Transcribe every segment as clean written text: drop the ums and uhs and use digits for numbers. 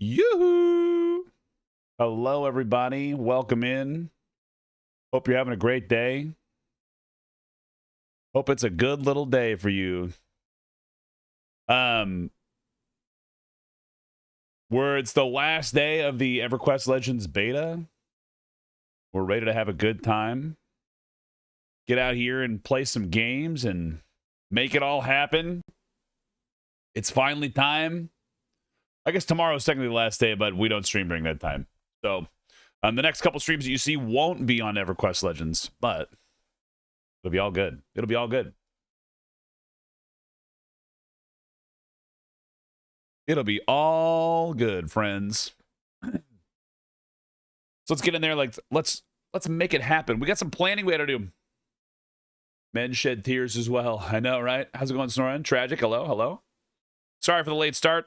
Yoo-hoo! Hello, everybody. Welcome in. Hope you're having a great day. Hope it's a good little day for you. It's the last day of the EverQuest Legends beta. We're ready to have a good time. Get out here and play some games and make it all happen. It's finally time. I guess tomorrow's technically the last day, but we don't stream during that time. So the next couple streams that you see won't be on EverQuest Legends, but it'll be all good. It'll be all good. It'll be all good, friends. So let's get in there. Like, let's make it happen. We got some planning we had to do. Men shed tears as well. I know, right? How's it going, Snoran? Tragic. Hello, hello. Sorry for the late start.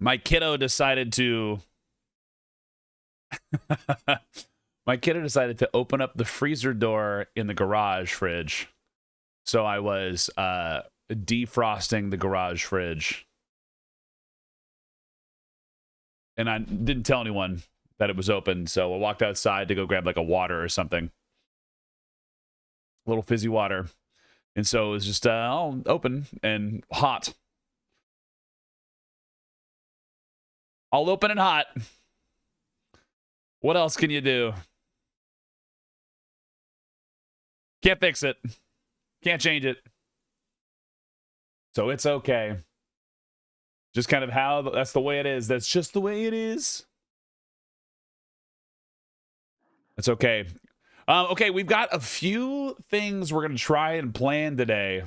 My kiddo decided to open up the freezer door in the garage fridge. So I was defrosting the garage fridge. And I didn't tell anyone that it was open, so I walked outside to go grab like a water or something. A little fizzy water. And so it was just all open and hot. All open and hot. What else can you do? Can't fix it. Can't change it. So it's okay. Just kind of how that's the way it is. That's just the way it is. That's okay. Okay, we've got a few things we're going to try and plan today.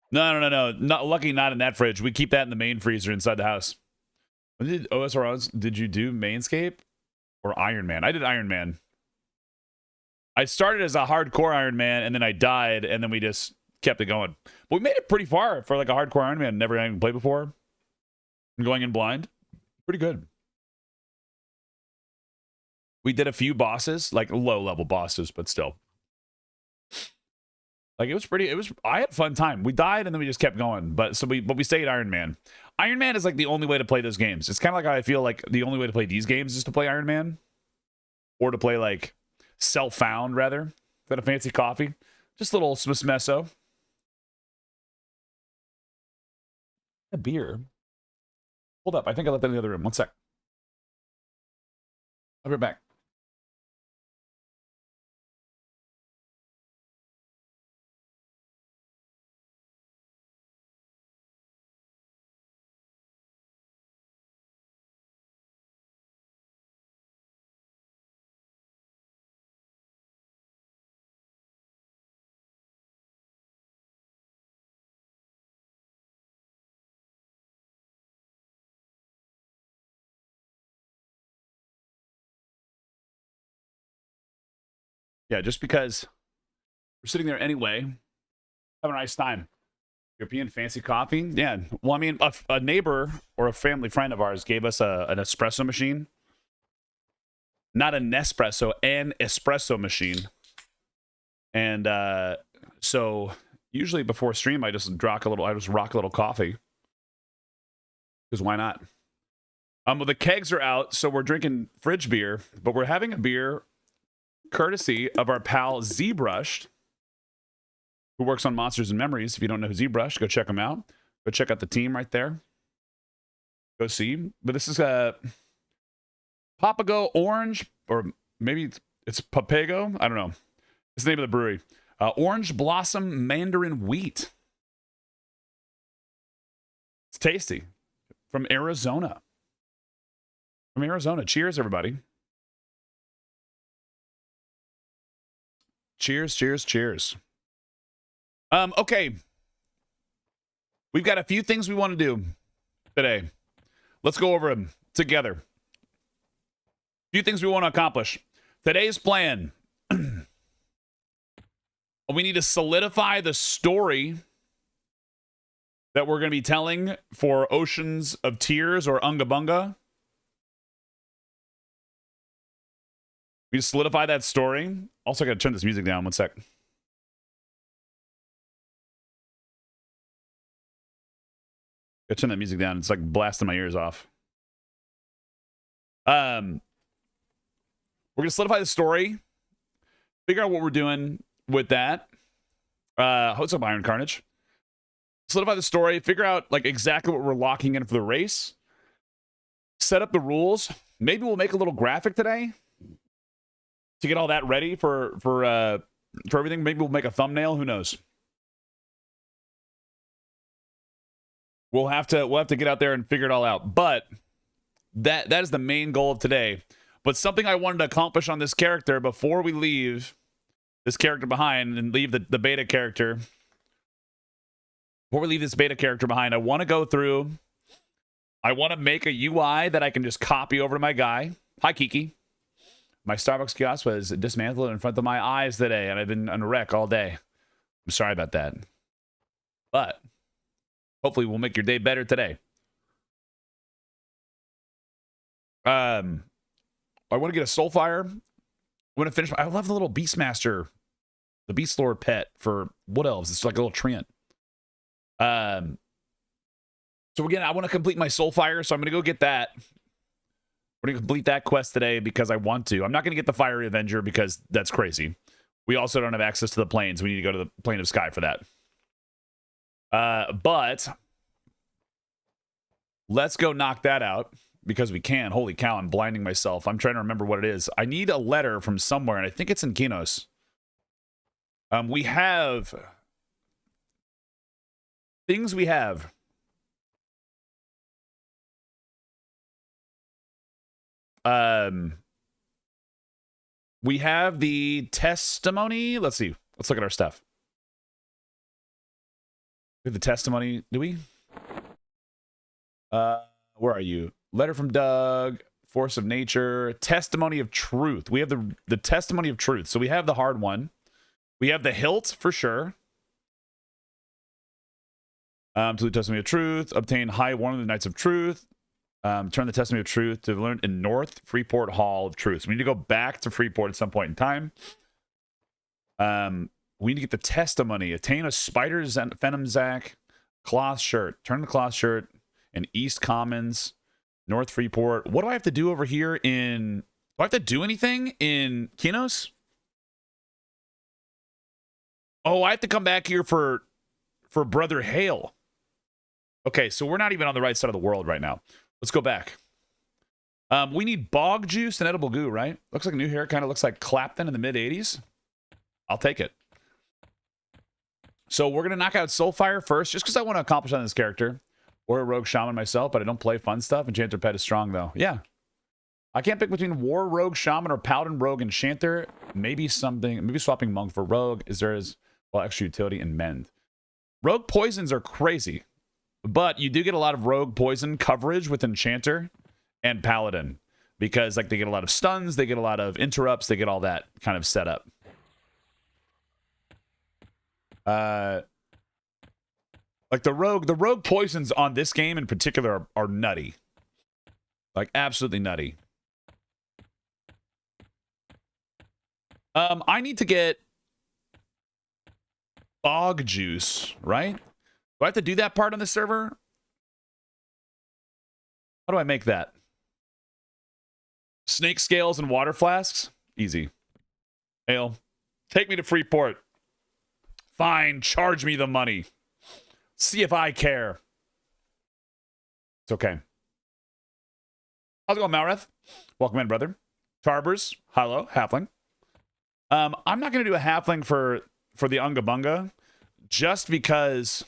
No. Lucky not in that fridge. We keep that in the main freezer inside the house. When did OSROs, did you do Mainscape or Iron Man? I did Iron Man. I started as a hardcore Iron Man, and then I died, and then we just kept it going. But we made it pretty far for like a hardcore Iron Man. Never having played before. And going in blind. Pretty good. We did a few bosses, like low-level bosses, but still. Like I had a fun time. We died and then we just kept going. But we stayed Iron Man. Iron Man is like the only way to play those games. It's kind of like how I feel like the only way to play these games is to play Iron Man. Or to play like Self-Found rather than a fancy coffee. Just a little smesso. A beer. Hold up. I think I left that in the other room. One sec. I'll be right back. Yeah, just because we're sitting there anyway, having a nice time. European fancy coffee? Yeah. Well, I mean, a neighbor or a family friend of ours gave us an espresso machine. Not a Nespresso, an espresso machine. And so usually before stream, I just rock a little coffee. Because why not? Well, the kegs are out, so we're drinking fridge beer, but we're having a beer courtesy of our pal ZBrush, who works on Monsters and Memories. If you don't know who ZBrush, go check him out. Go check out the team right there. Go see. But this is a Papago Orange, or maybe it's Papago. I don't know. It's the name of the brewery. Orange Blossom Mandarin Wheat. It's tasty. From Arizona. Cheers, everybody. Cheers. Okay. We've got a few things we want to do today. Let's go over them together. A few things we want to accomplish. Today's plan. We need to solidify the story that we're going to be telling for Oceans of Tears or Ungabunga. We just solidify that story. Also, I got to turn this music down. One sec. Gotta turn that music down. It's like blasting my ears off. We're gonna solidify the story. Figure out what we're doing with that. What's up, Iron Carnage? Solidify the story. Figure out like exactly what we're locking in for the race. Set up the rules. Maybe we'll make a little graphic today to get all that ready for everything. Maybe we'll make a thumbnail. Who knows? We'll have to get out there and figure it all out. But that is the main goal of today. But something I wanted to accomplish on this character before we leave this character behind and leave the beta character. Before we leave this beta character behind, I want to go through. I want to make a UI that I can just copy over to my guy. Hi, Kiki. My Starbucks kiosk was dismantled in front of my eyes today, and I've been on a wreck all day. I'm sorry about that. But hopefully we'll make your day better today. I want to get a Soulfire. I want to finish. I love the little Beastmaster, the Beast Lord pet for Wood Elves. It's like a little treant. So again, I want to complete my Soulfire, so I'm going to go get that. We're going to complete that quest today because I want to. I'm not going to get the Fiery Avenger because that's crazy. We also don't have access to the planes. We need to go to the Plane of Sky for that. But let's go knock that out because we can. Holy cow, I'm blinding myself. I'm trying to remember what it is. I need a letter from somewhere, and I think it's in Quatos. We have things we have. We have the testimony. Let's see. Let's look at our stuff. We have the testimony. Do we? Where are you? Letter from Doug. Force of Nature. Testimony of Truth. We have the Testimony of Truth. So we have the hard one. We have the hilt for sure. To the Testimony of Truth. Obtain high one of the Knights of Truth. Turn the Testimony of Truth to learn in North Freeport Hall of Truth. So we need to go back to Freeport at some point in time. We need to get the testimony. Attain a spider's venom zac cloth shirt. Turn the cloth shirt in East Commons, North Freeport. What do I have to do over here in... Do I have to do anything in Quatos? Oh, I have to come back here for Brother Hale. Okay, so we're not even on the right side of the world right now. Let's go back. We need bog juice and edible goo, right? Looks like a new hair. Kind of looks like Clapton in the mid-'80s. I'll take it. So we're going to knock out Soulfire first, just because I want to accomplish on this character. Or a rogue shaman myself, but I don't play fun stuff. Enchanter pet is strong, though. Yeah. I can't pick between war rogue shaman or paladin rogue enchanter. Maybe swapping monk for rogue. Well, extra utility and mend. Rogue poisons are crazy. But you do get a lot of rogue poison coverage with Enchanter and Paladin. Because like they get a lot of stuns, they get a lot of interrupts, they get all that kind of set up. Like the rogue poisons on this game in particular are nutty. Like absolutely nutty. I need to get bog juice, right? Do I have to do that part on the server? How do I make that? Snake scales and water flasks? Easy. Hale, take me to Freeport. Fine, charge me the money. See if I care. It's okay. How's it going, Malreth? Welcome in, brother. Tarbers, hello, halfling. I'm not going to do a halfling for the Ungabunga, just because...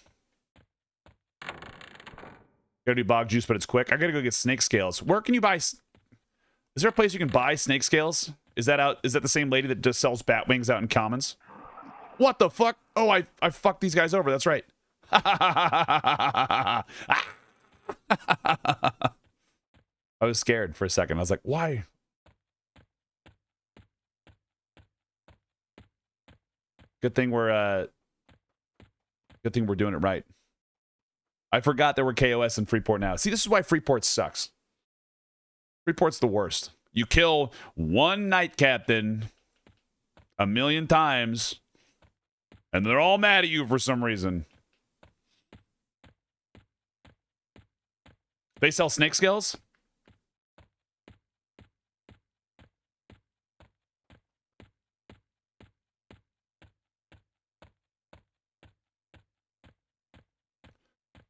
Gotta do bog juice, but it's quick. I gotta go get snake scales. Where can you buy... Is there a place you can buy snake scales? Is that the same lady that just sells bat wings out in Commons? What the fuck? Oh, I fucked these guys over. That's right. I was scared for a second. I was like, why? Good thing we're doing it right. I forgot there were KOS in Freeport now. See, this is why Freeport sucks. Freeport's the worst. You kill one night captain 1,000,000 times, and they're all mad at you for some reason. They sell snake scales?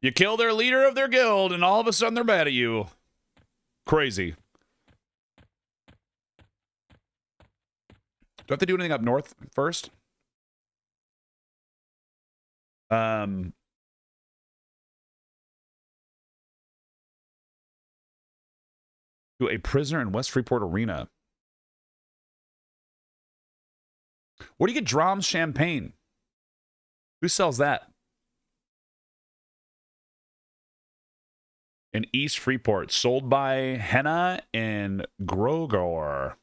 You kill their leader of their guild, and all of a sudden they're mad at you. Crazy. Do I have to do anything up north first? To a prisoner in West Freeport Arena. Where do you get Drom's champagne? Who sells that? In East Freeport, sold by Henna and Gregor.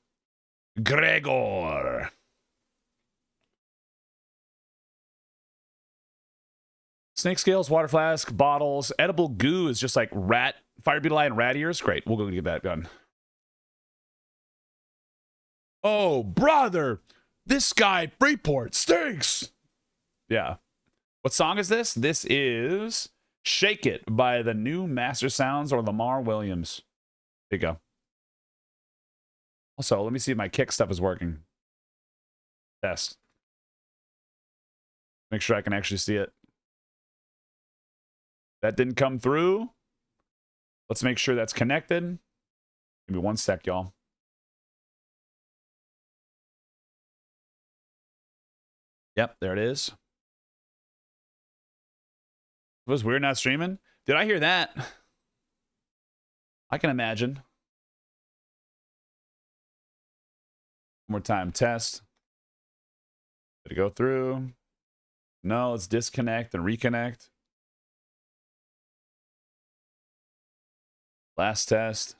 Snake scales, water flask, bottles, edible goo is just like rat, fire beetle eye, and rat ears. Great, we'll go get that done. Oh, brother, this guy Freeport stinks. Yeah. What song is this? This is Shake It by the New Master Sounds or Lamar Williams. There you go. Also, let me see if my kick stuff is working. Test. Make sure I can actually see it. That didn't come through. Let's make sure that's connected. Give me 1 sec, y'all. Yep, there it is. It was weird not streaming. Did I hear that? I can imagine. One more time, test. Did it go through? No, let's disconnect and reconnect. Last test.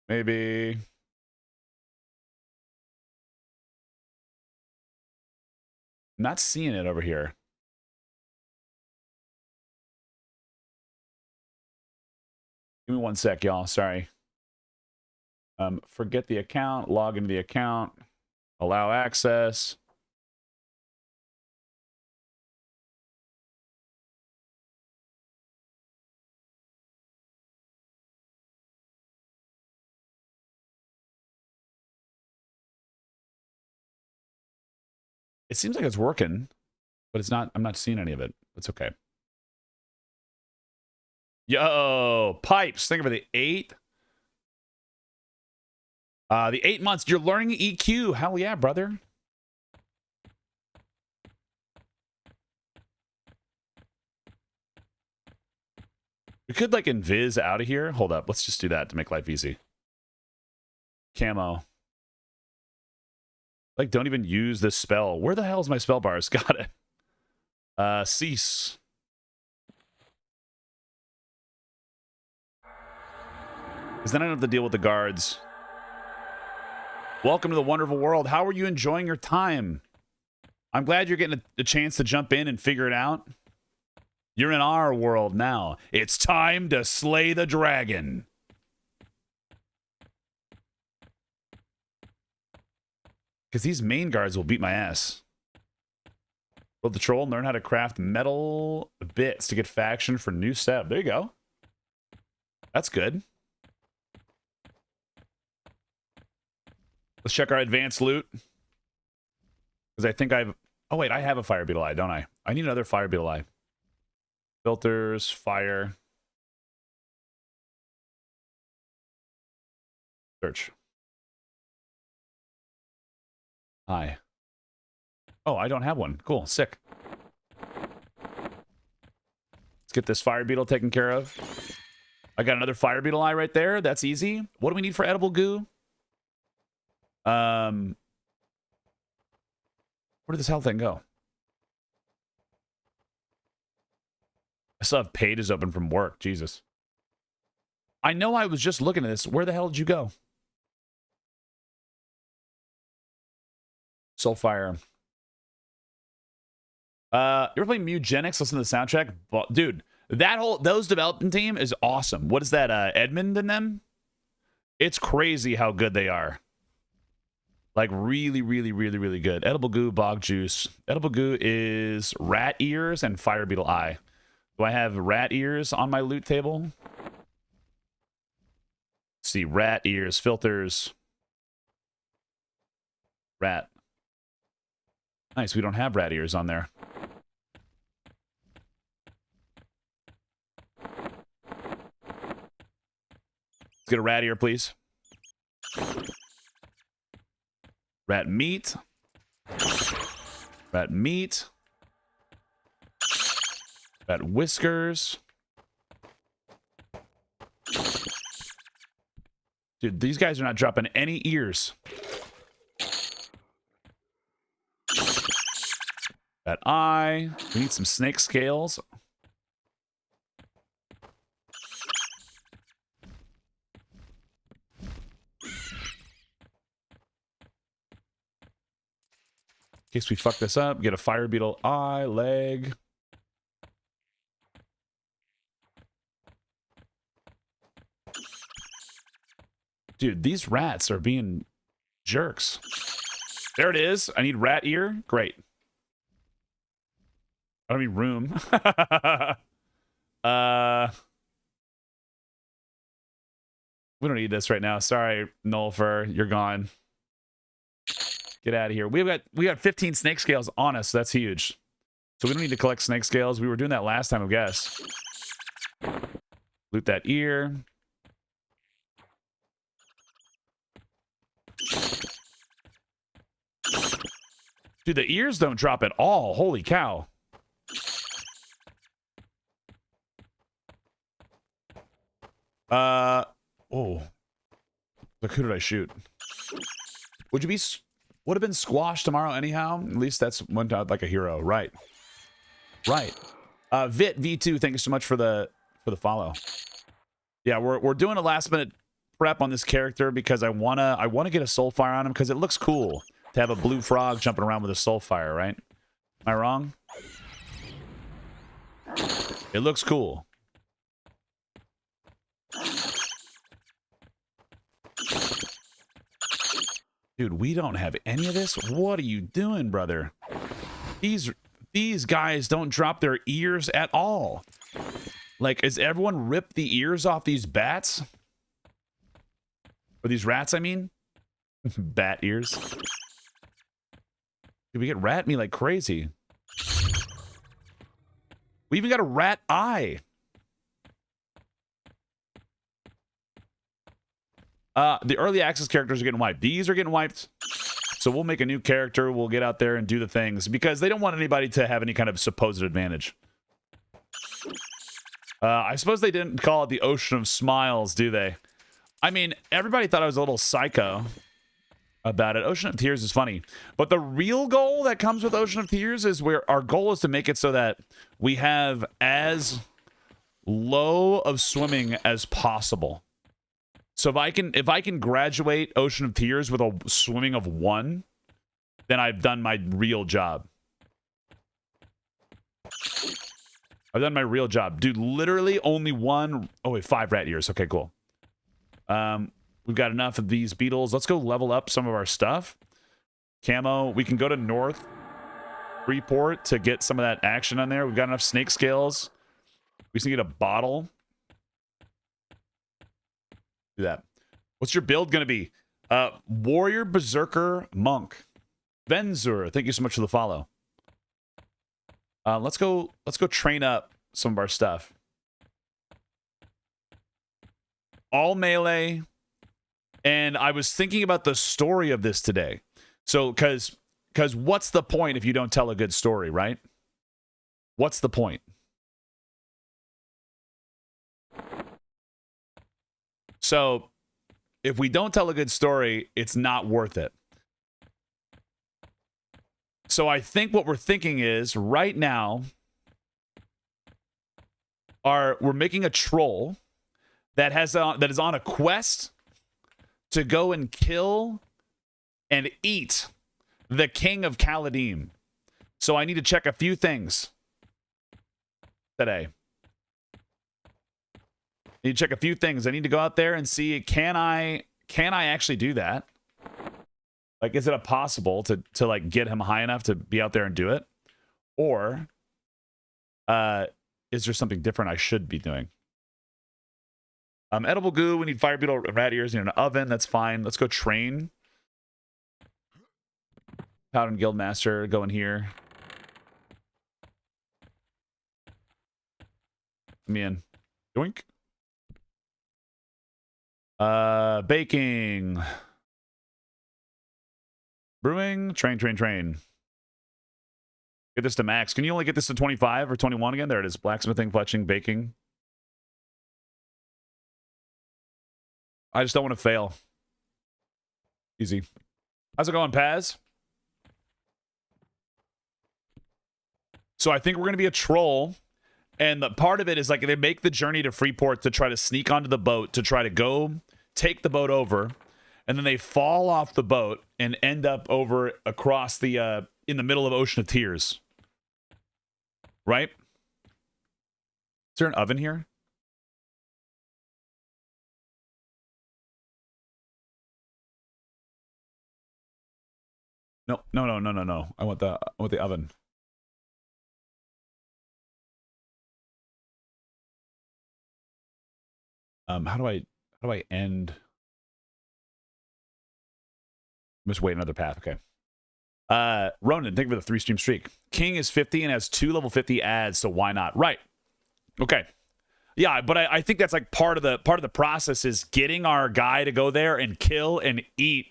Maybe. Not seeing it over here. Give me 1 sec, y'all. Sorry. Forget the account. Log into the account. Allow access. It seems like it's working, but it's not. I'm not seeing any of it. It's okay. Yo, pipes. Think of the 8. The 8 months. You're learning EQ. Hell yeah, brother. We could like invis out of here. Hold up. Let's just do that to make life easy. Camo. Like, don't even use this spell. Where the hell is my spell bars? Got it. Cease. Because then I don't have to deal with the guards. Welcome to the wonderful world. How are you enjoying your time? I'm glad you're getting a chance to jump in and figure it out. You're in our world now. It's time to slay the dragon. Because these main guards will beat my ass. Build the troll and learn how to craft metal bits to get faction for new step. There you go. That's good. Let's check our advanced loot. Because I think I've... Oh, wait. I have a fire beetle eye, don't I? I need another fire beetle eye. Filters, fire. Search. Hi. Oh, I don't have one. Cool. Sick. Let's get this fire beetle taken care of. I got another fire beetle eye right there. That's easy. What do we need for edible goo? Where did this hell thing go? I still have pages open from work. Jesus. I know I was just looking at this. Where the hell did you go? Soulfire. You ever play Mugenics? Listen to the soundtrack? Dude, those development team is awesome. What is that, Edmund and them? It's crazy how good they are. Like, really, really, really, really good. Edible goo, bog juice. Edible goo is rat ears and fire beetle eye. Do I have rat ears on my loot table? Let's see, rat ears, filters. Rat. Nice, we don't have rat ears on there. Let's get a rat ear, please. Rat meat. Rat meat. Rat whiskers. Dude, these guys are not dropping any ears. Rat eye. We need some snake scales. In case we fuck this up, get a fire beetle eye, leg. Dude, these rats are being jerks. There it is. I need rat ear. Great. I don't need room. We don't need this right now. Sorry, Nulfer. You're gone. Get out of here. We got 15 snake scales on us. So that's huge. So we don't need to collect snake scales. We were doing that last time, I guess. Loot that ear. Dude, the ears don't drop at all. Holy cow. Oh. Look, who did I shoot? Would have been squashed tomorrow anyhow? At least that's went out like a hero. Right. Right. Vit V2, thank you so much for the follow. Yeah, we're doing a last minute prep on this character because I wanna get a soul fire on him because it looks cool to have a blue frog jumping around with a soul fire, right? Am I wrong? It looks cool. Dude, we don't have any of this. What are you doing, brother? These guys don't drop their ears at all. Like, is everyone ripped the ears off these bats? Or these rats, I mean? Bat ears. Dude, we get rat meat like crazy. We even got a rat eye. The early access characters are getting wiped. These are getting wiped. So we'll make a new character. We'll get out there and do the things because they don't want anybody to have any kind of supposed advantage. I suppose they didn't call it the Ocean of Smiles, do they? I mean, everybody thought I was a little psycho about it. Ocean of Tears is funny. But the real goal that comes with Ocean of Tears is where our goal is to make it so that we have as low of swimming as possible. So if I can graduate Ocean of Tears with a swimming of 1, then I've done my real job. I've done my real job. Dude, literally only 1. Oh, wait, 5 rat ears. Okay, cool. We've got enough of these beetles. Let's go level up some of our stuff. Camo. We can go to North Freeport to get some of that action on there. We've got enough snake scales. We just need a bottle. Do that. What's your build going to be? Warrior, Berserker, Monk. Venzur, thank you so much for the follow. Let's go train up some of our stuff. All melee. And I was thinking about the story of this today. So, because what's the point if you don't tell a good story, right? What's the point? So, if we don't tell a good story, it's not worth it. So I think what we're thinking is, right now, we're making a troll that is on a quest to go and kill and eat the king of Kaladim. So I need to check a few things today. I need to check a few things. I need to go out there and see, can I actually do that? Like, is it possible to like get him high enough to be out there and do it? Or is there something different I should be doing? Edible goo, we need fire beetle and rat ears, we need an oven, that's fine. Let's go train. Paladin Guildmaster, go in here. Let me in. Doink. Baking. Brewing, train. Get this to max. Can you only get this to 25 or 21 again? There it is. Blacksmithing, fletching, baking. I just don't want to fail. Easy. How's it going, Paz? So I think we're going to be a troll. And the part of it is like they make the journey to Freeport to try to sneak onto the boat, to try to go take the boat over. And then they fall off the boat and end up over across the, in the middle of Ocean of Tears. Right? Is there an oven here? No. I want the oven. How do I end? I'm just wait another path. Okay. Ronan, thank you for the 3-stream streak. King is 50 and has 2 level 50 ads, so why not? Right. Okay. Yeah, but I think that's like part of the process is getting our guy to go there and kill and eat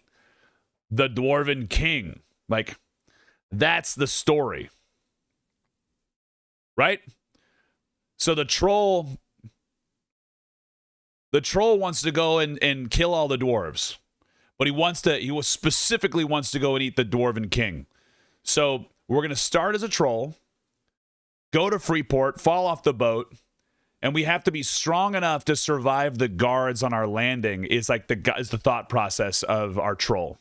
the Dwarven King. Like, that's the story. Right? So the troll wants to go and kill all the dwarves. But he specifically wants to go and eat the Dwarven King. So we're going to start as a troll, go to Freeport, fall off the boat, and we have to be strong enough to survive the guards on our landing is like is the thought process of our troll.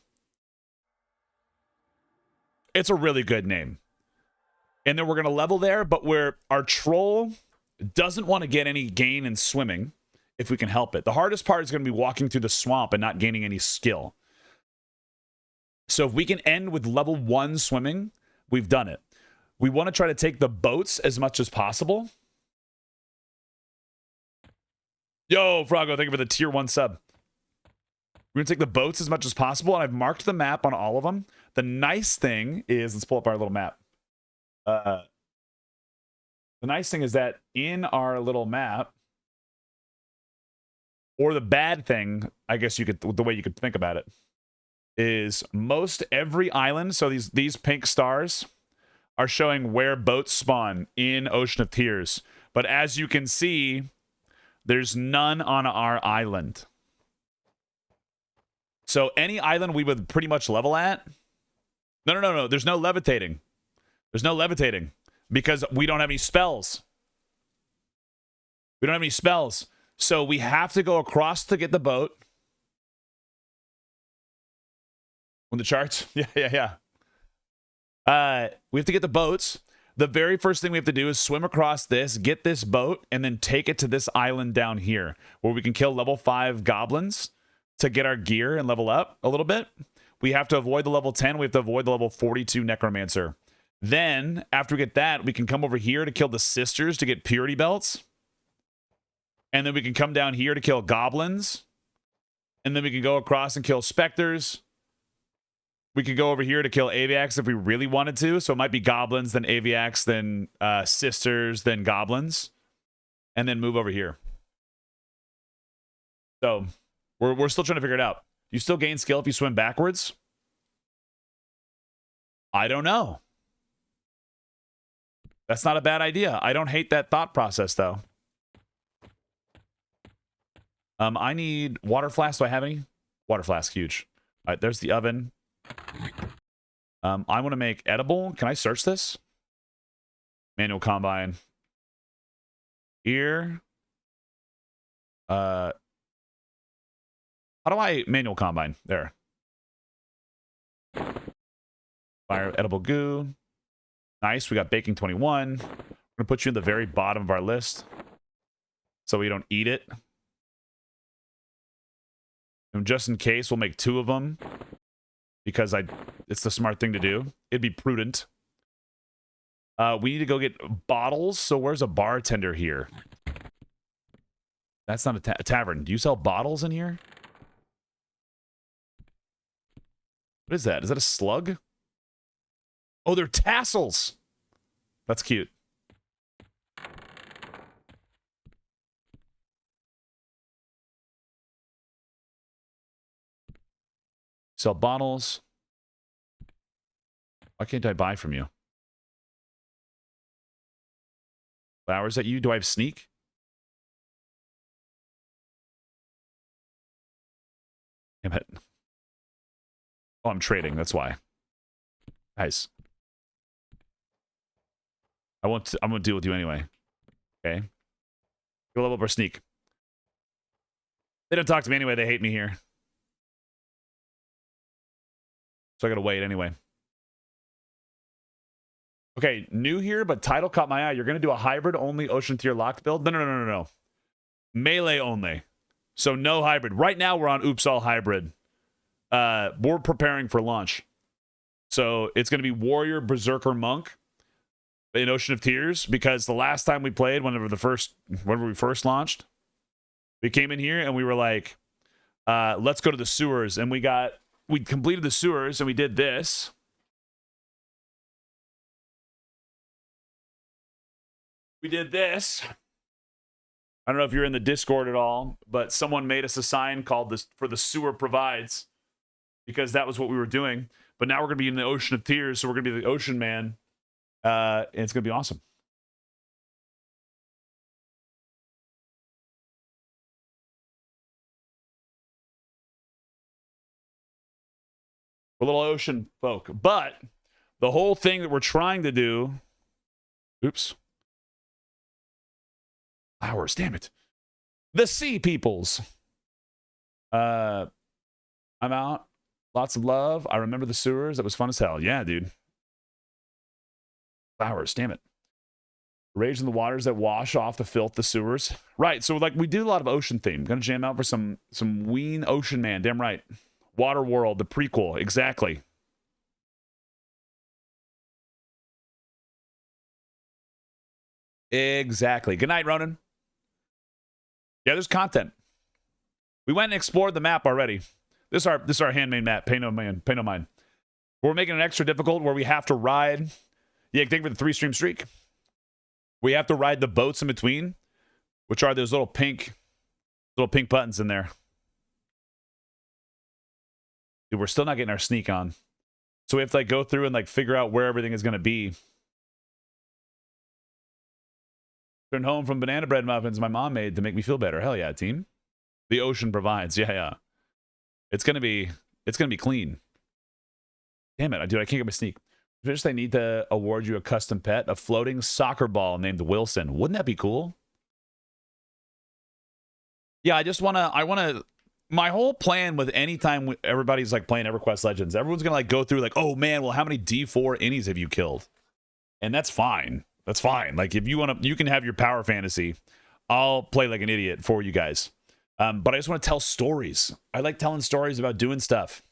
It's a really good name. And then we're going to level there, but our troll doesn't want to get any gain in swimming. If we can help it. The hardest part is going to be walking through the swamp and not gaining any skill. So if we can end with level 1 swimming, we've done it. We want to try to take the boats as much as possible. Yo, Froggo, thank you for the tier 1 sub. We're going to take the boats as much as possible, and I've marked the map on all of them. The nice thing is, let's pull up our little map. The nice thing is that in our little map, or the bad thing, I guess the way you could think about it, is most every island, so these pink stars are showing where boats spawn in Ocean of Tears. But as you can see, there's none on our island. So any island we would pretty much level at... No. There's no levitating. There's no levitating. Because we don't have any spells. We don't have any spells. So we have to go across to get the boat. On the charts? Yeah. We have to get the boats. The very first thing we have to do is swim across this, get this boat, and then take it to this island down here, where we can kill level 5 goblins to get our gear and level up a little bit. We have to avoid the level 10. We have to avoid the level 42 necromancer. Then, after we get that, we can come over here to kill the sisters to get purity belts. And then we can come down here to kill goblins. And then we can go across and kill specters. We could go over here to kill Aviax if we really wanted to. So it might be goblins, then Aviax, then sisters, then goblins. And then move over here. So we're still trying to figure it out. You still gain skill if you swim backwards? I don't know. That's not a bad idea. I don't hate that thought process, though. I need water flask. Do I have any? Water flask, huge. All right, there's the oven. I want to make edible. Can I search this? Manual combine. Here. How do I manual combine? There. Fire edible goo. Nice. We got baking 21. We're going to put you in the very bottom of our list so we don't eat it. And just in case, we'll make 2 of them because it's the smart thing to do. It'd be prudent. We need to go get bottles. So where's a bartender here? That's not a tavern. Do you sell bottles in here? What is that? Is that a slug? Oh, they're tassels. That's cute. Sell bottles. Why can't I buy from you? Flowers at you? Do I have sneak? Damn it. Oh, I'm trading. That's why. Guys. I'm gonna deal with you anyway. Okay. Go level up our sneak. They don't talk to me anyway. They hate me here. So I gotta wait anyway. Okay, new here, but title caught my eye. You're gonna do a hybrid only ocean tier locked build? No. Melee only. So no hybrid. Right now we're on Oops All Hybrid. We're preparing for launch. So it's gonna be Warrior, Berserker, Monk in Ocean of Tears, because the last time we played, whenever we first launched, we came in here and we were like, let's go to the sewers, and we completed the sewers and we did this. We did this. I don't know if you're in the Discord at all, but someone made us a sign called this for the sewer provides, because that was what we were doing. But now we're gonna be in the Ocean of Tears, so we're gonna be the Ocean Man. And it's gonna be awesome. We're little ocean folk. But the whole thing that we're trying to do. Oops. Flowers, damn it. The sea peoples. I'm out. Lots of love. I remember the sewers. That was fun as hell. Yeah, dude. Flowers, damn it. Rage in the waters that wash off the filth, the sewers. Right, so like we do a lot of ocean theme. Gonna jam out for some Ween Ocean Man. Damn right. Water World, the prequel. Exactly. Exactly. Good night, Ronan. Yeah, there's content. We went and explored the map already. This is our handmade map. Pay no mind. We're making it extra difficult where we have to ride. Yeah, thank you for the 3-stream streak. We have to ride the boats in between, which are those little pink buttons in there. Dude, we're still not getting our sneak on. So we have to like go through and like figure out where everything is going to be. Returned home from banana bread muffins my mom made to make me feel better. Hell yeah, team. The ocean provides. Yeah. It's gonna be clean. Damn it, dude, I can't get my sneak. Just they need to award you a custom pet, a floating soccer ball named Wilson. Wouldn't that be cool? Yeah, I wanna my whole plan with any time everybody's like playing EverQuest Legends, everyone's gonna like go through like, oh man, well, how many D4 innies have you killed? And that's fine. That's fine. Like if you want to, you can have your power fantasy. I'll play like an idiot for you guys. But I just want to tell stories. I like telling stories about doing stuff.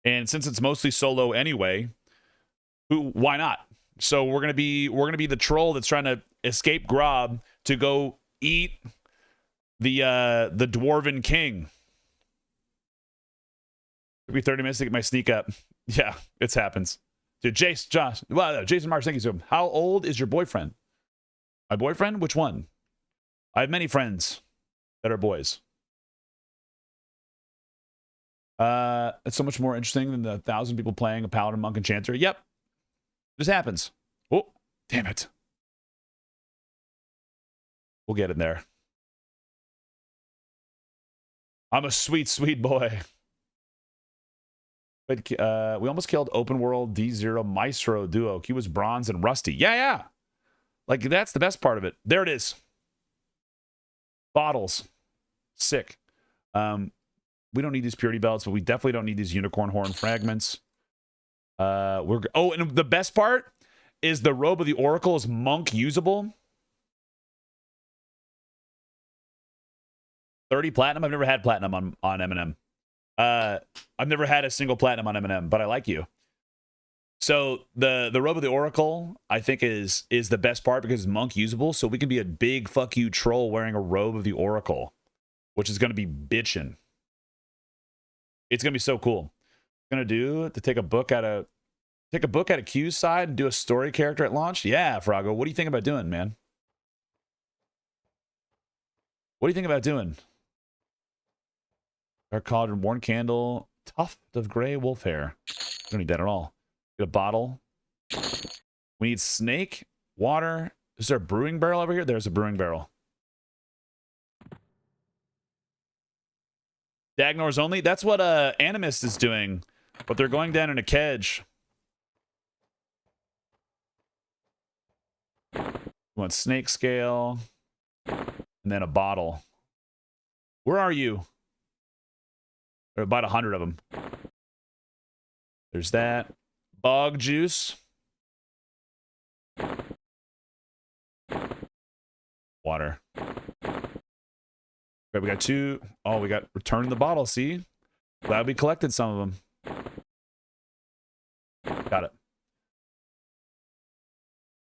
And since it's mostly solo anyway, why not? So we're gonna be the troll that's trying to escape Grob to go eat the Dwarven King. It'll be 30 minutes to get my sneak up. Yeah, it happens. Dude, Jason Marks, thank you so much. How old is your boyfriend? My boyfriend? Which one? I have many friends that are boys. It's so much more interesting than the 1,000 people playing a paladin, monk, enchanter. Yep. This happens. Oh, damn it. We'll get in there. I'm a sweet, sweet boy. But we almost killed open world D0 Maestro duo. He was bronze and rusty. Yeah. Like, that's the best part of it. There it is. Bottles. Sick. We don't need these purity belts, but we definitely don't need these unicorn horn fragments. And the best part is the robe of the oracle is monk usable. 30 platinum. I've never had platinum on M&M. I've never had a single platinum on M&M, but I like you. So the robe of the Oracle, I think, is the best part because it's monk usable. So we can be a big fuck you troll wearing a robe of the Oracle, which is going to be bitchin'. It's going to be so cool. Going to do to take a book out of Q's side and do a story character at launch. Yeah, Frago, what do you think about doing, man? What do you think about doing? Dark cauldron, worn candle, tuft of gray wolf hair. Don't need that at all. Get a bottle. We need snake, water. Is there a brewing barrel over here? There's a brewing barrel. Dagnors only? That's what Animist is doing. But they're going down in a kedge. We want snake scale. And then a bottle. Where are you? There are about 100 of them. There's that. Bog juice. Water. Okay, we got 2. Oh, we got return the bottle. See? Glad we collected some of them. Got it.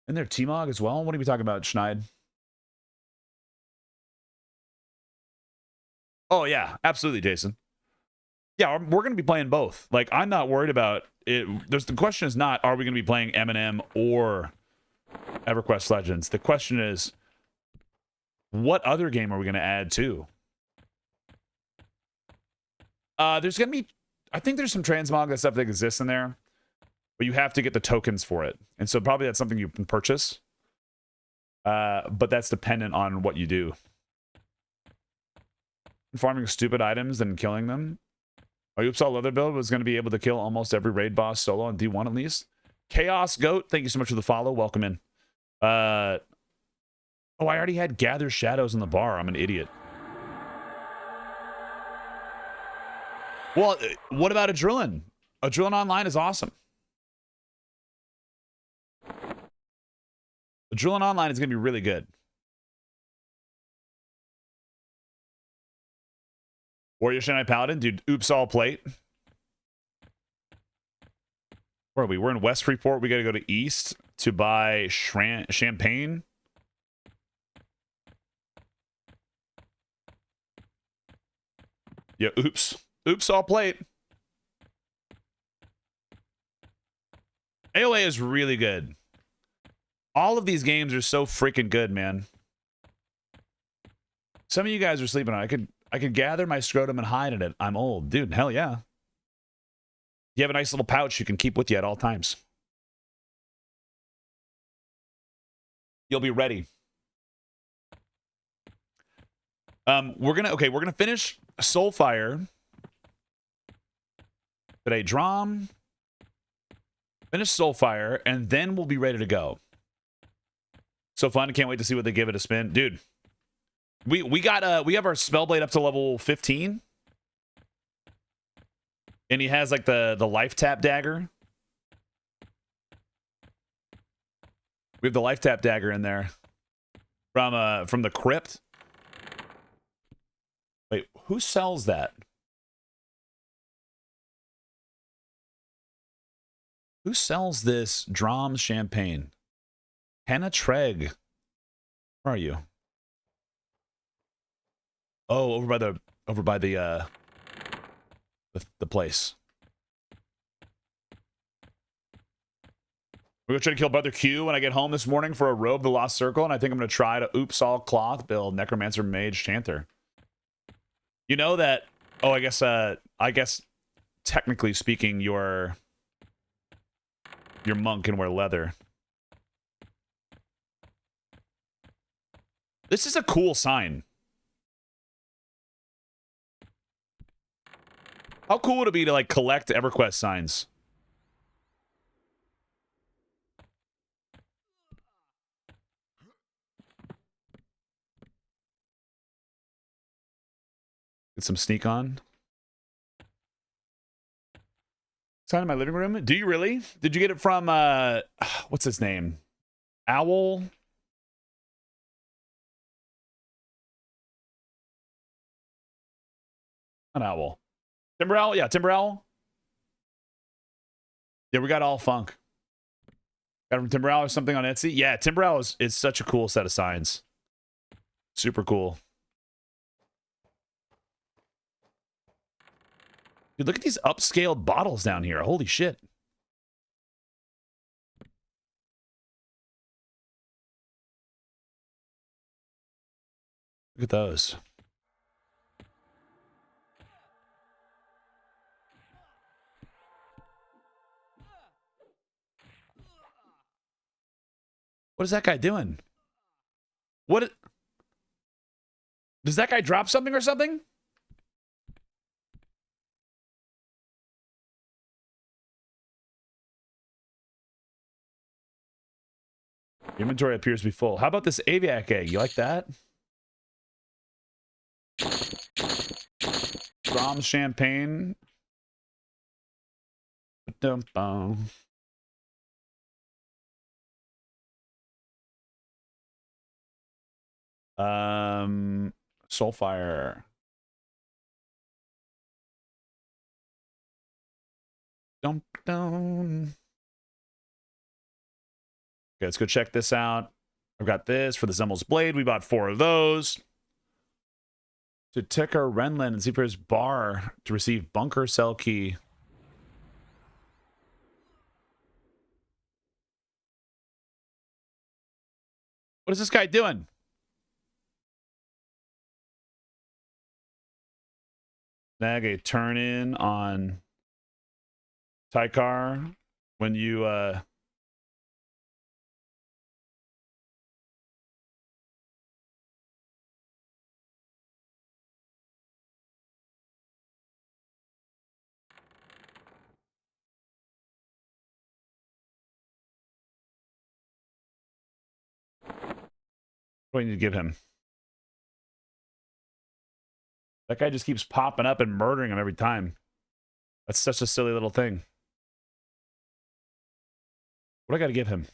And there T-Mog as well? What are we talking about, Schneid? Oh, yeah. Absolutely, Jason. Yeah, we're going to be playing both. Like, I'm not worried about it. The question is not, are we going to be playing M&M or EverQuest Legends? The question is, what other game are we going to add to? There's going to be, I think there's some transmog stuff that exists in there, but you have to get the tokens for it. And so probably that's something you can purchase. But that's dependent on what you do. Farming stupid items and killing them. Oh, Oops All Leather Build was going to be able to kill almost every raid boss solo on D1 at least. Chaos Goat, thank you so much for the follow. Welcome in. Oh, I already had Gather Shadows in the bar. I'm an idiot. Well, what about Adrenaline? Adrenaline Online is awesome. Adrenaline Online is going to be really good. Warrior Shinai Paladin, dude, Oops All Plate. Where are we? We're in West Freeport. We got to go to East to buy champagne. Yeah, oops. Oops All Plate. AOA is really good. All of these games are so freaking good, man. Some of you guys are sleeping on it. I could gather my scrotum and hide in it. I'm old. Dude, hell yeah. You have a nice little pouch you can keep with you at all times. You'll be ready. We're gonna finish Soulfire today. Drom. Finish Soulfire, and then we'll be ready to go. So fun. I can't wait to see what they give it a spin. Dude. We have our Spellblade up to level 15. And he has like the life tap dagger. We have the life tap dagger in there. From the crypt. Wait, who sells that? Who sells this Drom champagne? Hannah Treg. Where are you? Oh, over by the place. We're gonna try to kill Brother Q when I get home this morning for a Robe of the Lost Circle, and I think I'm gonna try to Oops All Cloth build Necromancer Mage Chanter. You know that? Oh, I guess technically speaking, your monk can wear leather. This is a cool sign. How cool would it be to like collect EverQuest signs? Get some sneak on. Sign in my living room. Do you really? Did you get it from what's his name? Owl? An owl. Timber Owl? Yeah, Timber Owl. Yeah, we got all funk. Got it from Timberal or something on Etsy? Yeah, Timberal is such a cool set of signs. Super cool. Dude, look at these upscaled bottles down here. Holy shit. Look at those. What is that guy doing? What? Does that guy drop something or something? Inventory appears to be full. How about this aviac egg? You like that? Brahms champagne. Soulfire. Dump down. Okay, let's go check this out. I've got this for the Zemmel's Blade. We bought 4 of those. To Ticker Renlin and see if there's bar to receive bunker cell key. What is this guy doing? Snag a turn in on Tykar when you what do I need to give him? That guy just keeps popping up and murdering him every time. That's such a silly little thing. What do I got to give him?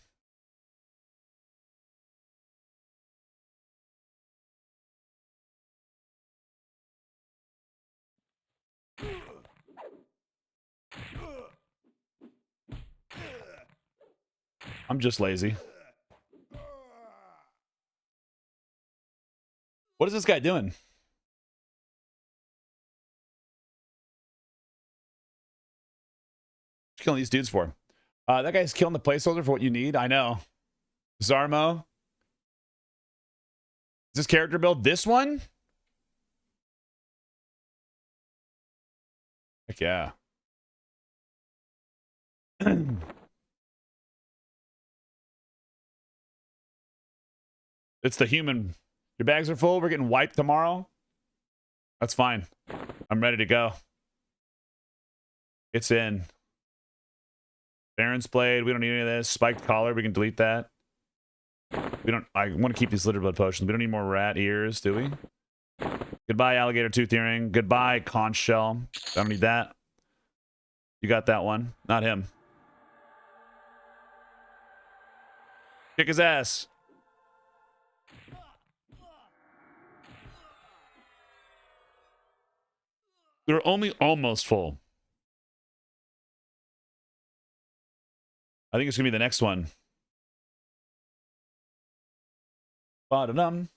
I'm just lazy. What is this guy doing? What's killing these dudes for? That guy's killing the placeholder for what you need. I know. Zarmo. Is this character build this one? Heck yeah. It's the human. Your bags are full. We're getting wiped tomorrow. That's fine. I'm ready to go. It's in. Baron's Blade. We don't need any of this. Spiked collar. We can delete that. We don't. I want to keep these litter blood potions. We don't need more rat ears, do we? Goodbye, alligator tooth earring. Goodbye, conch shell. I don't need that. You got that one. Not him. Kick his ass. They're only almost full. I think it's going to be the next one. Ba-da-dum.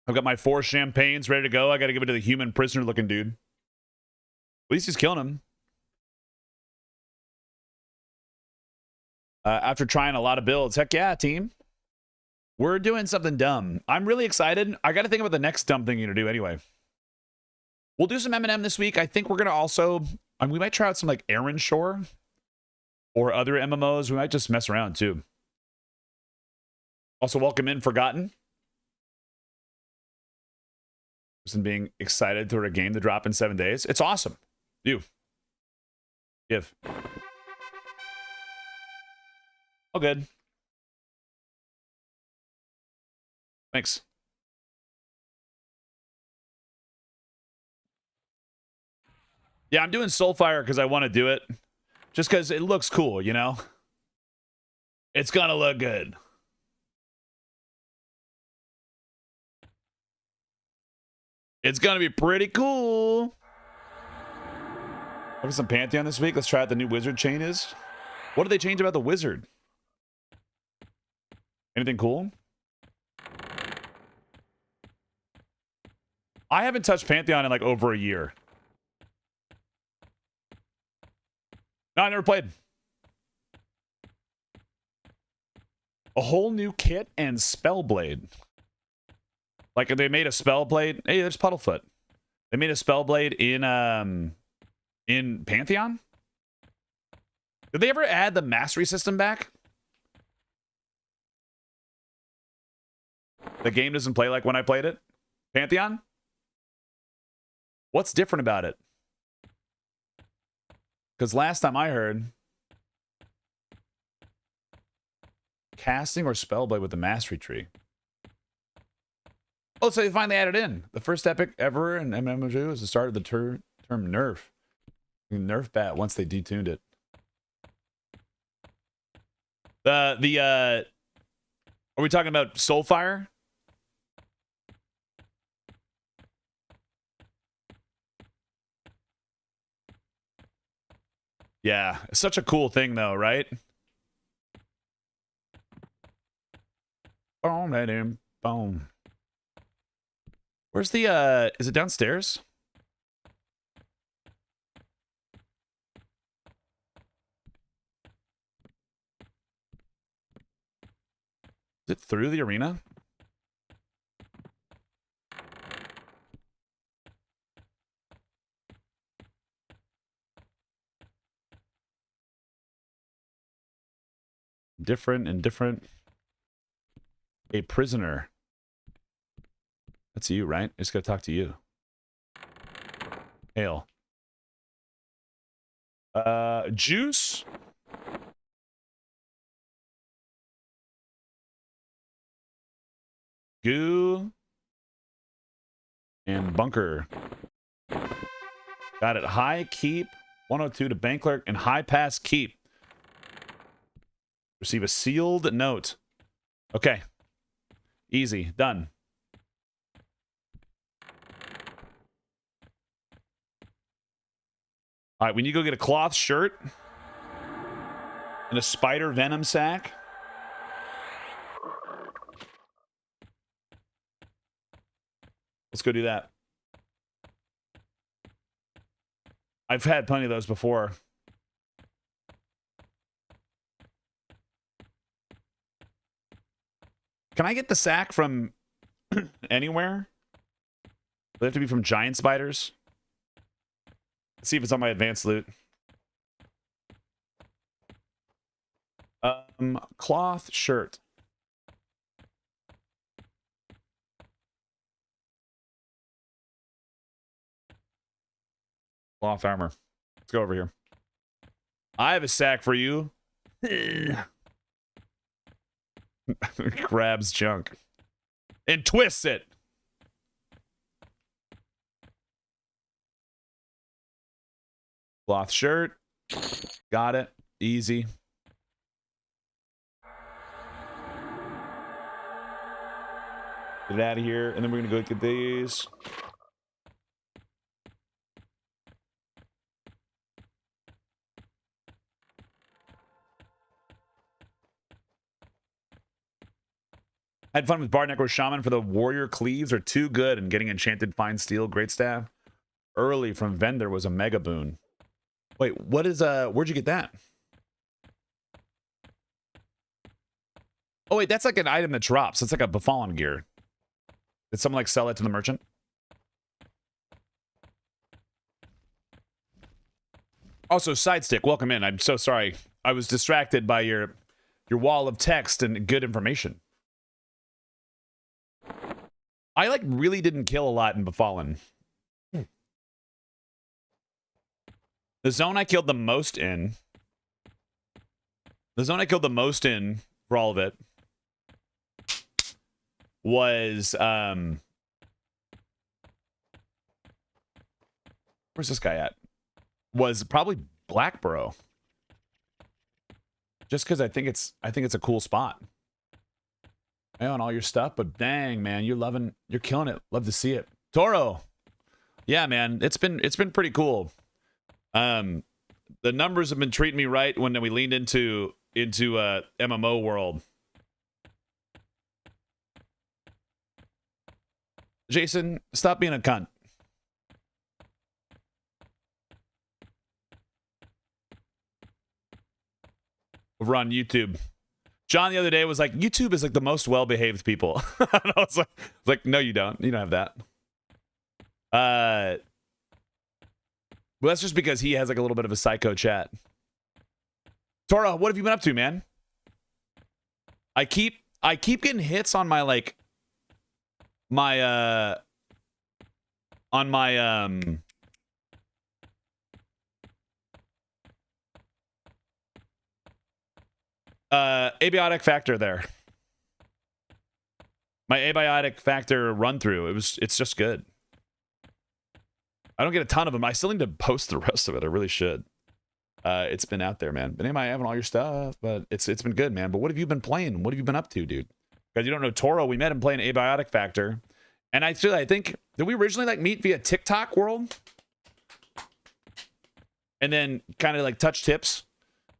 I've got my 4 champagnes ready to go. I got to give it to the human prisoner looking dude. At least he's killing him. After trying a lot of builds. Heck yeah, team. We're doing something dumb. I'm really excited. I got to think about the next dumb thing you're going to do anyway. We'll do some M&M this week. I think we're going to also... we might try out some like Aaron Shore or other MMOs. We might just mess around too. Also, welcome in Forgotten. Person being excited for a game to drop in 7 days. It's awesome. You. Give. All good. Thanks. Yeah, I'm doing Soulfire because I want to do it. Just because it looks cool, you know? It's going to look good. It's going to be pretty cool. Having some Pantheon this week. Let's try out the new wizard chain is. What did they change about the wizard? Anything cool? I haven't touched Pantheon in like over a year. No, I never played. A whole new kit and Spellblade. Like they made a Spellblade. Hey, there's Puddlefoot. They made a Spellblade in Pantheon? Did they ever add the mastery system back? The game doesn't play like when I played it? Pantheon? What's different about it? Because last time I heard, casting or Spellblade with the mastery tree. Oh, so they finally added in. The first epic ever in MMO2 is the start of the term nerf. Nerf bat once they detuned it. Are we talking about Soulfire? Yeah, it's such a cool thing though, right? Boom, boom, boom. Where's the is it downstairs? Is it through the arena? Different and different. A prisoner. That's you, right? I just gotta talk to you. Hail. Juice. Goo. And bunker. Got it. High keep. 102 to bank clerk and high pass keep. Receive a sealed note. Okay. Easy. Done. All right, we need to go get a cloth shirt and a spider venom sack. Let's go do that. I've had plenty of those before. Can I get the sack from anywhere? They have to be from giant spiders. Let's see if it's on my advanced loot. Cloth shirt. Cloth armor. Let's go over here. I have a sack for you. Grabs junk. And twists it. Cloth shirt. Got it. Easy. Get it out of here. And then we're going to go get these. Had fun with Bard Necro Shaman for the warrior cleaves are too good, and getting enchanted fine steel great staff early from vendor was a mega boon. Wait, what is where'd you get that? Oh wait, that's like an item that drops. It's like a Befallen gear. Did someone like sell it to the merchant? Also, Sidestick, welcome in. I'm so sorry. I was distracted by your wall of text and good information. I like really didn't kill a lot in Befallen. The zone I killed the most in. The zone I killed the most in for all of it was where's this guy at? Was probably Blackborough. Just because I think it's a cool spot. I own all your stuff, but dang, man, you're killing it. Love to see it. Toro. Yeah, man, it's been pretty cool. The numbers have been treating me right when we leaned into MMO world. Jason, stop being a cunt. Over on YouTube. John the other day was like, YouTube is like the most well-behaved people. I was like, no, you don't. You don't have that. Well, that's just because he has like a little bit of a psycho chat. Tora, what have you been up to, man? I keep getting hits on my like my on my abiotic factor there. My abiotic factor run through. It's just good. I don't get a ton of them. I still need to post the rest of it. I really should. It's been out there, man. Been having all your stuff, but it's been good, man. But what have you been playing? What have you been up to, dude? Because you don't know Toro, we met him playing Abiotic Factor. And I think, did we originally like meet via TikTok world? And then kind of like touch tips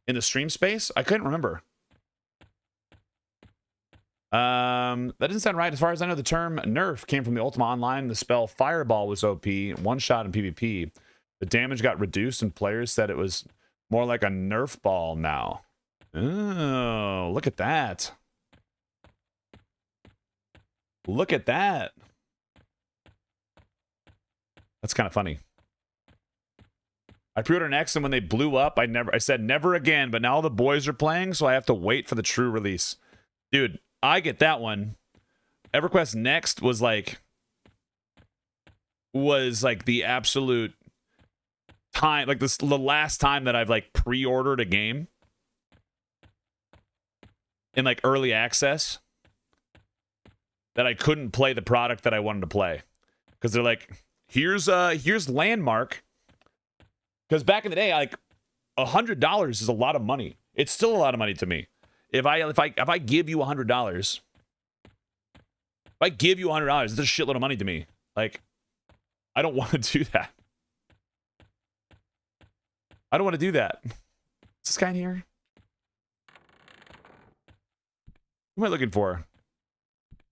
in the stream space? I couldn't remember. That doesn't sound right. As far as I know, the term nerf came from the Ultima Online. The spell Fireball was OP, one shot in PvP. The damage got reduced and players said it was more like a nerf ball now. Oh, look at that. Look at that. That's kind of funny. I pre-ordered an X, and when they blew up, I said never again, but now all the boys are playing, so I have to wait for the true release. Dude, I get that one. EverQuest Next was like the absolute time, like the last time that I've like pre-ordered a game in like early access that I couldn't play the product that I wanted to play because they're like, here's Landmark. Because back in the day, like $100 is a lot of money. It's still a lot of money to me. If I give you $100, it's a shitload of money to me. Like, I don't want to do that. I don't want to do that. Is this guy in here? Who am I looking for?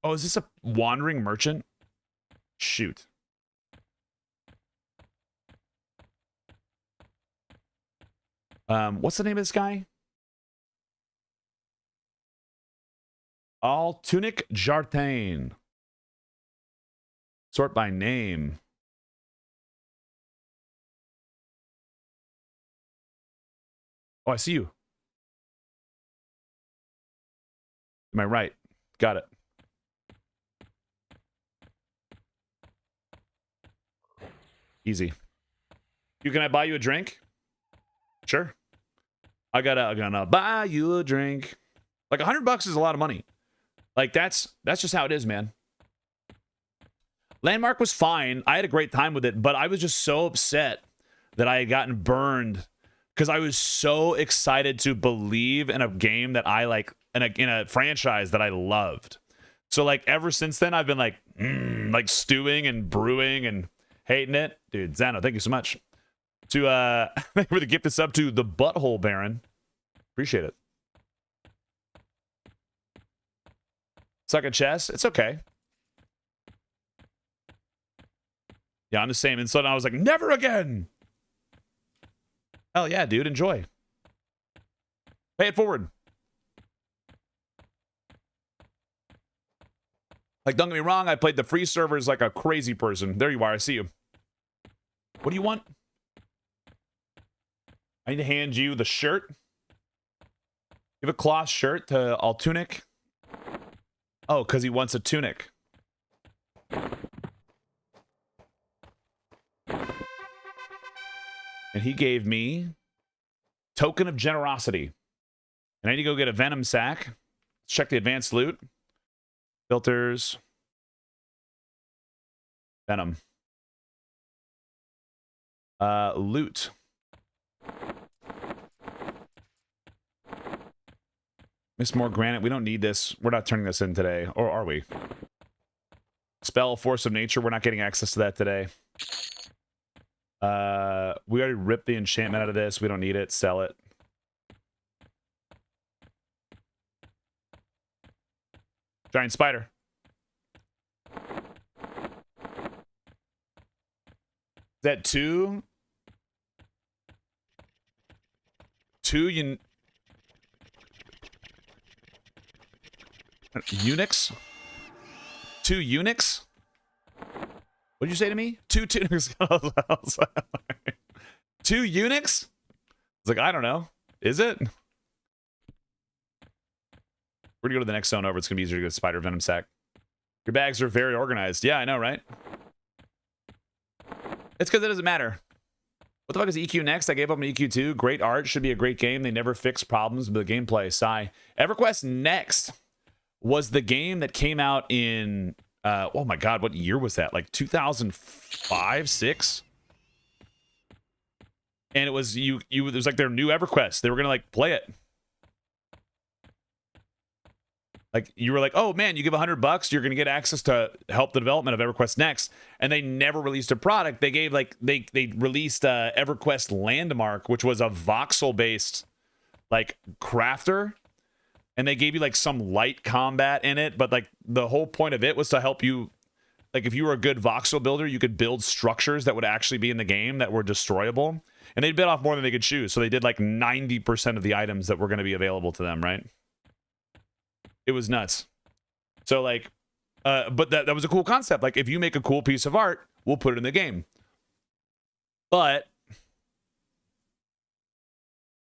Oh, is this a wandering merchant? Shoot. What's the name of this guy? All Tunic Jartain. Sort by name. Oh, I see you. Am I right? Got it. Easy. Can I buy you a drink? Sure. I'm gonna buy you a drink. Like $100 is a lot of money. Like that's just how it is, man. Landmark was fine. I had a great time with it, but I was just so upset that I had gotten burned because I was so excited to believe in a game that I like, in a franchise that I loved. So like ever since then, I've been like, like stewing and brewing and hating it. Dude, Zano, thank you so much. To thank you for the gift sub to the Butthole Baron. Appreciate it. Suck at chess. It's okay. Yeah, I'm the same. And so then I was like, never again. Hell yeah, dude. Enjoy. Pay it forward. Like, don't get me wrong. I played the free servers like a crazy person. There you are. I see you. What do you want? I need to hand you the shirt. Give a cloth shirt to Altunic. Oh, because he wants a tunic. And he gave me token of generosity. And I need to go get a venom sack. Let's check the advanced loot. Filters. Venom. Loot. Miss more granite. We don't need this. We're not turning this in today. Or are we? Spell Force of Nature. We're not getting access to that today. We already ripped the enchantment out of this. We don't need it. Sell it. Giant spider. Is that two? Eunuchs? 2 eunuchs? What'd you say to me? 2 eunuchs. 2 eunuchs? It's like, I don't know. Is it? We're gonna go to the next zone over. It's gonna be easier to get a spider venom sack. Your bags are very organized. Yeah, I know, right? It's because it doesn't matter. What the fuck is EQ next? I gave up on EQ2. Great art. Should be a great game. They never fix problems with the gameplay. Sigh. EverQuest Next was the game that came out in... oh my god, what year was that? Like 2005, 6? And it was it was like their new EverQuest. They were gonna like play it. Like you were like, oh man, you give $100, you're gonna get access to help the development of EverQuest Next. And they never released a product. They gave like they released EverQuest Landmark, which was a voxel-based like crafter. And they gave you like some light combat in it, but like the whole point of it was to help you, like if you were a good voxel builder, you could build structures that would actually be in the game that were destroyable. And they bit off more than they could chew. So they did like 90% of the items that were going to be available to them, right? It was nuts. So like, but that was a cool concept. Like if you make a cool piece of art, we'll put it in the game. But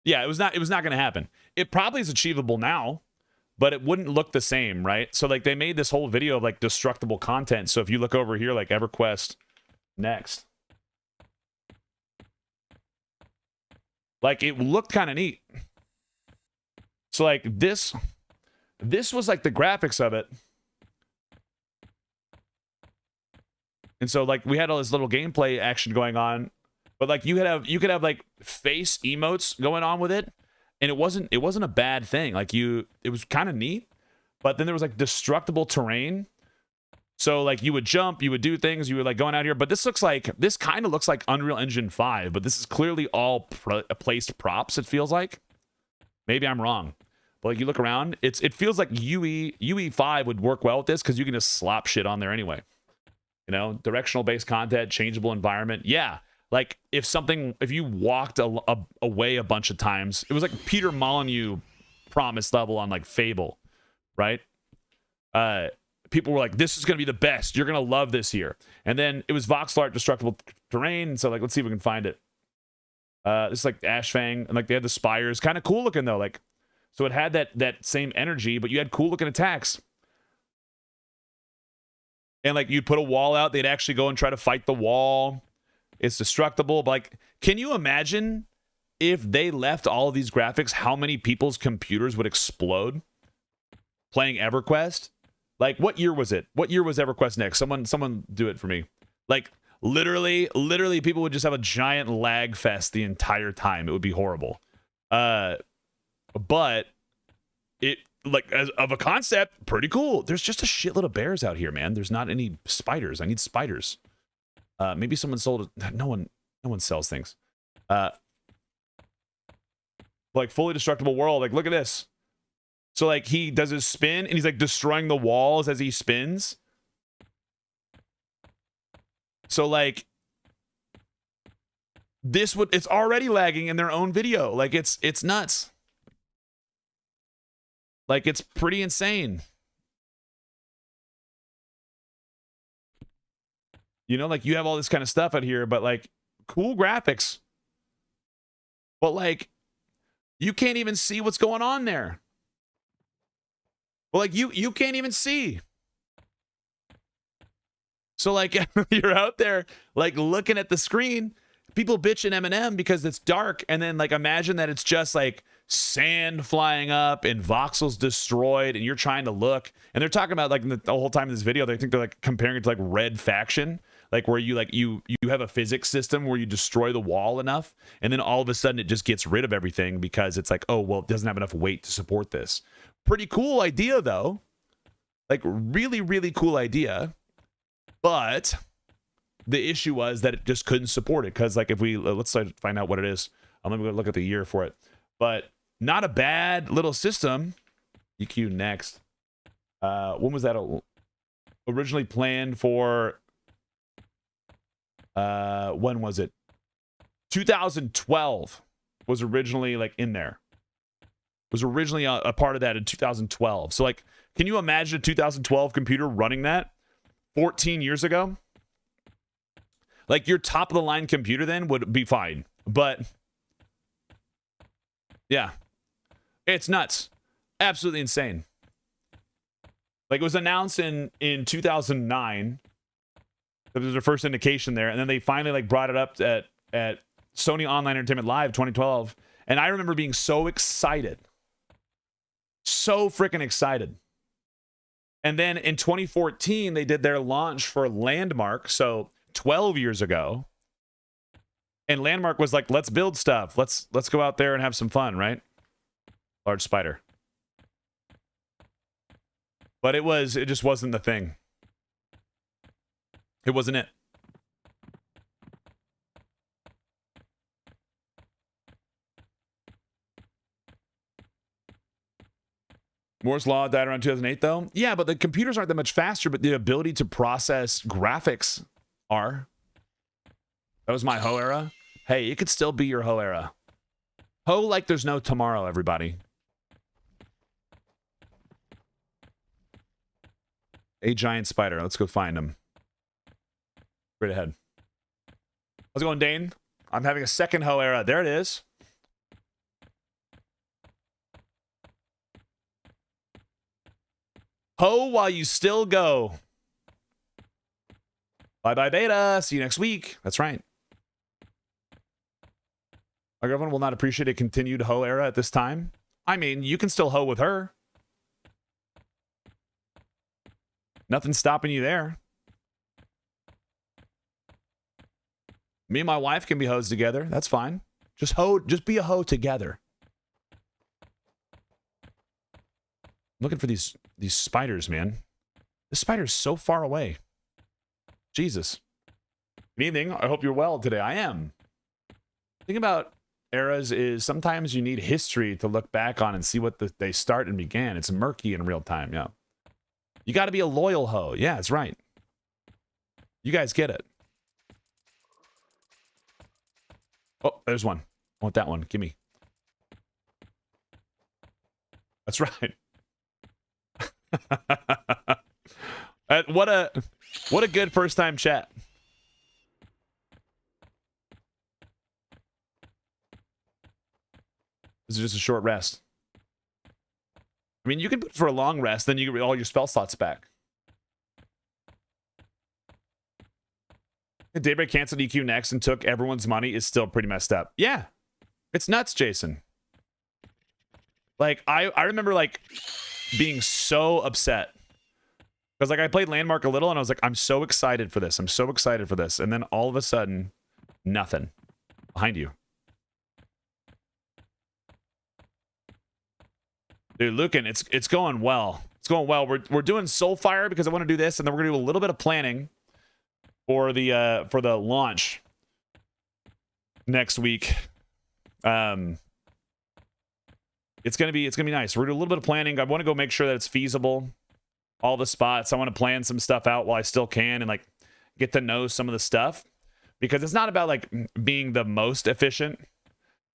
yeah, it was not going to happen. It probably is achievable now, but it wouldn't look the same, right? So like they made this whole video of like destructible content. So if you look over here, like EverQuest Next, like it looked kind of neat. So like this was like the graphics of it. And so like we had all this little gameplay action going on, but like you could have like face emotes going on with it. And it wasn't a bad thing. Like it was kind of neat, but then there was like destructible terrain. So like you would jump, you would do things, you were like going out here, but this kind of looks like Unreal Engine 5, but this is clearly all placed props. It feels like, maybe I'm wrong, but like you look around, it feels like UE5 would work well with this because you can just slap shit on there anyway. You know, directional based content, changeable environment. Yeah. Like if you walked away a bunch of times, it was like Peter Molyneux promise level on like Fable, right? People were like, this is going to be the best. You're going to love this here. And then it was voxel art, destructible terrain. And so like, let's see if we can find it. This is like Ashfang, and like they had the spires, kind of cool looking though. Like, so it had that same energy, but you had cool looking attacks. And like you'd put a wall out, they'd actually go and try to fight the wall. It's destructible, but like, can you imagine if they left all of these graphics, how many people's computers would explode playing EverQuest? Like, what year was it? What year was EverQuest Next? Someone do it for me. Like, literally, people would just have a giant lag fest the entire time. It would be horrible. But it, like, as of a concept, pretty cool. There's just a shitload of bears out here, man. There's not any spiders. I need spiders. Maybe someone sold it. No one sells things. Like fully destructible world. Like, look at this. So like he does his spin and he's like destroying the walls as he spins. So like it's already lagging in their own video. Like it's nuts. Like it's pretty insane. You know, like you have all this kind of stuff out here, but like cool graphics. But like you can't even see what's going on there. Well, like you can't even see. So like you're out there like looking at the screen, people bitching Eminem because it's dark, and then like imagine that it's just like sand flying up and voxels destroyed, and you're trying to look, and they're talking about like the whole time in this video, they think they're like comparing it to like Red Faction, like where you have a physics system where you destroy the wall enough, and then all of a sudden it just gets rid of everything because it's like, oh well, it doesn't have enough weight to support this. Pretty cool idea though, like really cool idea, but the issue was that it just couldn't support it. Because like if we let's find out what it is. Let me go look at the year for it. But not a bad little system. EQ next. When was that originally planned for? When was it? 2012 was originally like in there. Was originally a part of that in 2012. So like, can you imagine a 2012 computer running that 14 years ago? Like your top of the line computer then would be fine. But yeah, it's nuts. Absolutely insane. Like it was announced in 2009. That was their first indication there. And then they finally like brought it up at Sony Online Entertainment Live 2012. And I remember being so excited. So freaking excited. And then in 2014, they did their launch for Landmark. So 12 years ago. And Landmark was like, let's build stuff. Let's go out there and have some fun, right? Large spider. But it just wasn't the thing. It wasn't it. Moore's Law died around 2008, though. Yeah, but the computers aren't that much faster, but the ability to process graphics are. That was my Ho era. Hey, it could still be your Ho era. Ho like there's no tomorrow, everybody. A giant spider. Let's go find him. Right ahead. How's it going, Dane? I'm having a second Ho era. There it is. Ho while you still go. Bye-bye, beta. See you next week. That's right. My girlfriend will not appreciate a continued Ho era at this time. I mean, you can still Ho with her. Nothing's stopping you there. Me and my wife can be hoes together. That's fine. Just be a hoe together. I'm looking for these spiders, man. This spider's so far away. Jesus. Good evening. I hope you're well today. I am. The thing about eras is sometimes you need history to look back on and see what they start and began. It's murky in real time, yeah. You got to be a loyal hoe. Yeah, that's right. You guys get it. Oh, there's one. I want that one. Give me. That's right. What a good first time chat. This is just a short rest. I mean, you can put it for a long rest, then you get all your spell slots back. Daybreak canceled EQ next and took everyone's money is still pretty messed up. Yeah. It's nuts, Jason. Like, I remember, like, being so upset. Because, like, I played Landmark a little, and I was like, I'm so excited for this. I'm so excited for this. And then all of a sudden, nothing. Behind you. Dude, Lucan, it's going well. It's going well. We're doing Soulfire because I want to do this, and then we're going to do a little bit of planning for the launch next week. It's gonna be nice. We're gonna do a little bit of planning. I want to go make sure that it's feasible. All the spots. I want to plan some stuff out while I still can and like get to know some of the stuff, because it's not about like being the most efficient,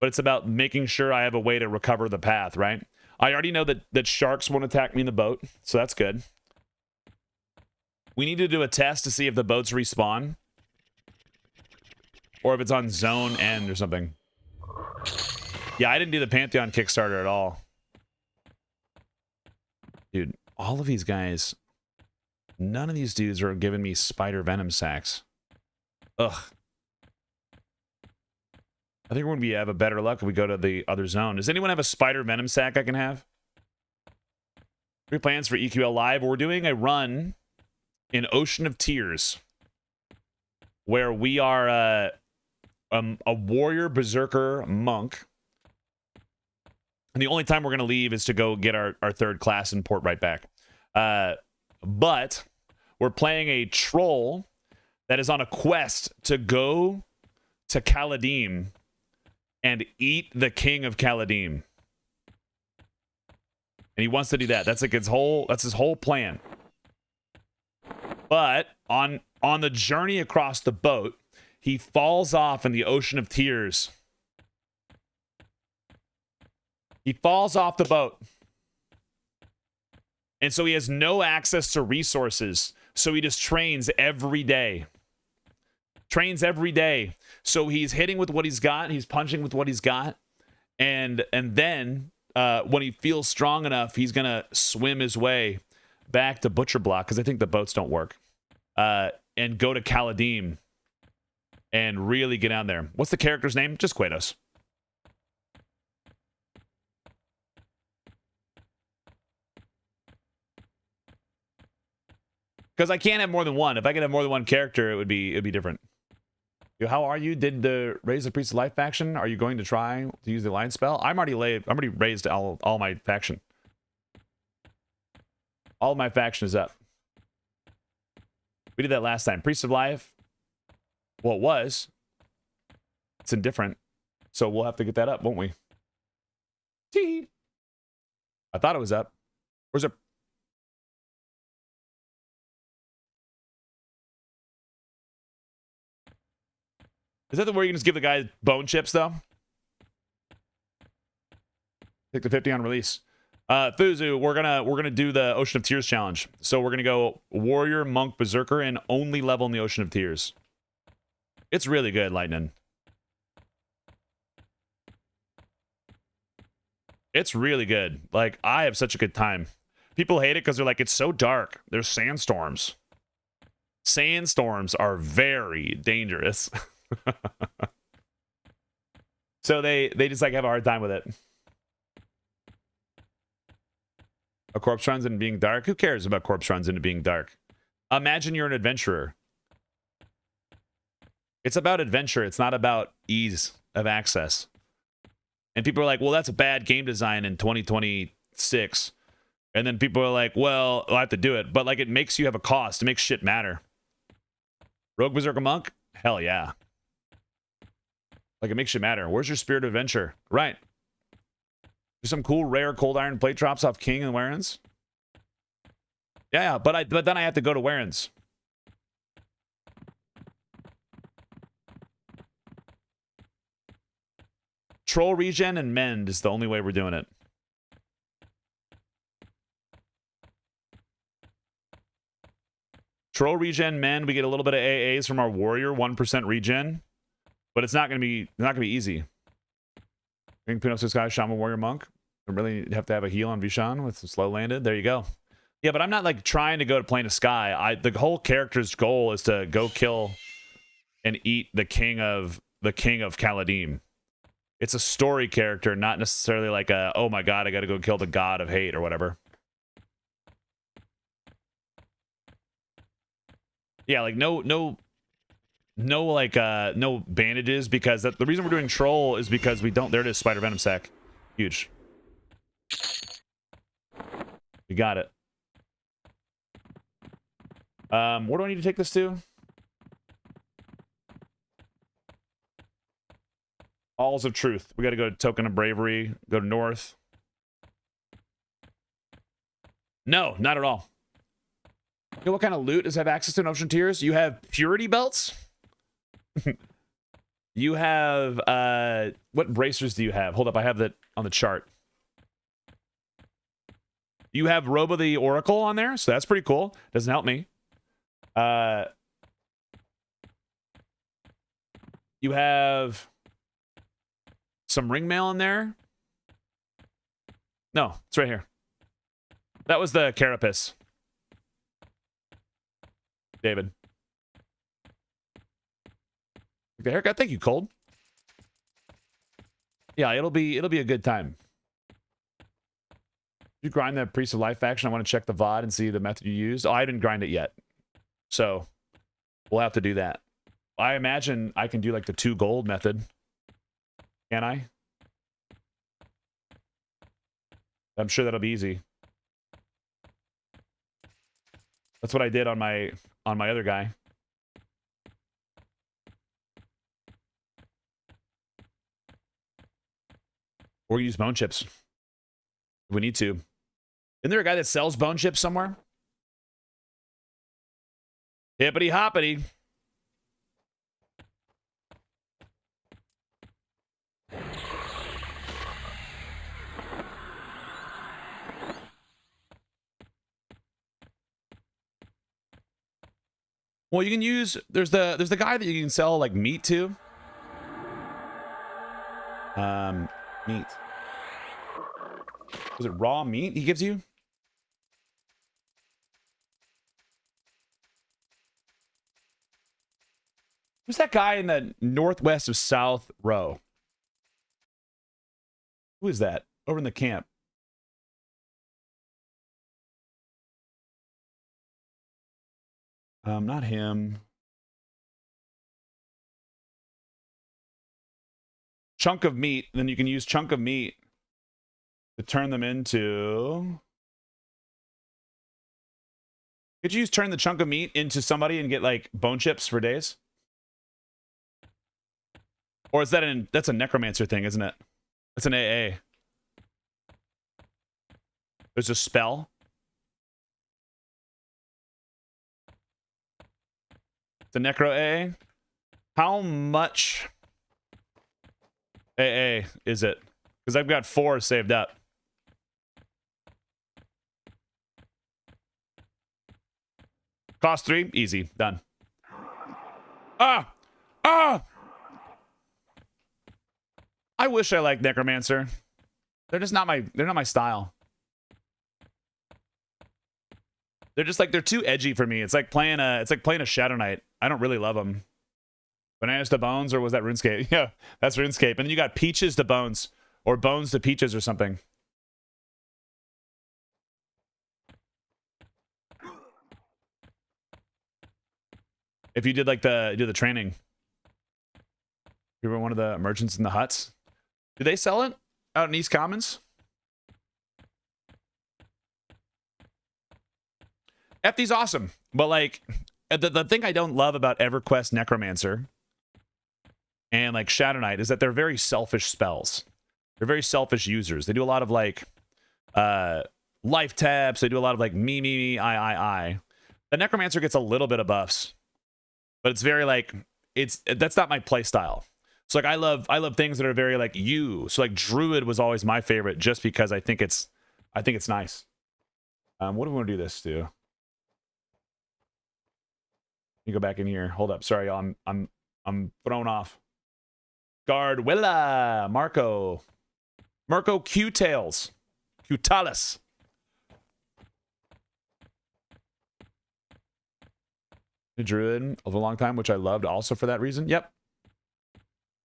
but it's about making sure I have a way to recover the path, right? I already know that sharks won't attack me in the boat, so that's good. We need to do a test to see if the boats respawn. Or if it's on zone end or something. Yeah, I didn't do the Pantheon Kickstarter at all. Dude, all of these guys... None of these dudes are giving me spider venom sacks. Ugh. I think we're going to have a better luck if we go to the other zone. Does anyone have a spider venom sack I can have? 3 plans for EQL Live. We're doing a run in Ocean of Tears, where we are a warrior berserker monk. And the only time we're going to leave is to go get our third class and port right back. But we're playing a troll that is on a quest to go to Caladim and eat the king of Caladim. And he wants to do that. That's like his whole plan. But on the journey across the boat, he falls off in the Ocean of Tears. He falls off the boat. And so he has no access to resources. So he just trains every day. Trains every day. So he's hitting with what he's got. He's punching with what he's got. And then when he feels strong enough, he's going to swim his way back to Butcher Block, because I think the boats don't work, and go to Caladim and really get down there. What's the character's name? Just Quatos. Because I can't have more than one. If I could have more than one character, it'd be different. Yo, how are you? Did the raise the Priest of Life faction? Are you going to try to use the Alliance spell? I'm already raised all my faction. All of my faction is up. We did that last time. Priest of Life. Well, it was. It's indifferent. So we'll have to get that up, won't we? Tee. I thought it was up. Where's it? Is that the where you can just give the guy bone chips, though? Take the 50 on release. Thuzu, we're gonna do the Ocean of Tears challenge. So we're gonna go Warrior, Monk, Berserker, and only level in the Ocean of Tears. It's really good, Lightning. It's really good. Like, I have such a good time. People hate it because they're like, it's so dark. There's sandstorms. Sandstorms are very dangerous. So they just like have a hard time with it. A corpse runs into being dark. Who cares about corpse runs into being dark? Imagine you're an adventurer. It's about adventure. It's not about ease of access. And people are like, well, that's a bad game design in 2026. And then people are like, well, I'll have to do it. But like, it makes you have a cost. It makes shit matter. Rogue Berserker Monk? Hell yeah. Like, it makes you matter. Where's your spirit of adventure? Right. There's some cool rare cold iron plate drops off King and Warrens. Yeah, but then I have to go to Warrens. Troll regen and mend is the only way we're doing it. Troll regen, mend, we get a little bit of AAs from our warrior, 1% regen. But it's not gonna be easy. King Pin Up to Sky, Shaman Warrior Monk. I really have to have a heal on Vishan with slow landed. There you go. Yeah, but I'm not like trying to go to Plane of Sky. The whole character's goal is to go kill and eat the king of Caladim. It's a story character, not necessarily like a, oh my god, I gotta go kill the god of hate or whatever. Yeah, like no bandages, because the reason we're doing troll is because we don't. There it is, spider venom sac. Huge. We got it. Where do I need to take this to? Halls of Truth. We got to go to Token of Bravery. Go to North. No, not at all. You know what kind of loot does have access to in Ocean Tears? You have purity belts. You have what bracers do you have? Hold up, I have that on the chart. You have Robo the Oracle on there, so that's pretty cool. Doesn't help me. You have some ring mail in there. No, it's right here. That was the carapace. David. The haircut. Thank you, Cold. Yeah, it'll be a good time. You grind the Priest of Life faction. I want to check the VOD and see the method you used. Oh, I didn't grind it yet. So we'll have to do that. I imagine I can do like the 2 gold method. Can I? I'm sure that'll be easy. That's what I did on my other guy. Or we can use bone chips if we need to. Isn't there a guy that sells bone chips somewhere? Hippity hoppity. Well, you can use there's the guy that you can sell like meat to. Meat. Was it raw meat he gives you? Who's that guy in the northwest of South Row? Who is that? Over in the camp. Not him. Chunk of meat. Then you can use chunk of meat to turn them into... Could you turn the chunk of meat into somebody and get like bone chips for days? Or is that that's a necromancer thing, isn't it? That's an AA. There's a spell. It's a necro AA. How much AA is it? Because I've got 4 saved up. Cost 3, easy, done. Ah! I wish I liked necromancer. They're just not my style. They're just like, they're too edgy for me. It's like playing a Shadow Knight. I don't really love them. Bananas to Bones, or was that RuneScape? Yeah, that's RuneScape. And then you got Peaches to Bones, or Bones to Peaches, or something. If you did like the training, you were one of the merchants in the huts. Do they sell it out in East Commons? FD's awesome, but like the thing I don't love about EverQuest Necromancer and like Shadow Knight is that they're very selfish spells. They're very selfish users. They do a lot of like life taps. They do a lot of like me, I. The Necromancer gets a little bit of buffs, but it's very like that's not my play style. So like I love things that are very like you. So like Druid was always my favorite just because I think it's nice. What do we want to do this to? You go back in here. Hold up. Sorry, y'all. I'm thrown off. Guard Willa Marco Q-Tails. Q-Talis. The Druid of a long time, which I loved also for that reason. Yep.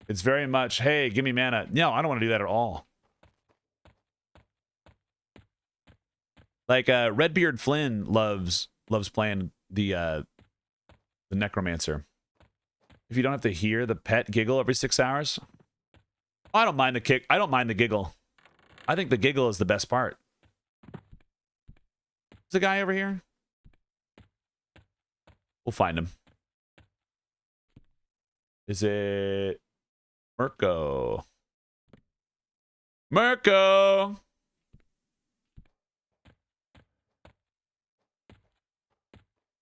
It's very much, hey, give me mana. No, I don't want to do that at all. Like Redbeard Flynn loves playing the Necromancer. If you don't have to hear the pet giggle every 6 hours, I don't mind the kick. I don't mind the giggle. I think the giggle is the best part. Is the guy over here? We'll find him. Is it Mirko? Mirko!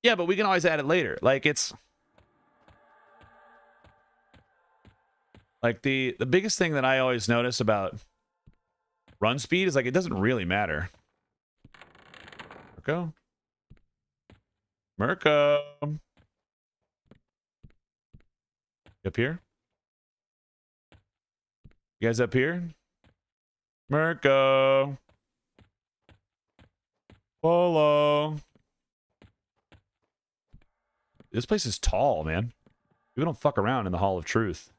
Yeah, but we can always add it later. Like it's like the biggest thing that I always notice about run speed is like it doesn't really matter. Mirko. Up here? You guys up here? Mirko. Polo. This place is tall, man. We don't fuck around in the Hall of Truth.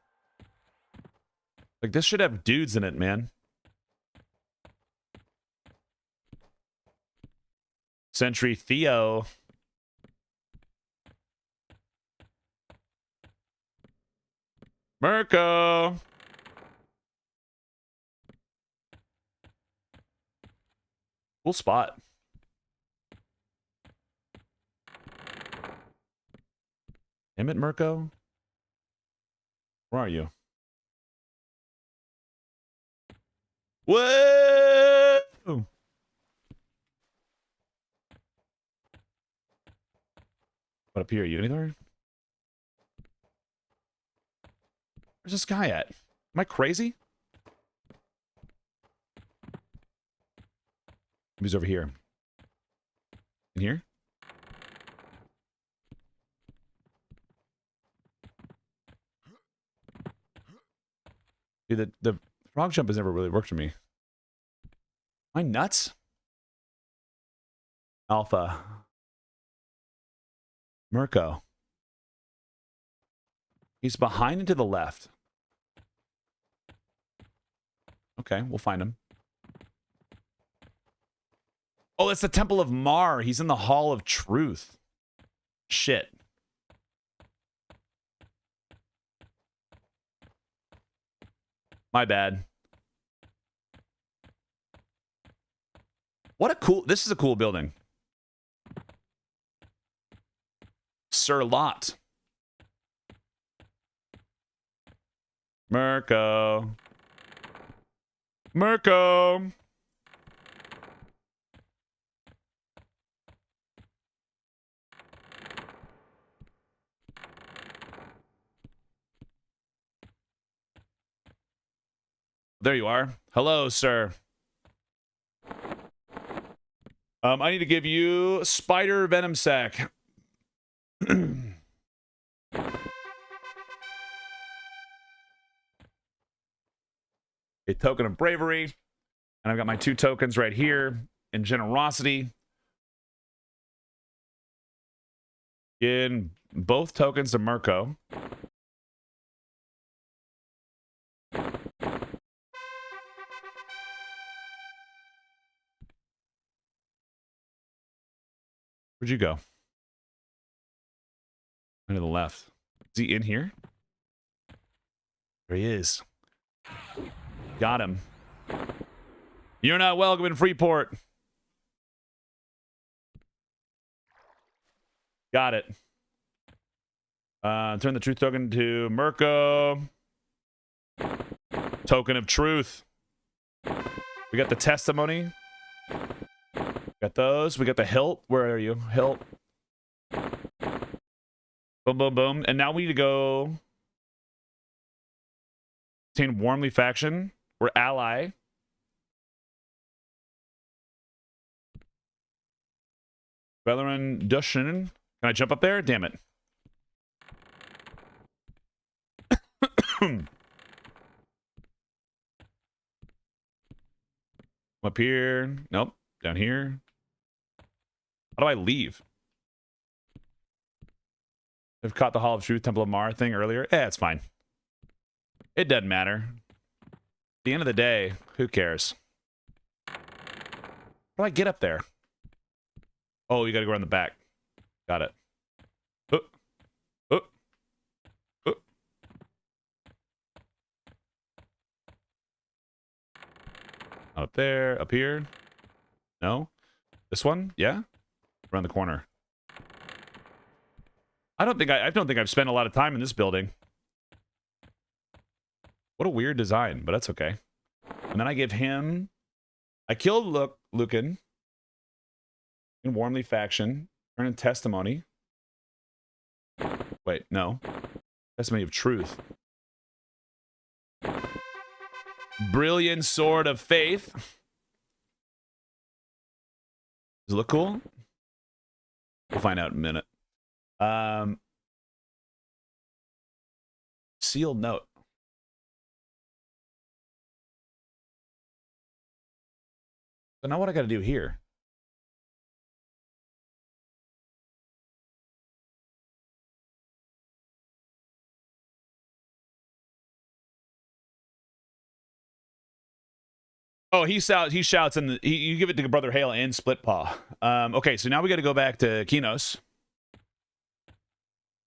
Like, this should have dudes in it, man. Sentry Theo. Mirko. Cool spot. Damn it, Mirko. Where are you? Whoa! What up here? You anywhere? Where's this guy at? Am I crazy? He's over here. In here? Dude, the frog jump has never really worked for me. Am I nuts? Alpha. Mirko. He's behind and to the left. Okay, we'll find him. Oh, it's the Temple of Mar. He's in the Hall of Truth. Shit. My bad. What a cool... This is a cool building. Sir Lot. Mirko. Mirko. There you are. Hello, sir. I need to give you spider venom sac. A token of bravery. And I've got my 2 tokens right here in generosity. In both tokens to Mirko. Where'd you go? To the left. Is he in here? There he is. Got him. You're not welcome in Freeport. Got it. Turn the truth token to Mirko. Token of truth. We got the testimony. Got those. We got the hilt. Where are you? Hilt. Boom, boom, boom. And now we need to go... Obtain Warmly faction. We're ally. Valoran Dushin. Can I jump up there? Damn it. Up here. Nope. Down here. How do I leave? I've caught the Hall of Truth, Temple of Mar thing earlier. It's fine. It doesn't matter. At the end of the day, who cares? How do I get up there? Oh, you gotta go around the back. Got it. Oh. Oh. Oh. Up there. Up here. No? This one? Yeah? Around the corner. I don't think I've spent a lot of time in this building. What a weird design, but that's okay. And then I give him... I killed Lucan. In Warmly faction. Turn in testimony. Wait, no. Testimony of truth. Brilliant sword of faith. Does it look cool? We'll find out in a minute. Sealed note. So now what I got to do here? Oh, he shouts, and you give it to Brother Hale and Split Paw. Okay, so now we got to go back to Quatos.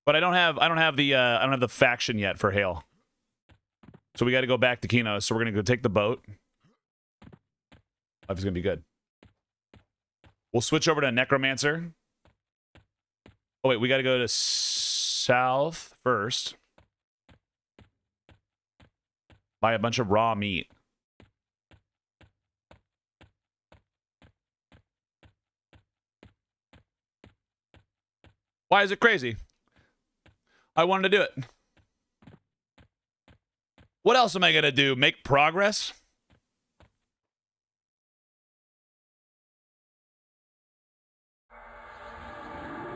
But I don't have the faction yet for Hale. So we got to go back to Quatos. So we're gonna go take the boat. Life is gonna be good. We'll switch over to Necromancer. Oh wait, we got to go to south first. Buy a bunch of raw meat. Why is it crazy? I wanted to do it. What else am I going to do? Make progress?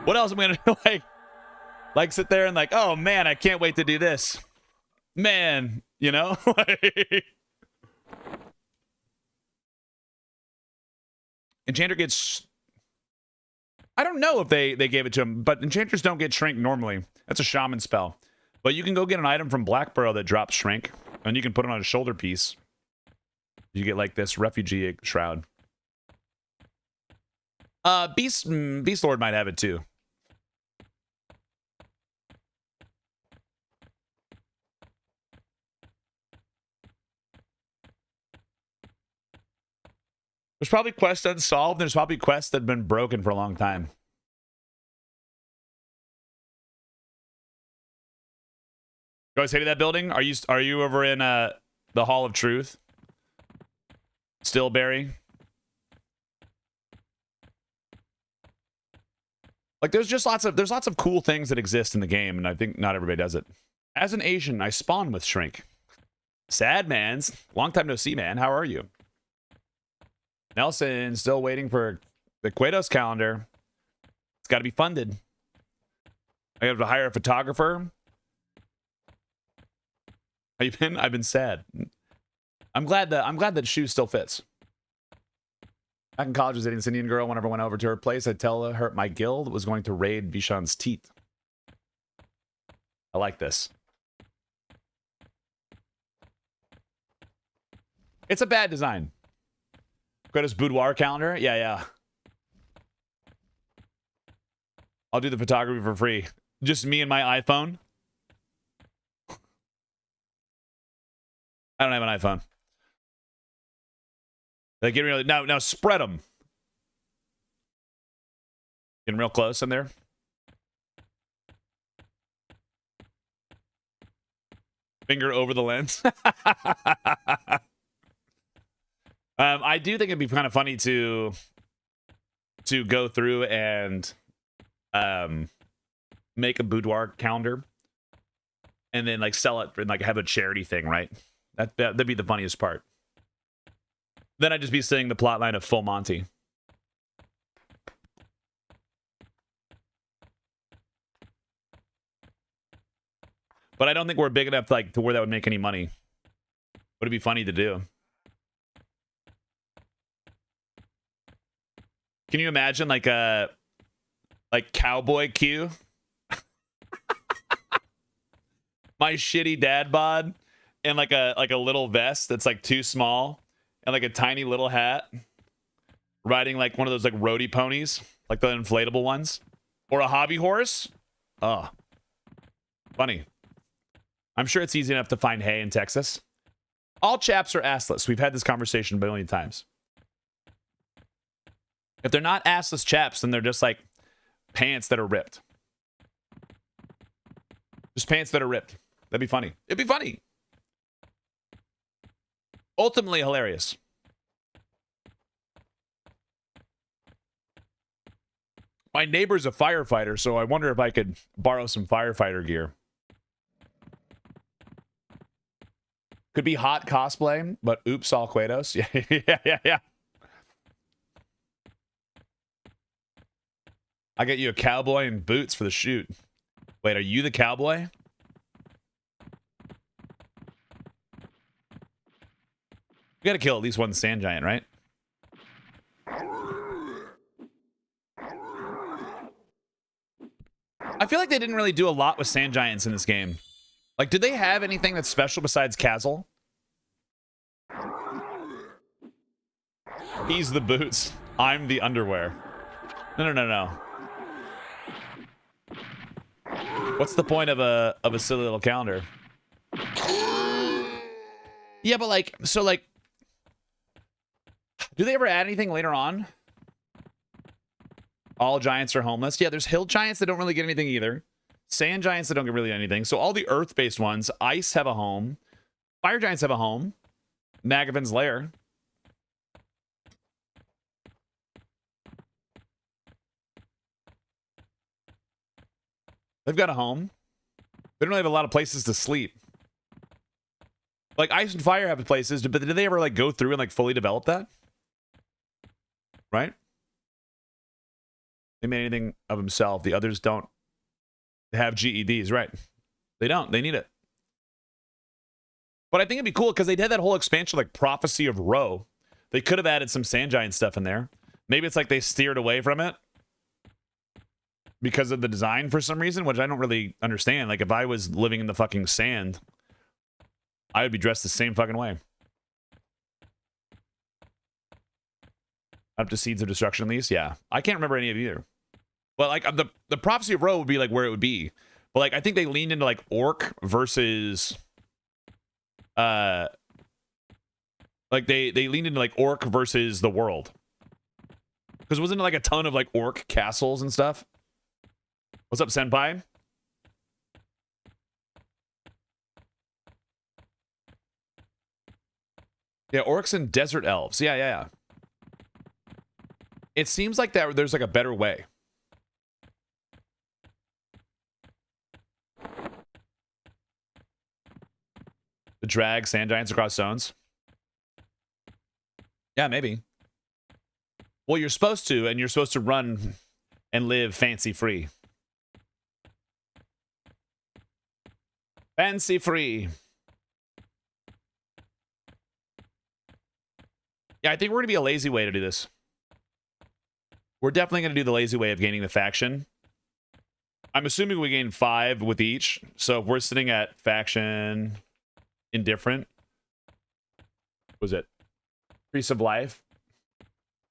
What else am I going to do? Like sit there and like, oh man, I can't wait to do this. Man, you know? Enchanter gets... I don't know if they gave it to him, but enchanters don't get shrink normally. That's a shaman spell. But you can go get an item from Blackburrow that drops shrink, and you can put it on a shoulder piece. You get like this refugee shroud. Beast Lord might have it too. There's probably quests unsolved. There's probably quests that have been broken for a long time. You guys hated that building? Are you over in the Hall of Truth? Still, Barry? Like there's lots of cool things that exist in the game, and I think not everybody does it. As an Asian, I spawn with shrink. Sad mans. Long time no see, man. How are you? Nelson, still waiting for the Quatos calendar. It's got to be funded. I have to hire a photographer. How you been? I've been sad. I'm glad that shoe still fits. Back in college, I was dating this Indian girl. Whenever I went over to her place, I'd tell her my guild was going to raid Vishan's teeth. I like this. It's a bad design. Quatos boudoir calendar? Yeah. I'll do the photography for free. Just me and my iPhone. I don't have an iPhone. They get really now spread them. Getting real close in there. Finger over the lens. I do think it'd be kind of funny to go through and make a boudoir calendar and then like sell it and like have a charity thing, right? That'd be the funniest part. Then I'd just be seeing the plot line of Full Monty. But I don't think we're big enough like to where that would make any money. Would it be funny to do? Can you imagine like a cowboy Q? My shitty dad bod and like a little vest that's like too small and like a tiny little hat, riding like one of those like roadie ponies, like the inflatable ones, or a hobby horse. Oh, funny. I'm sure it's easy enough to find hay in Texas. All chaps are assless. We've had this conversation a billion times. If they're not assless chaps, then they're just like pants that are ripped. Just pants that are ripped. That'd be funny. It'd be funny. Ultimately hilarious. My neighbor's a firefighter, so I wonder if I could borrow some firefighter gear. Could be hot cosplay, but oops, all Quatos. Yeah. I get you a cowboy and boots for the shoot. Wait, are you the cowboy? We gotta kill at least one sand giant, right? I feel like they didn't really do a lot with sand giants in this game. Like, did they have anything that's special besides Kazel? He's the boots. I'm the underwear. No. What's the point of a silly little calendar? Yeah, but like, so like, do they ever add anything later on? All giants are homeless. Yeah, there's hill giants that don't really get anything either. Sand giants that don't get really anything. So all the earth-based ones, ice have a home. Fire giants have a home. Nagavan's lair. They've got a home. They don't really have a lot of places to sleep. Like Ice and Fire have places, but did they ever like go through and like fully develop that? Right? They made anything of himself. The others don't have GEDs, right? They don't. They need it. But I think it'd be cool because they did that whole expansion like Prophecy of Ro. They could have added some Sand Giant stuff in there. Maybe it's like they steered away from it because of the design for some reason, which I don't really understand. Like if I was living in the fucking sand, I would be dressed the same fucking way. Up to Seeds of Destruction, at least. Yeah. I can't remember any of either. But like the Prophecy of Ro would be like where it would be. But like I think they leaned into like Orc versus like they leaned into like Orc versus the world. Because wasn't it like a ton of like Orc castles and stuff? What's up, Senpai? Yeah, Orcs and Desert Elves. Yeah. It seems like that there's like a better way. The drag Sand Giants across zones. Yeah, maybe. Well, you're supposed to, and you're supposed to run and live fancy free. Fancy free. Yeah, I think we're going to be a lazy way to do this. We're definitely going to do the lazy way of gaining the faction. I'm assuming we gain 5 with each. So if we're sitting at faction indifferent, what was it? Priest of Life.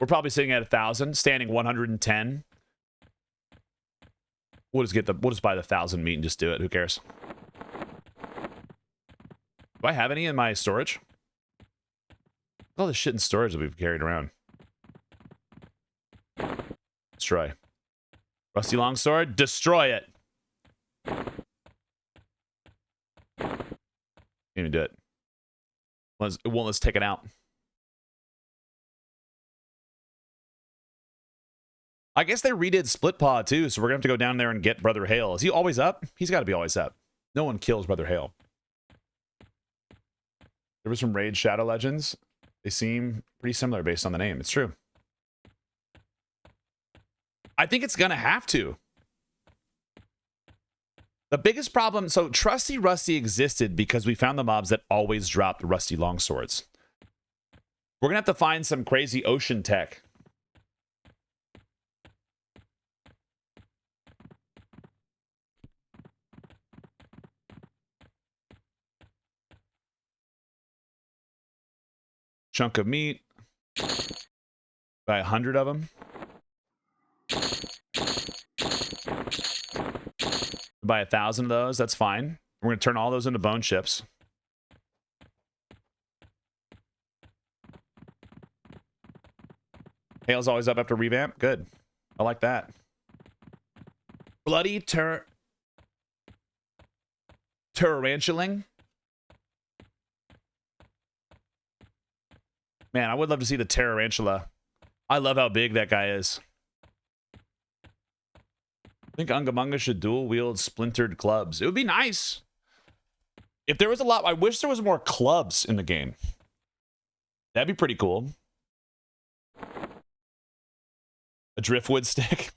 We're probably sitting at 1,000, standing 110. We'll just buy the 1,000 meat and just do it. Who cares? Do I have any in my storage? All the shit in storage that we've carried around. Destroy. Rusty longsword, destroy it. Can't even do it. It won't let's take it out. I guess they redid Split Paw too, so we're gonna have to go down there and get Brother Hale. Is he always up? He's got to be always up. No one kills Brother Hale. There was some Raid Shadow Legends. They seem pretty similar based on the name. It's true. I think it's gonna have to. The biggest problem, so Trusty Rusty existed because we found the mobs that always dropped Rusty longswords. We're gonna have to find some crazy ocean tech. Chunk of meat. Buy 100 of them. Buy 1,000 of those. That's fine. We're going to turn all those into bone chips. Hale's always up after revamp. Good. I like that. Bloody Tarantuling. Man, I would love to see the Tarantula. I love how big that guy is. I think Ungabunga should dual wield splintered clubs. It would be nice. If there was a lot, I wish there was more clubs in the game. That'd be pretty cool. A driftwood stick.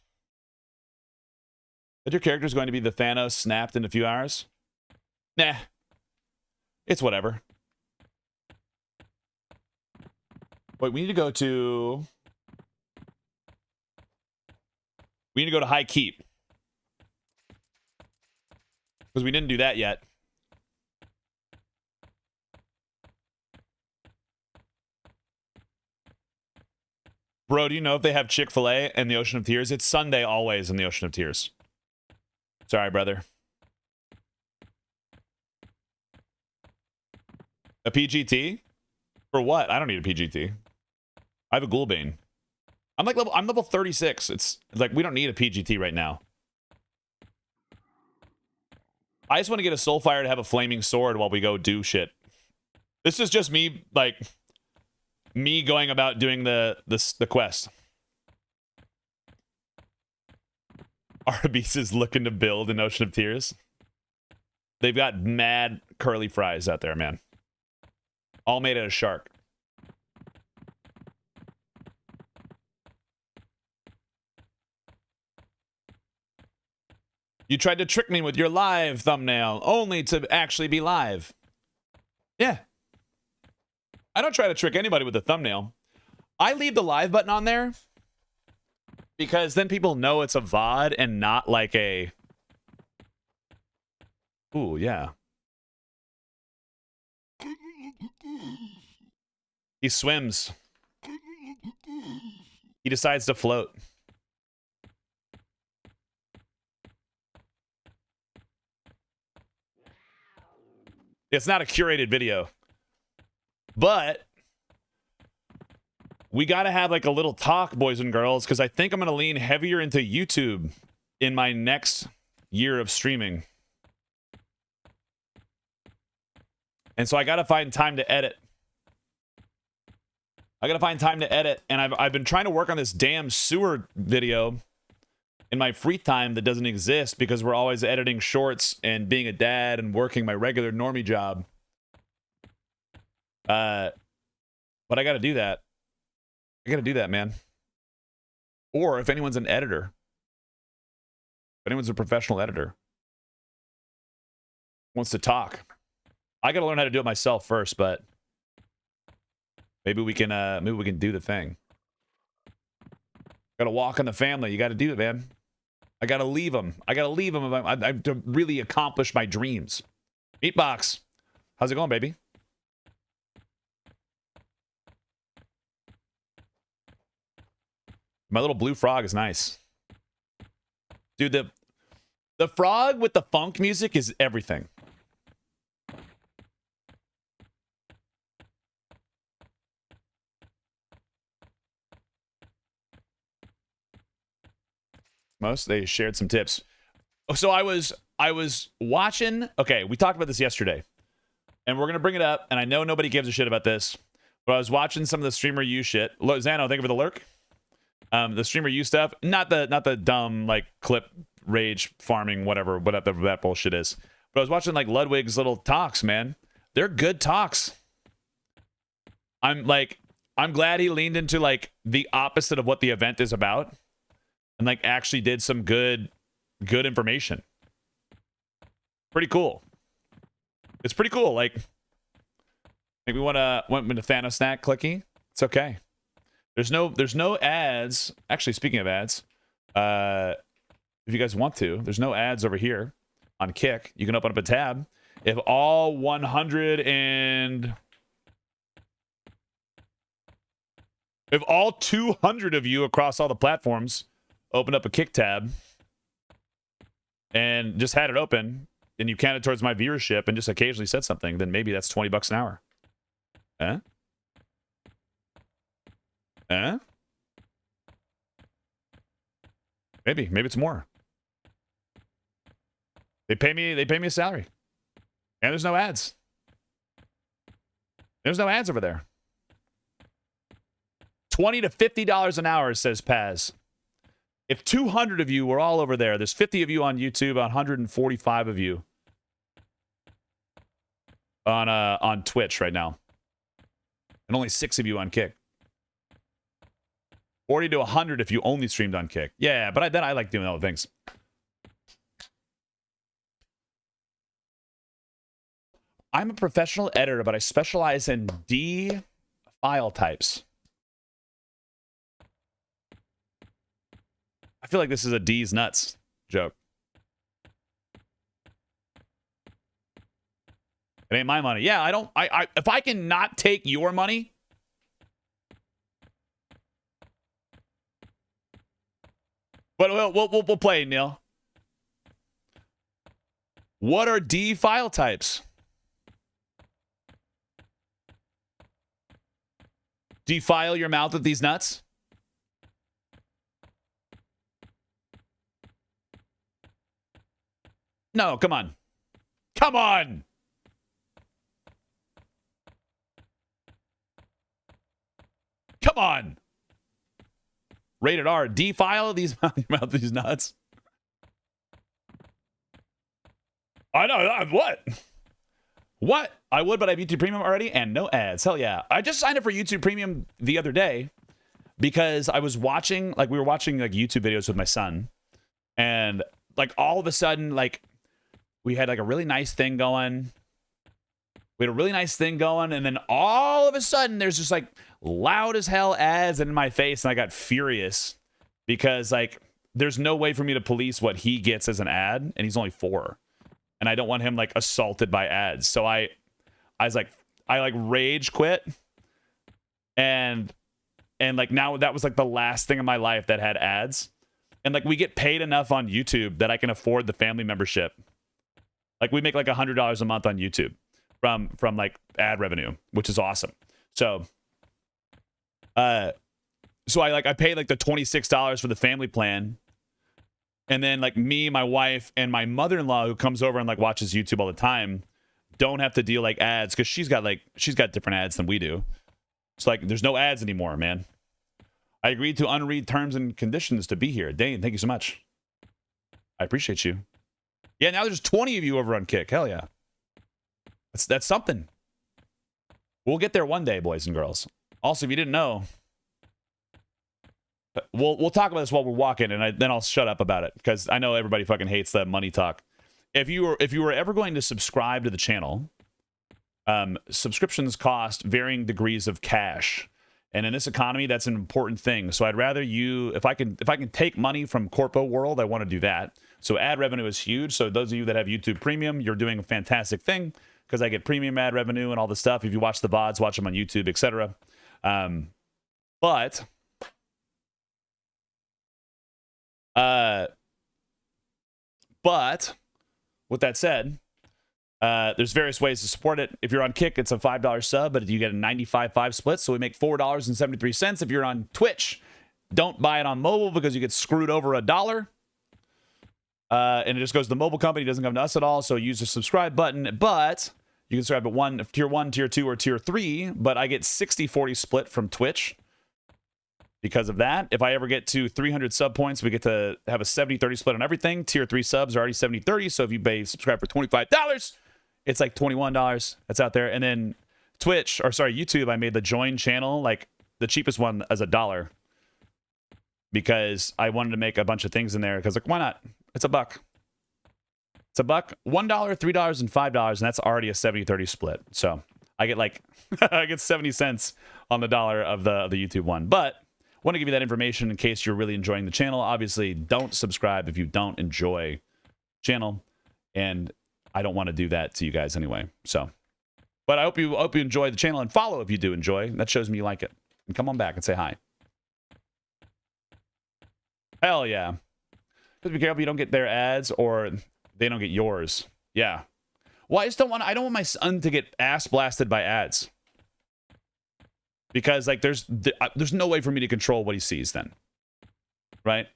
That your character's going to be the Thanos snapped in a few hours? Nah. It's whatever. Wait, we need to go to... We need to go to High Keep. Because we didn't do that yet. Bro, do you know if they have Chick-fil-A in the Ocean of Tears? It's Sunday always in the Ocean of Tears. Sorry, brother. A PGT? For what? I don't need a PGT. I have a Ghoulbane. I'm level 36. It's like we don't need a PGT right now. I just want to get a Soulfire to have a flaming sword while we go do shit. This is just me, like, me going about doing the quest. Arby's is looking to build an Ocean of Tears. They've got mad curly fries out there, man. All made out of shark. You tried to trick me with your live thumbnail, only to actually be live. Yeah. I don't try to trick anybody with the thumbnail. I leave the live button on there because then people know it's a VOD and not like a... Ooh, yeah. He swims. He decides to float. It's not a curated video. But we got to have like a little talk, boys and girls, because I think I'm going to lean heavier into YouTube in my next year of streaming. And so I got to find time to edit. And I've been trying to work on this damn sewer video in my free time that doesn't exist because we're always editing shorts and being a dad and working my regular normie job. But I got to do that. I got to do that, man. Or if anyone's an editor, if anyone's a professional editor, wants to talk, I got to learn how to do it myself first, but maybe we can do the thing. Got to walk in the family. You got to do it, man. I got to leave them. I to really accomplish my dreams. Meatbox. How's it going, baby? My little blue frog is nice. Dude, the frog with the funk music is everything. They shared some tips. So I was watching. Okay, we talked about this yesterday, and we're gonna bring it up. And I know nobody gives a shit about this, but I was watching some of the streamer U shit. Zano, thank you for the lurk. The streamer U stuff, not the dumb like clip rage farming whatever that bullshit is. But I was watching like Ludwig's little talks. Man, they're good talks. I'm glad he leaned into like the opposite of what the event is about. And like actually did some good information. Pretty cool. It's pretty cool. Like we went to Thanos snack clicky. It's okay. There's no ads. Actually, speaking of ads, if you guys want to, there's no ads over here on Kick. You can open up a tab. If all 200 of you across all the platforms open up a Kick tab and just had it open and you counted towards my viewership and just occasionally said something, then maybe that's $20 an hour. Maybe it's more. They pay me a salary. And there's no ads. There's no ads over there. $20 to $50 an hour, says Paz. If 200 of you were all over there, there's 50 of you on YouTube, 145 of you on Twitch right now, and only 6 of you on Kick. 40 to 100 if you only streamed on Kick. Yeah, but then I like doing other things. I'm a professional editor, but I specialize in D file types. I feel like this is a D's nuts joke. It ain't my money. Yeah, I if I can not take your money, but we'll play, Neil. What are D file types? Defile your mouth with these nuts? No, come on. Come on. Come on. Rated R. Defile these mouth these nuts. I know. What? What? I would, but I have YouTube Premium already and no ads. Hell yeah. I just signed up for YouTube Premium the other day because I was watching, like, we were watching like YouTube videos with my son. And like all of a sudden, like, we had like a really nice thing going. We had a really nice thing going. And then all of a sudden, there's just like loud as hell ads in my face. And I got furious because like there's no way for me to police what he gets as an ad. And he's only 4. And I don't want him like assaulted by ads. So I was like, I like rage quit. And like now that was like the last thing in my life that had ads. And like we get paid enough on YouTube that I can afford the family membership. Like we make like $100 a month on YouTube from like ad revenue, which is awesome. So I paid like the $26 for the family plan. And then like me, my wife, and my mother-in-law who comes over and like watches YouTube all the time don't have to deal like ads because she's got different ads than we do. It's like there's no ads anymore, man. I agreed to unread terms and conditions to be here. Dane, thank you so much. I appreciate you. Yeah, now there's 20 of you over on Kick. Hell yeah. That's something. We'll get there one day, boys and girls. Also, if you didn't know, we'll talk about this while we're walking, and then I'll shut up about it because I know everybody fucking hates that money talk. If you were ever going to subscribe to the channel, subscriptions cost varying degrees of cash, and in this economy, that's an important thing. So I'd rather you, if I can take money from corpo world, I want to do that. So ad revenue is huge. So those of you that have YouTube Premium, you're doing a fantastic thing because I get premium ad revenue and all the stuff. If you watch the VODs, watch them on YouTube, etc. But with that said, there's various ways to support it. If you're on Kick, it's a $5 sub, but you get a 95-5 split, so we make $4.73. If you're on Twitch, don't buy it on mobile because you get screwed over $1. And it just goes to the mobile company, it doesn't come to us at all, so use the subscribe button. But you can subscribe at tier 1, tier 2, or tier 3, but I get 60-40 split from Twitch. Because of that, if I ever get to 300 sub points, we get to have a 70-30 split on everything. Tier 3 subs are already 70-30, so if you subscribe for $25, it's like $21 that's out there. And then YouTube, I made the join channel, like the cheapest one as $1 because I wanted to make a bunch of things in there because like, why not? It's $1. It's $1, $1, $3, and $5, and that's already a 70-30 split. So I get like, I get 70 cents on the dollar of the YouTube one. But want to give you that information in case you're really enjoying the channel. Obviously, don't subscribe if you don't enjoy the channel, and I don't want to do that to you guys anyway. So, but I hope you enjoy the channel and follow if you do enjoy. That shows me you like it. And come on back and say hi. Hell yeah! Just be careful you don't get their ads or they don't get yours. Yeah. Well, I don't want my son to get ass blasted by ads. Because like there's no way for me to control what he sees then, right?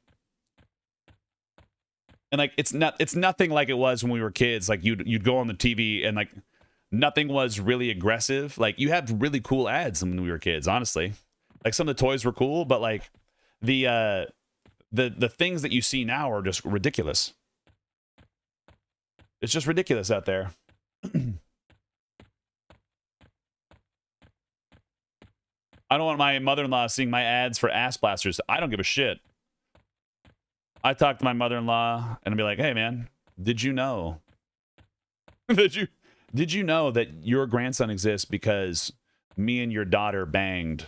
And like it's nothing like it was when we were kids. Like you'd go on the TV and like nothing was really aggressive. Like you had really cool ads when we were kids, honestly. Like some of the toys were cool, but like the things that you see now are just ridiculous. It's just ridiculous out there. I don't want my mother-in-law seeing my ads for ass blasters. I don't give a shit. I talk to my mother-in-law and I'll be like, hey man, did you know? Did you know that your grandson exists because me and your daughter banged?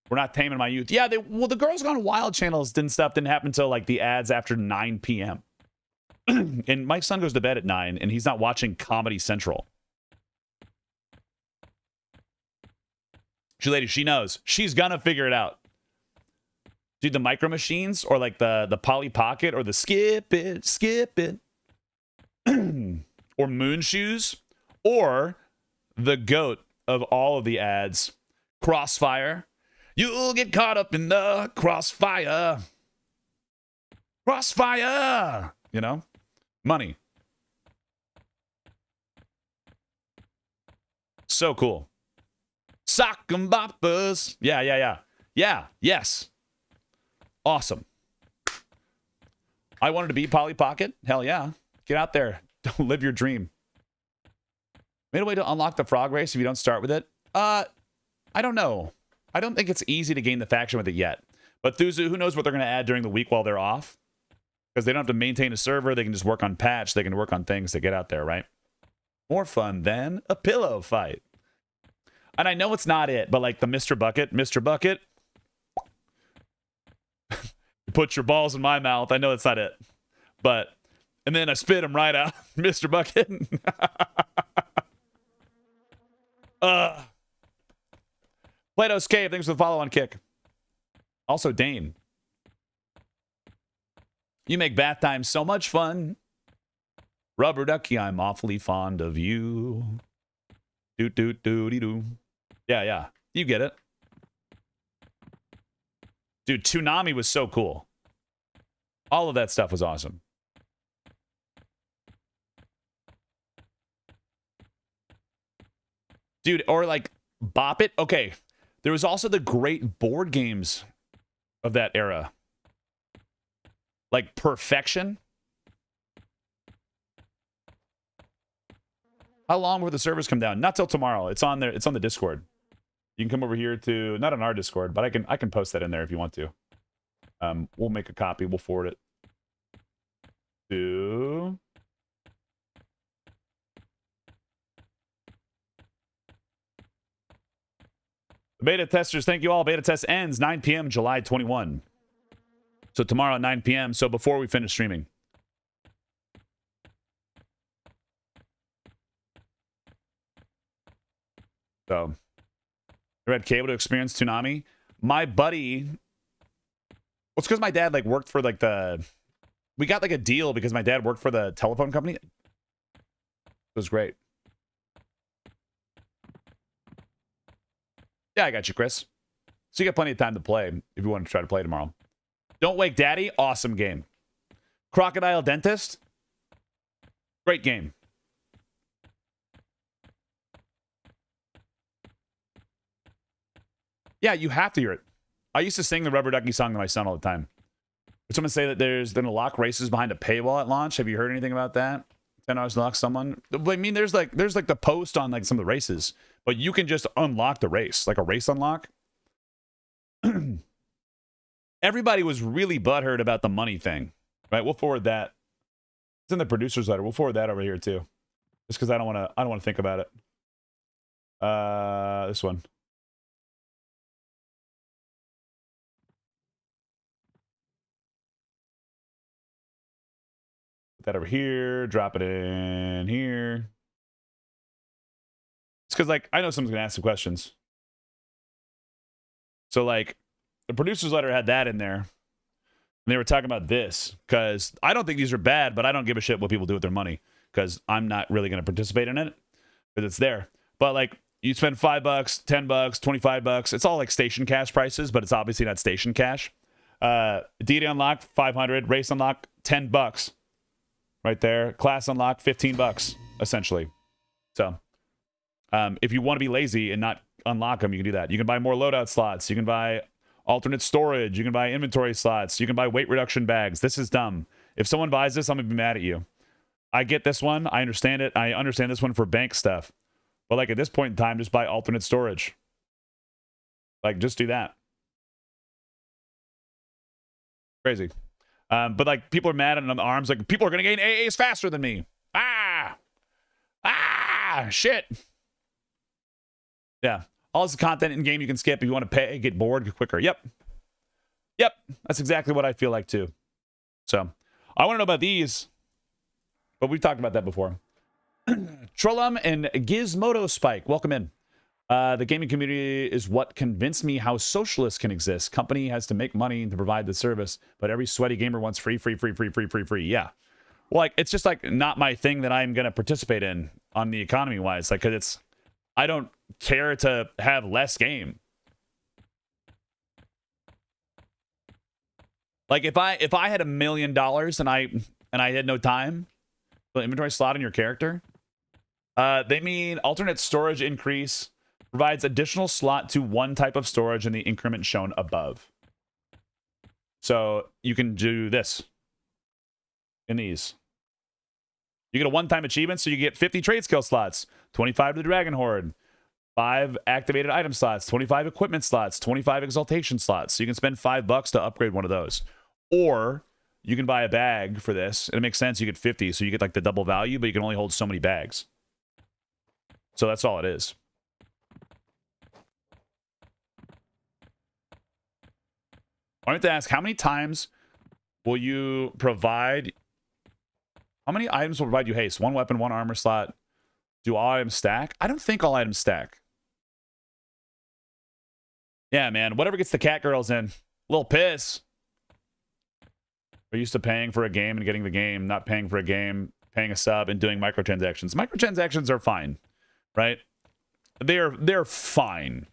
We're not taming my youth. Yeah, the Girls Gone Wild channels didn't happen until like the ads after 9 p.m. And my son goes to bed at 9 and he's not watching Comedy Central. She knows. She's gonna figure it out. Dude, the Micro Machines or like the Polly Pocket or the skip it. Or Moon Shoes or the GOAT of all of the ads, Crossfire. You'll get caught up in the crossfire. Crossfire! You know? Money. So cool. Sock and boppers. Yeah, yes. Awesome. I wanted to be Polly Pocket. Hell yeah. Get out there. Don't live your dream. Made a way to unlock the frog race if you don't start with it? I don't know. I don't think it's easy to gain the faction with it yet. But Thuzu, who knows what they're going to add during the week while they're off? Because they don't have to maintain a server. They can just work on patch. They can work on things to get out there, right? More fun than a pillow fight. And I know it's not it, but like the Mr. Bucket. You put your balls in my mouth. I know it's not it. But, and then I spit them right out. Mr. Bucket. Plato's Cave, thanks for the follow-on kick. Also, Dane. You make bath time so much fun. Rubber Ducky, I'm awfully fond of you. Doo-doo-doo-dee-doo. Yeah. You get it. Dude, Toonami was so cool. All of that stuff was awesome. Dude, or like Bop It. Okay. There was also the great board games of that era. Like Perfection. How long will the servers come down? Not till tomorrow. It's on there. It's on the Discord. You can come over here to, not on our Discord, but I can post that in there if you want to. We'll make a copy. We'll forward it to the beta testers. Thank you all. Beta test ends 9 p.m. July 21. So tomorrow at 9 p.m. So before we finish streaming. So, I had cable to experience Toonami. My buddy, well, it's because my dad like worked for like we got like a deal because my dad worked for the telephone company. It was great. Yeah, I got you, Chris. So you got plenty of time to play if you want to try to play tomorrow. Don't Wake Daddy, awesome game. Crocodile Dentist, great game. Yeah, you have to hear it. I used to sing the Rubber Ducky song to my son all the time. Did someone say that there's going to lock races behind a paywall at launch? Have you heard anything about that? $10 to lock someone. I mean, there's like the post on like some of the races, but you can just unlock the race, like a race unlock. Everybody was really butthurt about the money thing, right? We'll forward that. It's in the producer's letter. We'll forward that over here too, just because I don't want to think about it. This one. Put that over here. Drop it in here. It's because like I know someone's gonna ask some questions. So like the producer's letter had that in there. And they were talking about this because I don't think these are bad, but I don't give a shit what people do with their money because I'm not really going to participate in it because it's there. But like you spend $5, $10, $25. It's all like station cash prices, but it's obviously not station cash. DD unlock 500, race unlock $10 right there. Class unlock $15 essentially. So if you want to be lazy and not unlock them, you can do that. You can buy more loadout slots. You can buy alternate storage. You can buy inventory slots. You can buy weight reduction bags. This is dumb. If someone buys this, I'm going to be mad at you. I get this one. I understand it. I understand this one for bank stuff. But like at this point in time, just buy alternate storage. Like just do that. Crazy. But like people are mad on the arms. Like people are going to gain AAs faster than me. Shit. Yeah. All this content in game you can skip if you want to pay, get bored quicker. Yep. That's exactly what I feel like too. So I want to know about these, but we've talked about that before. Trollum and Gizmodo Spike, welcome in. The gaming community is what convinced me how socialists can exist. Company has to make money to provide the service, but every sweaty gamer wants free. Yeah. Well, like it's just like not my thing that I'm going to participate in on the economy wise. Like, cause I don't care to have less game. Like if I had $1 million and I had no time, the inventory slot in your character, they mean alternate storage increase provides additional slot to one type of storage in the increment shown above. So you can do this in these. You get a one-time achievement, so you get 50 trade skill slots, 25 to the Dragon Horde, 5 activated item slots, 25 equipment slots, 25 exaltation slots. So you can spend $5 to upgrade one of those. Or you can buy a bag for this. And it makes sense. You get 50, so you get like the double value, but you can only hold so many bags. So that's all it is. I have to ask, how many times will you provide... How many items will provide you haste? 1 weapon, 1 armor slot. Do all items stack? I don't think all items stack. Yeah, man. Whatever gets the cat girls in. A little piss. We're used to paying for a game and getting the game, not paying for a game, paying a sub, and doing microtransactions. Microtransactions are fine, right? They're fine.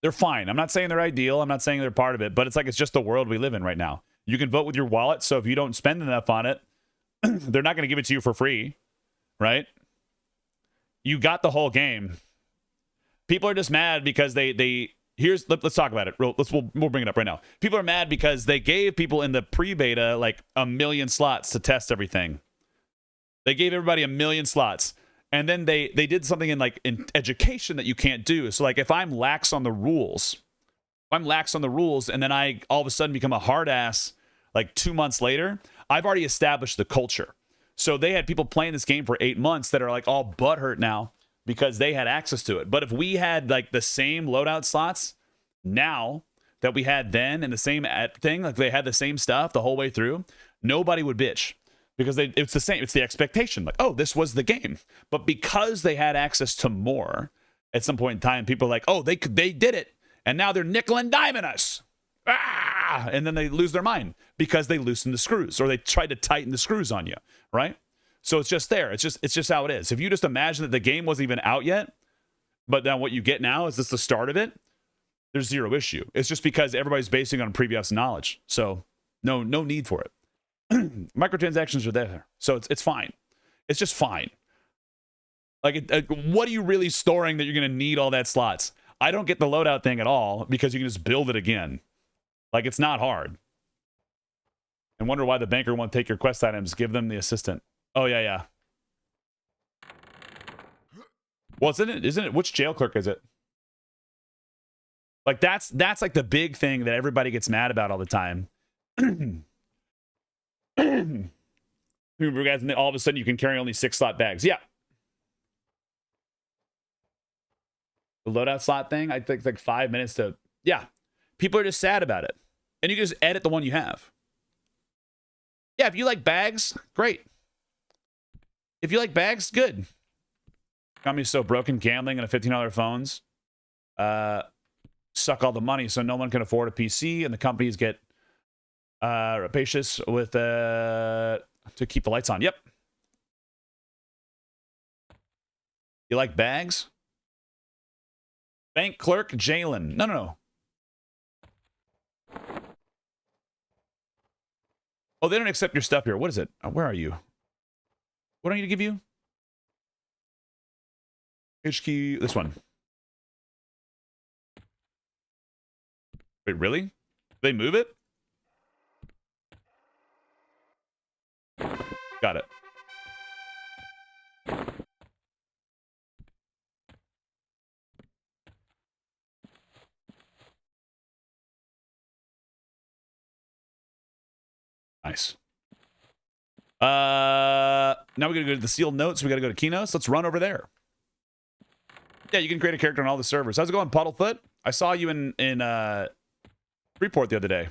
They're fine. I'm not saying they're ideal. I'm not saying they're part of it, but it's like it's just the world we live in right now. You can vote with your wallet, so if you don't spend enough on it, they're not going to give it to you for free, right? You got the whole game. People are just mad because let's talk about it. We'll bring it up right now. People are mad because they gave people in the pre-beta like 1 million slots to test everything. They gave everybody 1 million slots. And then they did something in education that you can't do. So like if I'm lax on the rules, and then I all of a sudden become a hard ass like 2 months later, I've already established the culture. So they had people playing this game for 8 months that are like all butthurt now because they had access to it. But if we had like the same loadout slots now that we had then and the same thing, like they had the same stuff the whole way through, nobody would bitch. Because it's the same. It's the expectation. Like, oh, this was the game. But because they had access to more, at some point in time, people are like, oh, they did it. And now they're nickel and diming us. Ah! And then they lose their mind because they loosen the screws or they try to tighten the screws on you, right? So it's just there. It's just how it is. If you just imagine that the game wasn't even out yet, but then what you get now is this the start of it, there's zero issue. It's just because everybody's basing on previous knowledge. So no need for it. Microtransactions are there, so it's fine. It's just fine. Like, what are you really storing that you're going to need all that slots? I don't get the loadout thing at all because you can just build it again. Like, it's not hard. And wonder why the banker won't take your quest items. Give them the assistant. Oh, yeah. Well, isn't it? Which jail clerk is it? Like, that's like the big thing that everybody gets mad about all the time. Guys, and all of a sudden you can carry only 6 slot bags. Yeah. The loadout slot thing, I think it's like 5 minutes to... Yeah. People are just sad about it. And you can just edit the one you have. Yeah, if you like bags, great. If you like bags, good. Economy's so broken, gambling and a $15 phones suck all the money, so no one can afford a PC, and the companies get rapacious with to keep the lights on. Yep. You like bags? Bank clerk Jalen. No. Oh, they don't accept your stuff here. What is it? Where are you? What do I need to give you? H key. This one. Wait, really? Did they move it? Got it. Nice. Now we gotta go to the sealed notes. We gotta go to keynotes. Let's run over there. Yeah, you can create a character on all the servers. How's it going, Puddlefoot? I saw you in Freeport the other day.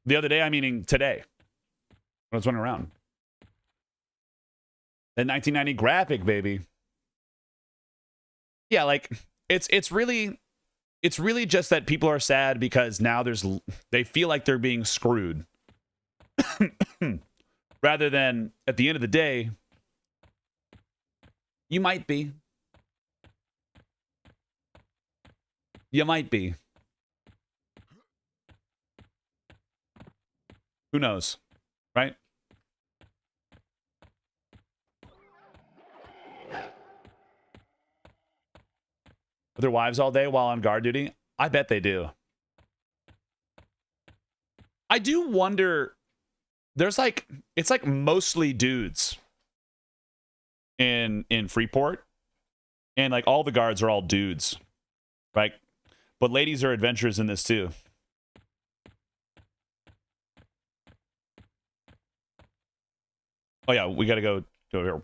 The other day, I'm meaning today. I was running around. The 1990 graphic, baby. Yeah, like it's really just that people are sad because now they feel like they're being screwed. Rather than at the end of the day, you might be. You might be. Who knows, right? With their wives all day while on guard duty. I bet they do. I do wonder. There's like, it's like mostly dudes in Freeport, and like all the guards are all dudes, right? But ladies are adventurers in this too. Oh yeah, we gotta go here.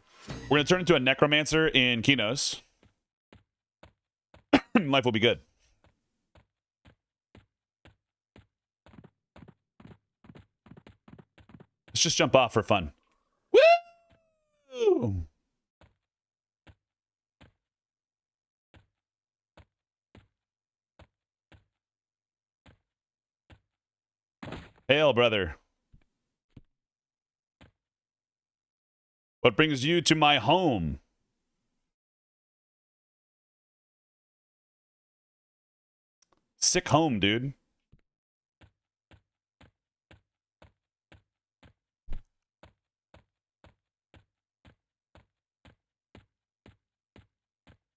We're gonna turn into a necromancer in Quatos. Life will be good. Let's just jump off for fun. Woo! Hail, brother. What brings you to my home? Sick home, dude.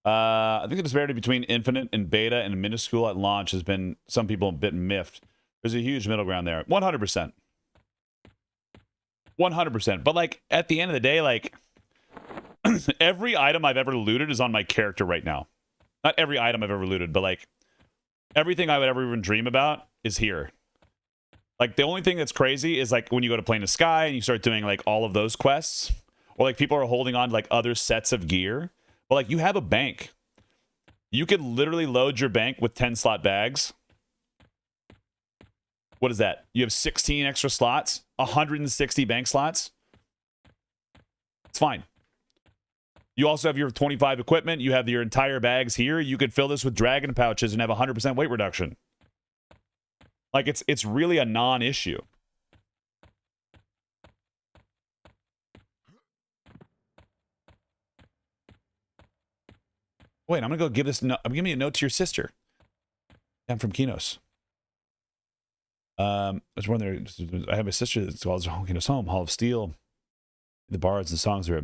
I think the disparity between infinite and beta and minuscule at launch has been some people a bit miffed. There's a huge middle ground there. 100%. 100%. But like at the end of the day, like every item I've ever looted is on my character right now. Not every item I've ever looted, but like everything I would ever even dream about is here. Like the only thing that's crazy is like when you go to Plane of Sky and you start doing like all of those quests, or like people are holding on to like other sets of gear. But like you have a bank. You could literally load your bank with 10 slot bags. What is that? You have 16 extra slots, 160 bank slots. It's fine. You also have your 25 equipment. You have your entire bags here. You could fill this with dragon pouches and have 100% weight reduction. Like it's really a non-issue. Wait, I'm gonna go give this. I'm giving a note to your sister. I'm from Quatos. There's one there. I have a sister that's called Quatos Home, Hall of Steel. The bards and songs are.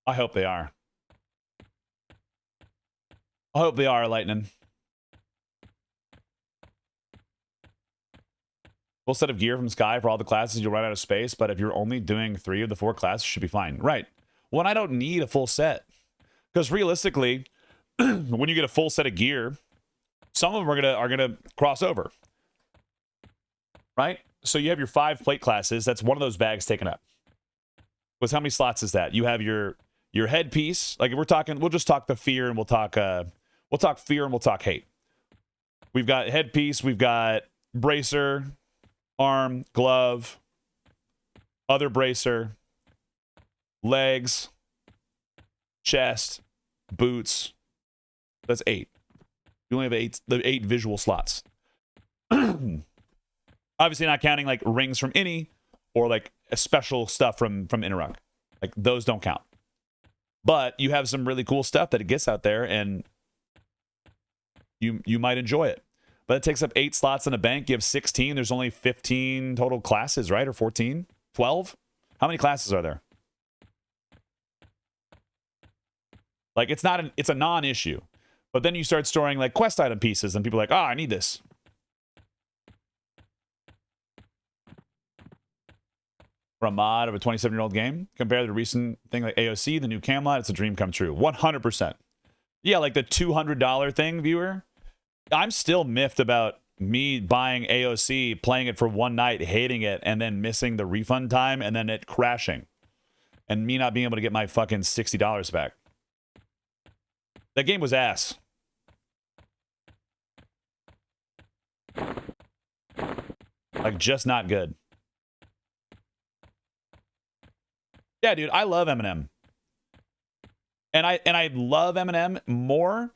I hope they are. I hope they are, Lightning. Full set of gear from Sky for all the classes, you'll run out of space, but if you're only doing 3 of the 4 classes, you should be fine. Right. Well, I don't need a full set. Because realistically, when you get a full set of gear, some of them are gonna cross over. Right? So you have your 5 plate classes, that's one of those bags taken up. Because how many slots is that? You have your headpiece. Like if we're talking, we'll just talk the fear and we'll talk fear and we'll talk hate. We've got headpiece, we've got bracer, arm, glove, other bracer, legs, chest, boots. That's 8. You only have the 8 visual slots. Obviously not counting like rings from Innie or like a special stuff from Interrock. Like those don't count. But you have some really cool stuff that it gets out there and you might enjoy it. But it takes up 8 slots in a bank. You have 16. There's only 15 total classes, right? Or 14? 12? How many classes are there? Like, it's a non-issue. But then you start storing, like, quest item pieces, and people are like, I need this. For a mod of a 27-year-old game, compared to the recent thing like AOC, the new Camelot, it's a dream come true. 100%. Yeah, like the $200 thing, viewer. I'm still miffed about me buying AOC, playing it for one night, hating it, and then missing the refund time, and then it crashing. And me not being able to get my fucking $60 back. That game was ass. Like, just not good. Yeah, dude, I love Eminem. And I love Eminem more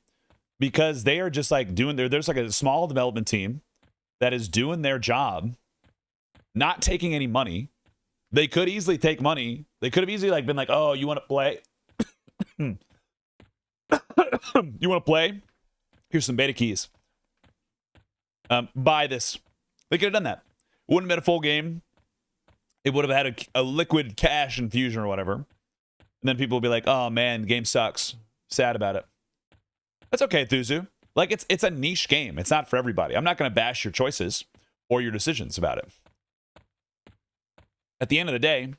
because they are just like there's like a small development team that is doing their job, not taking any money. They could easily take money. They could have easily like been like, oh, you want to play? You want to play? Here's some beta keys. Buy this. They could have done that. Wouldn't have been a full game. It would have had a liquid cash infusion or whatever. And then people would be like, oh man, the game sucks. Sad about it. That's okay, Thuzu. Like, it's a niche game. It's not for everybody. I'm not going to bash your choices or your decisions about it. At the end of the day,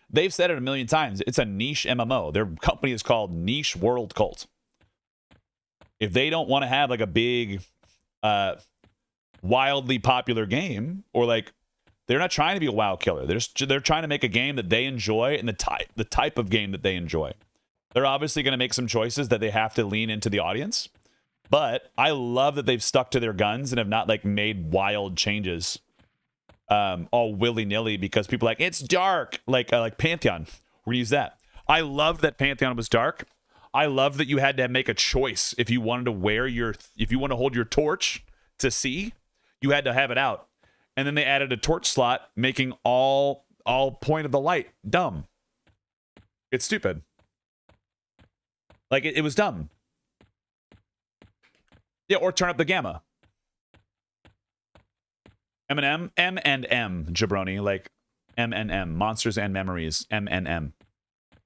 they've said it a million times. It's a niche MMO. Their company is called Niche World Cult. If they don't want to have like a big, wildly popular game, or like they're not trying to be a WoW killer. They're trying to make a game that they enjoy and the type of game that they enjoy. They're obviously going to make some choices that they have to lean into the audience. But I love that they've stuck to their guns and have not like made wild changes all willy-nilly because people are like, it's dark. Like Pantheon. We're going to use that. I love that Pantheon was dark. I love that you had to make a choice if you wanted to if you want to hold your torch to see, you had to have it out. And then they added a torch slot, making all point of the light dumb. It's stupid. Like, it was dumb. Yeah, or turn up the gamma. M&M, M&M, jabroni, like M&M, monsters and memories, M&M.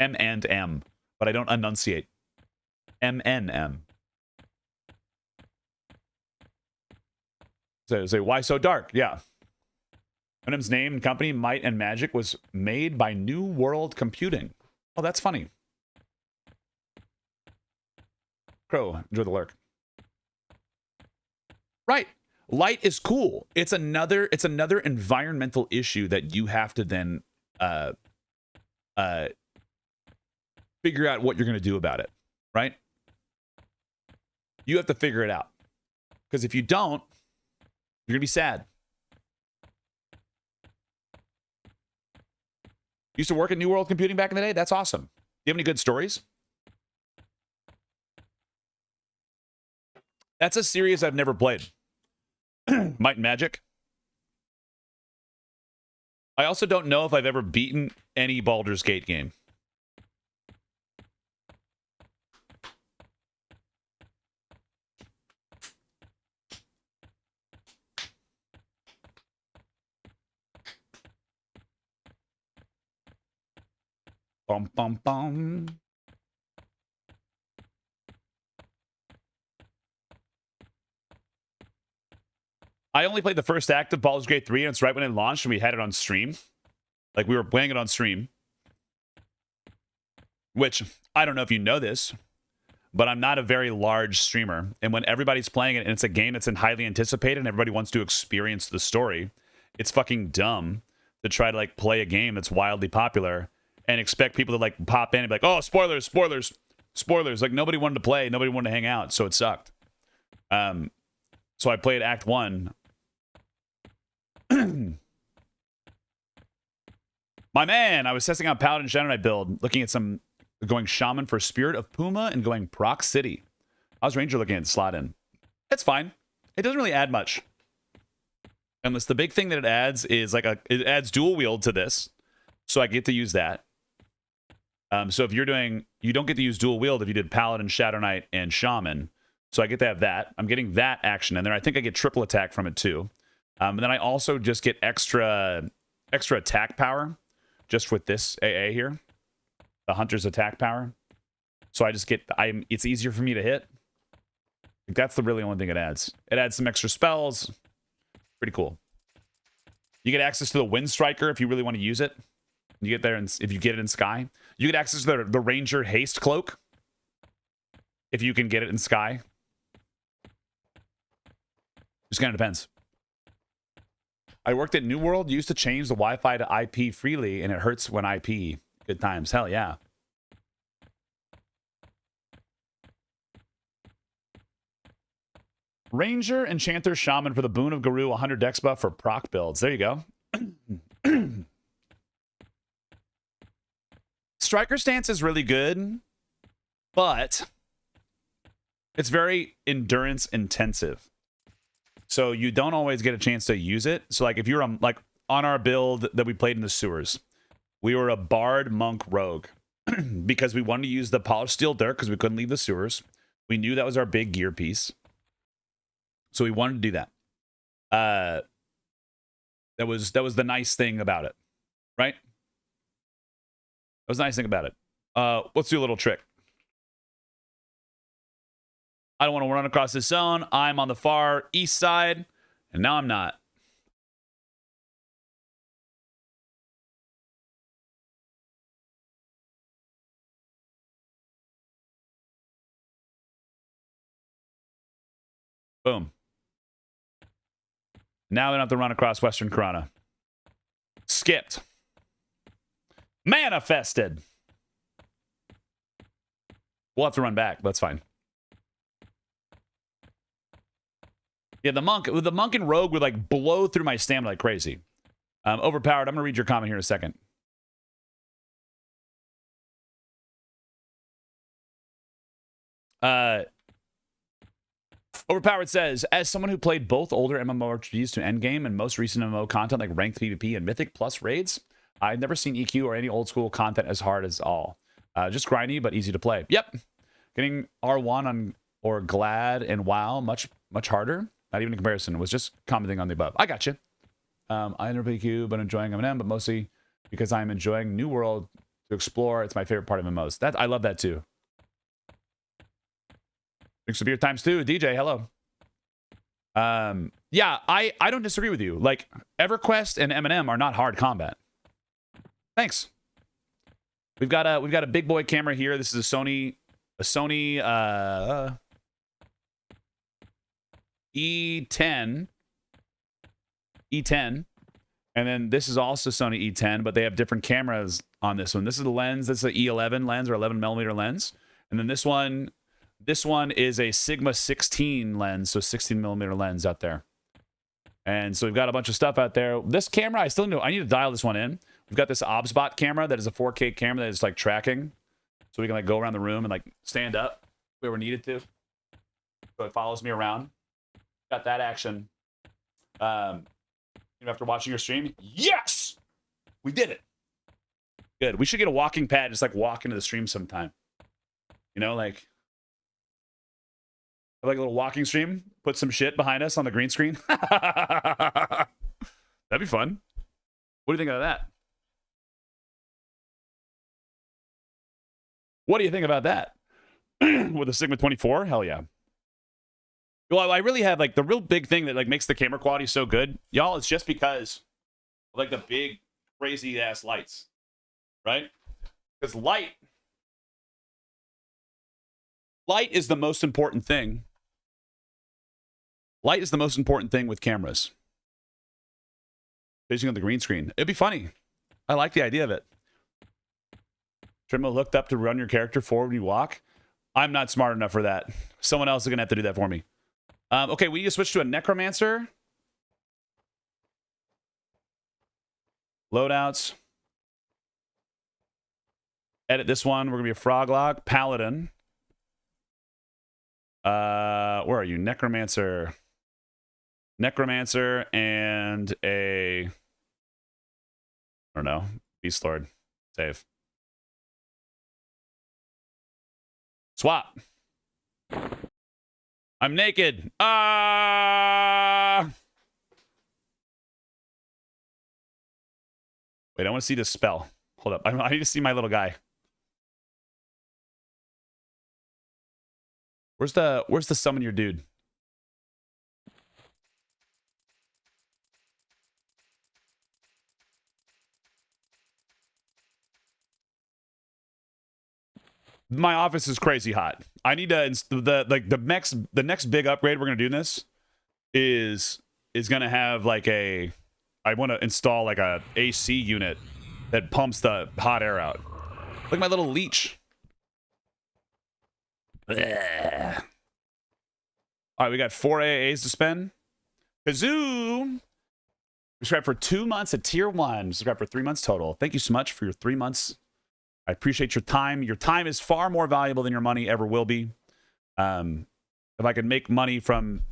M&M, but I don't enunciate. M&M. So why so dark? Yeah. M&M's name and company, Might and Magic, was made by New World Computing. Oh, that's funny. Crow, enjoy the lurk. Right. Light is cool. It's another environmental issue that you have to then figure out what you're going to do about it, right? You have to figure it out. Because if you don't, you're going to be sad. Used to work at New World Computing back in the day? That's awesome. Do you have any good stories? That's a series I've never played. Might and Magic. I also don't know if I've ever beaten any Baldur's Gate game. Bum, bum, bum. I only played the first act of Baldur's Gate 3, and it's right when it launched, and we had it on stream. Like, we were playing it on stream. Which, I don't know if you know this, but I'm not a very large streamer. And when everybody's playing it, and it's a game that's highly anticipated, and everybody wants to experience the story, it's fucking dumb to try to, like, play a game that's wildly popular and expect people to, like, pop in and be like, oh, spoilers, spoilers, spoilers. Like, nobody wanted to play, nobody wanted to hang out, so it sucked. So I played Act 1. My man, I was testing out Paladin Shadow Knight build, looking at some, going Shaman for Spirit of Puma and going Proc City. I was Ranger looking at slot in. It's fine. It doesn't really add much. Unless the big thing that it adds is like it adds dual wield to this. So I get to use that. So if you're doing, you don't get to use dual wield if you did Paladin, Shadow Knight, and Shaman. So I get to have that. I'm getting that action in there. I think I get triple attack from it too. And then I also just get extra attack power just with this AA here. The Hunter's attack power. So I just get, it's easier for me to hit. Like, that's the really only thing it adds. It adds some extra spells. Pretty cool. You get access to the Wind Striker if you really want to use it. You get there, and if you get it in Sky. You get access to the Ranger Haste Cloak if you can get it in Sky. Just kind of depends. I worked at New World, used to change the Wi-Fi to IP freely, and it hurts when IP. Good times. Hell yeah. Ranger, Enchanter, Shaman for the Boon of Guru, 100 dex buff for proc builds. There you go. Striker stance is really good, but it's very endurance intensive. So you don't always get a chance to use it. So like if you're like on our build that we played in the sewers, we were a Bard Monk Rogue because we wanted to use the Polished Steel Dirk because we couldn't leave the sewers. We knew that was our big gear piece. So we wanted to do that. That was the nice thing about it, right? That was the nice thing about it. Let's do a little trick. I don't want to run across this zone. I'm on the far east side, and now I'm not. Boom. Now we don't have to run across Western Corona. Skipped. Manifested. We'll have to run back. That's fine. Yeah, the monk and rogue would like blow through my stamina like crazy. Overpowered. I'm gonna read your comment here in a second. Overpowered says, as someone who played both older MMORPGs to endgame and most recent MMO content like ranked PvP and Mythic plus raids, I've never seen EQ or any old school content as hard as all. Just grindy but easy to play. Yep. Getting R1 on or Glad and WoW much harder. Not even in comparison. It was just commenting on the above. I got you. I never play EQ but enjoying M&M, but mostly because I'm enjoying New World to explore. It's my favorite part of MMOs. I love that too. Thanks for beer times too. DJ, hello. Yeah, I don't disagree with you. Like, EverQuest and M&M are not hard combat. Thanks. We've got a big boy camera here. This is a Sony E10. And then this is also Sony E10, but they have different cameras on this one. This is the lens. This is an E11 lens or 11mm lens. And then this one is a Sigma 16 lens, so 16mm lens out there. And so we've got a bunch of stuff out there. This camera, I need to dial this one in. We've got this OBSBot camera that is a 4K camera that is like tracking. So we can like go around the room and like stand up where we're needed to. So it follows me around. Got that action. After watching your stream, yes! We did it. Good. We should get a walking pad, just like walk into the stream sometime. You know, like a little walking stream, put some shit behind us on the green screen. That'd be fun. What do you think of that? What do you think about that? With a Sigma 24? Hell yeah. Well, I really have like the real big thing that like makes the camera quality so good, y'all. It's just because of, like the big crazy ass lights, right? Because light is the most important thing. Light is the most important thing with cameras. Facing on the green screen, it'd be funny. I like the idea of it. Trimmo hooked up to run your character forward when you walk. I'm not smart enough for that. Someone else is gonna have to do that for me. Okay, we need to switch to a necromancer. Loadouts. Edit this one. We're gonna be a froglog. Paladin. Where are you? Necromancer. Necromancer and a, I don't know, Beast Lord. Save. Swap. I'm naked. Ah! Wait, I want to see this spell. Hold up. I need to see my little guy. Where's the summon your dude? My office is crazy hot. I need to the next big upgrade we're gonna do in this is gonna have like I want to install like a AC unit that pumps the hot air out. Look at my little leech. Blech. All right, we got 4 AAs to spend. Kazoo! Subscribe for 2 months at tier 1. Subscribe for 3 months total. Thank you so much for your 3 months. I appreciate your time. Your time is far more valuable than your money ever will be. If I could make money from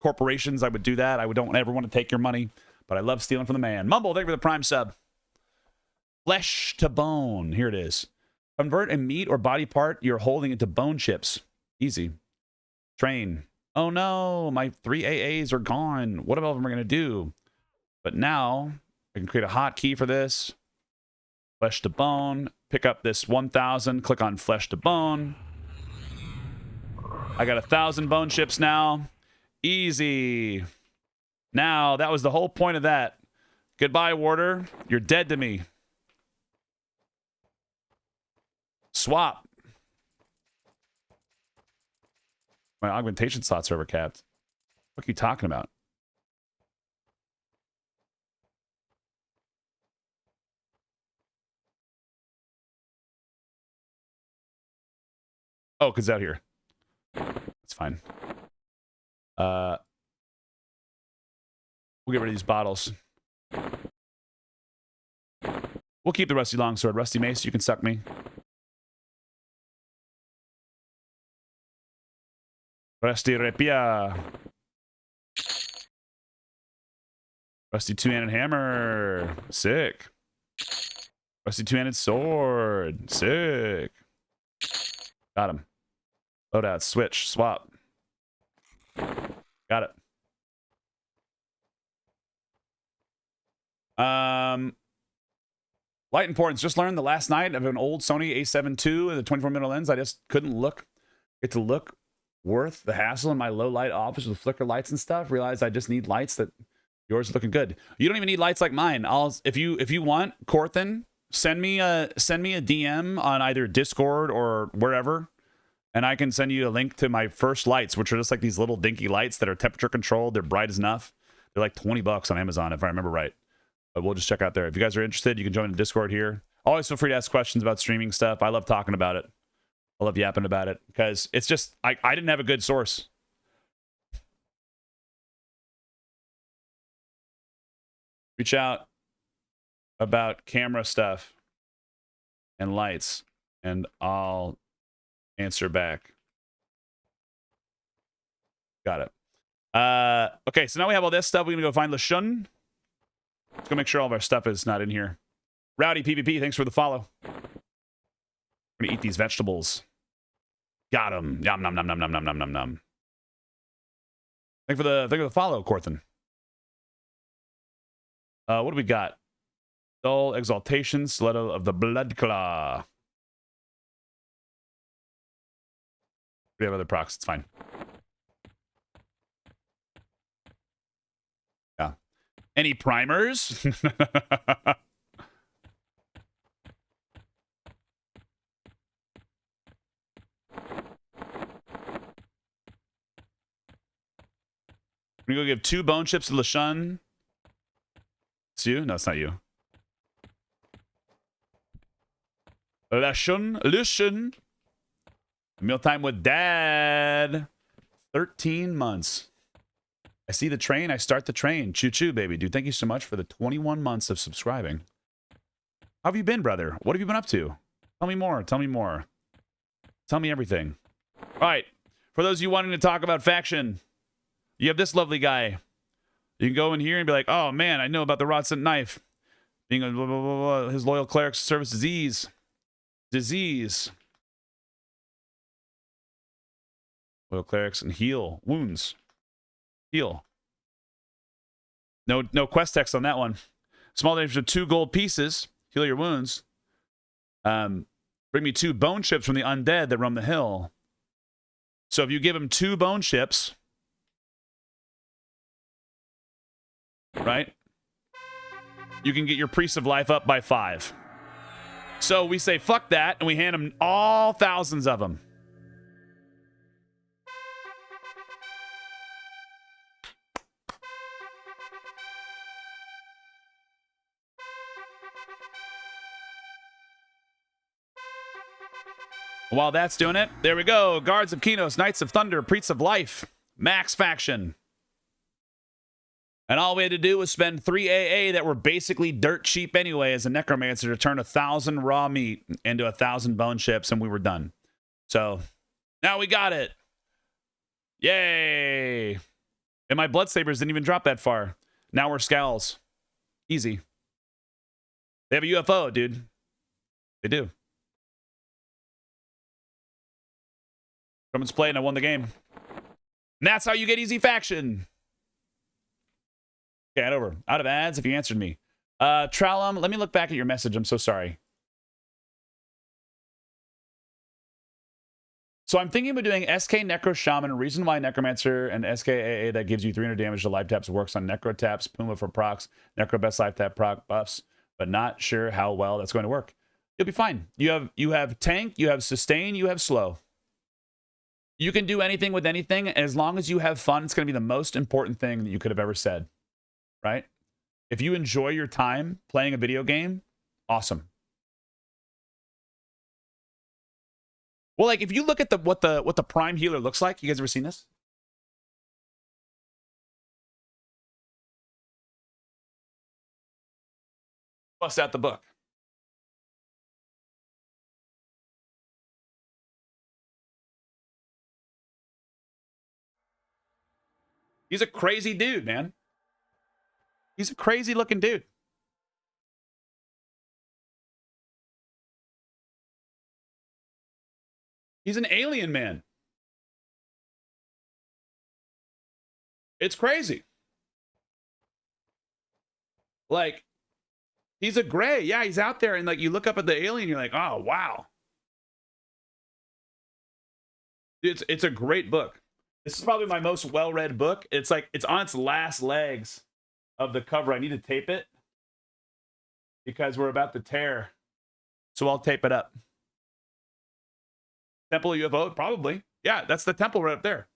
corporations, I would do that. I don't ever want to take your money, but I love stealing from the man. Mumble, thank you for the prime sub. Flesh to bone. Here it is. Convert a meat or body part you're holding into bone chips. Easy. Train. Oh no, my 3 AAs are gone. What about them am I going to do? But now I can create a hotkey for this. Flesh to bone. pick up this 1,000, click on flesh to bone. I got 1,000 bone chips now. Easy. Now, that was the whole point of that. Goodbye, warder. You're dead to me. Swap. My augmentation slots are overcapped. What are you talking about? Oh, because it's out here. That's fine. We'll get rid of these bottles. We'll keep the rusty longsword. Rusty mace, you can suck me. Rusty rapier. Rusty two-handed hammer. Sick. Rusty two-handed sword. Sick. Got him. Loadout. Switch. Swap. Got it. Light importance. Just learned the last night of an old Sony a7 II with a 24mm lens. I just couldn't get to look worth the hassle in my low light office with flicker lights and stuff. Realized I just need lights that yours are looking good. You don't even need lights like mine. If you want, Corthan, send me a DM on either Discord or wherever, and I can send you a link to my first lights, which are just like these little dinky lights that are temperature controlled. They're bright as enough. They're like $20 on Amazon if I remember right. But we'll just check out there. If you guys are interested, you can join the Discord here. Always feel free to ask questions about streaming stuff. I love talking about it. I love yapping about it because it's just, I didn't have a good source. Reach out about camera stuff and lights, and I'll answer back. Got it. Okay, so now we have all this stuff. We're going to go find LeShun. Let's go make sure all of our stuff is not in here. Rowdy PvP, thanks for the follow. We're going to eat these vegetables. Got him. Yum, nom, nom, nom, nom, nom, nom, nom, nom. Thank you for the follow, Corthan. What do we got? Dull Exaltation, Stiletto of the Blood Claw. We have other procs, it's fine. Yeah. Any primers? I'm gonna go give 2 bone chips to LeShun. It's you? No, it's not you. LeShun. Mealtime with Dad. 13 months. I see the train. I start the train. Choo choo, baby. Dude, thank you so much for the 21 months of subscribing. How have you been, brother? What have you been up to? Tell me more. Tell me more. Tell me everything. All right. For those of you wanting to talk about faction, you have this lovely guy. You can go in here and be like, oh, man, I know about the Rodson knife. Being a blah, blah, blah, blah. His loyal clerics service disease. Loyal clerics and heal wounds. Heal. No quest text on that one. Small damage of 2 gold pieces. Heal your wounds. Bring me 2 bone chips from the undead that roam the hill. So if you give him 2 bone chips, right, you can get your Priest of Life up by 5. So we say fuck that, and we hand him all thousands of them. While that's doing it, there we go. Guards of Quatos, Knights of Thunder, Priests of Life, Max Faction. And all we had to do was spend 3 AA that were basically dirt cheap anyway as a necromancer to turn 1,000 raw meat into 1,000 bone chips, and we were done. So now we got it. Yay. And my blood sabers didn't even drop that far. Now we're scowls. Easy. They have a UFO, dude. They do. Someone's playing, I won the game. And that's how you get easy faction. Okay, over. Out of ads if you answered me. Trallum, let me look back at your message. I'm so sorry. So I'm thinking about doing SK Necro Shaman, Reason Why Necromancer, and SKAA that gives you 300 damage to life taps, works on Necro taps, Puma for procs, Necro best life tap proc buffs, but not sure how well that's going to work. You'll be fine. You have tank, you have sustain, you have slow. You can do anything with anything. As long as you have fun, it's going to be the most important thing that you could have ever said, right? If you enjoy your time playing a video game, awesome. Well, like if you look at what the prime healer looks like, you guys ever seen this? Bust out the book. He's a crazy dude, man. He's a crazy looking dude. He's an alien man. It's crazy. Like, he's a gray. Yeah, he's out there. And like, you look up at the alien, you're like, oh, wow. It's a great book. This is probably my most well-read book. It's like, it's on its last legs of the cover. I need to tape it because we're about to tear. So I'll tape it up. Temple UFO, probably. Yeah, that's the temple right up there.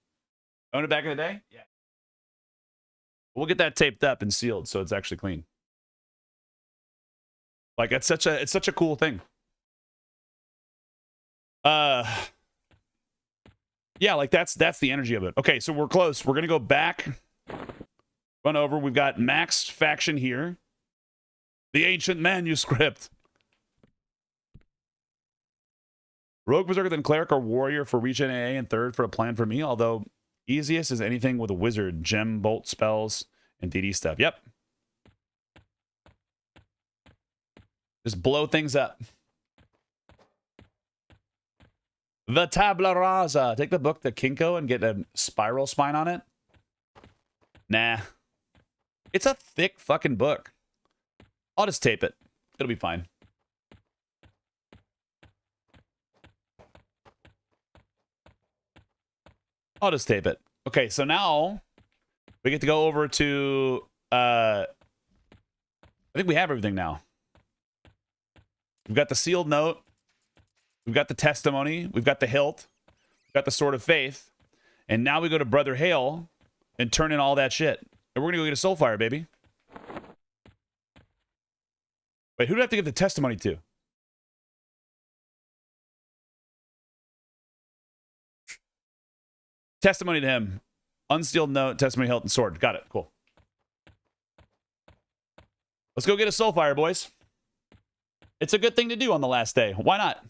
Owned it back in the day? Yeah. We'll get that taped up and sealed so it's actually clean. Like it's such a cool thing. Yeah, like that's the energy of it. Okay, so we're close. We're gonna go back, run over. We've got Max faction here. The ancient manuscript. Rogue, Berserker, then Cleric or Warrior for regen AA, and third for a plan for me. Although easiest is anything with a wizard, gem, bolt spells, and DD stuff. Yep. Just blow things up. The Tabla Rasa. Take the book, the Kinko, and get a spiral spine on it. Nah. It's a thick fucking book. I'll just tape it. It'll be fine. I'll just tape it. Okay, so now we get to go over to... I think we have everything now. We've got the sealed note. We've got the testimony. We've got the hilt. We've got the sword of faith. And now we go to Brother Hale and turn in all that shit. And we're going to go get a Soulfire, baby. Wait, who do I have to give the testimony to? Testimony to him. Unsealed note, testimony, hilt, and sword. Got it. Cool. Let's go get a Soulfire, boys. It's a good thing to do on the last day. Why not?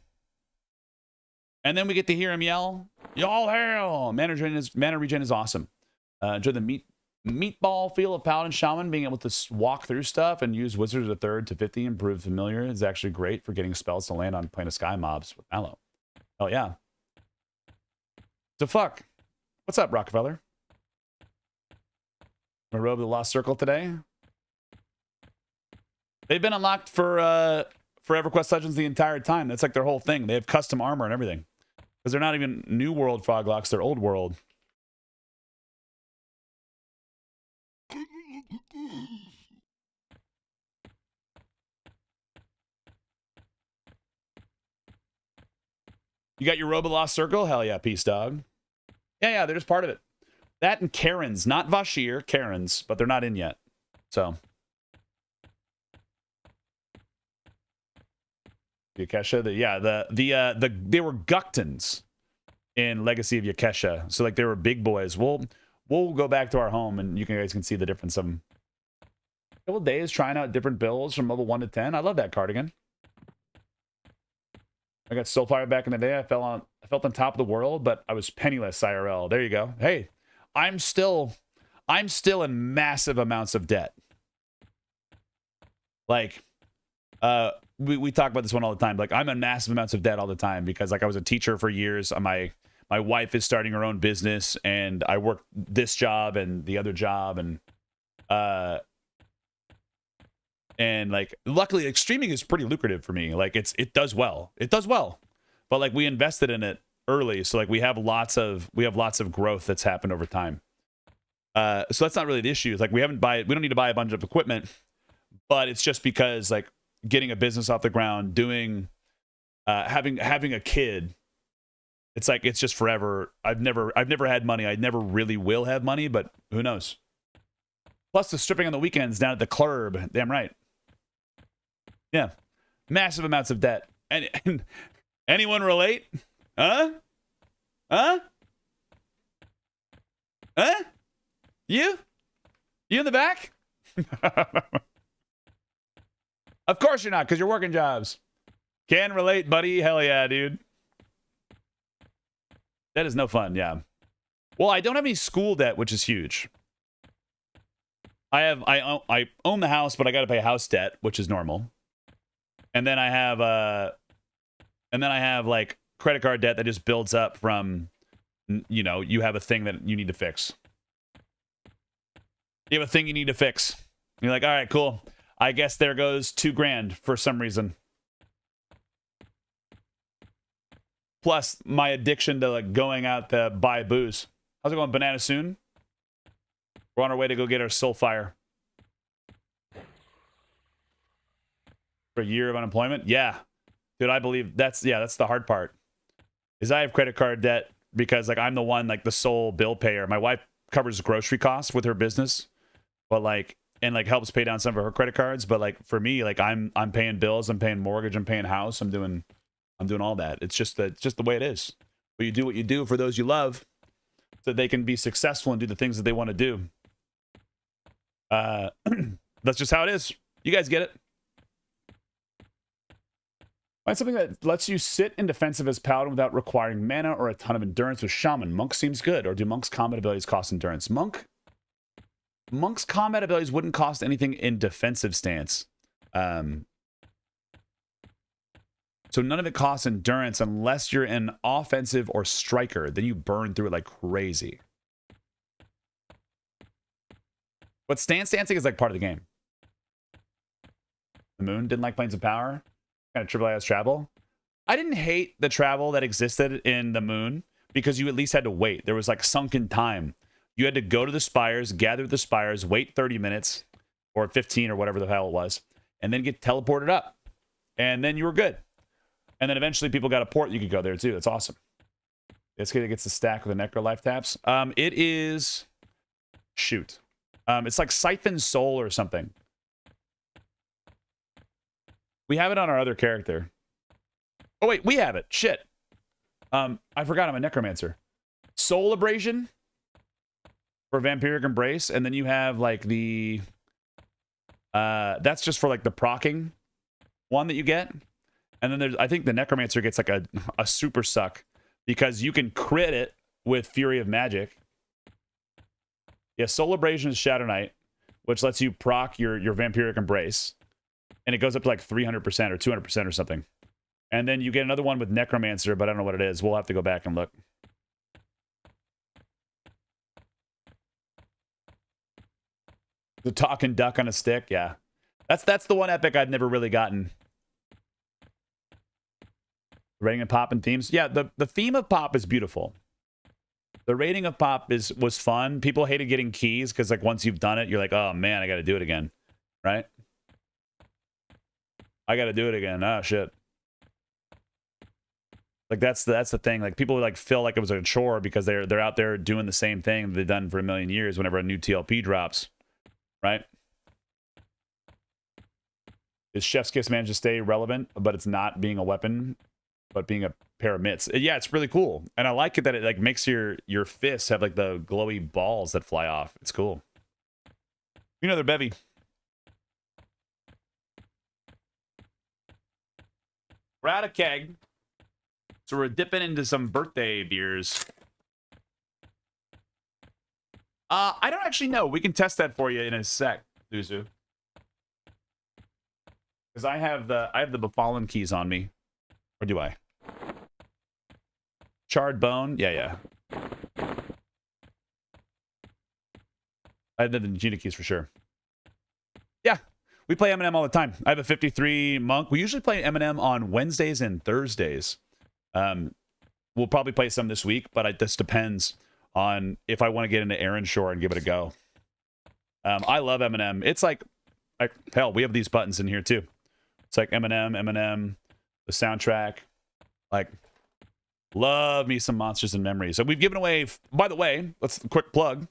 And then we get to hear him yell, "Y'all hail!" Mana regen is awesome. Enjoy the meatball feel of Paladin Shaman. Being able to walk through stuff and use Wizard of Third to 50 and prove familiar is actually great for getting spells to land on Plane of Sky mobs with Mallow. Oh, yeah. So fuck. What's up, Rockefeller? My robe of the Lost Circle today. They've been unlocked for EverQuest Legends the entire time. That's like their whole thing. They have custom armor and everything. Because they're not even New World Froglocks, they're Old World. You got your robe of the Lost Circle? Hell yeah, peace, dog. Yeah, they're just part of it. That and Karens, not Vashir, Karens, but they're not in yet. So. Yakesha, they were Guktons in Legacy of Yakesha. So like they were big boys. We'll go back to our home and you guys can see the difference of them. A couple days trying out different builds from level 1 to 10. I love that cardigan. I got Soulfire back in the day. I felt on top of the world, but I was penniless IRL. There you go. Hey, I'm still in massive amounts of debt. Like, we talk about this one all the time. Like, I'm in massive amounts of debt all the time because, like, I was a teacher for years. My wife is starting her own business, and I work this job and the other job, and like, luckily, like, streaming is pretty lucrative for me. Like, it does well. It does well, but like, we invested in it early, so like we have lots of growth that's happened over time. So that's not really the issue. It's like we don't need to buy a bunch of equipment, but it's just because like getting a business off the ground, doing having a kid, it's like it's just forever. I've never had money. I never really will have money, but who knows? Plus the stripping on the weekends down at the club. Damn right. Yeah. Massive amounts of debt. And anyone relate? Huh? Huh? Huh? You in the back? Of course you're not, because you're working jobs. Can relate, buddy. Hell yeah, dude. That is no fun, yeah. Well, I don't have any school debt, which is huge. I own the house, but I got to pay house debt, which is normal. And then I have like credit card debt that just builds up from, you know, you have a thing that you need to fix. You have a thing you need to fix. You're like, all right, cool. I guess there goes $2,000 for some reason. Plus my addiction to like going out to buy booze. How's it going, Banana Soon? We're on our way to go get our Soulfire. For a year of unemployment? Yeah. Dude, I believe that's the hard part. Is I have credit card debt because like I'm the one, like the sole bill payer. My wife covers grocery costs with her business, but like, and like helps pay down some of her credit cards. But like for me, like I'm paying bills, I'm paying mortgage, I'm paying house, I'm doing all that. It's just the way it is. But you do what you do for those you love so they can be successful and do the things that they want to do. That's just how it is. You guys get it. Find something that lets you sit in defensive as Paladin without requiring mana or a ton of endurance with Shaman. Monk seems good. Or do Monk's combat abilities cost endurance? Monk's combat abilities wouldn't cost anything in defensive stance. So none of it costs endurance unless you're an offensive or striker. Then you burn through it like crazy. But stancing is like part of the game. The Moon didn't like Planes of Power. Kind of triple AS travel. I didn't hate the travel that existed in the Moon because you at least had to wait. There was like sunken time. You had to go to the spires, gather the spires, wait 30 minutes or 15 or whatever the hell it was, and then get teleported up. And then you were good. And then eventually people got a port. You could go there too. That's awesome. This kid gets the stack with the Necro life taps. It is... Shoot. It's like Siphon Soul or something. We have it on our other character. Oh, wait. We have it. Shit. I forgot I'm a Necromancer. Soul Abrasion for Vampiric Embrace. And then you have like the... that's just for like the proccing one that you get. And then there's... I think the Necromancer gets like a super suck because you can crit it with Fury of Magic. Yeah, Soul Abrasion is Shadow Knight, which lets you proc your Vampiric Embrace. And it goes up to like 300% or 200% or something. And then you get another one with Necromancer, but I don't know what it is. We'll have to go back and look. The talking duck on a stick, yeah. That's the one epic I've never really gotten. Rating of pop and themes. Yeah, the theme of pop is beautiful. The rating of pop was fun. People hated getting keys because like once you've done it, you're like, oh man, I got to do it again, right? I got to do it again. Oh shit. Like that's the thing. Like people like feel like it was a chore because they're out there doing the same thing they've done for a million years. Whenever a new TLP drops, right? Is Chef's Kiss managed to stay relevant, but it's not being a weapon, but being a pair of mitts? Yeah, it's really cool, and I like it that it like makes your fists have like the glowy balls that fly off. It's cool. You know, they're bevy. We're out of keg, so we're dipping into some birthday beers. I don't actually know. We can test that for you in a sec, Duzu. Because I have the Befallen keys on me. Or do I? Charred Bone? Yeah. I have the Vegeta keys for sure. Yeah. We play Eminem all the time. I have a 53 Monk. We usually play Eminem on Wednesdays and Thursdays. we'll probably play some this week, but this depends on if I want to get into Aaron Shore and give it a go. I love Eminem. It's like hell, we have these buttons in here too. It's like Eminem, the soundtrack. Like, love me some Monsters and Memories. So we've given away, by the way, let's quick plug.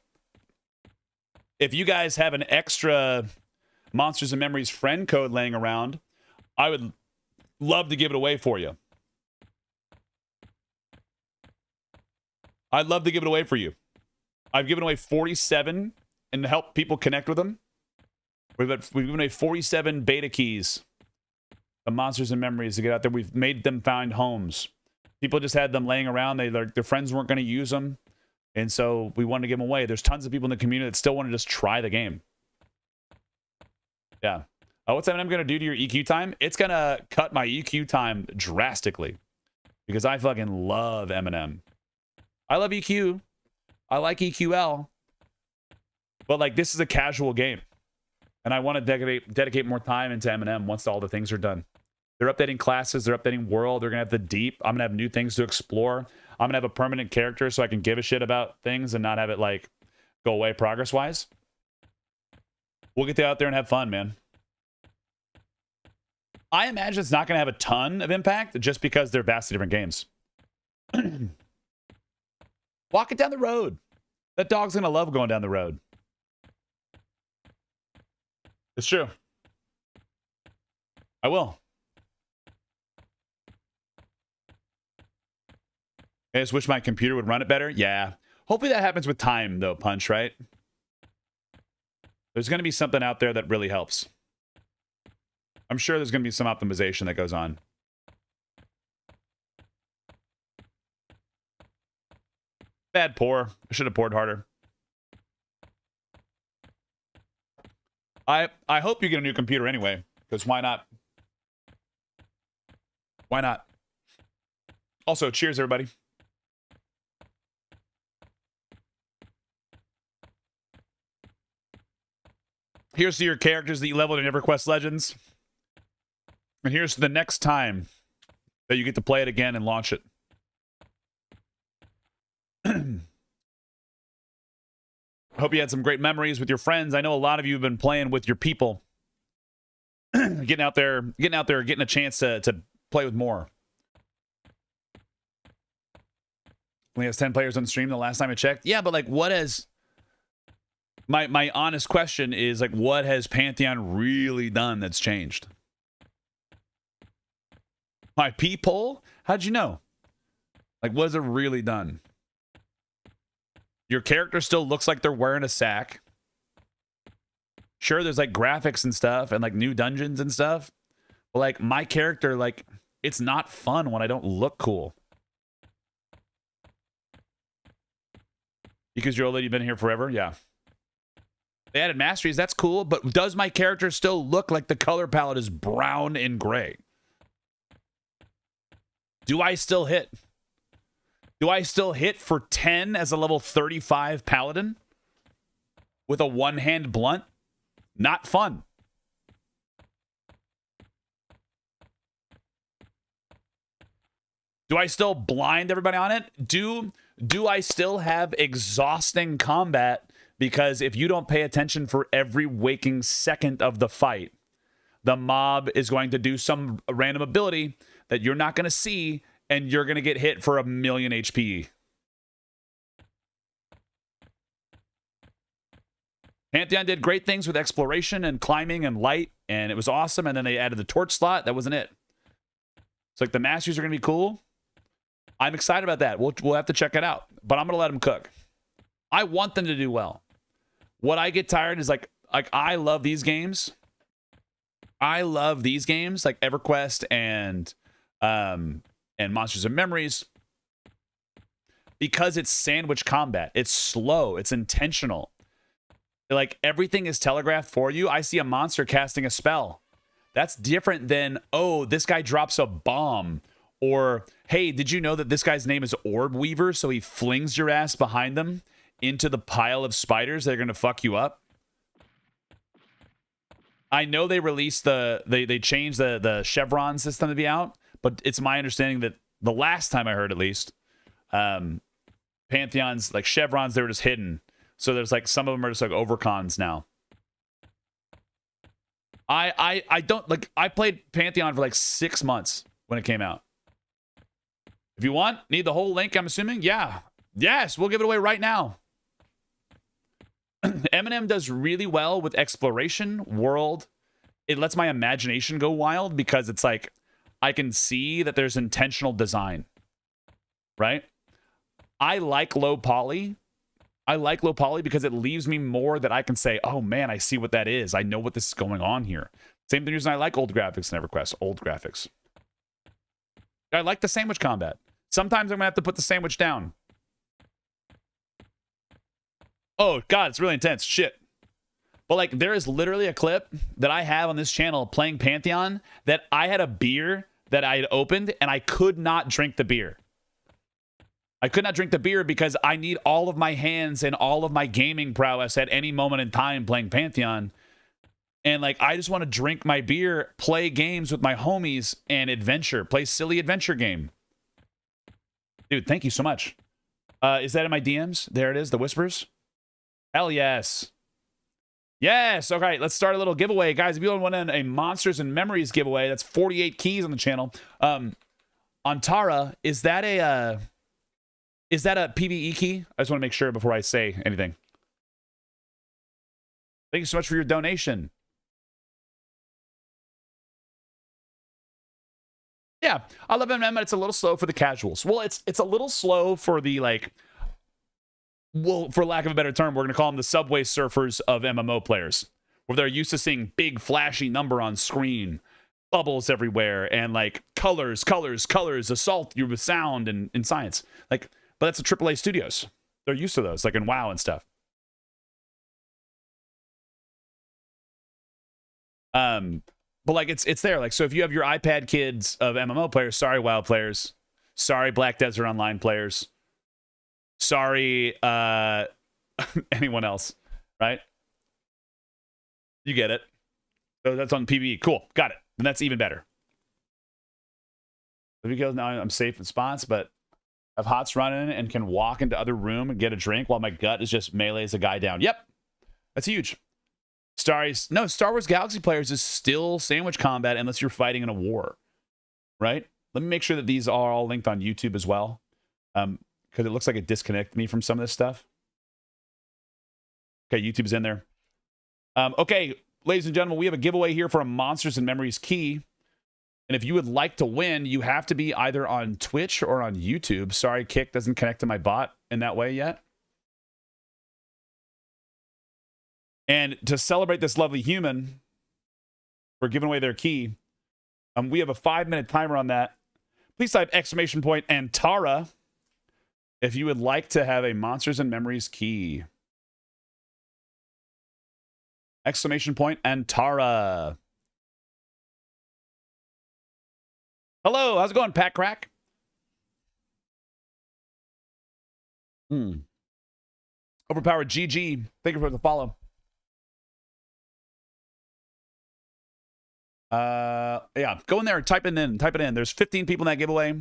If you guys have an extra Monsters and Memories friend code laying around, I would love to give it away for you. I'd love to give it away for you. I've given away 47 and to help people connect with them. We've given away 47 beta keys of Monsters and Memories to get out there. We've made them find homes. People just had them laying around. Their friends weren't going to use them. And so we wanted to give them away. There's tons of people in the community that still want to just try the game. Yeah. What's Eminem going to do to your EQ time? It's going to cut my EQ time drastically because I fucking love Eminem. I love EQ. I like EQL. But like, this is a casual game. And I want to dedicate more time into Eminem once all the things are done. They're updating classes. They're updating world. They're going to have the deep. I'm going to have new things to explore. I'm going to have a permanent character so I can give a shit about things and not have it like go away progress-wise. We'll get out there and have fun, man. I imagine it's not going to have a ton of impact just because they're vastly different games. Walk it down the road. That dog's going to love going down the road. It's true. I will. I just wish my computer would run it better. Yeah. Hopefully that happens with time, though, Punch, right? There's going to be something out there that really helps. I'm sure there's going to be some optimization that goes on. Bad pour. I should have poured harder. I hope you get a new computer anyway, because why not? Why not? Also, cheers, everybody. Here's to your characters that you leveled in EverQuest Legends. And here's the next time that you get to play it again and launch it. Hope you had some great memories with your friends. I know a lot of you have been playing with your people. getting out there, getting a chance to play with more. Only has 10 players on stream the last time I checked. Yeah, but like, what has... My honest question is, like, what has Pantheon really done that's changed? My peephole? How'd you know? Like, what has it really done? Your character still looks like they're wearing a sack. Sure, there's like graphics and stuff and like new dungeons and stuff. But like, my character, like, it's not fun when I don't look cool. Because you're already been here forever? Yeah. They added masteries, that's cool, but does my character still look like the color palette is brown and gray? Do I still hit? Do I still hit for 10 as a level 35 paladin? With a one-hand blunt? Not fun. Do I still blind everybody on it? Do I still have exhausting combat? Because if you don't pay attention for every waking second of the fight, the mob is going to do some random ability that you're not going to see, and you're going to get hit for 1,000,000 HP. Pantheon did great things with exploration and climbing and light, and it was awesome, and then they added the torch slot. That wasn't it. It's like the masters are going to be cool. I'm excited about that. We'll have to check it out, but I'm going to let them cook. I want them to do well. What I get tired is like I love these games. I love these games like EverQuest and Monsters and Memories because it's sandwich combat. It's slow. It's intentional. Like everything is telegraphed for you. I see a monster casting a spell. That's different than, oh, this guy drops a bomb. Or, hey, did you know that this guy's name is Orb Weaver? So he flings your ass behind them into the pile of spiders that are going to fuck you up. I know they released they changed the chevron system to be out, but it's my understanding that the last time I heard, at least, Pantheons, like chevrons, they were just hidden. So there's like some of them are just like overcons now. I don't like, I played Pantheon for like 6 months when it came out. If you want, need the whole link, I'm assuming? Yeah. Yes, we'll give it away right now. Eminem does really well with exploration, world. It lets my imagination go wild because it's like I can see that there's intentional design, right? I like low poly. I like low poly because it leaves me more that I can say, oh man, I see what that is. I know what this is going on here. Same reason I like old graphics in EverQuest, old graphics. I like the sandwich combat. Sometimes I'm gonna have to put the sandwich down. Oh God, it's really intense. Shit. But like, there is literally a clip that I have on this channel playing Pantheon that I had a beer that I had opened and I could not drink the beer. I could not drink the beer because I need all of my hands and all of my gaming prowess at any moment in time playing Pantheon. And like, I just want to drink my beer, play games with my homies, and adventure. Play silly adventure game. Dude, thank you so much. Is that in my DMs? There it is, the whispers. Hell yes. Yes. Okay, let's start a little giveaway. Guys, if you want a Monsters and Memories giveaway, that's 48 keys on the channel. Antara, is that a PvE key? I just want to make sure before I say anything. Thank you so much for your donation. Yeah, I love MM, but it's a little slow for the casuals. Well, it's a little slow for the, like, well, for lack of a better term, we're going to call them the subway surfers of MMO players, where they're used to seeing big, flashy number on screen, bubbles everywhere, and, like, colors, assault you with sound and science. Like, but that's the AAA studios. They're used to those, like in WoW and stuff. But like, it's there. Like, so if you have your iPad kids of MMO players, sorry WoW players, sorry Black Desert Online players, sorry anyone else, right? You get it. So that's on PvE. Cool, got it. And that's even better. If he goes, now I'm safe in spots, but I have hots running and can walk into other room and get a drink while my gut is just melees a guy down. Yep, that's huge. Star Wars Galaxy players is still sandwich combat unless you're fighting in a war, right? Let me make sure that these are all linked on YouTube as well, because it looks like it disconnected me from some of this stuff. Okay, YouTube's in there. Okay, ladies and gentlemen, we have a giveaway here for a Monsters and Memories key. And if you would like to win, you have to be either on Twitch or on YouTube. Sorry, Kick doesn't connect to my bot in that way yet. And to celebrate this lovely human, we're giving away their key. We have a 5-minute timer on that. Please type !Antara if you would like to have a Monsters and Memories key. !Antara. Hello, how's it going, Pat Crack? Overpowered GG. Thank you for the follow. Yeah, go in there, type it in. There's 15 people in that giveaway.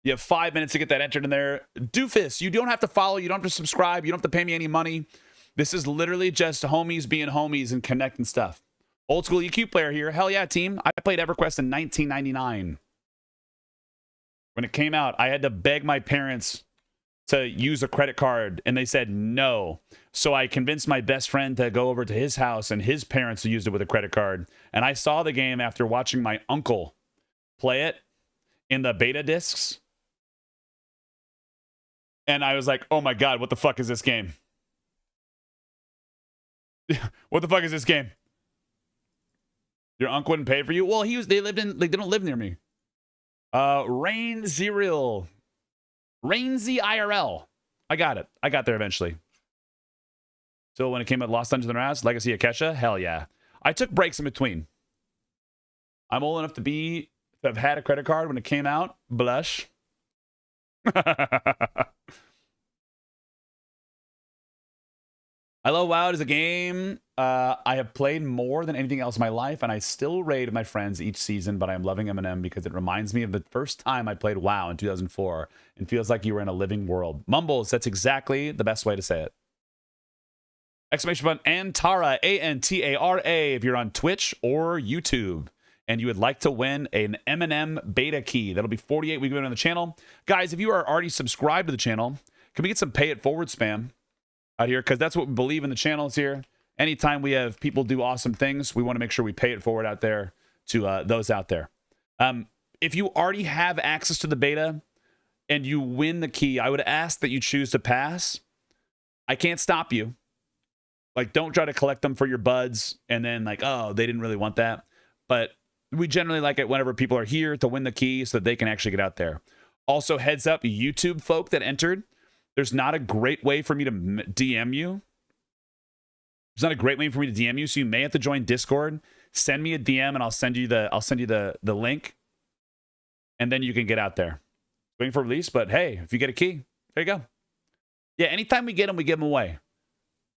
You have 5 minutes to get that entered in there. Doofus, you don't have to follow, you don't have to subscribe, you don't have to pay me any money. This is literally just homies being homies and connecting stuff. Old school EQ player here. Hell yeah, team. I played EverQuest in 1999. When it came out, I had to beg my parents to use a credit card, and they said no. So I convinced my best friend to go over to his house, and his parents used it with a credit card. And I saw the game after watching my uncle play it in the beta discs. And I was like, oh my God, what the fuck is this game? What the fuck is this game? Your uncle wouldn't pay for you? Well, they don't live near me. Rain Zerial. Rainzy IRL. I got it. I got there eventually. So when it came out, Lost Dungeons and Dragons, Legacy of Kesha, hell yeah. I took breaks in between. I'm old enough to have had a credit card when it came out. Blush. I love WoW as a game. I have played more than anything else in my life, and I still raid my friends each season, but I'm loving M&M because it reminds me of the first time I played WoW in 2004 and feels like you were in a living world. Mumbles, that's exactly the best way to say it. Exclamation point, Antara, A-N-T-A-R-A, if you're on Twitch or YouTube and you would like to win an M&M beta key. That'll be 48 we give it on the channel. Guys, if you are already subscribed to the channel, can we get some pay it forward spam out here? Because that's what we believe in the channels here. Anytime we have people do awesome things, we want to make sure we pay it forward out there to those out there. If you already have access to the beta and you win the key, I would ask that you choose to pass. I can't stop you. Like, don't try to collect them for your buds and then like, oh, they didn't really want that. But we generally like it whenever people are here to win the key so that they can actually get out there. Also, heads up, YouTube folk that entered, there's not a great way for me to DM you. There's not a great way for me to DM you, so you may have to join Discord. Send me a DM and I'll send you the link, and then you can get out there. Waiting for release, but hey, if you get a key, there you go. Yeah, anytime we get them, we give them away.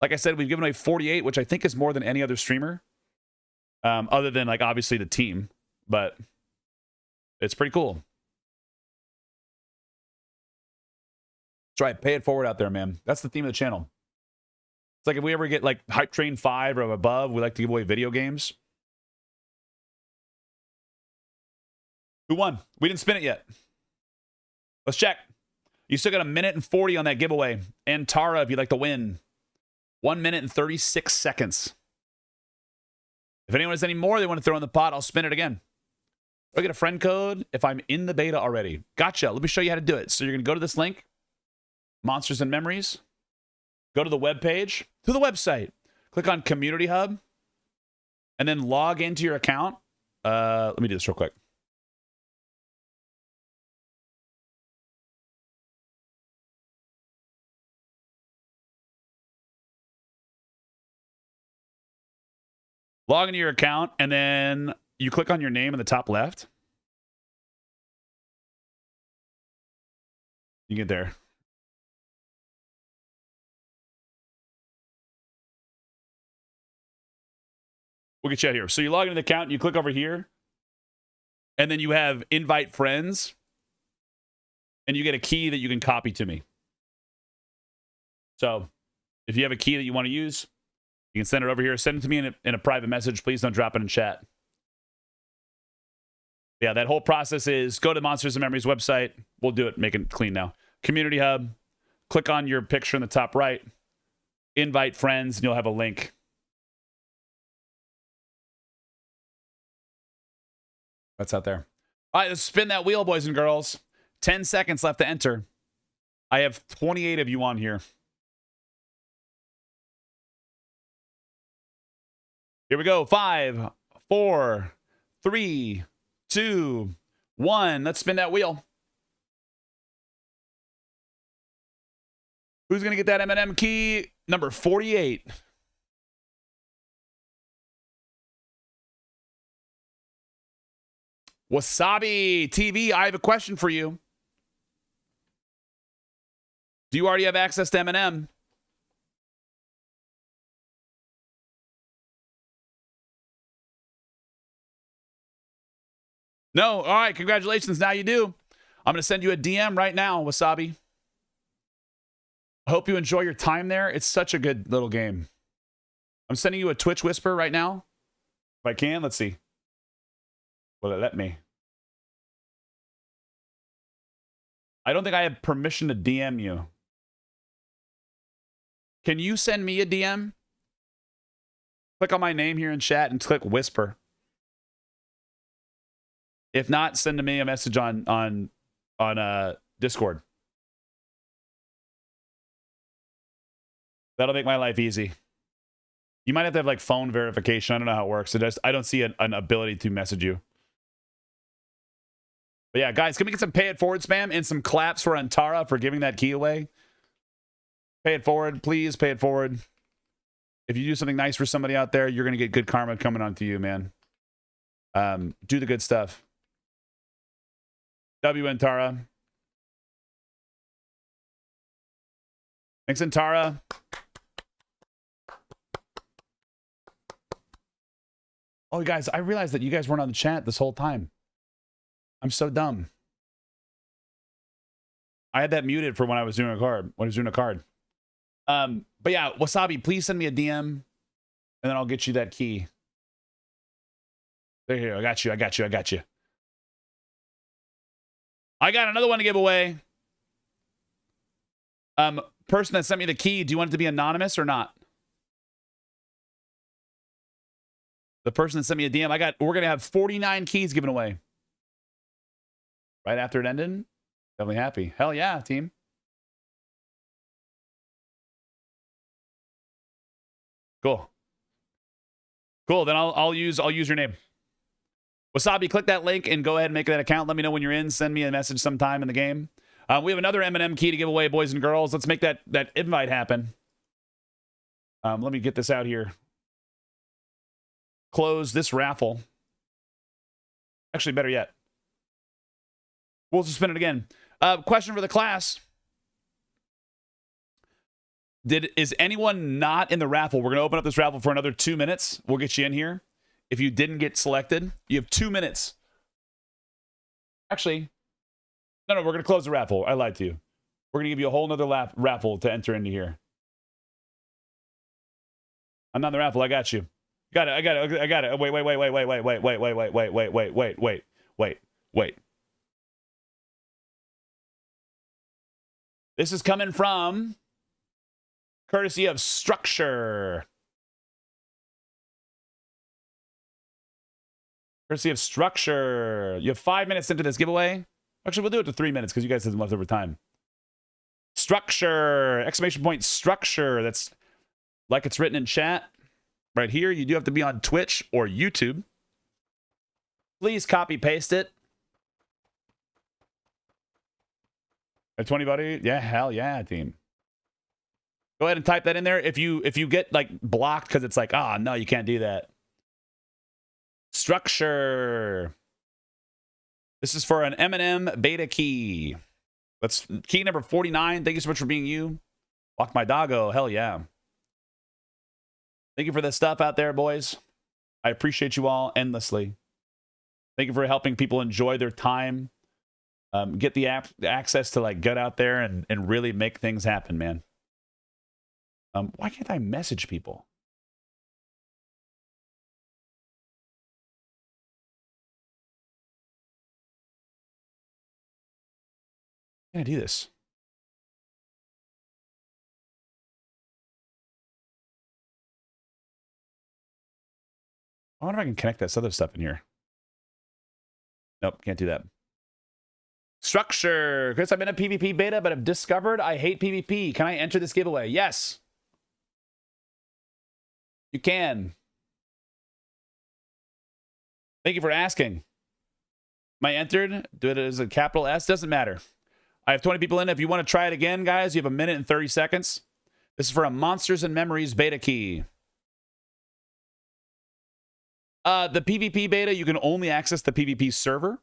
Like I said, we've given away 48, which I think is more than any other streamer, other than like obviously the team, but it's pretty cool. That's right, pay it forward out there, man. That's the theme of the channel. It's like if we ever get like Hype Train 5 or above, we like to give away video games. Who won? We didn't spin it yet. Let's check. You still got a minute and 40 on that giveaway. And Tara, if you'd like to win. 1 minute and 36 seconds. If anyone has any more they want to throw in the pot, I'll spin it again. I'll get a friend code if I'm in the beta already. Gotcha. Let me show you how to do it. So you're going to go to this link, Monsters and Memories. Go to the web page, to the website. Click on Community Hub, and then log into your account. Let me do this real quick. Log into your account, and then you click on your name in the top left. You get there. We'll get you out here. So you log into the account, you click over here, and then you have invite friends, and you get a key that you can copy to me. So if you have a key that you want to use, you can send it over here. Send it to me in a private message. Please don't drop it in chat. Yeah, that whole process is go to Monsters and Memories website. We'll do it. Make it clean now. Community Hub. Click on your picture in the top right. Invite friends, and you'll have a link. That's out there. All right, let's spin that wheel, boys and girls. 10 seconds left to enter. I have 28 of you on here. Here we go. 5, 4, 3, 2, 1. Let's spin that wheel. Who's going to get that M&M key? Number 48. Wasabi TV, I have a question for you. Do you already have access to M&M? No? All right, congratulations. Now you do. I'm going to send you a DM right now, Wasabi. I hope you enjoy your time there. It's such a good little game. I'm sending you a Twitch whisper right now. If I can, let's see. Will it let me? I don't think I have permission to DM you. Can you send me a DM? Click on my name here in chat and click whisper. If not, send to me a message on Discord. That'll make my life easy. You might have to have like phone verification. I don't know how it works. I don't see an ability to message you. But yeah, guys, can we get some pay it forward spam and some claps for Antara for giving that key away? Pay it forward, please. Pay it forward. If you do something nice for somebody out there, you're going to get good karma coming on to you, man. Do the good stuff. W Antara. Thanks, Antara. Oh, guys, I realized that you guys weren't on the chat this whole time. I'm so dumb. I had that muted for when I was doing a card. But yeah, Wasabi, please send me a DM, and then I'll get you that key. There you go. I got you. I got another one to give away. Person that sent me the key, do you want it to be anonymous or not? The person that sent me a DM, we're gonna have 49 keys given away. Right after it ended. Definitely happy. Hell yeah, team. Cool. Then I'll use your name. Wasabi, click that link and go ahead and make that account. Let me know when you're in. Send me a message sometime in the game. We have another M&M key to give away, boys and girls. Let's make that invite happen. Let me get this out here. Close this raffle. Actually, better yet. We'll just spin it again. Question for the class. Is anyone not in the raffle? We're going to open up this raffle for another 2 minutes. We'll get you in here. If you didn't get selected, you have 2 minutes. Actually, no, we're going to close the raffle. I lied to you. We're going to give you a whole nother raffle to enter into here. I'm not in the raffle. I got you. I got it. Wait. This is coming from courtesy of Structure. You have 5 minutes into this giveaway. Actually, we'll do it to 3 minutes because you guys have leftover time. Structure! ! Structure. That's like it's written in chat. Right here, you do have to be on Twitch or YouTube. Please copy paste it. A 20 buddy? Yeah, hell yeah, team. Go ahead and type that in there. If you get like blocked because it's like, no, you can't do that. Structure. This is for an M&M beta key. That's key number 49. Thank you so much for being you. Walk my doggo. Hell yeah. Thank you for the stuff out there, boys. I appreciate you all endlessly. Thank you for helping people enjoy their time. Get the access to like get out there and really make things happen, man. Why can't I message people? How can I do this? I wonder if I can connect this other stuff in here. Nope, can't do that. Structure. Chris, I'm in a PvP beta, but I've discovered I hate PvP. Can I enter this giveaway? Yes. You can. Thank you for asking. Am I entered? Do it as a capital S? Doesn't matter. I have 20 people in. If you want to try it again, guys, you have 1 minute and 30 seconds. This is for a Monsters and Memories beta key. The PvP beta, you can only access the PvP server.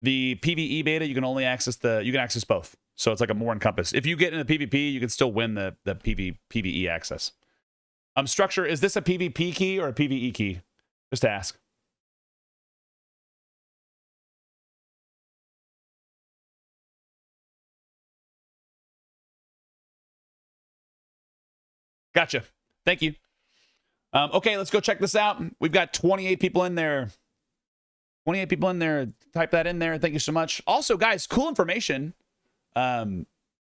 The PvE beta, you can only access you can access both. So it's like a more encompass. If you get into PvP, you can still win the PvE access. Structure, is this a PvP key or a PvE key? Just to ask. Gotcha. Thank you. Okay, let's go check this out. We've got 28 people in there. 28 people in there. Type that in there. Thank you so much. Also, guys, cool information that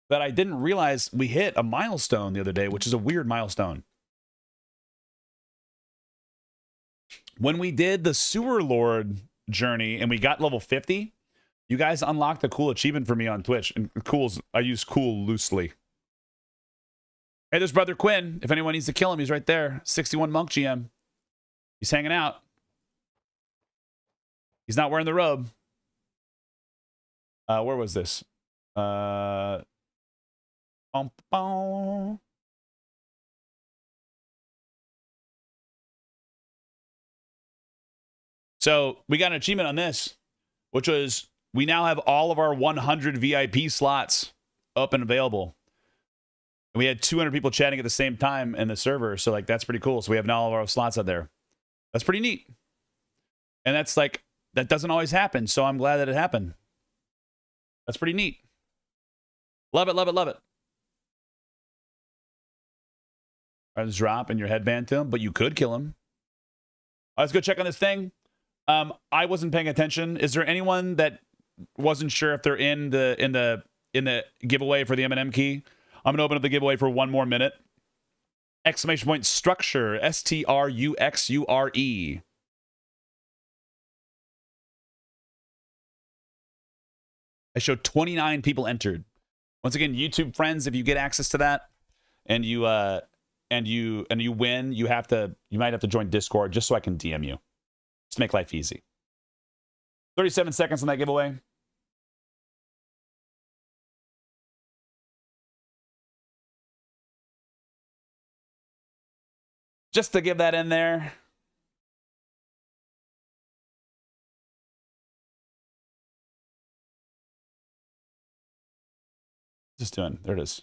I didn't realize we hit a milestone the other day, which is a weird milestone. When we did the Sewer Lord journey and we got level 50, you guys unlocked a cool achievement for me on Twitch. And I use cool loosely. Hey, there's Brother Quinn. If anyone needs to kill him, he's right there. 61 Monk GM. He's hanging out. He's not wearing the robe. Where was this? So we got an achievement on this, which was we now have all of our 100 VIP slots up and available. And we had 200 people chatting at the same time in the server. So like, that's pretty cool. So we have now all of our slots out there. That's pretty neat. And that's like, that doesn't always happen. So I'm glad that it happened. That's pretty neat. Love it, love it, love it. All right, let's drop in your headband to him, but you could kill him. All right, let's go check on this thing. I wasn't paying attention. Is there anyone that wasn't sure if they're in the giveaway for the M&M key? I'm gonna open up the giveaway for 1 more minute. Exclamation point structure, STRUXURE. I showed 29 people entered. Once again, YouTube friends, if you get access to that and you win, you might have to join Discord just so I can DM you. Just to make life easy. 37 seconds on that giveaway. Just to give that in there. Just doing. There it is.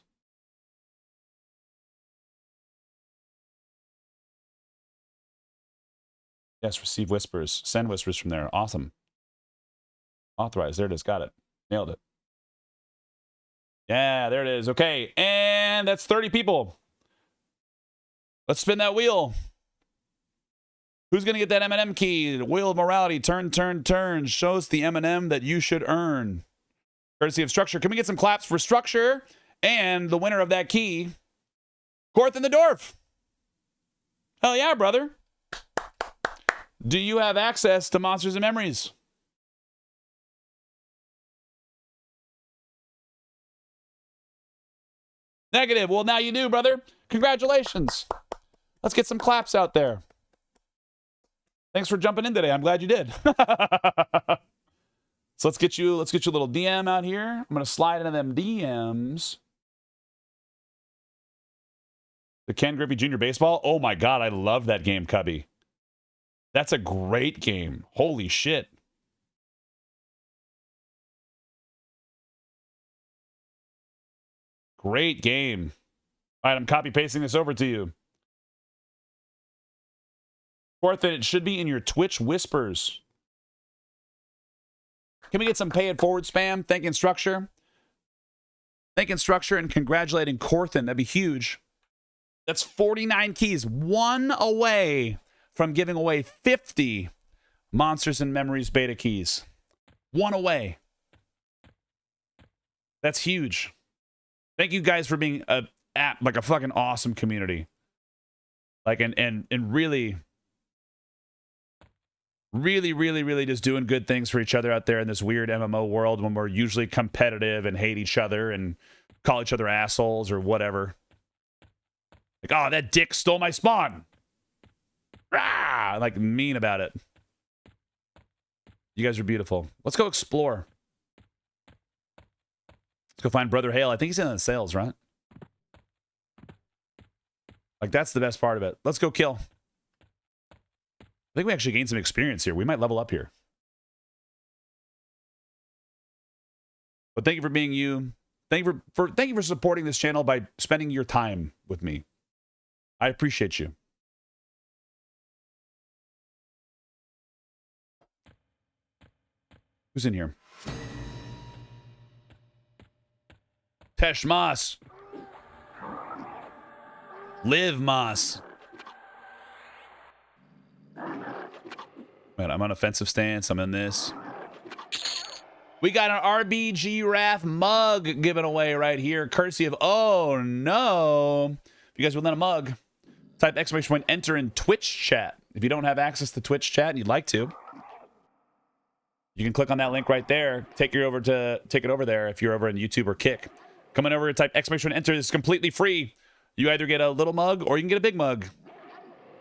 Yes, receive whispers. Send whispers from there. Awesome. Authorize. There it is. Got it. Nailed it. Yeah, there it is. Okay, and that's 30 people. Let's spin that wheel. Who's going to get that M&M key? The wheel of morality. Turn, turn, turn. Shows the M&M that you should earn. Courtesy of Structure. Can we get some claps for Structure and the winner of that key, Quatos the Dwarf? Hell yeah, brother. Do you have access to Monsters and Memories? Negative. Well, now you do, brother. Congratulations. Let's get some claps out there. Thanks for jumping in today. I'm glad you did. So let's get you a little DM out here. I'm going to slide into them DMs. The Ken Griffey Jr. Baseball. Oh my God, I love that game, Cubby. That's a great game. Holy shit. Great game. All right, I'm copy pasting this over to you. Fourth, it should be in your Twitch whispers. Can we get some pay it forward spam? Thanking Structure. Thanking Structure and congratulating Corthan. That'd be huge. That's 49 keys. 1 away from giving away 50 Monsters and Memories beta keys. 1 away. That's huge. Thank you guys for being like a fucking awesome community. Like and really just doing good things for each other out there in this weird MMO world when we're usually competitive and hate each other and call each other assholes or whatever. Like, oh, that dick stole my spawn. Rah! Like mean about it. You guys are beautiful. Let's go explore. Let's go find Brother Hale. I think he's in the sales, right? Like, that's the best part of it. Let's go kill. I think we actually gained some experience here. We might level up here. But thank you for being you. Thank you for supporting this channel by spending your time with me. I appreciate you. Who's in here? Tesh Moss. Live Moss. Wait, I'm on offensive stance. I'm in this. We got an RBG Raph mug given away right here, courtesy of Oh No. If you guys would let a mug, type exclamation point enter in Twitch chat. If you don't have access to Twitch chat and you'd like to, you can click on that link right there. Take it over there if you're over in YouTube or Kick. Coming over and type exclamation point enter. This is completely free. You either get a little mug or you can get a big mug.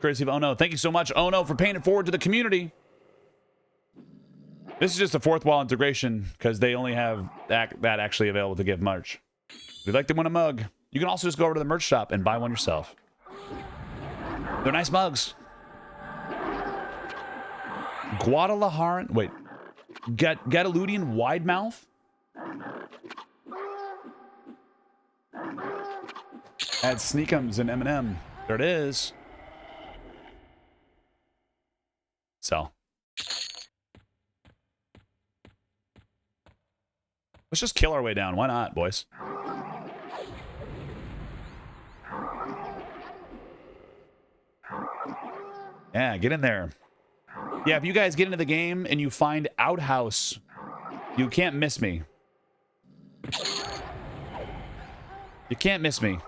Courtesy of Oh No. Thank you so much, Oh No, for paying it forward to the community. This is just a fourth wall integration because they only have that actually available to give merch. If you'd like to win a mug, you can also just go over to the merch shop and buy one yourself. They're nice mugs. Guadalajaran, wait, Gadaludian wide mouth? Add Sneakums and M&M. There it is. sell. Let's just kill our way down. Why not, boys? Yeah, get in there. Yeah, if you guys get into the game and you find Outhouse, you can't miss me. You can't miss me. All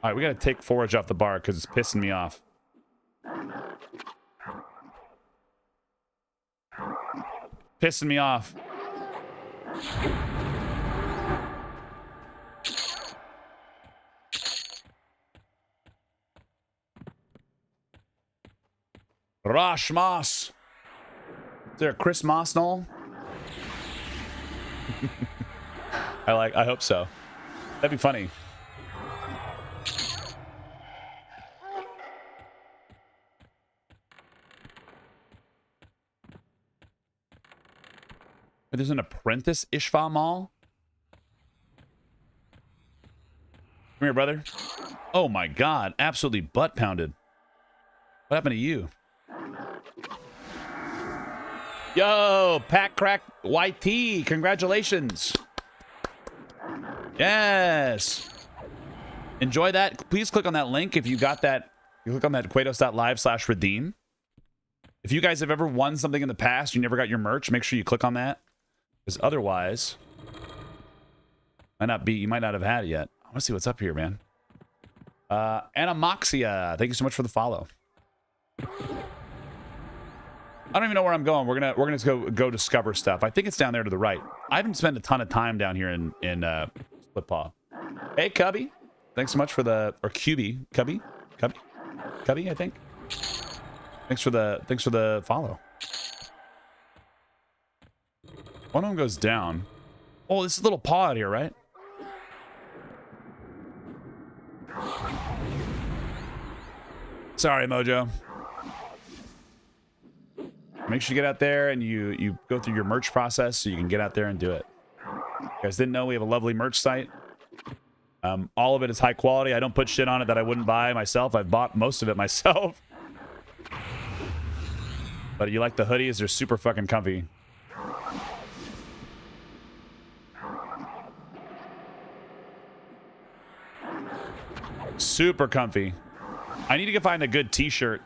right, we got to take forage off the bar because it's pissing me off. Pissing me off. Rosh Moss. Is there a Chris Moss Knoll? I hope so. That'd be funny. There's an apprentice Ishva Mall. Come here, brother. Oh my god, absolutely butt pounded. What happened to you? Yo, Pack Crack YT, congratulations. Yes. Enjoy that. Please click on that link if you got that. You click on that Quatos.live/redeem. If you guys have ever won something in the past, you never got your merch, make sure you click on that. Because otherwise, you might not have had it yet. I want to see what's up here, man. Anamoxia, thank you so much for the follow. I don't even know where I'm going. We're gonna go discover stuff. I think it's down there to the right. I haven't spent a ton of time down here in Split Paw. Hey, Cubby, thanks so much for the Cubby, I think. Thanks for the follow. One of them goes down. Oh, this is a little paw out here, right? Sorry, Mojo. Make sure you get out there and you go through your merch process so you can get out there and do it. You guys didn't know we have a lovely merch site. All of it is high quality. I don't put shit on it that I wouldn't buy myself. I've bought most of it myself. But you like the hoodies? They're super fucking comfy. Super comfy. I need to go find a good t-shirt.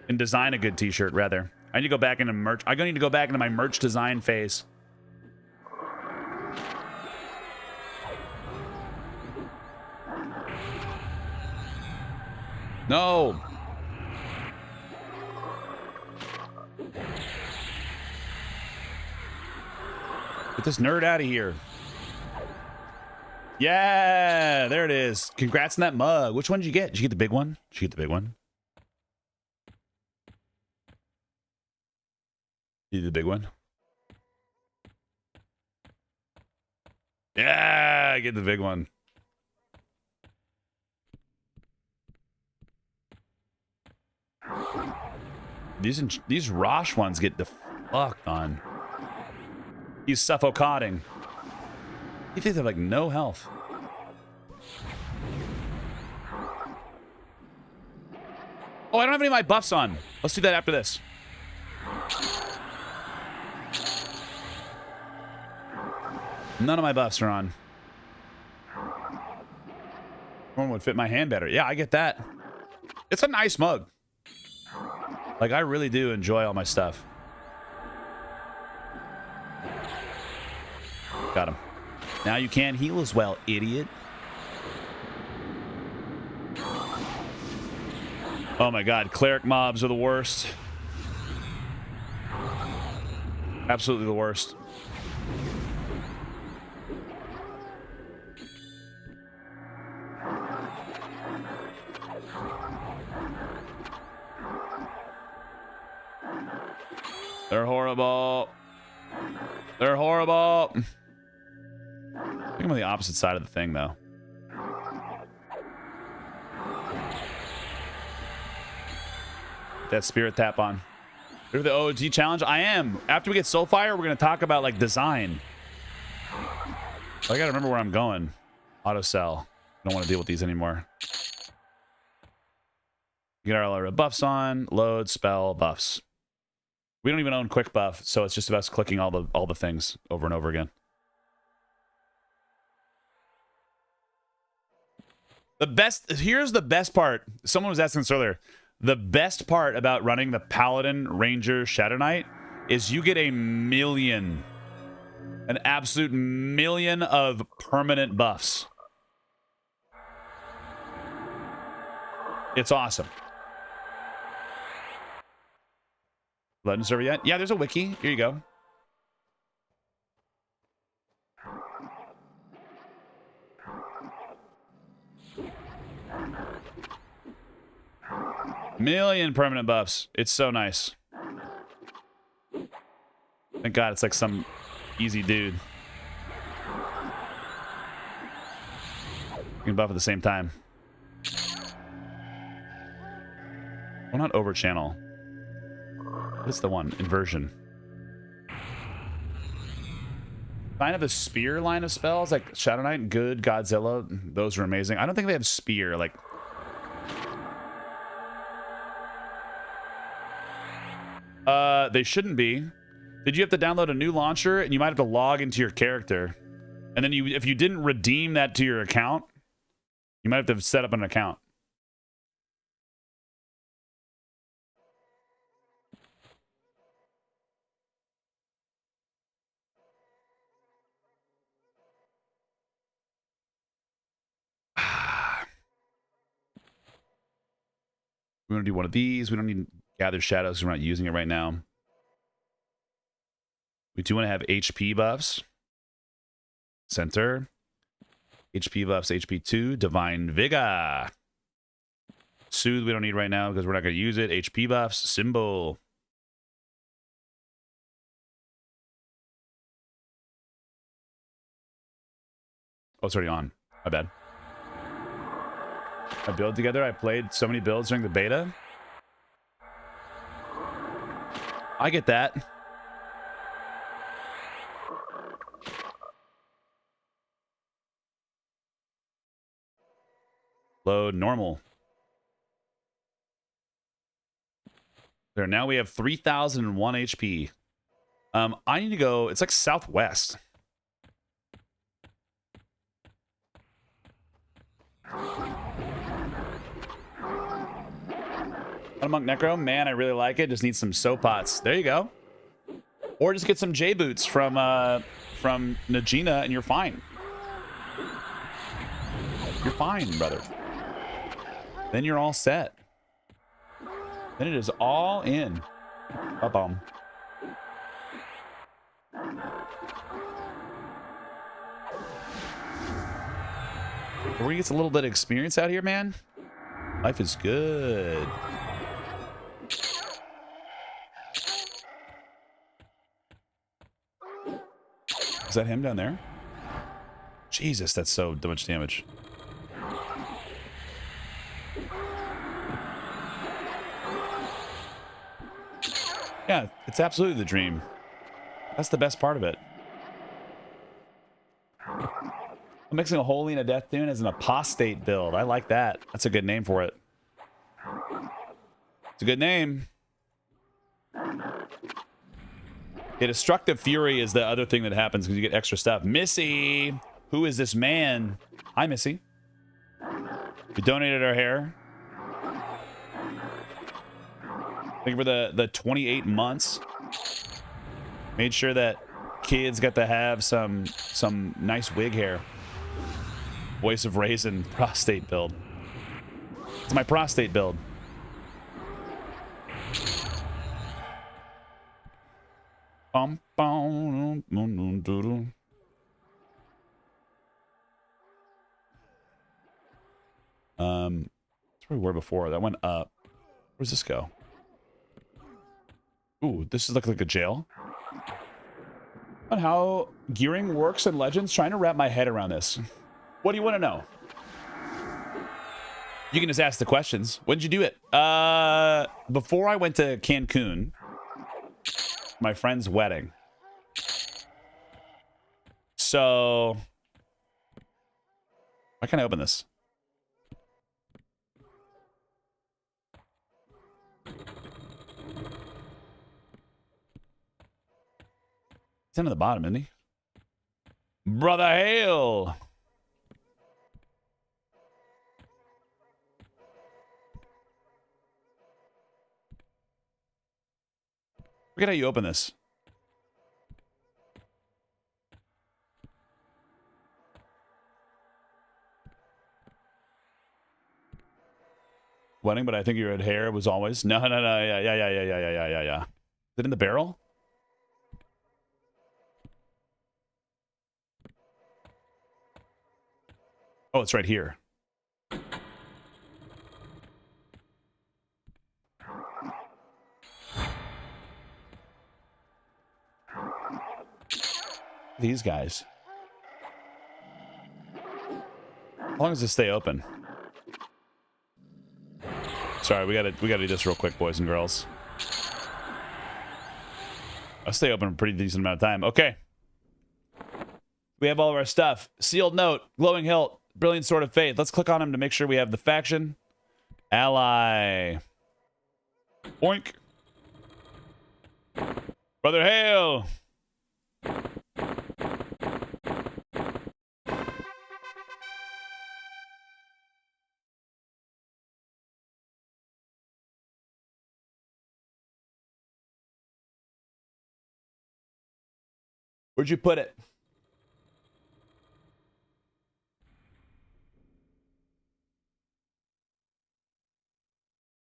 And design a good t-shirt, rather. I need to go back into merch. I need to go back into my merch design phase. No. Get this nerd out of here. Yeah, there it is. Congrats on that mug. Which one did you get? Did you get the big one? Did you get the big one? You did the big one? Yeah, get the big one. These Rosh ones get the fuck on. He's suffocating. You think they have like no health. Oh, I don't have any of my buffs on. Let's do that after this. None of my buffs are on. One would fit my hand better. Yeah, I get that. It's a nice mug. Like, I really do enjoy all my stuff. Got him. Now you can't heal as well, idiot. Oh my god, cleric mobs are the worst. Absolutely the worst. They're horrible. They're horrible. I think I'm on the opposite side of the thing, though. That spirit tap on. You're the OG challenge? I am. After we get Soulfire, we're going to talk about, like, design. I got to remember where I'm going. Auto sell. I don't want to deal with these anymore. Get all our buffs on. Load, spell, buffs. We don't even own quick buff, so it's just us clicking all the things over and over again. Here's the best part. Someone was asking this earlier. The best part about running the Paladin Ranger Shadow Knight is you get an absolute million of permanent buffs. It's awesome. Legend server yet? Yeah, there's a wiki. Here you go. Million permanent buffs. It's so nice. Thank God it's like some easy dude. You can buff at the same time. Well, not over channel. What's the one? Inversion. Kind of a spear line of spells like Shadow Knight, good, Godzilla. Those are amazing. I don't think they have spear. Like, they shouldn't be. Did you have to download a new launcher and you might have to log into your character, and then if you didn't redeem that to your account, you might have to set up an account. We're going to do one of these. We don't need Gather Shadows because we're not using it right now. We do want to have HP buffs. Center. HP buffs, HP 2. Divine Vigor. Soothe we don't need right now because we're not going to use it. HP buffs. Symbol. Oh, it's already on. My bad. I build together. I played so many builds during the beta. I get that. Load normal. There, now we have 3,001 HP. I need to go. It's like southwest. Monk Necro, man, I really like it. Just need some soap pots. There you go. Or just get some J boots from Najina, and you're fine. You're fine, brother. Then you're all set. Then it is all in. Ba-bum. We're gonna get a little bit of experience out here, man. Life is good. Is that him down there? Jesus, that's so much damage. Yeah, it's absolutely the dream. That's the best part of it. I'm mixing a holy and a death tune as an apostate build. I like that. That's a good name for it. It's a good name. Yeah, Destructive Fury is the other thing that happens because you get extra stuff. Missy! Who is this man? Hi, Missy. We donated our hair. Thank you for the 28 months. Made sure that kids got to have some nice wig hair. Voice of Raisin prostate build. It's my prostate build. That's where we were before. That went up. Where's this go? Ooh, this is like a jail. On how gearing works in Legends, trying to wrap my head around this. What do you want to know? You can just ask the questions. When did you do it? Before I went to Cancun, my friend's wedding. So, why can't I open this? He's down at the bottom, isn't he? Brother Hale. Look at how you open this. Wedding, but I think your hair was always. No. Yeah. Is it in the barrel? Oh, it's right here. These guys. How long does this stay open? Sorry, we gotta do this real quick, boys and girls. I'll stay open a pretty decent amount of time. Okay. We have all of our stuff. Sealed note, glowing hilt, brilliant sword of faith. Let's click on him to make sure we have the faction. Ally. Boink. Brother Hale. Where'd you put it?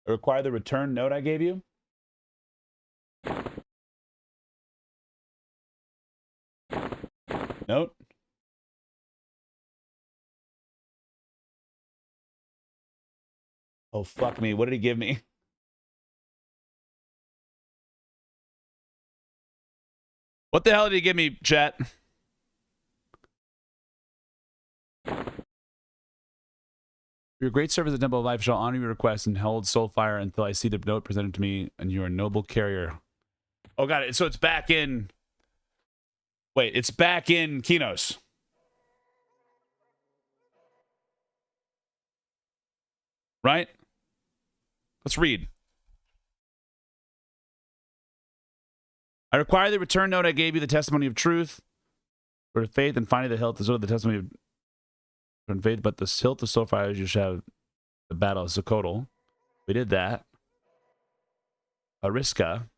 I require the return note I gave you. Note. Oh, fuck me. What did he give me? What the hell did he give me, chat? Your great service at Temple of Life shall honor your request and hold soul fire until I see the note presented to me and you are a noble carrier. Oh, got it. So it's back in... Wait, it's back in Quatos. Right? Let's read. I require the return note I gave you, the testimony of truth, for faith, and finding the hilt, is sort of the testimony of faith, but the hilt of soul fire you shall have the battle of Zocotl. We did that. Ariska.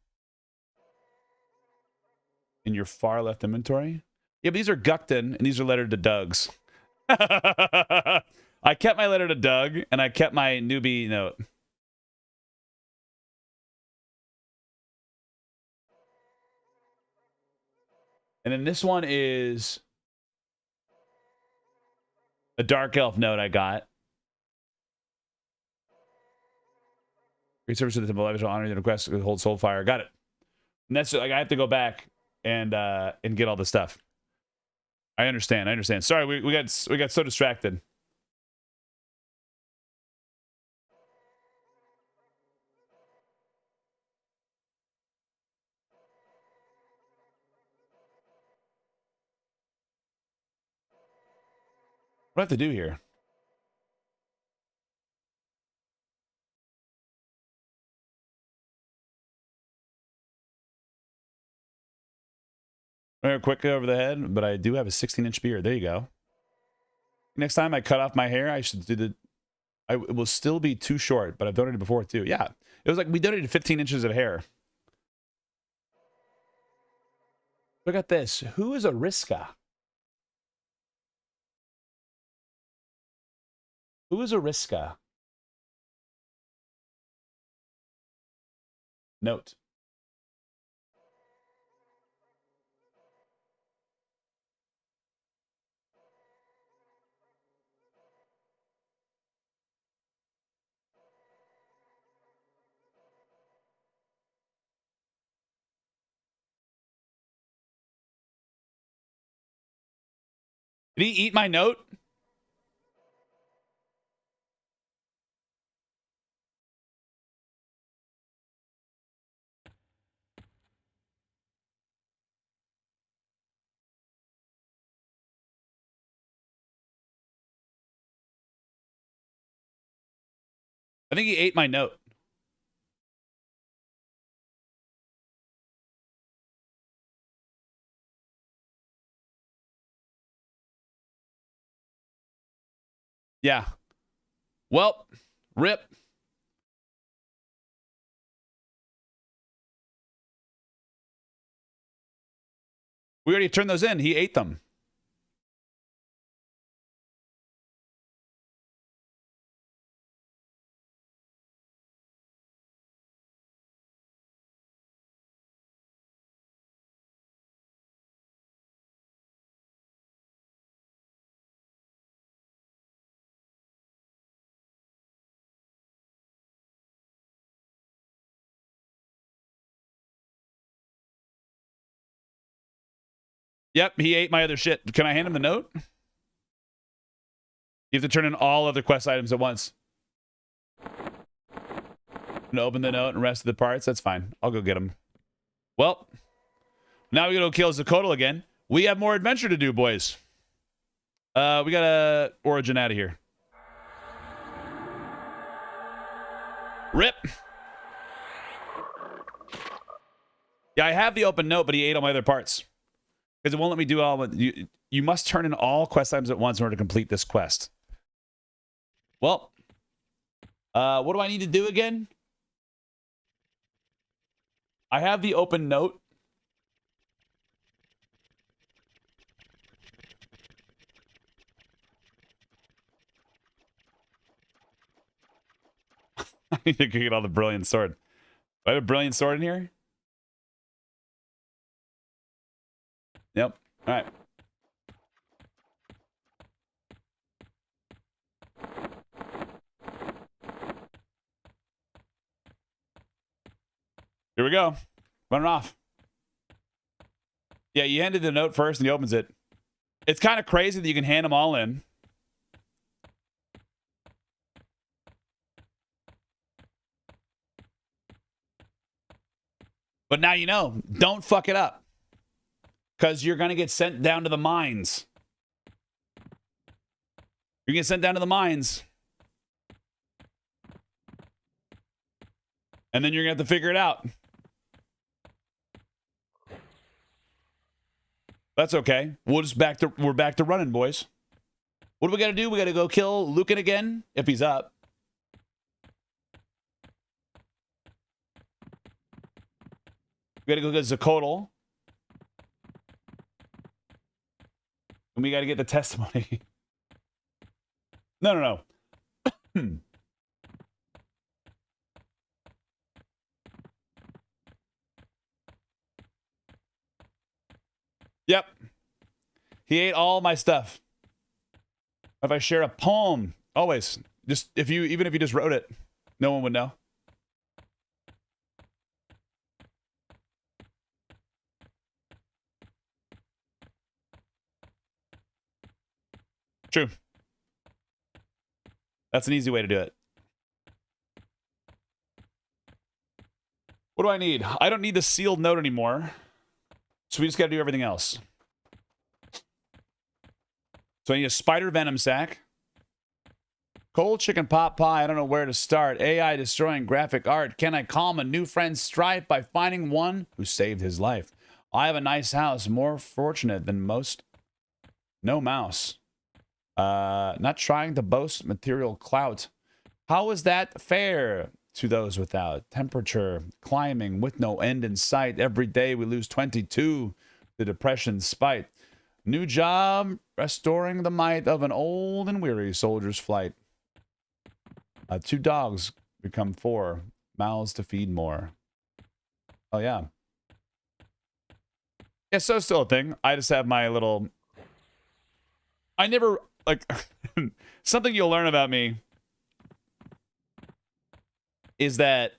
In your far left inventory. Yeah, but these are Guckton, and these are lettered to Doug's. I kept my letter to Doug, and I kept my newbie note. And then this one is a dark elf note I got. Great service to the Temple of Life shall honor the request to hold soul fire. Got it. And that's like I have to go back and get all the stuff. I understand. Sorry, we got so distracted. What do I have to do here? Quick over the head, but I do have a 16-inch beard. There you go. Next time I cut off my hair, I should do the... it will still be too short, but I've donated before too. Yeah. It was like we donated 15 inches of hair. Look at this. Who is Ariska? Who is Ariska? Note. Did he eat my note? I think he ate my note. Yeah. Well, rip. We already turned those in. He ate them. Yep, he ate my other shit. Can I hand him the note? You have to turn in all other quest items at once. And open the note and rest of the parts. That's fine. I'll go get them. Well, now we gotta go kill Zakotl again. We have more adventure to do, boys. We gotta origin out of here. Rip. Yeah, I have the open note, but he ate all my other parts. Because it won't let me do all. You must turn in all quest items at once in order to complete this quest. Well, what do I need to do again? I have the open note. I need to get all the brilliant sword. Do I have a brilliant sword in here? Yep. All right. Here we go. Running off. Yeah, you handed the note first and he opens it. It's kind of crazy that you can hand them all in. But now you know. Don't fuck it up. Because you're going to get sent down to the mines. You're going to get sent down to the mines. And then you're going to have to figure it out. That's okay. We're back to running, boys. What do we got to do? We got to go kill Lucan again, if he's up. We got to go get Zakotl. And we got to get the testimony. No. Yep. He ate all my stuff. If I share a poem, always, just even if you just wrote it, no one would know. True. That's an easy way to do it. What do I need? I don't need the sealed note anymore. So we just got to do everything else. So I need a spider venom sack. Cold chicken pot pie. I don't know where to start. AI destroying graphic art. Can I calm a new friend's strife by finding one who saved his life? I have a nice house. More fortunate than most. No mouse. Not trying to boast material clout. How is that fair to those without? Temperature climbing with no end in sight. Every day we lose 22. The depression's spite. New job, restoring the might of an old and weary soldier's flight. 2 dogs become 4. Mouths to feed more. Oh, yeah. Yeah, so still a thing. I just have my little... I never... Like, something you'll learn about me is that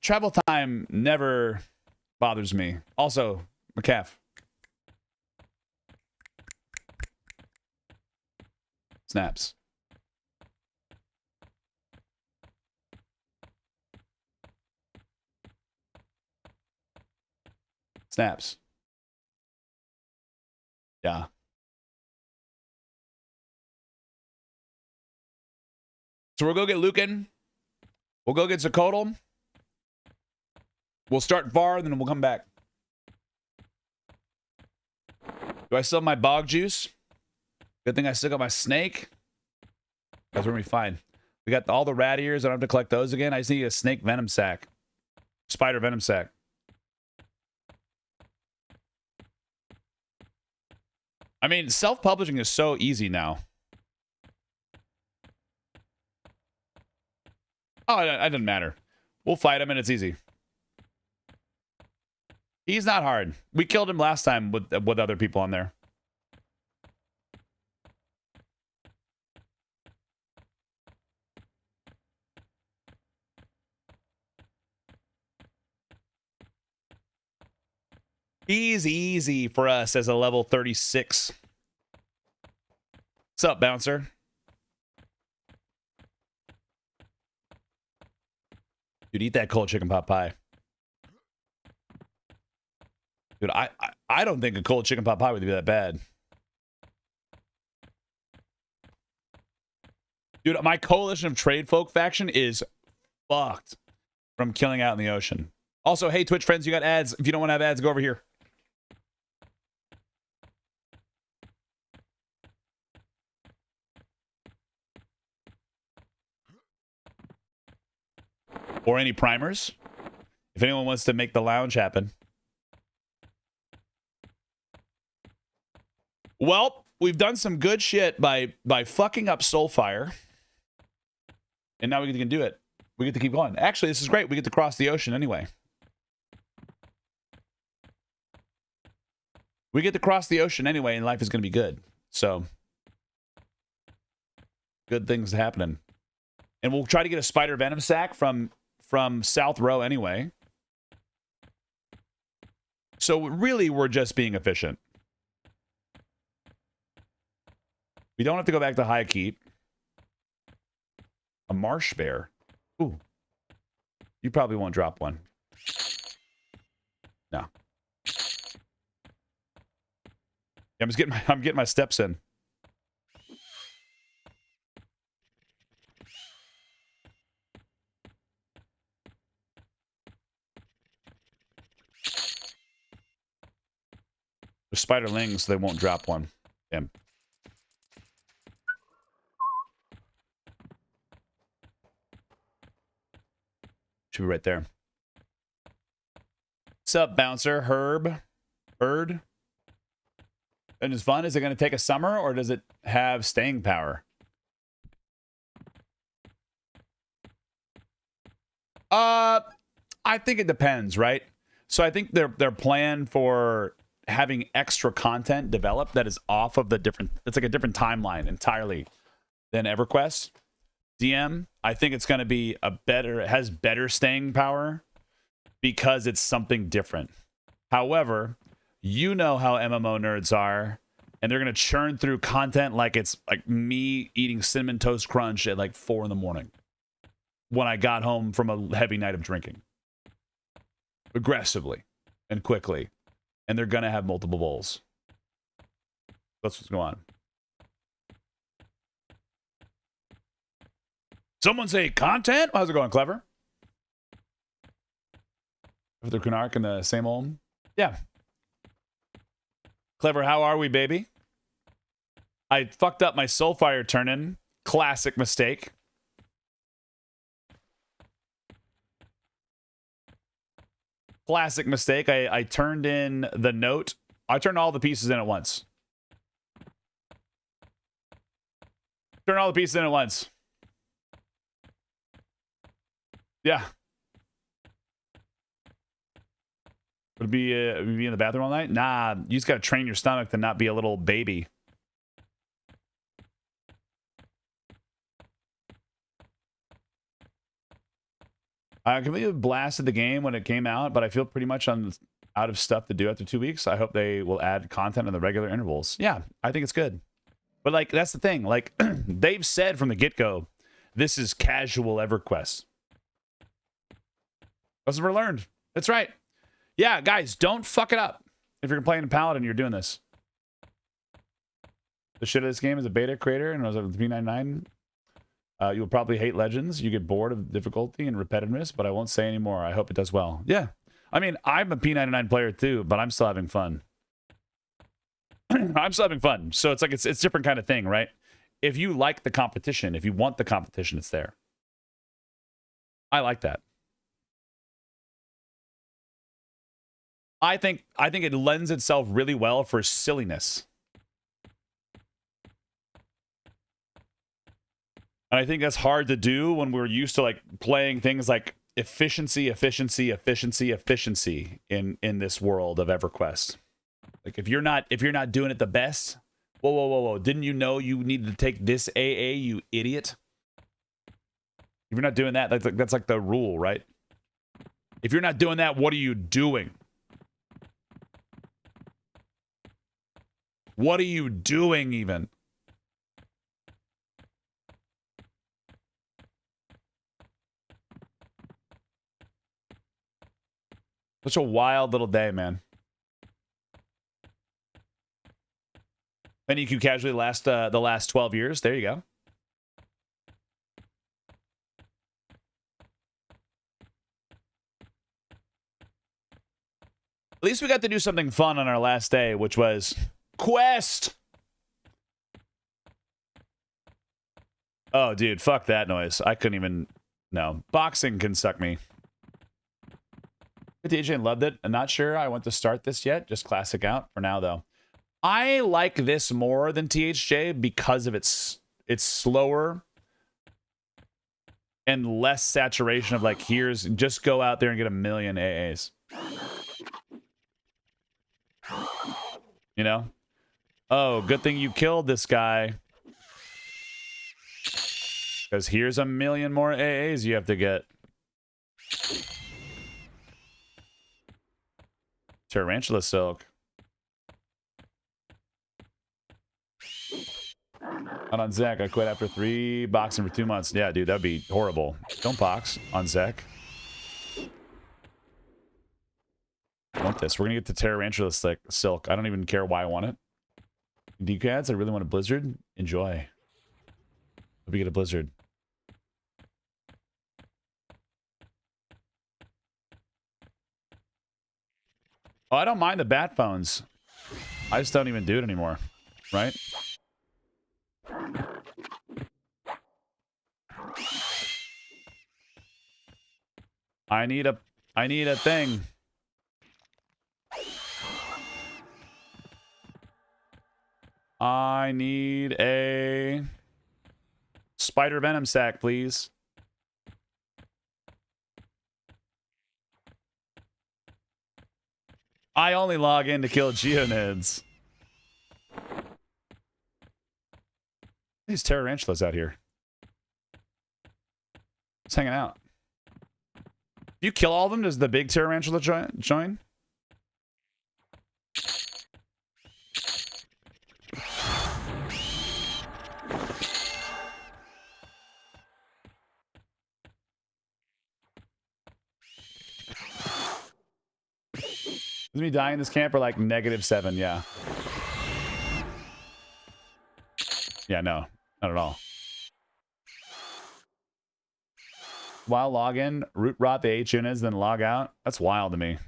travel time never bothers me. Also, McCaff. Snaps. Snaps. Yeah. So we'll go get Lucan. We'll go get Zakotl. We'll start Var, and then we'll come back. Do I still have my bog juice? Good thing I still got my snake. That's where we find. We got all the rat ears. I don't have to collect those again. I just need a snake venom sac. Spider venom sac. I mean, self-publishing is so easy now. Oh, it doesn't matter. We'll fight him and it's easy. He's not hard. We killed him last time with other people on there. He's easy for us as a level 36. What's up, bouncer? Dude, eat that cold chicken pot pie. Dude, I don't think a cold chicken pot pie would be that bad. Dude, my coalition of trade folk faction is fucked from killing out in the ocean. Also, hey, Twitch friends, you got ads. If you don't want to have ads, go over here. Or any primers. If anyone wants to make the lounge happen. Well, we've done some good shit by fucking up Soulfire. And now we can do it. We get to keep going. Actually, this is great. We get to cross the ocean anyway. We get to cross the ocean anyway, and life is going to be good. So, good things happening. And we'll try to get a spider venom sac from South Row anyway. So, really, we're just being efficient. We don't have to go back to High Keep. A marsh bear. Ooh. You probably won't drop one. No. I'm getting my steps in. The spiderlings, they won't drop one. Damn. Should be right there. What's up, bouncer? Herb? Bird? And it's fun. Is it going to take a summer or does it have staying power? I think it depends, right? So I think their plan for having extra content developed that is off of the different, it's like a different timeline entirely than EverQuest. DM, I think it's going to be it has better staying power because it's something different. However, you know how MMO nerds are, and they're going to churn through content like it's like me eating Cinnamon Toast Crunch at like 4 in the morning when I got home from a heavy night of drinking. Aggressively and quickly. And they're going to have multiple bowls. That's what's going on. Someone say content? How's it going, Clever? With the Kunark and the same old? Yeah. Clever, how are we, baby? I fucked up my Soulfire turn-in. Classic mistake. Classic mistake. I turned in the note. I turned all the pieces in at once. Turn all the pieces in at once. Yeah. Would be in the bathroom all night? Nah, you just got to train your stomach to not be a little baby. I completely blasted the game when it came out, but I feel pretty much out of stuff to do after 2 weeks. I hope they will add content in the regular intervals. Yeah, I think it's good. But like, that's the thing. Like, they've said from the get-go, this is casual EverQuest. That's what we learned. That's right. Yeah, guys, don't fuck it up. If you're playing a Paladin, you're doing this. The shit of this game is a beta creator, and I was at P99. You'll probably hate Legends. You get bored of difficulty and repetitiveness, but I won't say anymore. I hope it does well. Yeah. I mean, I'm a P99 player too, but I'm still having fun. I'm still having fun. So it's like, it's a different kind of thing, right? if you like the competition, if you want the competition, it's there. I like that. I think it lends itself really well for silliness. And I think that's hard to do when we're used to like playing things like efficiency in this world of EverQuest. Like if you're not doing it the best, whoa. Didn't you know you needed to take this AA, you idiot? If you're not doing that, that's like the rule, right? If you're not doing that, what are you doing? What are you doing even? Such a wild little day, man. Then you can casually last the last 12 years. There you go. At least we got to do something fun on our last day, which was Quest. Oh, dude, fuck that noise. I couldn't even... No. Boxing can suck me. DJ loved it. I'm not sure I want to start this yet. Just classic out for now, though. I like this more than THJ because of its slower and less saturation of like, here's... Just go out there and get a million AAs. You know? Oh, good thing you killed this guy. Because here's a million more AAs you have to get. Tarantula silk. Not on Zach. I quit after 3 boxing for 2 months. Yeah, dude, that'd be horrible. Don't box on Zach. I want this. We're gonna get the Tarantula silk. I don't even care why I want it. DCADs, I really want a blizzard. Enjoy. Hope you get a blizzard. Oh, I don't mind the bat phones. I just don't even do it anymore. Right? I need a thing. I need a spider venom sack, please. I only log in to kill geonids. These tarantulas out here. Just hanging out. If you kill all of them, does the big tarantula join? Is me dying in this camp or like -7? Yeah. Yeah, no. Not at all. While login, root rot the H units, then log out. That's wild to me.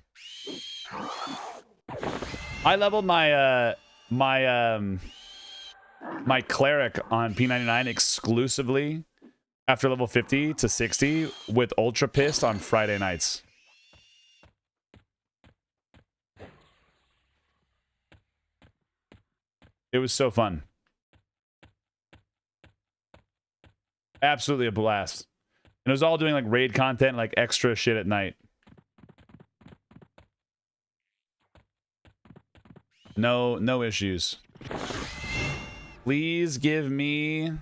I leveled my my cleric on P99 exclusively after level 50 to 60 with Ultra Pissed on Friday nights. It was so fun. Absolutely a blast. And it was all doing like raid content, like extra shit at night. No issues. Please give me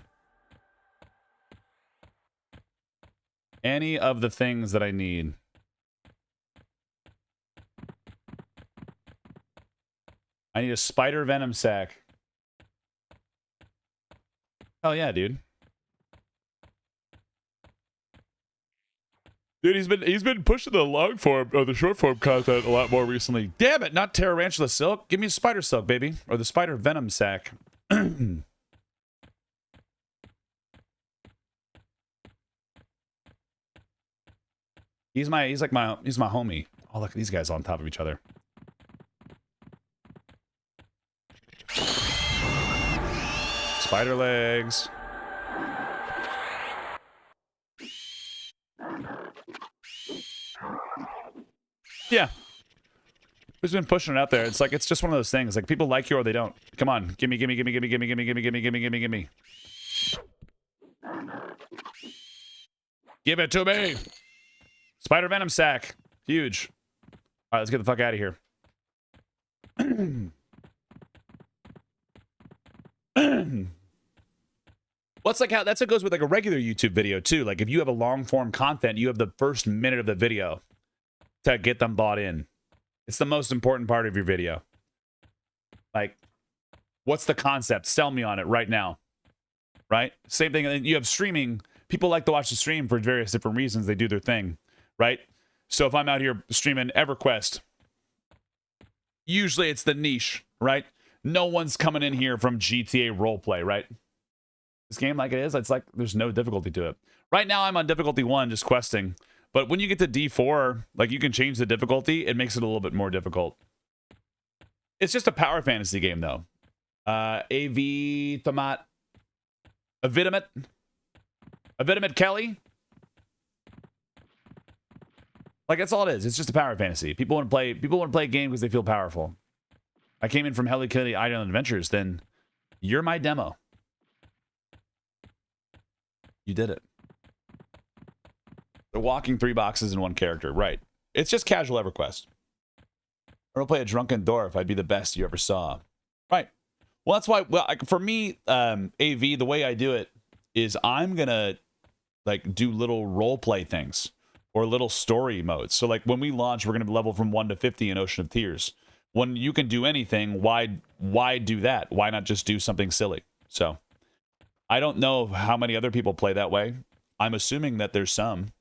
any of the things that I need. I need a spider venom sack. Hell yeah, dude. Dude, he's been pushing the long form or the short form content a lot more recently. Damn it, not tarantula silk. Give me a spider silk, baby, or the spider venom sack. He's my homie. Oh, look at these guys on top of each other. Spider legs. Yeah. Who's been pushing it out there? It's like, it's just one of those things. Like, people like you or they don't. Come on. Gimme, gimme, gimme, gimme, gimme, gimme, gimme, gimme, gimme, gimme, gimme. Give it to me. Spider Venom sack. Huge. All right, let's get the fuck out of here. What's like how that's what goes with like a regular YouTube video too. Like if you have a long form content, you have the first minute of the video to get them bought in. It's the most important part of your video. Like, what's the concept? Sell me on it right now. Right? Same thing. And you have streaming. People like to watch the stream for various different reasons. They do their thing. Right? So if I'm out here streaming EverQuest, usually it's the niche, right? No one's coming in here from GTA roleplay, right? This game like it is, it's like there's no difficulty to it. Right now I'm on difficulty 1, just questing. But when you get to D4, like you can change the difficulty. It makes it a little bit more difficult. It's just a power fantasy game though. AV Tomat. A Vitamin Kelly. Like that's all it is. It's just a power fantasy. People want to play a game because they feel powerful. I came in from Hello Kitty Island Adventures, then you're my demo. You did it. They're walking 3 boxes in 1 character. Right. It's just casual EverQuest. Or I'll play a drunken dwarf. I'd be the best you ever saw. Right. Well, that's why, well, like, for me, AV, the way I do it is I'm going to, like, do little role play things or little story modes. So, like, when we launch, we're going to level from 1 to 50 in Ocean of Tears. When you can do anything, why do that? Why not just do something silly? So, I don't know how many other people play that way. I'm assuming that there's some.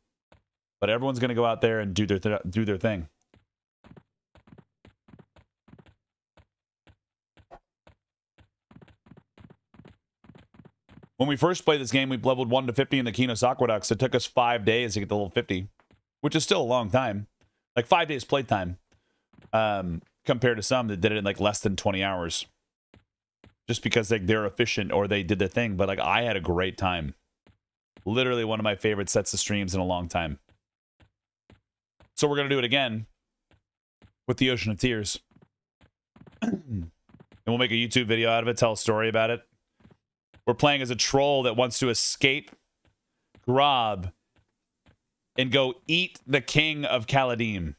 But everyone's going to go out there and do their thing. When we first played this game, we leveled 1 to 50 in the Quatos Aqueducts. It took us 5 days to get to level 50, which is still a long time. Like 5 days playtime, compared to some that did it in like less than 20 hours. Just because like they're efficient or they did their thing. But like I had a great time. Literally one of my favorite sets of streams in a long time. So we're going to do it again with the Ocean of Tears. And we'll make a YouTube video out of it, tell a story about it. We're playing as a troll that wants to escape Grob and go eat the king of Caladim.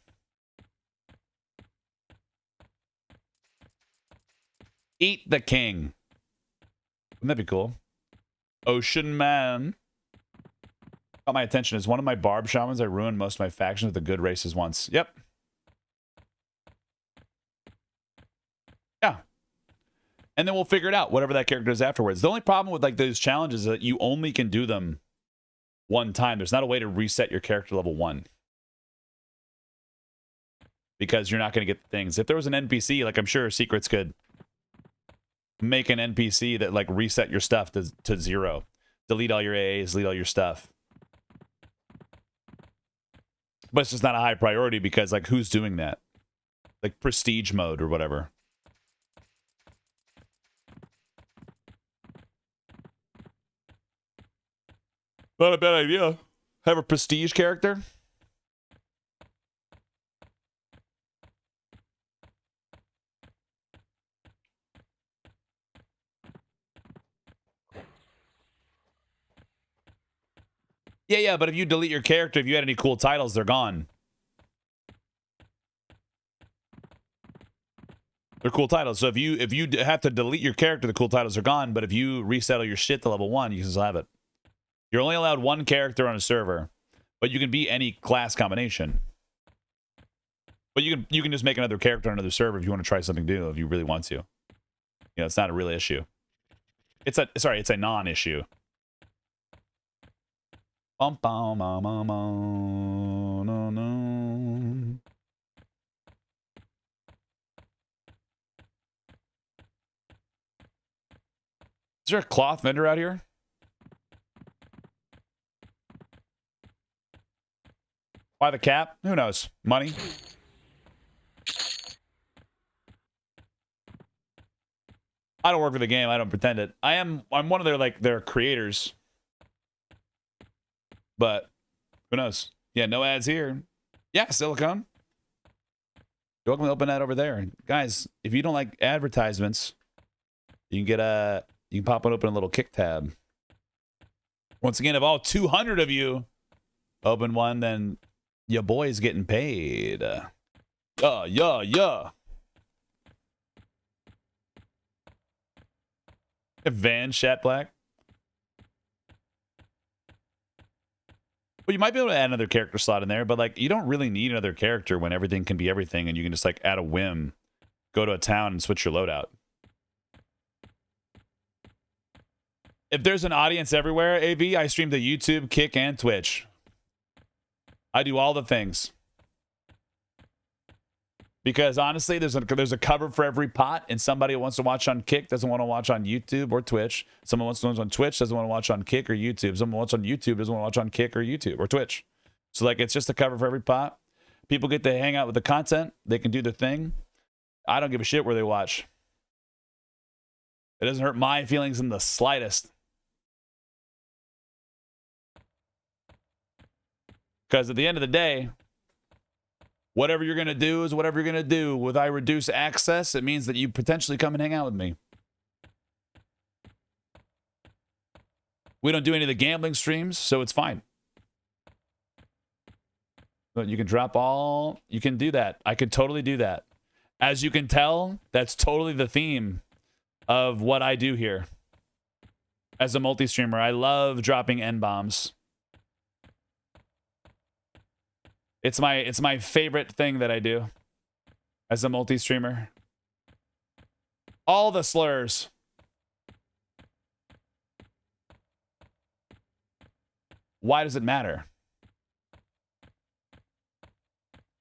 Eat the king. Wouldn't that be cool? Ocean Man. Got my attention. As one of my barb shamans, I ruined most of my factions with the good races once. Yep. Yeah. And then we'll figure it out, whatever that character is afterwards. The only problem with like those challenges is that you only can do them one time. There's not a way to reset your character level 1. Because you're not going to get the things. If there was an NPC, like I'm sure Secrets could make an NPC that like reset your stuff to 0. Delete all your AAs, delete all your stuff. But it's just not a high priority because, like, who's doing that? Like, prestige mode or whatever. Not a bad idea. Have a prestige character? Yeah, but if you delete your character, if you had any cool titles, they're gone. They're cool titles. So if you have to delete your character, the cool titles are gone. But if you resettle your shit to level 1, you can still have it. You're only allowed 1 character on a server, but you can be any class combination. But you can just make another character on another server if you want to try something new, if you really want to. You know, it's not a real issue. It's a non-issue. Bum, bum, bum, bum, bum, no, no. Is there a cloth vendor out here? Why the cap? Who knows? Money? I don't work for the game. I don't pretend it. I'm one of their creators. But who knows? Yeah, no ads here. Yeah, Silicone. You're welcome to open that over there. Guys, if you don't like advertisements, you can pop it open a little Kick tab. Once again, if all 200 of you open one, then your boy's getting paid. Yeah. Van Shat Black. Well, you might be able to add another character slot in there, but like you don't really need another character when everything can be everything, and you can just like at a whim go to a town and switch your loadout. If there's an audience everywhere, AV, I stream to YouTube, Kick, and Twitch. I do all the things. Because honestly, there's a cover for every pot, and somebody who wants to watch on Kick doesn't want to watch on YouTube or Twitch. Someone wants to watch on Twitch doesn't want to watch on Kick or YouTube. Someone wants on YouTube doesn't want to watch on Kick or YouTube or Twitch. So like it's just a cover for every pot. People get to hang out with the content. They can do their thing. I don't give a shit where they watch. It doesn't hurt my feelings in the slightest. Because at the end of the day, whatever you're going to do is whatever you're going to do. With I reduce access, it means that you potentially come and hang out with me. We don't do any of the gambling streams, so it's fine. But you can drop all. You can do that. I could totally do that. As you can tell, that's totally the theme of what I do here. As a multi-streamer, I love dropping N-bombs. It's my favorite thing that I do as a multi-streamer. All the slurs. Why does it matter?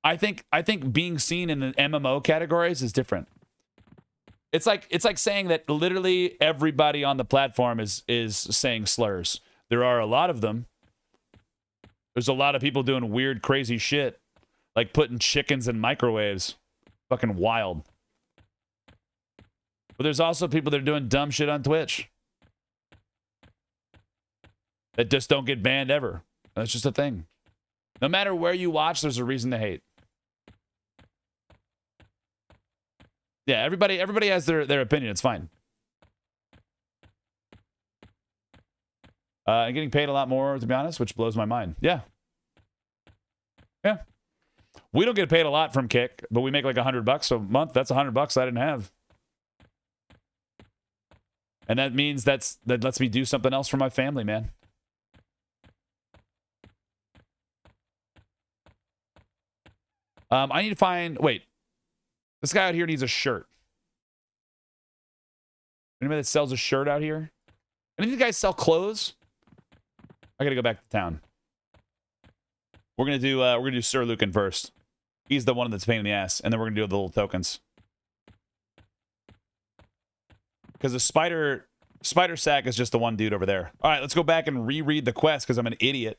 I think being seen in the MMO categories is different. It's like saying that literally everybody on the platform is saying slurs. There are a lot of them. There's a lot of people doing weird, crazy shit, like putting chickens in microwaves. Fucking wild. But there's also people that are doing dumb shit on Twitch that just don't get banned ever. That's just a thing. No matter where you watch, there's a reason to hate. Yeah, everybody has their opinion. It's fine. And getting paid a lot more, to be honest, which blows my mind. Yeah. Yeah. We don't get paid a lot from Kick, but we make like $100 a month. That's $100 I didn't have. And that means that lets me do something else for my family, man. I need to find... Wait. This guy out here needs a shirt. Anybody that sells a shirt out here? Any of you guys sell clothes? I gotta go back to town. We're gonna do Sir Lucan first. He's the one that's a pain in the ass, and then we're gonna do the little tokens. Because the spider sack is just the one dude over there. All right, let's go back and reread the quest because I'm an idiot.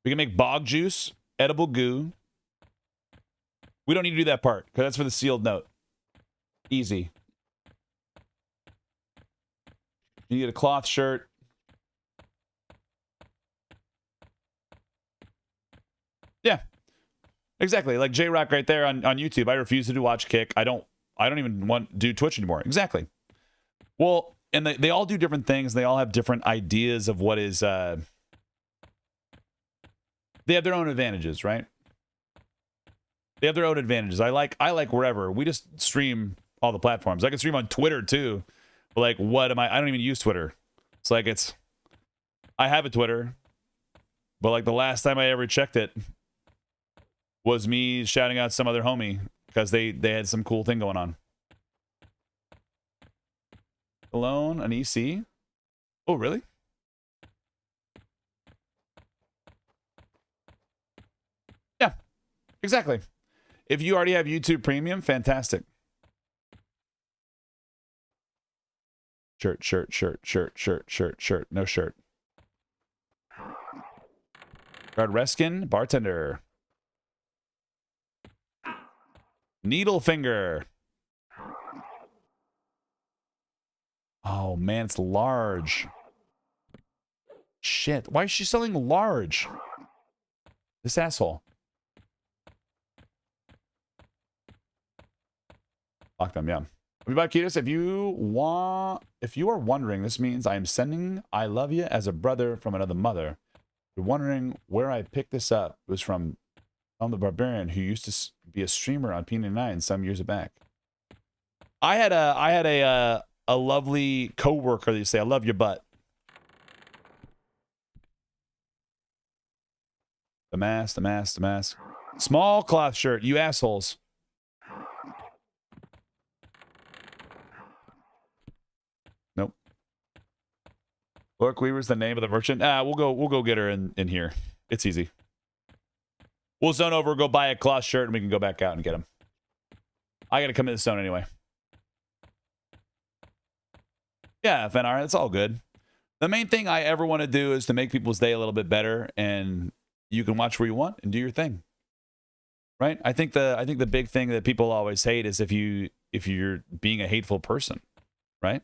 We can make bog juice, edible goo. We don't need to do that part because that's for the sealed note. Easy. You get a cloth shirt. Yeah, exactly. Like J-Rock right there on YouTube. I refuse to watch Kick. I don't even want to do Twitch anymore. Exactly. Well, and they all do different things. They all have different ideas of what is... They have their own advantages, right? They have their own advantages. I like wherever. We just stream all the platforms. I can stream on Twitter too. But like, what am I don't even use Twitter. It's like I have a Twitter, but like the last time I ever checked it was me shouting out some other homie because they had some cool thing going on. Alone, an EC? Oh, really? Yeah, exactly. If you already have YouTube Premium, fantastic. Shirt. No shirt. Guard Reskin, bartender. Needle finger. Oh, man, it's large. Shit. Why is she selling large? This asshole. Lock them, yeah. Everybody, Quatos, if you are wondering, this means I am sending I love you as a brother from another mother. If you're wondering where I picked this up, it was from the Barbarian, who used to be a streamer on P99 some years back. I had a lovely coworker that used to say, "I love your butt." The mask, the mask, the mask. Small cloth shirt, you assholes. Nope. Look, Weaver's the name of the merchant. We'll go get her in here. It's easy. We'll zone over, go buy a cloth shirt, and we can go back out and get him. I gotta come in the zone anyway. Yeah, Fenar, it's all good. The main thing I ever want to do is to make people's day a little bit better, and you can watch where you want and do your thing. Right? I think the big thing that people always hate is if you're being a hateful person, right?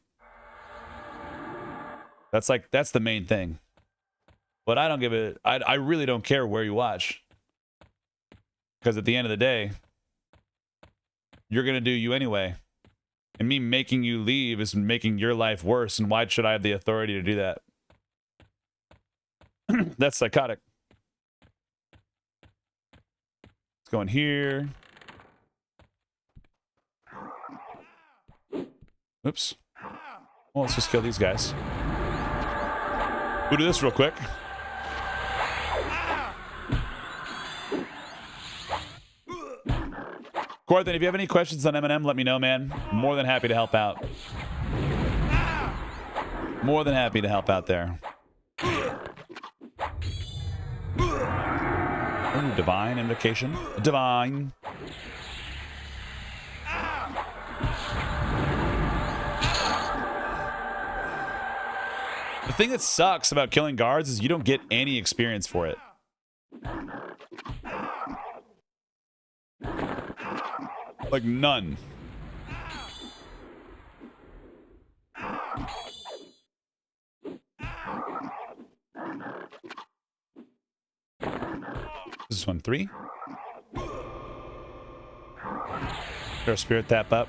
That's the main thing. But I don't give it. I really don't care where you watch, because at the end of the day, you're gonna do you anyway. And me making you leave is making your life worse. And why should I have the authority to do that? That's psychotic. Let's go in here. Oops. Well, let's just kill these guys. We'll do this real quick. Corthan, if you have any questions on M&M, let me know, man. More than happy to help out. More than happy to help out there. Ooh, divine invocation. Divine. The thing that sucks about killing guards is you don't get any experience for it. Like, none. This is 1-3. Throw a spirit tap up.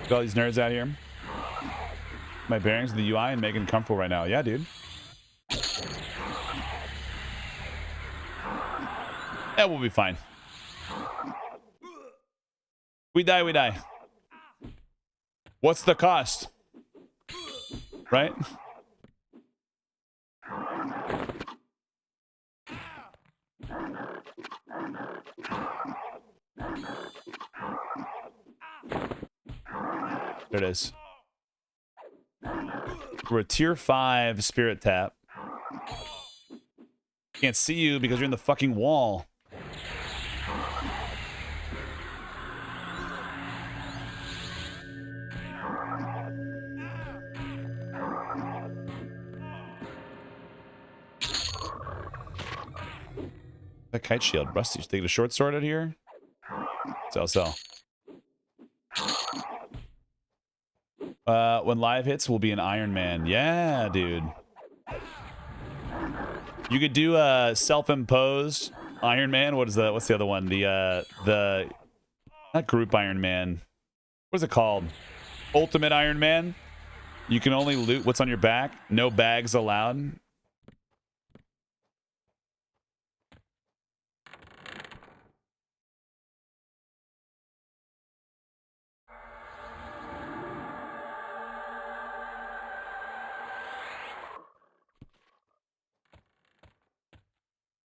Get all these nerds out here. My bearings of the UI and making it comfortable right now. Yeah, dude. Yeah, we'll be fine. We die, we die. What's the cost? Right? There it is. We're a tier 5 spirit tap. Can't see you because you're in the fucking wall. That kite shield. Rusty, should take a short sword out here. Sell. When live hits, we'll be an Iron Man. Yeah, dude. You could do a self-imposed Iron Man. What's the other one? The not group Iron Man. What's it called? Ultimate Iron Man. You can only loot what's on your back. No bags allowed.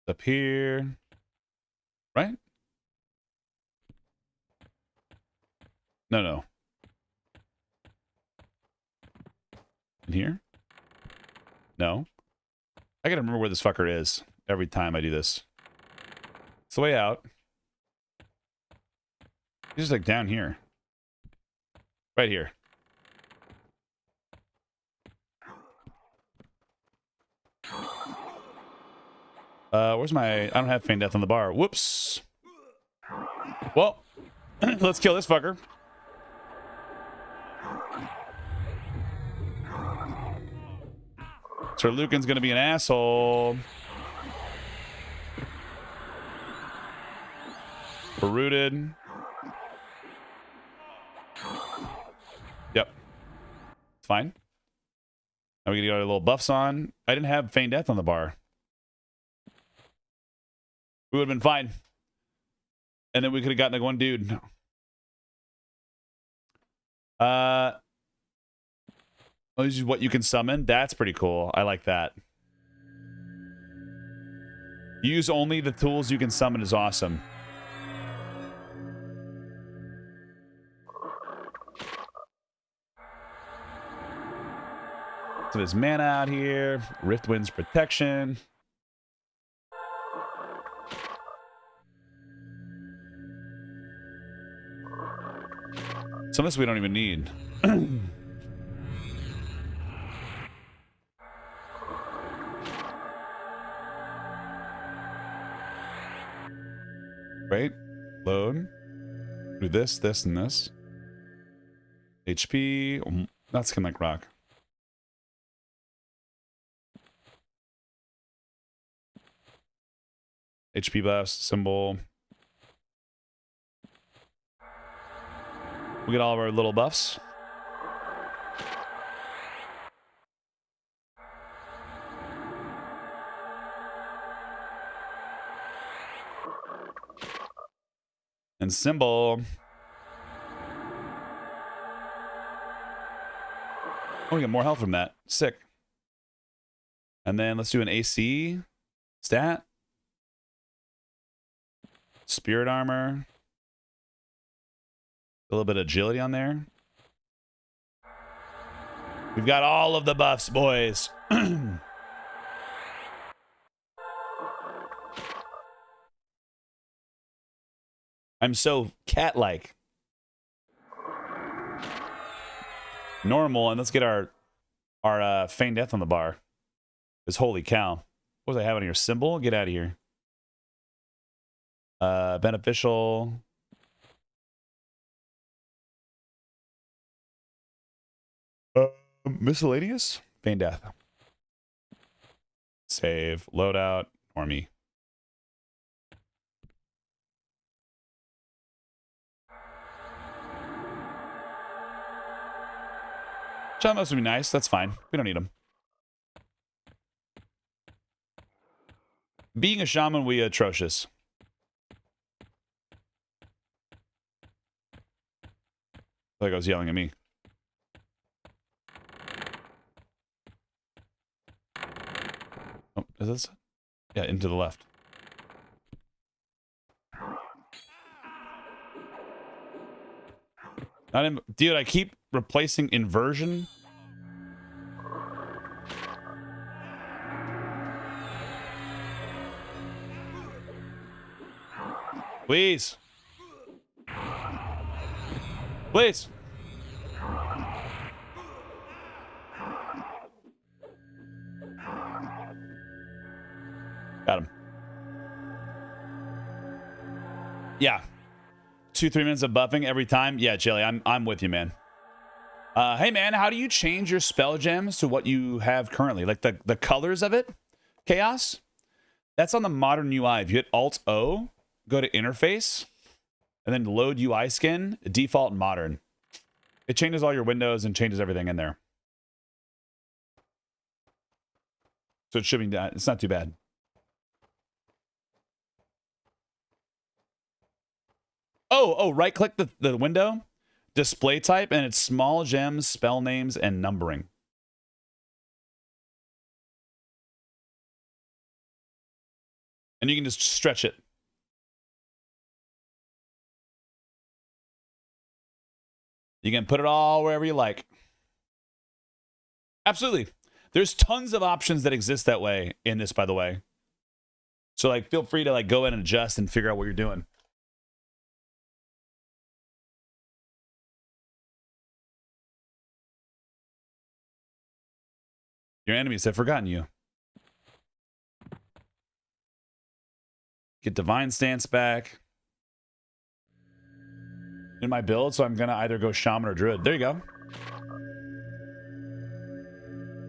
Up here, right? No. In here? No. I gotta remember where this fucker is every time I do this. It's the way out. He's just like down here. Right here. Where's my... I don't have feign death on the bar. Whoops. Well, let's kill this fucker. Sir Lucan's gonna be an asshole. We're rooted. Yep. It's fine. Now we can get our little buffs on. I didn't have Feign Death on the bar. We would have been fine. And then we could have gotten like one dude. This is what you can summon. That's pretty cool. I like that. Use only the tools you can summon is awesome. So there's mana out here. Riftwind's protection. Some of this we don't even need. Right? Load. Do this, this, and this. HP. That's kind of like rock. HP buffs, symbol. We get all of our little buffs. And symbol. Oh, we get more health from that. Sick. And then let's do an AC stat. Spirit armor. A little bit of agility on there. We've got all of the buffs, boys. I'm so cat-like. Normal, and let's get our Feign Death on the bar. Because holy cow. What was I having here? Symbol? Get out of here. Beneficial. Miscellaneous? Feign Death. Save. Loadout. Normie. Shaman would be nice. That's fine. We don't need them. Being a shaman, we atrocious. I think I was yelling at me. Oh, is this? Yeah, into the left. Not in, dude, I keep replacing inversion. Please. Please. Got him. Yeah. 2-3 minutes of buffing every time. Yeah, Jelly, I'm with you, man. Hey, man, how do you change your spell gems to what you have currently? Like the colors of it? Chaos? That's on the modern UI. If you hit Alt-O, go to Interface, and then load UI skin, default modern. It changes all your windows and changes everything in there. So it should be, it's not too bad. Oh, right-click the window, display type, and it's small gems, spell names, and numbering. And you can just stretch it. You can put it all wherever you like. Absolutely. There's tons of options that exist that way in this, by the way. So, like, feel free to, like, go in and adjust and figure out what you're doing. Your enemies have forgotten you. Get Divine Stance back. in my build, so I'm gonna either go shaman or druid. There you go.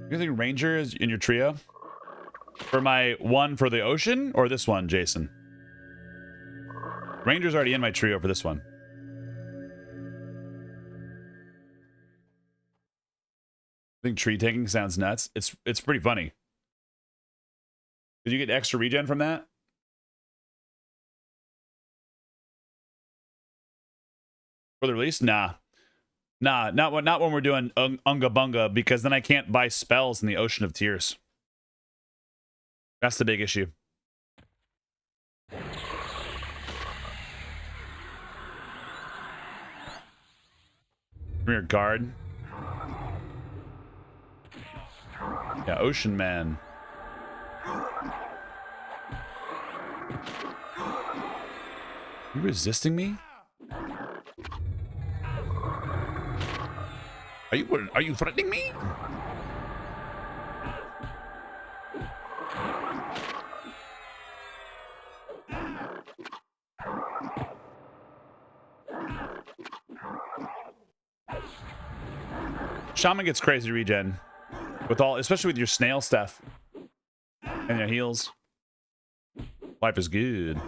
You think ranger is in your trio? For my one for the ocean or this one, Jason? Ranger's already in my trio for this one. I think tree taking sounds nuts. It's pretty funny. Did you get extra regen from that? For the release? Nah. Nah, not when we're doing Ungabunga, because then I can't buy spells in the Ocean of Tears. That's the big issue. Come here, guard. Yeah, Ocean Man. You resisting me? Are you threatening me? Shaman gets crazy regen with all, especially with your snail stuff and your heals. Life is good.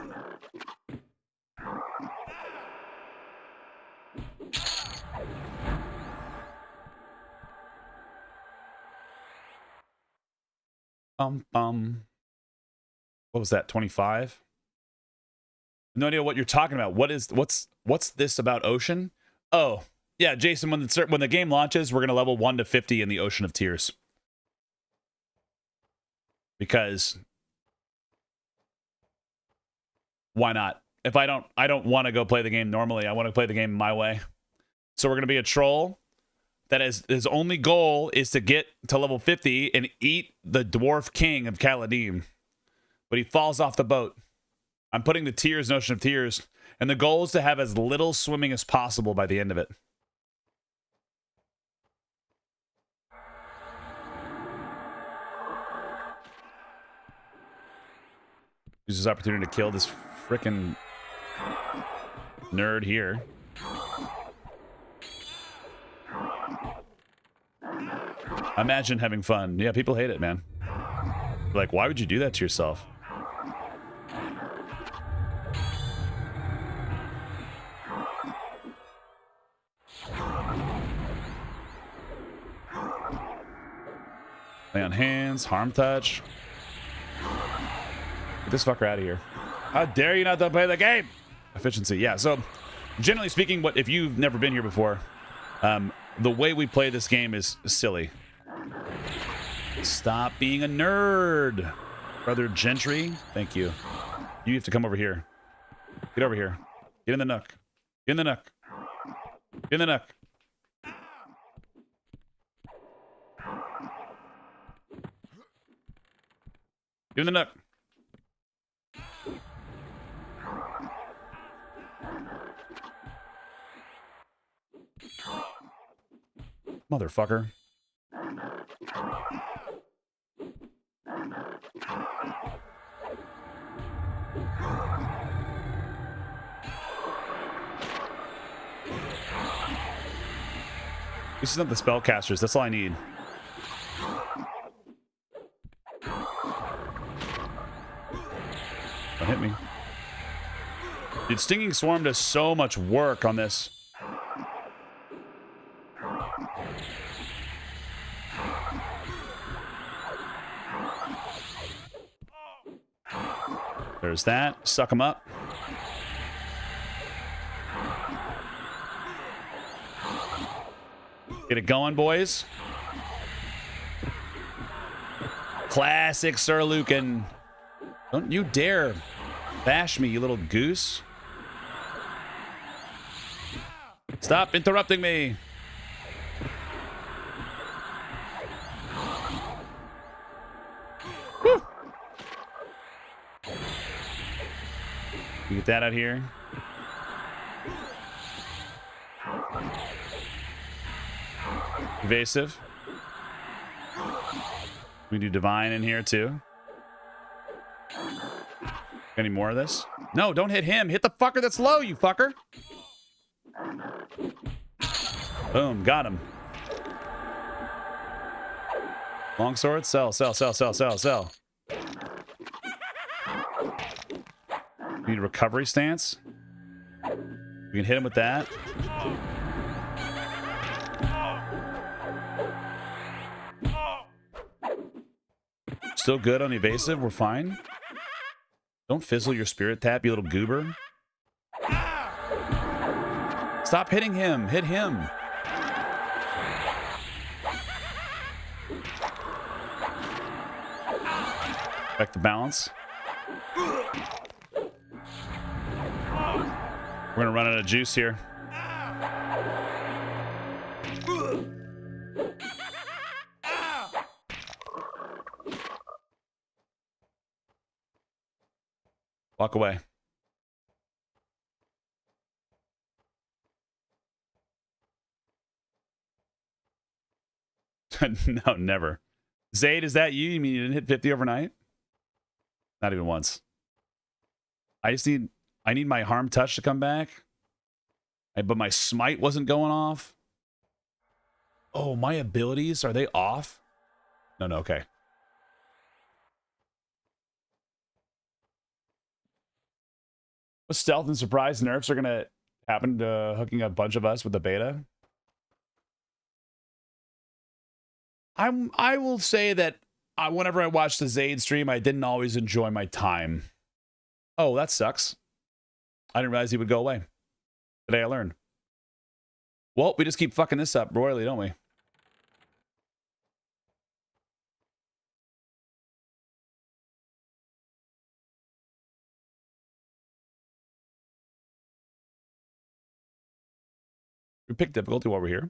What was that? 25? No idea what you're talking about. What's this about ocean? Oh, yeah, Jason, when the game launches, we're going to level 1 to 50 in the Ocean of Tears. Because why not? If I don't want to go play the game normally. I want to play the game my way. So we're going to be a troll that his only goal is to get to level 50 and eat the dwarf king of Kaladim. But he falls off the boat. I'm putting the Tears in Ocean of Tears, and the goal is to have as little swimming as possible by the end of it. Use this opportunity to kill this frickin' nerd here. Imagine having fun. Yeah, people hate it, man. Like, why would you do that to yourself? Lay on hands, harm touch. Get this fucker out of here. How dare you not to play the game? Efficiency, yeah. So, generally speaking, if you've never been here before, the way we play this game is silly. Stop being a nerd, Brother Gentry. Thank you. You have to come over here. Get over here. Get in the nook. Get in the nook. Get in the nook. Get in the nook. Motherfucker. This is not the spellcasters. That's all I need. Don't hit me. Dude, Stinging Swarm does so much work on this. There's that. Suck him up. Get it going, boys. Classic Sir Lucan. Don't you dare bash me, you little goose. Stop interrupting me. Woo. You get that out here. Evasive. We do divine in here too. Any more of this? No, don't hit him. Hit the fucker that's low, you fucker. Boom, got him. Longsword, sell, sell, sell, sell, sell, sell. Need a recovery stance. We can hit him with that. Still good on evasive. We're fine. Don't fizzle your spirit tap, you little goober. Stop hitting him. Hit him. Back to balance. We're gonna run out of juice here. Walk away. No, never. Zayd, is that you? You mean you didn't hit 50 overnight? Not even once. I need my harm touch to come back. But my smite wasn't going off. Oh, my abilities, are they off? No, okay. What stealth and surprise nerfs are gonna happen to hooking a bunch of us with the beta? I will say that whenever I watched the Zayd stream, I didn't always enjoy my time. Oh, that sucks. I didn't realize he would go away. Today I learned. Well, we just keep fucking this up royally, don't we? We pick difficulty while we're here.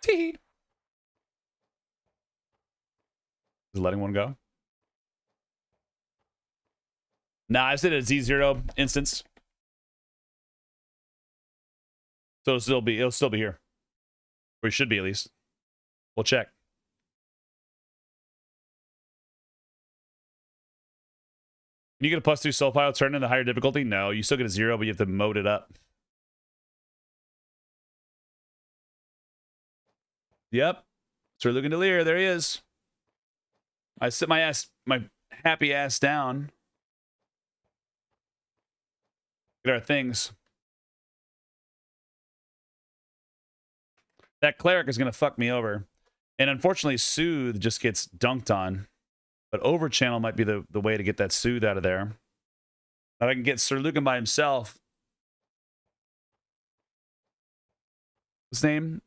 Tee. Is letting one go? Nah, I said a Z0 instance. So it'll still be here. Or it should be at least. We'll check. Can you get a +2 soul file turn in the higher difficulty? No, you still get a 0, but you have to mode it up. Yep. Sir Lucan Delir, there he is. I sit my happy ass down. Get our things. That cleric is going to fuck me over. And unfortunately, Soothe just gets dunked on. But Overchannel might be the way to get that Soothe out of there. If I can get Sir Lucan by himself. His name?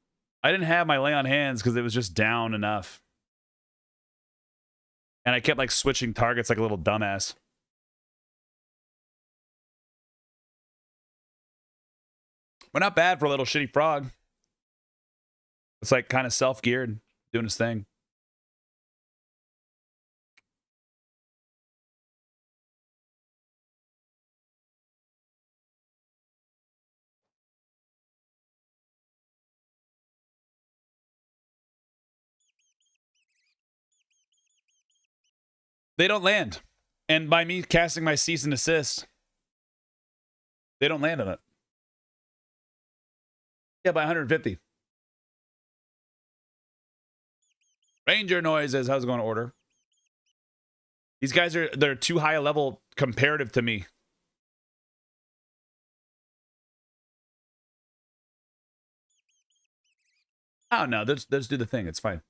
I didn't have my lay on hands because it was just down enough. And I kept like switching targets like a little dumbass. We're not bad for a little shitty frog. It's like kind of self-geared, doing his thing. They don't land. And by me casting my cease and desist, they don't land on it. Yeah, by 150. Ranger noises. How's it going to order? These guys they're too high a level comparative to me. Oh no, let's do the thing. It's fine.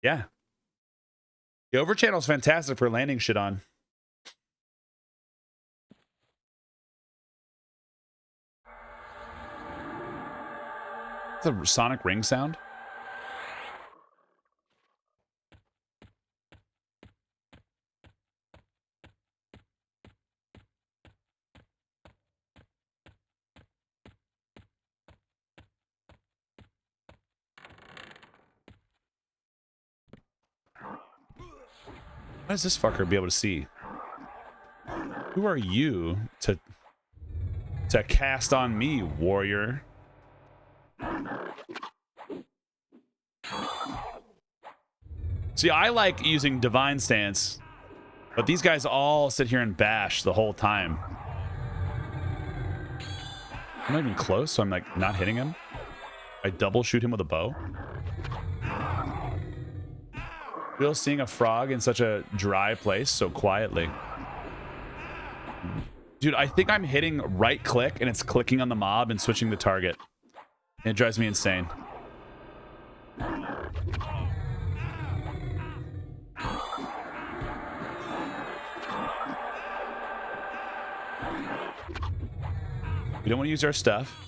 Yeah. The Overchannel is fantastic for landing shit on. It's a sonic ring sound. How does this fucker be able to see? Who are you to... to cast on me, warrior. See, I like using divine stance, but these guys all sit here and bash the whole time. I'm not even close, so I'm like not hitting him. I double shoot him with a bow. Feel seeing a frog in such a dry place so quietly. Dude, I think I'm hitting right click and it's clicking on the mob and switching the target. It drives me insane. We don't want to use our stuff.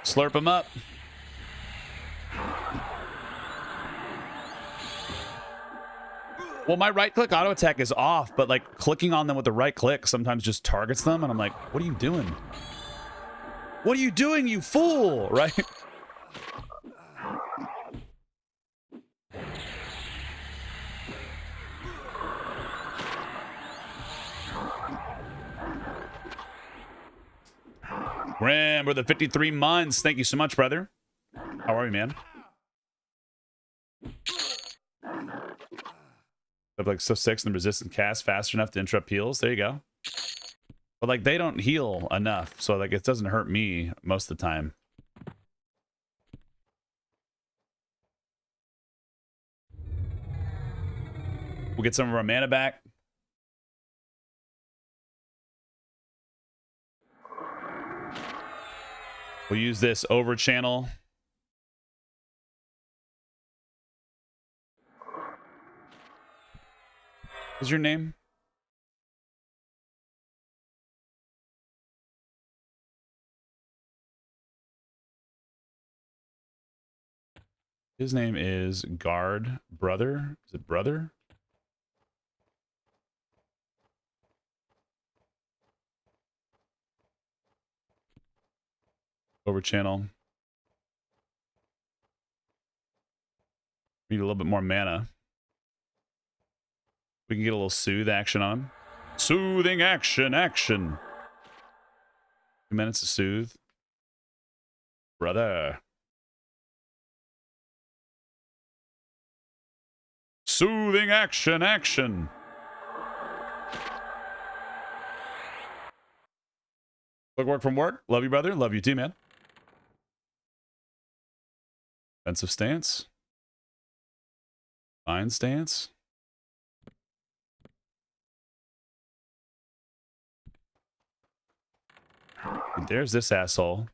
Slurp them up. Well, my right click auto attack is off, but like clicking on them with the right click sometimes just targets them, and I'm like, what are you doing? What are you doing, you fool? Right? Graham, with the 53 months. Thank you so much, brother. How are you, man? Up like so 6 and the resistant cast faster enough to interrupt heals. There you go. But like they don't heal enough, so like it doesn't hurt me most of the time. We'll get some of our mana back. We'll use this over channel. What's your name? His name is Guard Brother. Is it Brother? Over channel. Need a little bit more mana. We can get a little soothe action on him. Soothing action. 2 minutes to soothe. Brother. Soothing action. Quick work from work. Love you, brother. Love you too, man. Defensive stance. Fine stance. There's this asshole.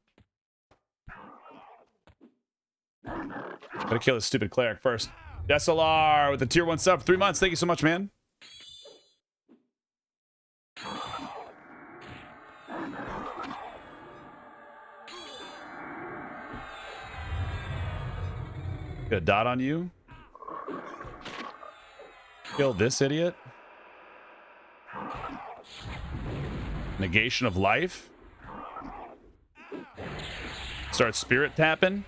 Gotta kill this stupid cleric first. SLR with the tier 1 sub, 3 months. Thank you so much, man. Get a dot on you. Kill this idiot. Negation of life. Start spirit tapping.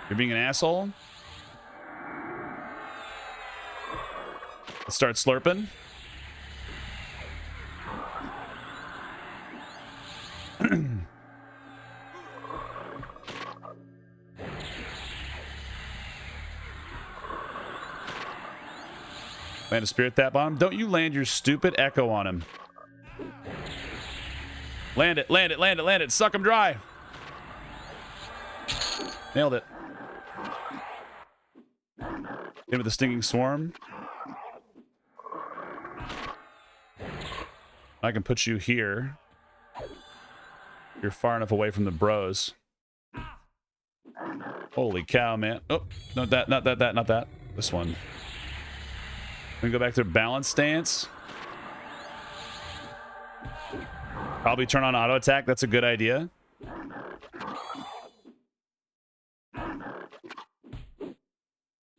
You're being an asshole. Let's start slurping. Land a spirit tap on him. Don't you land your stupid echo on him. Land it. Suck him dry. Nailed it. Hit with the stinging swarm. I can put you here. You're far enough away from the bros. Holy cow, man. Oh, not that. This one. We go back to balance stance. Probably turn on auto attack. That's a good idea.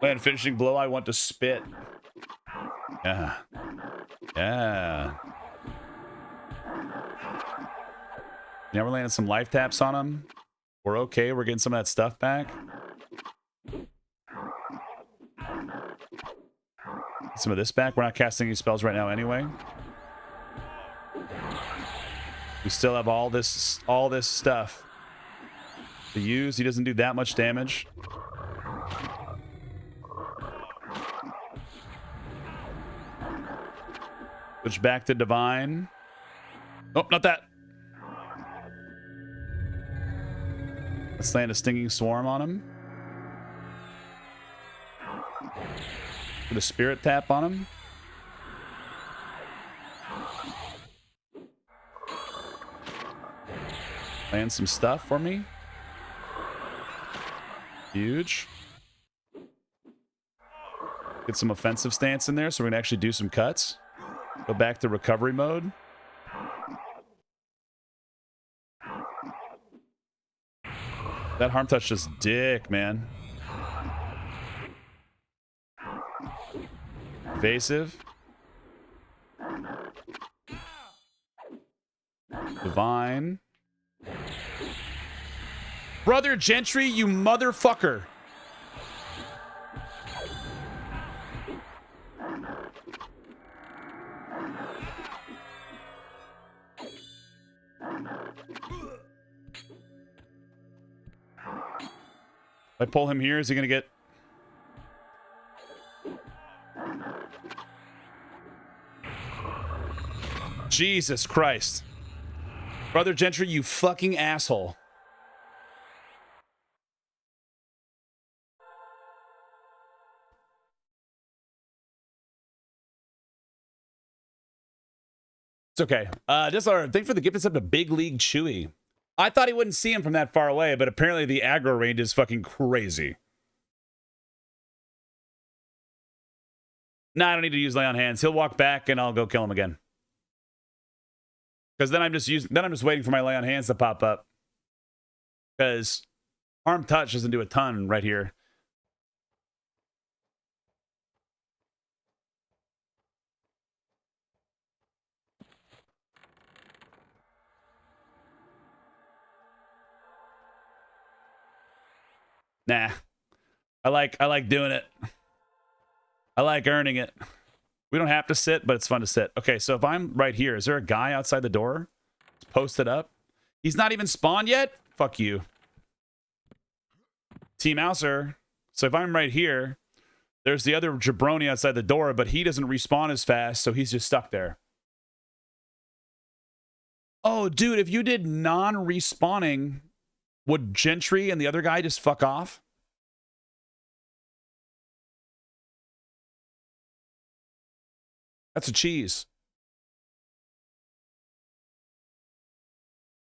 Land finishing blow. I want to spit. Yeah. Now we're landing some life taps on him. We're okay. We're getting some of that stuff back. Get some of this back. We're not casting any spells right now anyway. We still have all this stuff to use. He doesn't do that much damage. Switch back to Divine. Oh, not that. Let's land a Stinging Swarm on him. Put a Spirit Tap on him. Land some stuff for me. Huge. Get some offensive stance in there so we can actually do some cuts. Go back to recovery mode. That harm touch is dick, man. Evasive. Divine. Brother Gentry, you motherfucker. If I pull him here, is he going to get... Jesus Christ. Brother Gentry, you fucking asshole. It's okay. Just thanks for the gift. It's up to Big League Chewy. I thought he wouldn't see him from that far away, but apparently the aggro range is fucking crazy. Nah, I don't need to use Lay on Hands. He'll walk back and I'll go kill him again. Because then I'm just waiting for my Lay on Hands to pop up. Because Harm Touch doesn't do a ton right here. Nah. I like doing it. I like earning it. We don't have to sit, but it's fun to sit. Okay, so if I'm right here, is there a guy outside the door? It's posted up. He's not even spawned yet? Fuck you. Team Mouser. So if I'm right here, there's the other jabroni outside the door, but he doesn't respawn as fast, so he's just stuck there. Oh, dude, if you did non-respawning, would Gentry and the other guy just fuck off? That's a cheese.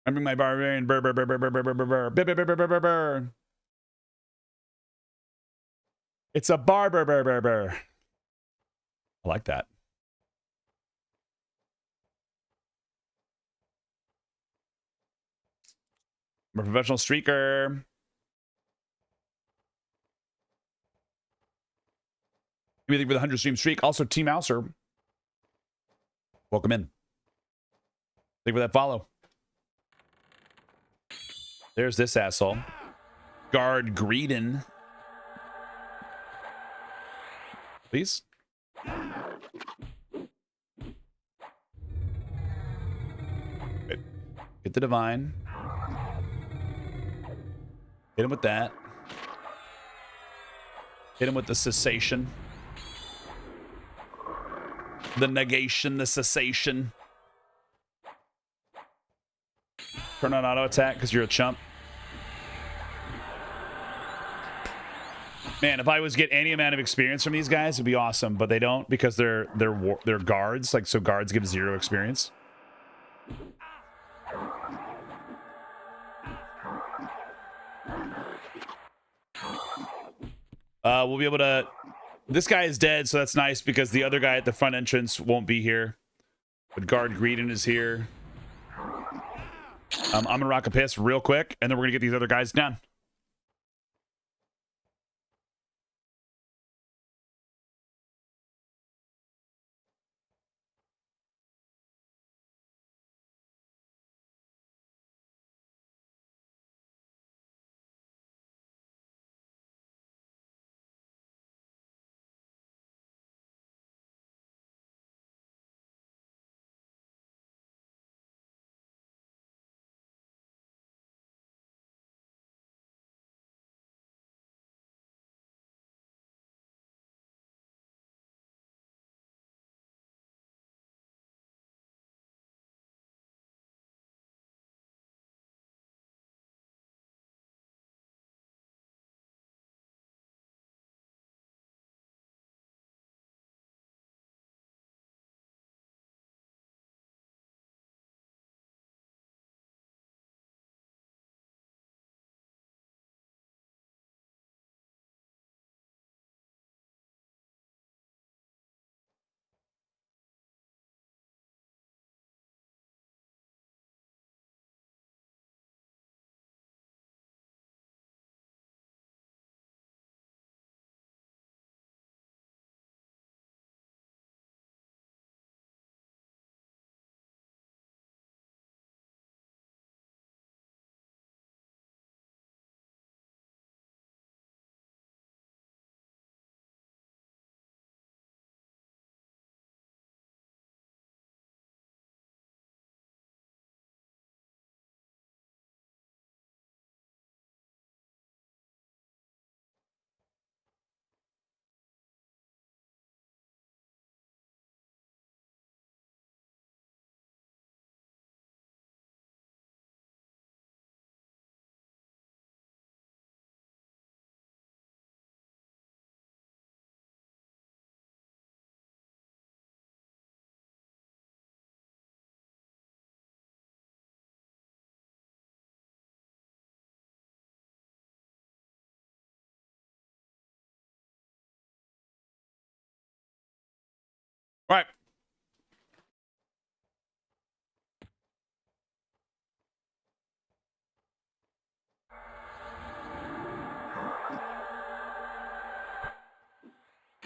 I'm bringing my barbarian. Burr, burr, burr, burr, burr, burr, burr, burr, burr, burr, burr, burr, burr, burr. It's a barber, burr, burr, burr. I like that. I'm a professional streaker. Give me for the 100 stream streak. Also, Team Mouser. Welcome in. Thank you for that follow. There's this asshole. Guard Greedon. Please. Good. Get the Divine. Hit him with that. Hit him with the cessation. The negation, the cessation. Turn on auto attack because you're a chump. Man, if I was get any amount of experience from these guys, it'd be awesome. But they don't because they're guards. Like, so guards give 0 experience. We'll be able to... This guy is dead, so that's nice because the other guy at the front entrance won't be here. But Guard Greedon is here. I'm going to rock a piss real quick, and then we're going to get these other guys down. All right.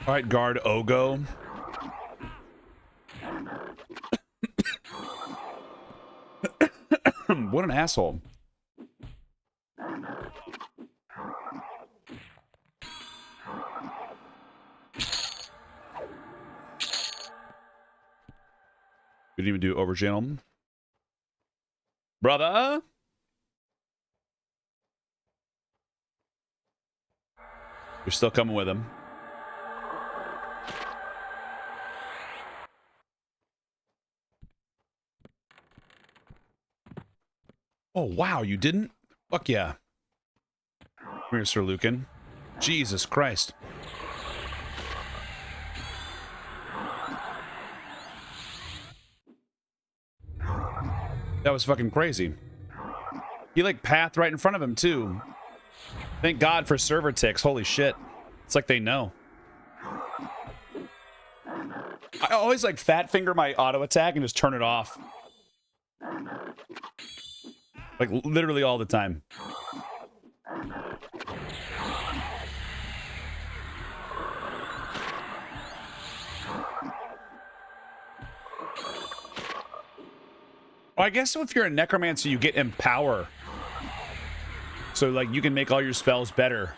All right, guard Ogo. What an asshole. We didn't even do over channel. Brother. You're still coming with him. Oh, wow, you didn't? Fuck yeah. Come here, Sir Lucan. Jesus Christ. That was fucking crazy. He like pathed right in front of him too. Thank God for server ticks. Holy shit. It's like they know. I always like fat finger my auto attack and just turn it off. Like literally all the time. Well, I guess if you're a necromancer, you get empower. So like you can make all your spells better,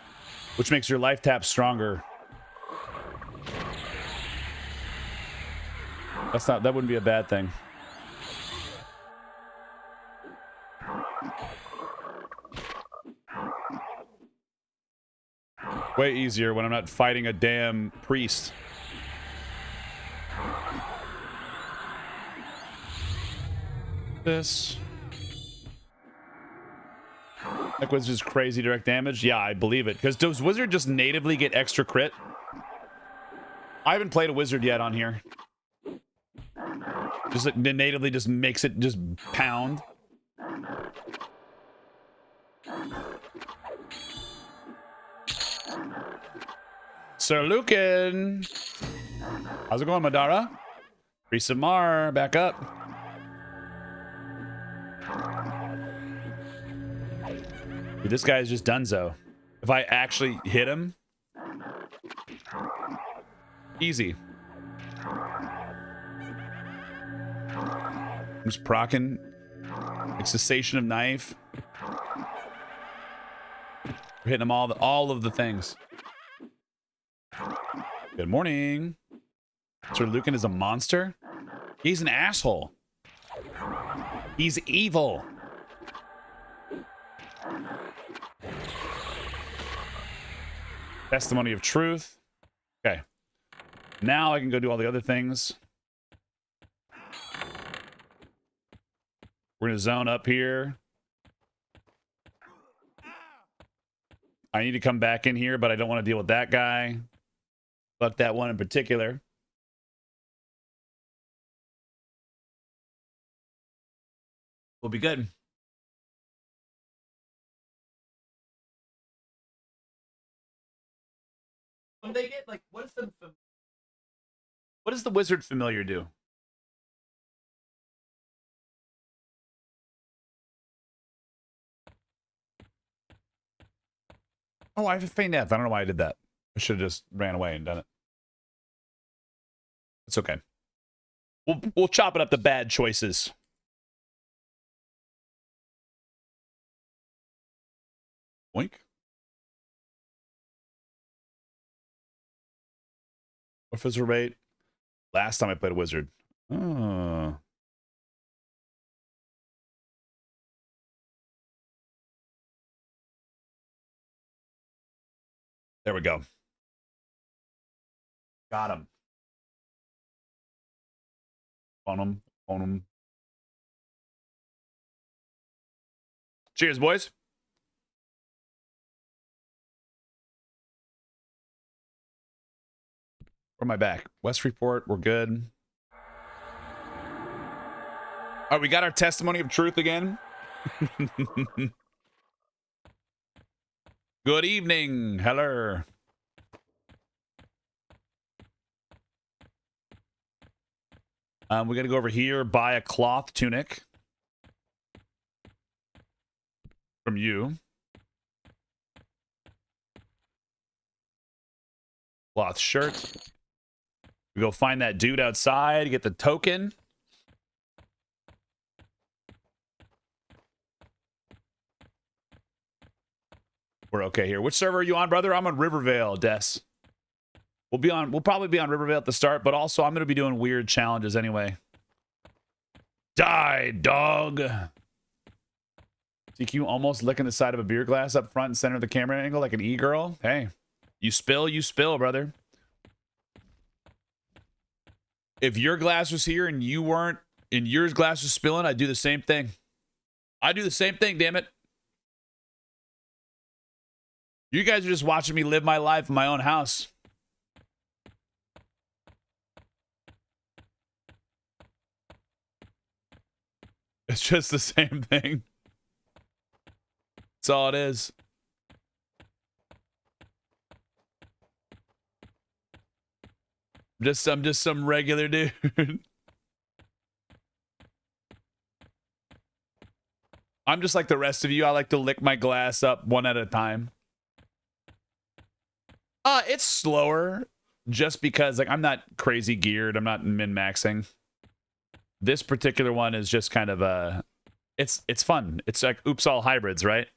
which makes your life tap stronger. That wouldn't be a bad thing. Way easier when I'm not fighting a damn priest. This. Like wizard's crazy direct damage? Yeah, I believe it. Because does wizard just natively get extra crit? I haven't played a wizard yet on here. Just like, natively just makes it just pound. Sir Lucan. How's it going, Madara? Priest of Mar, back up. Dude, this guy's just donezo. If I actually hit him, easy. I'm just procking. Like cessation of knife. We're hitting them all of the things. Good morning. Sir Lucan is a monster? He's an asshole. He's evil. Testimony of truth. Okay. Now I can go do all the other things. We're going to zone up here. I need to come back in here, but I don't want to deal with that guy. Fuck that one in particular. We'll be good. When they get like, what does the wizard familiar do? Oh, I have a feint death. I don't know why I did that. I should have just ran away and done it. It's okay. We'll chop it up to bad choices. Boink. What fizzle rate? Last time I played a wizard. Oh. There we go. Got him. On him. On him. Cheers, boys. Where am I back? West Report, we're good. All right, we got our testimony of truth again. Good evening. Hello. We got to go over here, buy a cloth tunic from you. Cloth shirt. We go find that dude outside, get the token. We're okay here. Which server are you on, brother? I'm on Rivervale, Des. We'll probably be on Rivervale at the start, but also I'm gonna be doing weird challenges anyway. Die, dog. TQ almost licking the side of a beer glass up front and center of the camera angle like an e-girl. Hey, you spill, brother. If your glass was here and you weren't, and yours glass was spilling, I'd do the same thing. I do the same thing, damn it. You guys are just watching me live my life in my own house. It's just the same thing. That's all it is. I'm just some regular dude. I'm just like the rest of you. I like to lick my glass up one at a time. It's slower just because like I'm not crazy geared. I'm not min-maxing. This particular one is just kind of it's fun. It's like oops all hybrids, right?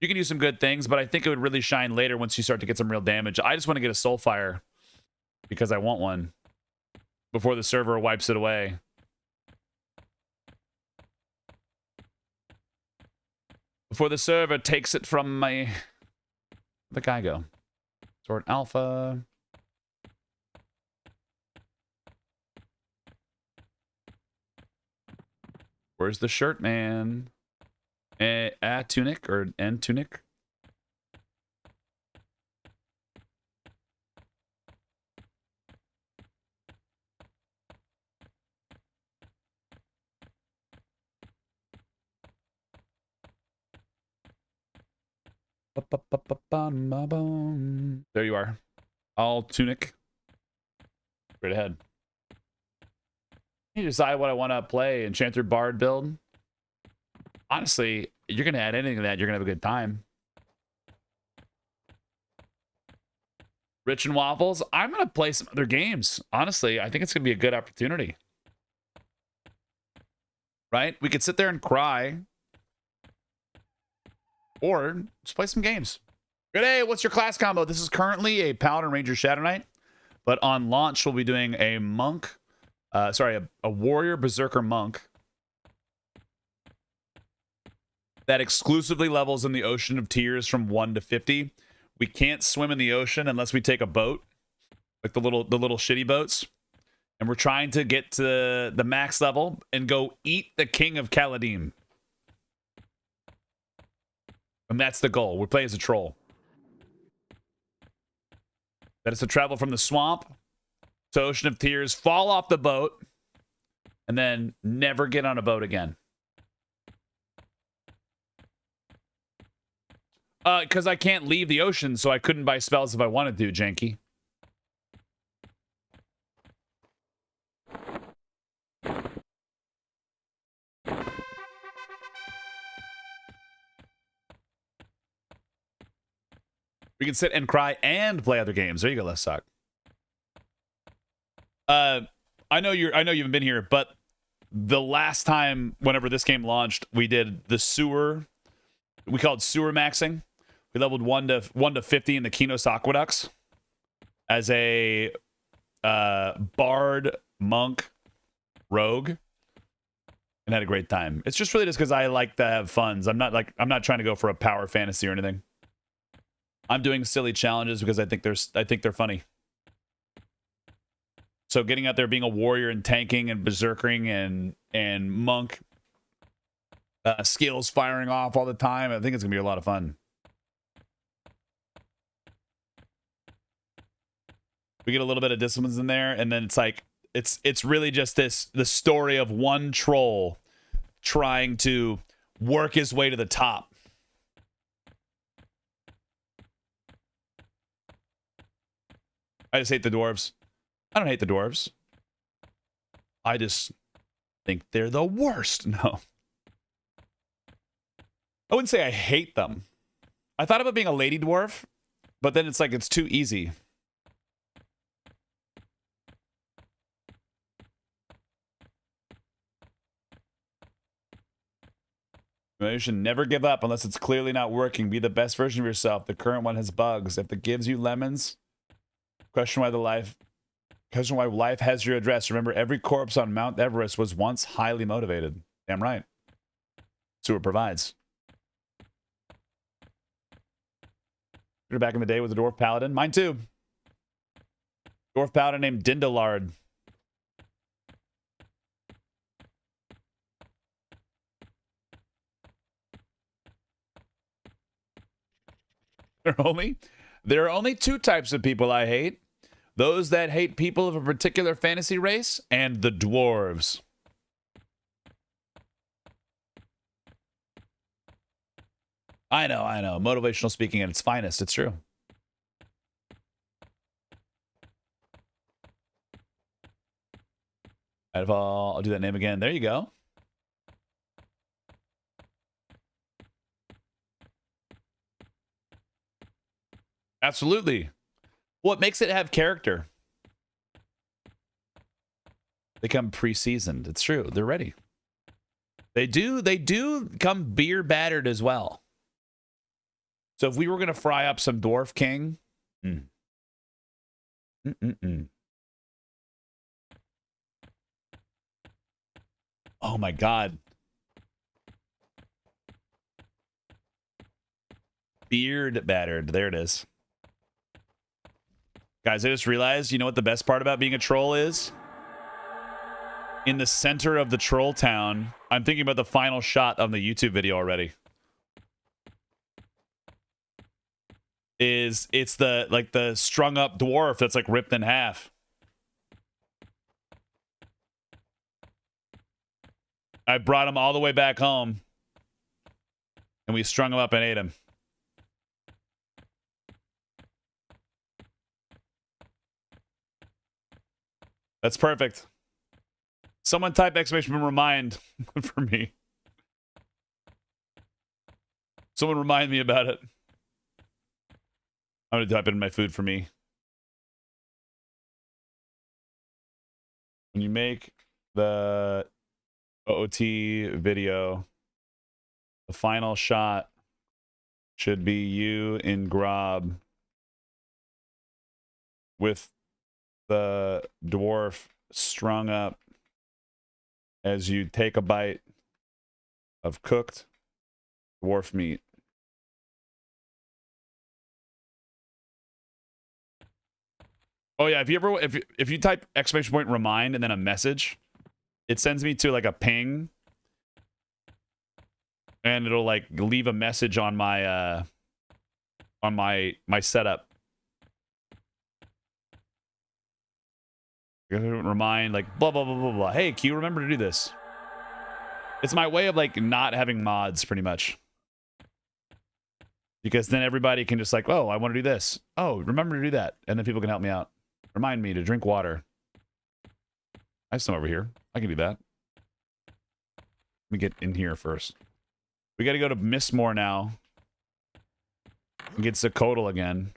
You can do some good things, but I think it would really shine later once you start to get some real damage. I just want to get a Soulfire because I want one before the server wipes it away. Before the server takes it from my... Where'd the guy go? Sword Alpha. Where's the shirt, man? Tunic or end tunic? There you are. All tunic. Straight ahead. You decide what I want to play. Enchanter Bard build. Honestly, you're going to add anything to that, you're going to have a good time. Rich and Waffles. I'm going to play some other games. Honestly, I think it's going to be a good opportunity. Right? We could sit there and cry. Or just play some games. Good day. What's your class combo? This is currently a Paladin Ranger Shadow Knight. But on launch, we'll be doing a monk. A warrior berserker monk. That exclusively levels in the Ocean of Tears from 1 to 50. We can't swim in the ocean unless we take a boat. Like the little shitty boats. And we're trying to get to the max level and go eat the King of Kaladim. And that's the goal. We play as a troll. That is to travel from the swamp to Ocean of Tears, fall off the boat, and then never get on a boat again. Because I can't leave the ocean, so I couldn't buy spells if I wanted to, Janky. We can sit and cry and play other games. There you go, let's suck. I know you haven't been here, but the last time, whenever this game launched, we did the sewer. We called sewer maxing. We leveled 1 to 50 in the Kinos Aqueducts as a bard, monk, rogue, and had a great time. It's just really just because I like to have funs. I'm not trying to go for a power fantasy or anything. I'm doing silly challenges because I think they're funny. So getting out there, being a warrior and tanking and berserkering and monk skills firing off all the time, I think it's gonna be a lot of fun. We get a little bit of disciplines in there, and then it's like it's really just the story of one troll trying to work his way to the top. I just hate the dwarves. I don't hate the dwarves. I just think they're the worst. No. I wouldn't say I hate them. I thought about being a lady dwarf, but then it's like it's too easy. You should never give up unless it's clearly not working. Be the best version of yourself. The current one has bugs. If it gives you lemons, question why life has your address. Remember, every corpse on Mount Everest was once highly motivated. Damn right. Sewer provides. You're back in the day with a dwarf paladin. Mine too. Dwarf paladin named Dindolard. There are only two types of people I hate. Those that hate people of a particular fantasy race and the dwarves. I know. Motivational speaking at its finest. It's true. I'll do that name again. There you go. Absolutely. What makes it have character? They come pre-seasoned. It's true. They're ready. They do come beer battered as well. So if we were going to fry up some Dwarf King. Oh my God. Beard battered. There it is. Guys, I just realized, you know what the best part about being a troll is? In the center of the troll town, I'm thinking about the final shot on the YouTube video already. It's the strung up dwarf that's like ripped in half. I brought him all the way back home and we strung him up and ate him. That's perfect. Someone type exclamation remind for me. Someone remind me about it. I'm going to type in my food for me. When you make the OOT video, the final shot should be you in Grob with the dwarf strung up as you take a bite of cooked dwarf meat. Oh yeah, if you type exclamation point remind and then a message, it sends me to like a ping, and it'll like leave a message on my my setup. Remind like blah blah blah blah blah. Hey Q, remember to do this. It's my way of like not having mods pretty much. Because then everybody can just like, oh, I want to do this. Oh, remember to do that. And then people can help me out. Remind me to drink water. I have some over here. I can do that. Let me get in here first. We got to go to Mistmore now. And get Zakotl again.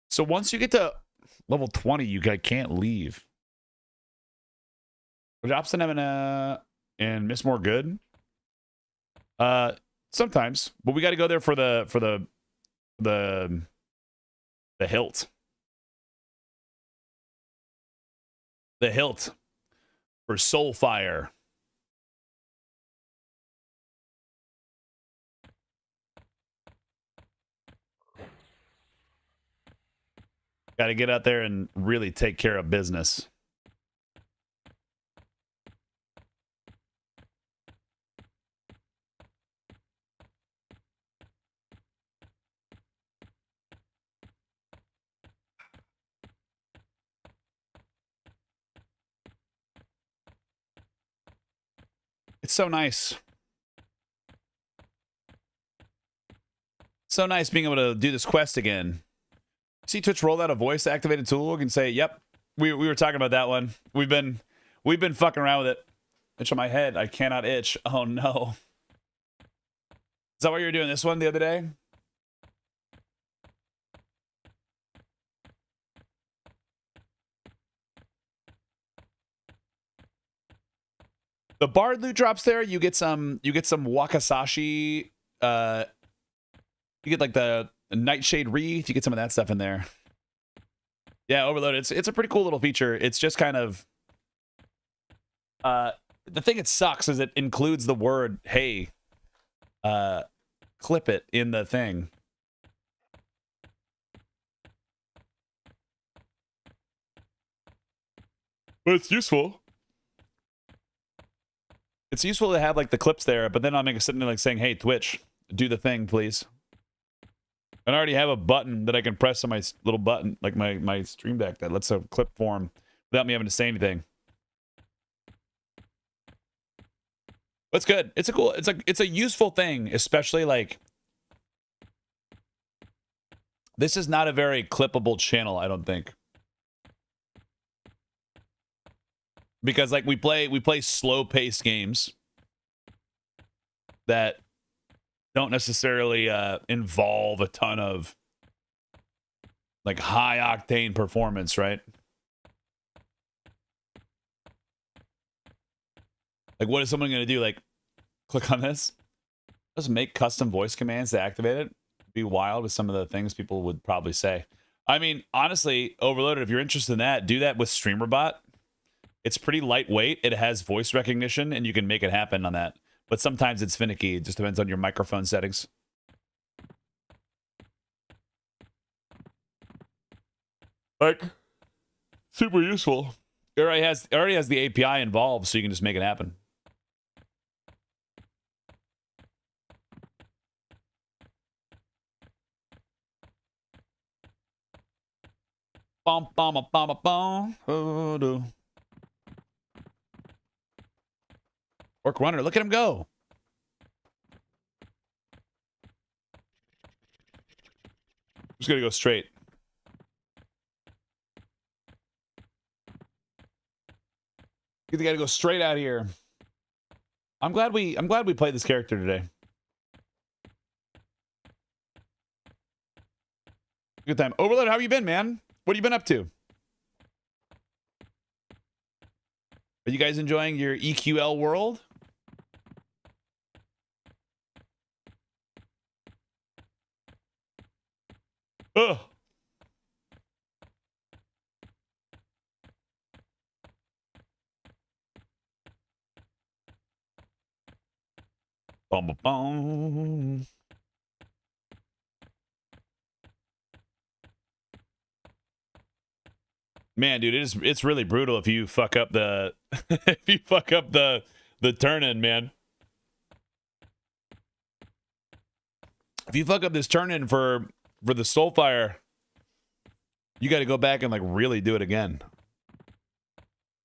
So once you get to level 20, you can't leave. Was Opson having and Mistmore good? Sometimes, but we got to go there for the hilt. The hilt for Soulfire. Got to get out there and really take care of business. It's so nice. So nice being able to do this quest again. See Twitch roll out a voice activated tool. We can say, yep, we were talking about that one. We've been fucking around with it. Itch on my head. I cannot itch. Oh no. Is that why you were doing this one the other day? The bard loot drops there. You get some Wakasashi. You get like the Nightshade Wreath. You get some of that stuff in there. Yeah, Overload. It's a pretty cool little feature. It's just kind of the thing it sucks is it includes the word hey. Clip it in the thing. But it's useful. It's useful to have like the clips there, but then I'm sitting there like saying, hey, Twitch, do the thing, please. And I already have a button that I can press on my little button, like my stream deck that lets a clip form without me having to say anything. But it's good. It's a cool, it's a useful thing, especially like this is not a very clippable channel, I don't think. Because like we play slow-paced games that don't necessarily involve a ton of like high-octane performance, right? Like what is someone going to do? Like click on this? Just make custom voice commands to activate it. Be wild with some of the things people would probably say. I mean, honestly, Overloaded, if you're interested in that, do that with StreamerBot. It's pretty lightweight. It has voice recognition, and you can make it happen on that. But sometimes it's finicky. It just depends on your microphone settings. Like, super useful. It already has the API involved, so you can just make it happen. Bum, bum, bum, bum, oh, do. Orc Runner, look at him go. Just gonna go straight. You gotta go straight out here. I'm glad we played this character today. Good time. Overload, how have you been, man? What have you been up to? Are you guys enjoying your EQL world? Ugh. Bum, bum, bum. Man, dude, it's really brutal if you fuck up the if you fuck up the turn-in, man. If you fuck up this turn-in for the Soulfire, you got to go back and like really do it again.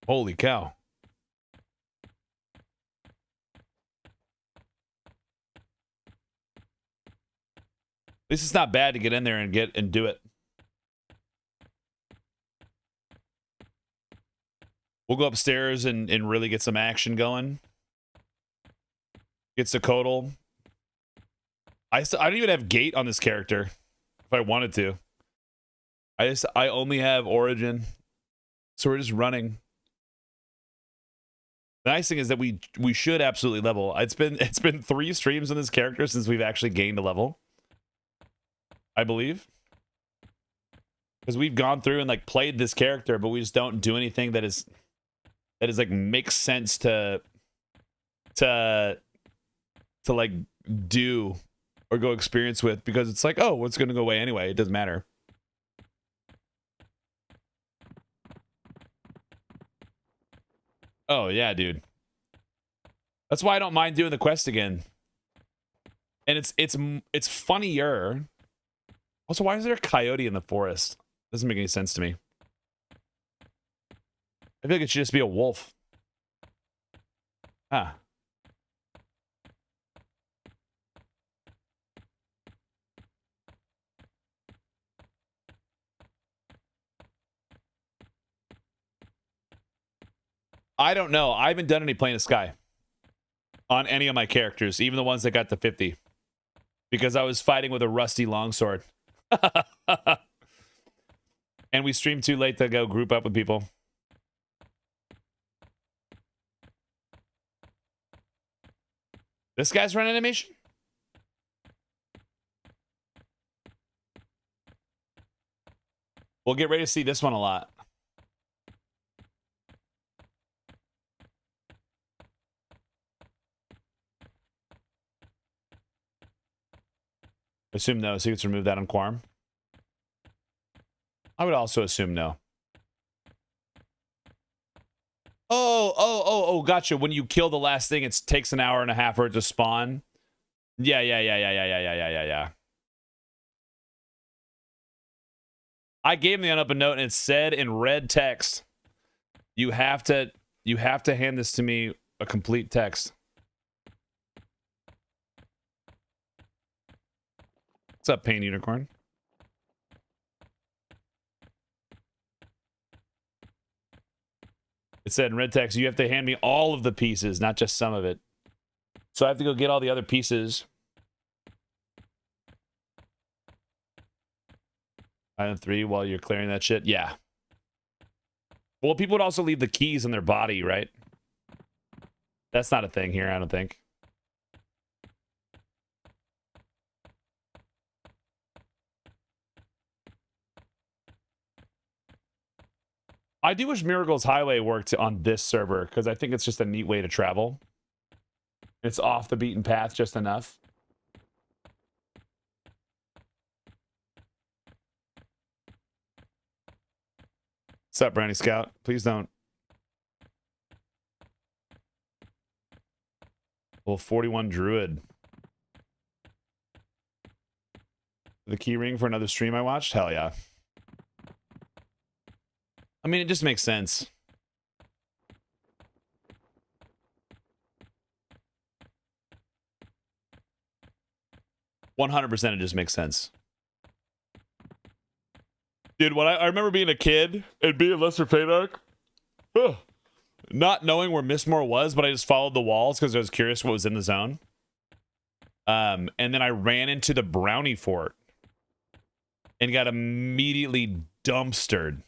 Holy cow. This is not bad to get in there and do it. We'll go upstairs and really get some action going. Get Sakotl. I don't even have gate on this character if I wanted to. I only have origin. So we're just running. The nice thing is that we should absolutely level. It's been 3 streams on this character since we've actually gained a level. I believe. Because we've gone through and like played this character, but we just don't do anything that is like makes sense to like do or go experience with, because it's like, oh, what's gonna go away anyway? It doesn't matter. Oh yeah, dude. That's why I don't mind doing the quest again. And it's funnier. Also, why is there a coyote in the forest? Doesn't make any sense to me. I feel like it should just be a wolf. Ah. I don't know. I haven't done any Plane of Sky on any of my characters, even the ones that got the 50, because I was fighting with a rusty longsword. And we streamed too late to go group up with people. This guy's running animation? We'll get ready to see this one a lot. Assume no, so you can remove that on Quorum. I would also assume no. Oh, gotcha. When you kill the last thing, it takes an hour and a half for it to spawn. Yeah. I gave him the unopened note, and it said in red text, you have to hand this to me a complete text. What's up, Pain Unicorn? It said in red text, you have to hand me all of the pieces, not just some of it. So I have to go get all the other pieces. Island 3 while you're clearing that shit? Yeah. Well, people would also leave the keys in their body, right? That's not a thing here, I don't think. I do wish Miracle's Highway worked on this server, because I think it's just a neat way to travel. It's off the beaten path just enough. What's up, Brownie Scout? Please don't. Well, 41 Druid. The key ring for another stream I watched? Hell yeah. I mean, it just makes sense. $100% it just makes sense. Dude, when I remember being a kid and being Lester Paydock, not knowing where Mistmore was, but I just followed the walls because I was curious what was in the zone. And then I ran into the Brownie Fort and got immediately dumpstered.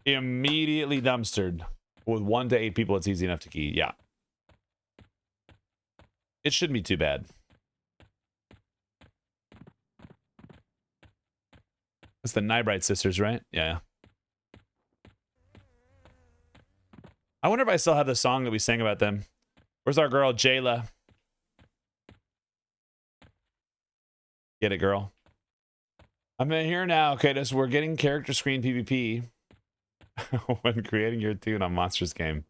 Immediately dumpstered. With 1 to 8 people, it's easy enough to key. Yeah. It shouldn't be too bad. It's the Nybright sisters, right? Yeah. I wonder if I still have the song that we sang about them. Where's our girl, Jayla? Get it, girl. I'm in here now, Quatos. We're getting character screen PvP when creating your tune on Monsters game.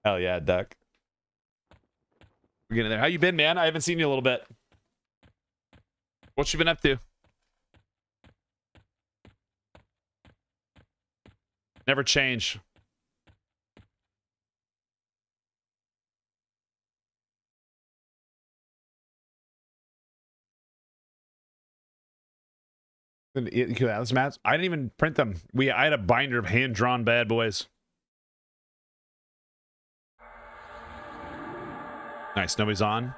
Hell yeah, Duck. We're getting there. How you been, man? I haven't seen you a little bit. What you been up to? Never change. Those maps? I didn't even print them. I had a binder of hand-drawn bad boys. Nice, nobody's on.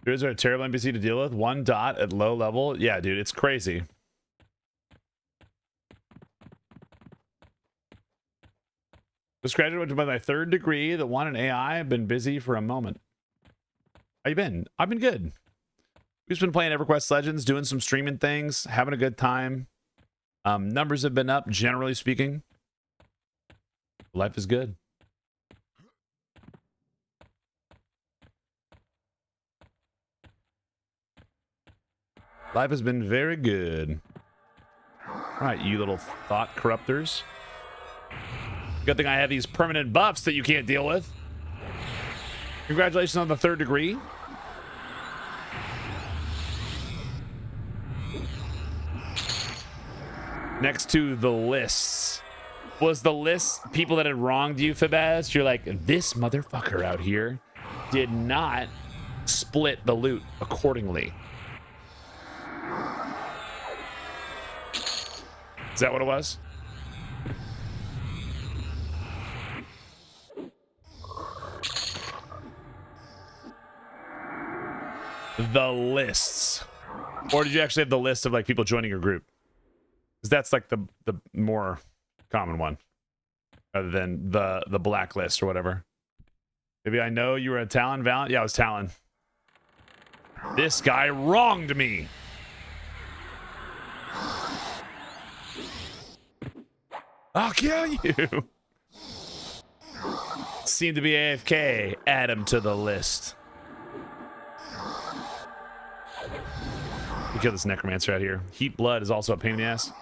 Druids are a terrible NPC to deal with. 1 dot at low level. Yeah, dude, it's crazy. Just graduated with my 3rd degree that won an AI. I've been busy for a moment. How you been? I've been good. We've just been playing EverQuest Legends, doing some streaming things, having a good time. Numbers have been up, generally speaking. Life is good. Life has been very good. All right, you little thought corruptors. Good thing I have these permanent buffs that you can't deal with. Congratulations on the 3rd degree. Next to the lists. Was the list people that had wronged you, Fabaz? You're like, this motherfucker out here did not split the loot accordingly. Is that what it was? The lists. Or did you actually have the list of like people joining your group? Because that's like the more common one, other than the blacklist or whatever. Maybe I know you were a Talon Valiant. Yeah, I was Talon. This guy wronged me. I'll kill you. Seem to be AFK. Add him to the list. We kill this necromancer out here. Heat blood is also a pain in the ass.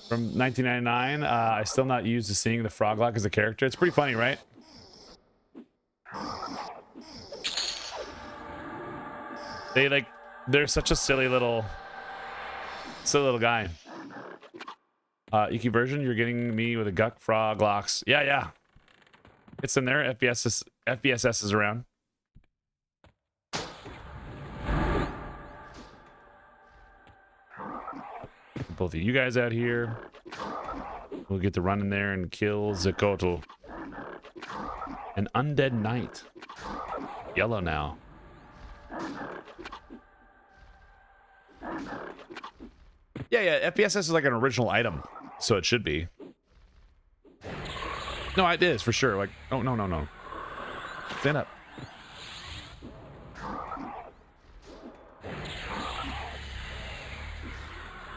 From 1999, I still not used to seeing the Froglock as a character. It's pretty funny, right? They're such a silly little guy. EQ version, you're getting me with a Guck Froglocks. Yeah. It's in there. FBSS is around. Both of you guys out here. We'll get to run in there and kill Zakotl. An undead knight. Yellow now. Yeah. FPSS is like an original item, so it should be. No, it is for sure. Like, oh no. Stand up.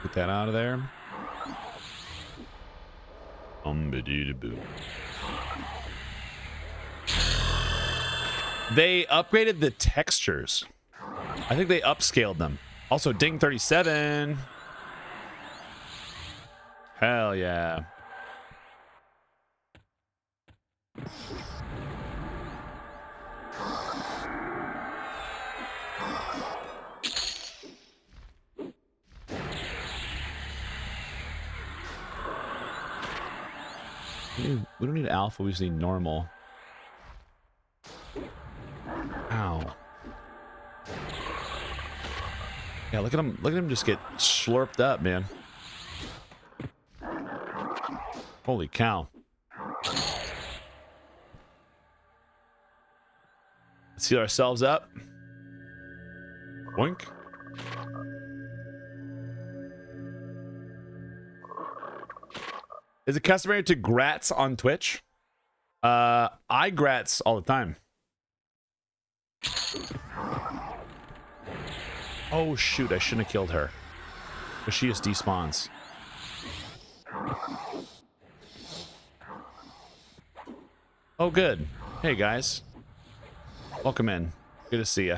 Get that out of there. They upgraded the textures. I think they upscaled them. Also, Ding 37. Hell yeah. We don't need alpha, we just need normal. Ow. Yeah, look at him just get slurped up, man. Holy cow. Let's heal ourselves up. Boink. Is it customary to grats on Twitch? I grats all the time. Oh shoot, I shouldn't have killed her. But she just despawns. Oh good. Hey guys. Welcome in. Good to see ya.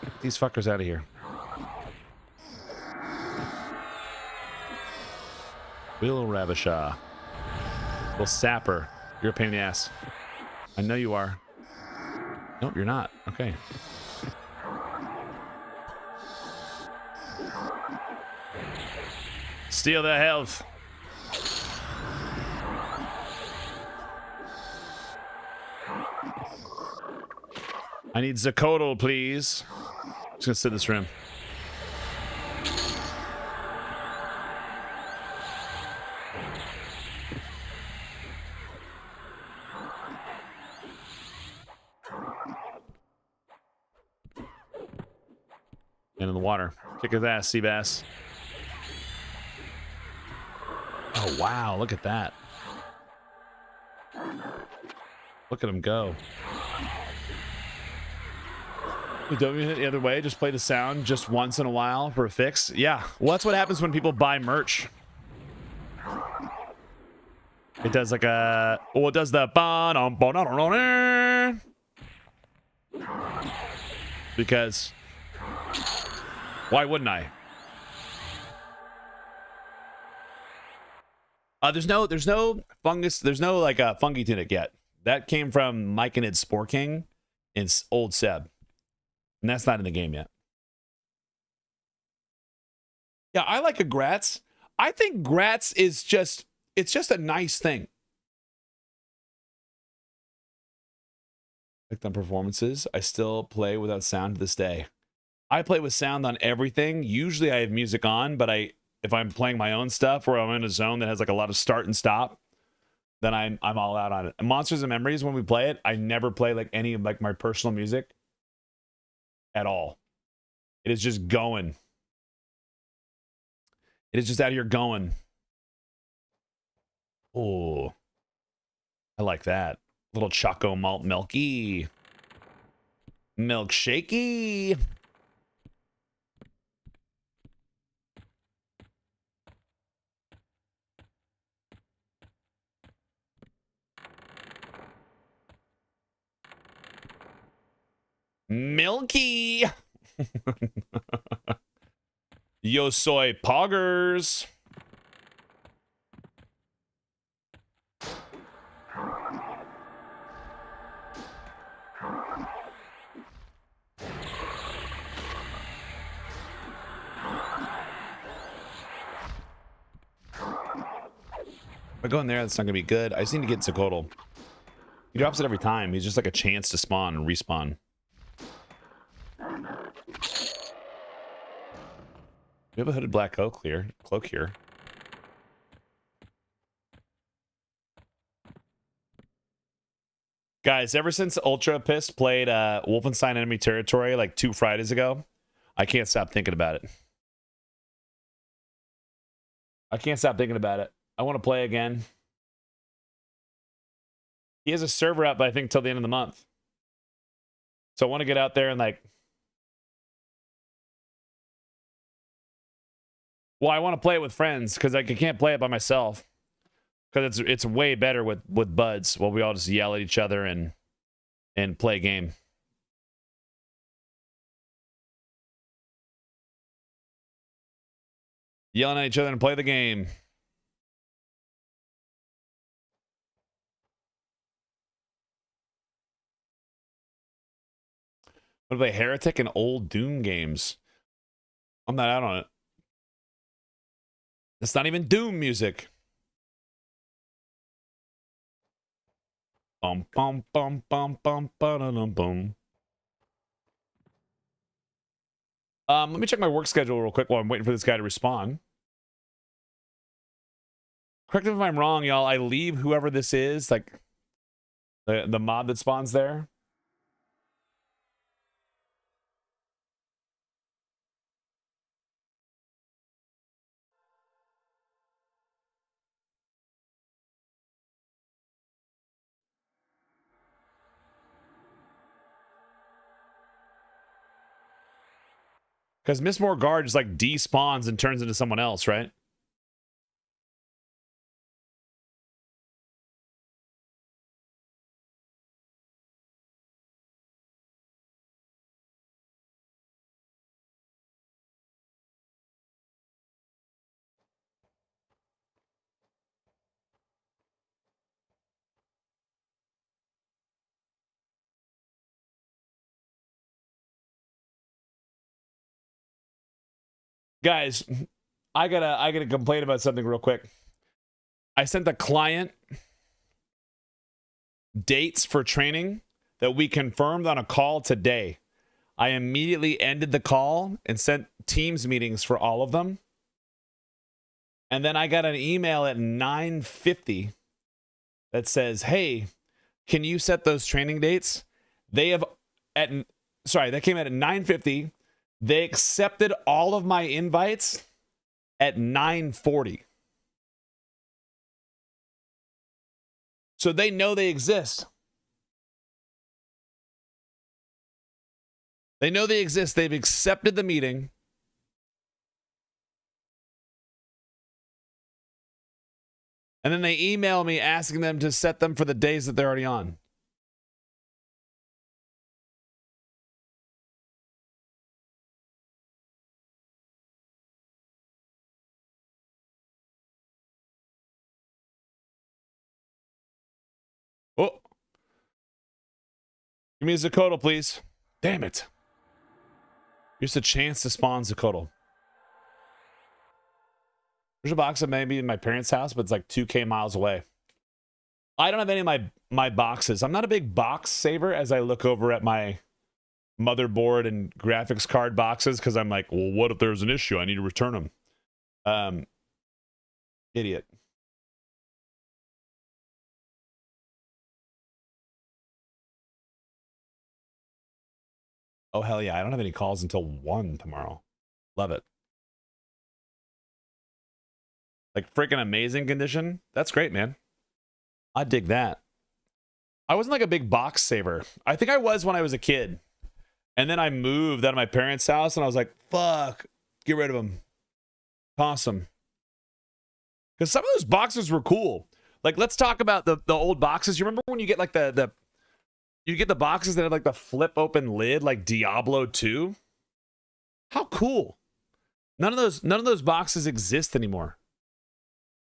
Get these fuckers out of here. Will Ravishaw. Will Sapper. You're a pain in the ass. I know you are. Nope, you're not. Okay. Steal their health. I need Zakotl, please. I'm just gonna sit in this room. In the water. Kick his ass, sea bass. Oh, wow. Look at that. Look at him go. Don't hit it the other way. Just play the sound just once in a while for a fix. Yeah. Well, that's what happens when people buy merch. It does like a... Oh, it does the... Because... Why wouldn't I? There's no fungus. There's no like fungi tunic yet. That came from Mike and Id Spore King and Old Seb, and that's not in the game yet. Yeah, I like a grats. I think grats is just, it's just a nice thing. Clicked on performances. I still play without sound to this day. I play with sound on everything. Usually I have music on, but if I'm playing my own stuff or I'm in a zone that has like a lot of start and stop, then I'm all out on it. And Monsters and Memories, when we play it, I never play like any of like my personal music at all. It is just going. It is just out here going. Oh, I like that. Little Choco Malt Milky. Milkshakey. Milky. Yo soy poggers. If I go in there, that's not gonna be good. I just need to get Zacodal. He drops it every time. He's just like a chance to spawn and respawn. We have a hooded black cloak here. Guys, ever since Ultra Piss played Wolfenstein Enemy Territory like 2 Fridays ago, I can't stop thinking about it. I can't stop thinking about it. I want to play again. He has a server up, I think, till the end of the month. So I want to get out there and like... Well, I want to play it with friends because I can't play it by myself. Because it's way better with buds while we all just yell at each other and play a game. Yelling at each other and play the game. What about Heretic and old Doom games? I'm not out on it. It's not even Doom music. Bum bum bum bum bum bum bum. Let me check my work schedule real quick while I'm waiting for this guy to respond. Correct me if I'm wrong, y'all. I leave whoever this is, like the mod that spawns there. Because Miss Morgard just like despawns and turns into someone else, right? Guys, I gotta complain about something real quick. I sent the client dates for training that we confirmed on a call today. I immediately ended the call and sent Teams meetings for all of them. And then I got an email at 9:50 that says, "Hey, can you set those training dates?" They have that came out at 9:50. They accepted all of my invites at 9:40. So they know they exist. They know they exist. They've accepted the meeting. And then they email me asking them to set them for the days that they're already on. Oh. Give me a Zacodal, please. Damn it. Here's a chance to spawn Zacodal. There's a box of maybe in my parents' house, but it's like 2K miles away. I don't have any of my my boxes. I'm not a big box saver as I look over at my motherboard and graphics card boxes because I'm like, well, what if there's an issue? I need to return them. Idiot. Oh, hell yeah. I don't have any calls until 1 tomorrow. Love it. Like freaking amazing condition. That's great, man. I dig that. I wasn't like a big box saver. I think I was when I was a kid. And then I moved out of my parents' house and I was like, fuck, get rid of them. Toss them. Because some of those boxes were cool. Like, let's talk about the old boxes. You remember when you get like you get the boxes that had like the flip open lid, like Diablo 2? How cool. None of those boxes exist anymore.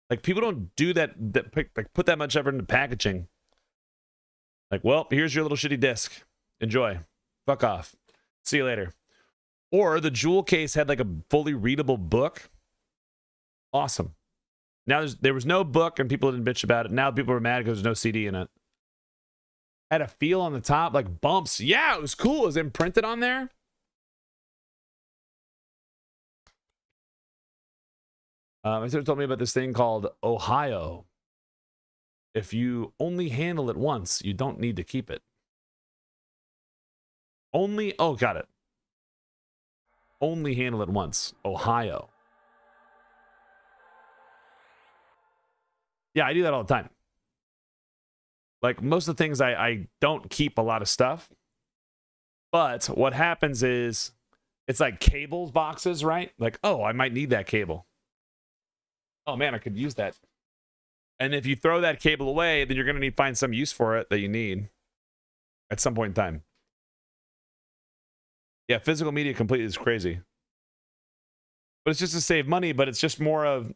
Like, people don't do that like put that much effort into packaging. Like, well, here's your little shitty disc. Enjoy. Fuck off. See you later. Or the jewel case had like a fully readable book. Awesome. Now there was no book and people didn't bitch about it. Now people are mad because there's no CD in it. Had a feel on the top, like bumps. Yeah, it was cool. It was imprinted on there. My sister told me about this thing called Ohio. If you only handle it once, you don't need to keep it. Oh, got it. Only handle it once. Ohio. Yeah, I do that all the time. Like, most of the things, I don't keep a lot of stuff. But what happens is, it's like cables boxes, right? Like, oh, I might need that cable. Oh, man, I could use that. And if you throw that cable away, then you're going to need to find some use for it that you need at some point in time. Yeah, physical media completely is crazy. But it's just to save money, but it's just more of,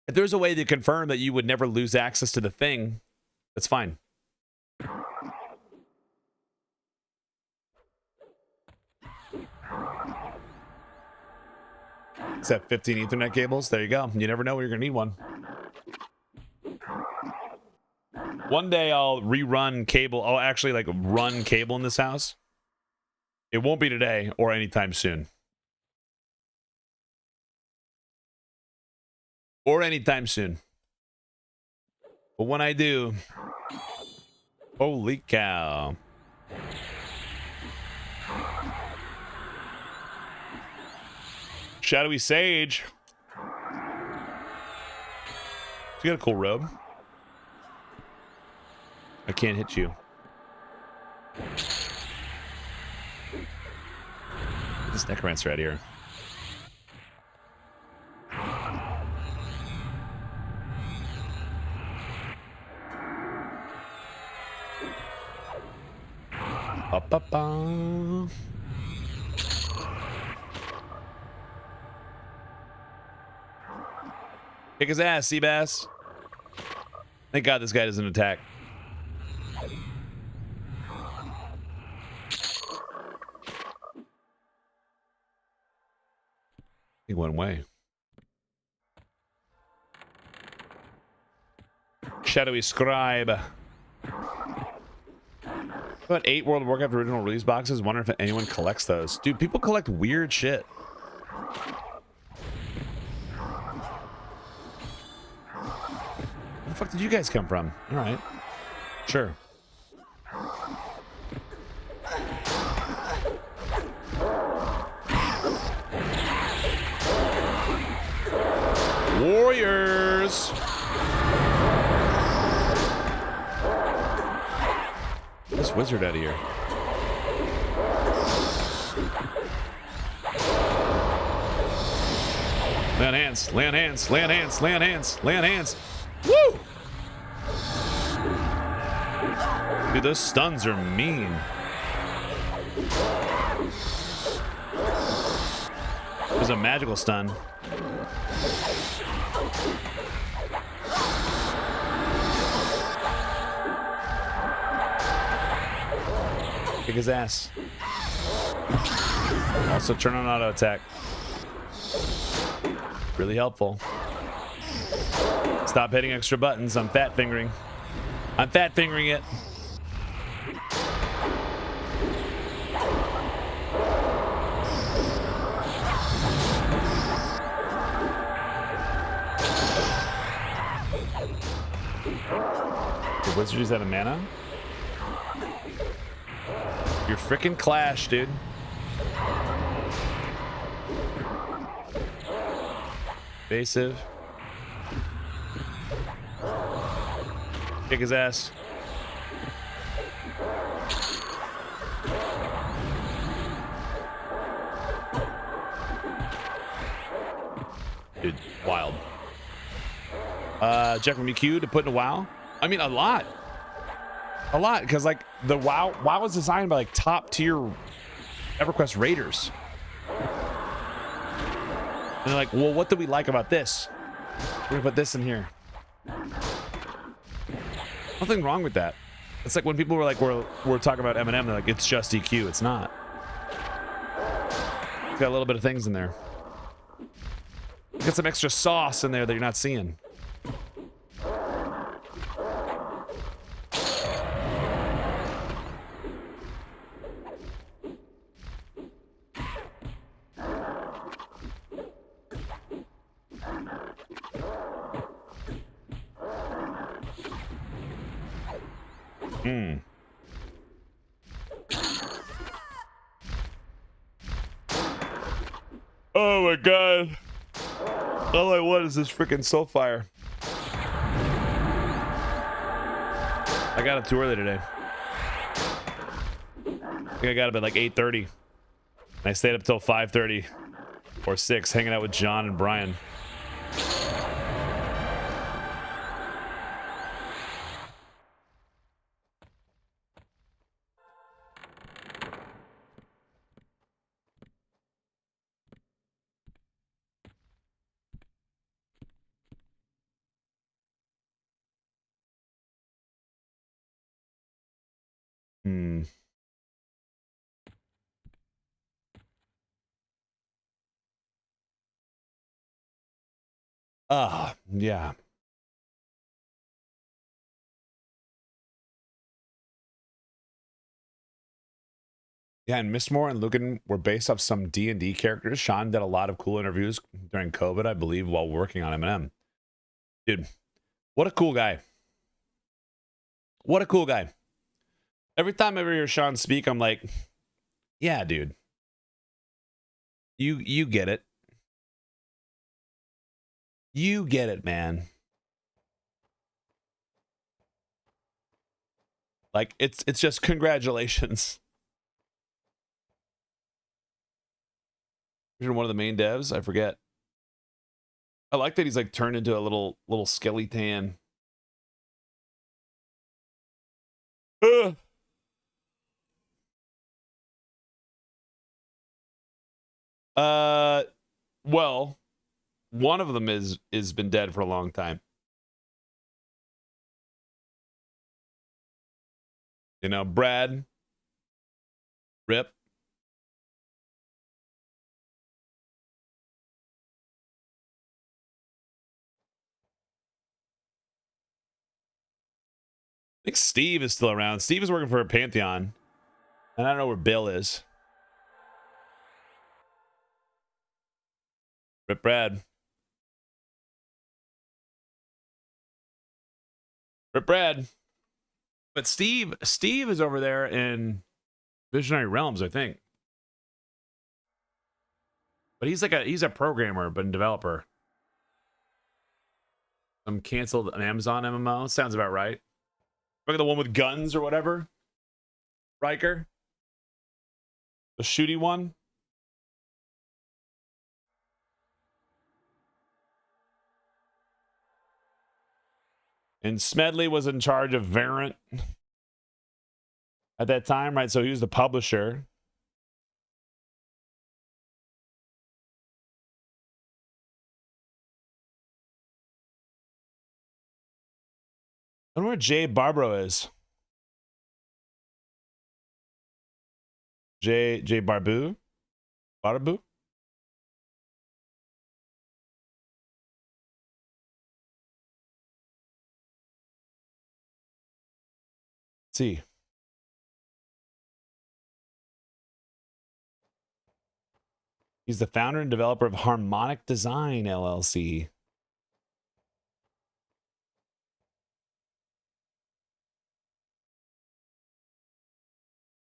if there's a way to confirm that you would never lose access to the thing, that's fine. Is that 15 Ethernet cables? There you go. You never know when you're going to need one. One day I'll rerun cable. I'll actually like run cable in this house. It won't be today or anytime soon. Or anytime soon. But when I do, holy cow. Shadowy Sage. You got a cool robe. I can't hit you. Get this necromancer out of here. Ba-ba-ba. Kick his ass, Seabass. Thank God this guy doesn't attack. He went away. Shadowy Scribe. About 8 World of Warcraft original release boxes. Wonder if anyone collects those. Dude, people collect weird shit. Where the fuck did you guys come from? All right. Sure. Warriors. Get this wizard out of here. Land hands, land hands, land hands, land hands, land hands. Woo! Dude, those stuns are mean. It was a magical stun. Kick his ass. Also turn on auto attack. Really helpful. Stop hitting extra buttons. I'm fat fingering. I'm fat fingering it. The wizard is out of mana? You're freaking Clash, dude. Evasive. Kick his ass. Dude, wild. Check from EQ to put in a WoW. I mean, a lot, because like the WoW was designed by like top tier EverQuest raiders. And they're like, well, what do we like about this? We're gonna put this in here. Nothing wrong with that. It's like when people were like, we're talking about Eminem, they're like, it's just EQ. It's not. It's got a little bit of things in there. Get some extra sauce in there that you're not seeing. Oh my god. All I want is this freaking Soulfire. I got up too early today. I think I got up at like 8:30. And I stayed up till 5:30 or 6 hanging out with John and Brian. Yeah. Yeah, and Mistmore and Lucan were based off some D&D characters. Sean did a lot of cool interviews during COVID, I believe, while working on M&M. Dude, what a cool guy. What a cool guy. Every time I ever hear Sean speak, I'm like, yeah, dude. You get it. You get it, man. Like, it's just congratulations. You're one of the main devs? I forget. I like that he's like turned into a little skelly tan. Well, one of them is been dead for a long time. You know, Brad, rip. I think Steve is still around. Steve is working for a Pantheon. And I don't know where Bill is. Rip Brad. Rip Brad. But Steve is over there in Visionary Realms, I think. But he's a programmer, but a developer. Some canceled an Amazon MMO. Sounds about right. Look at the one with guns or whatever. Riker. The shooty one. And Smedley was in charge of Variant at that time, right? So he was the publisher. I wonder where Jay Barbaro is. Jay Barbu? Barbu? Let's see. He's the founder and developer of Harmonic Design LLC.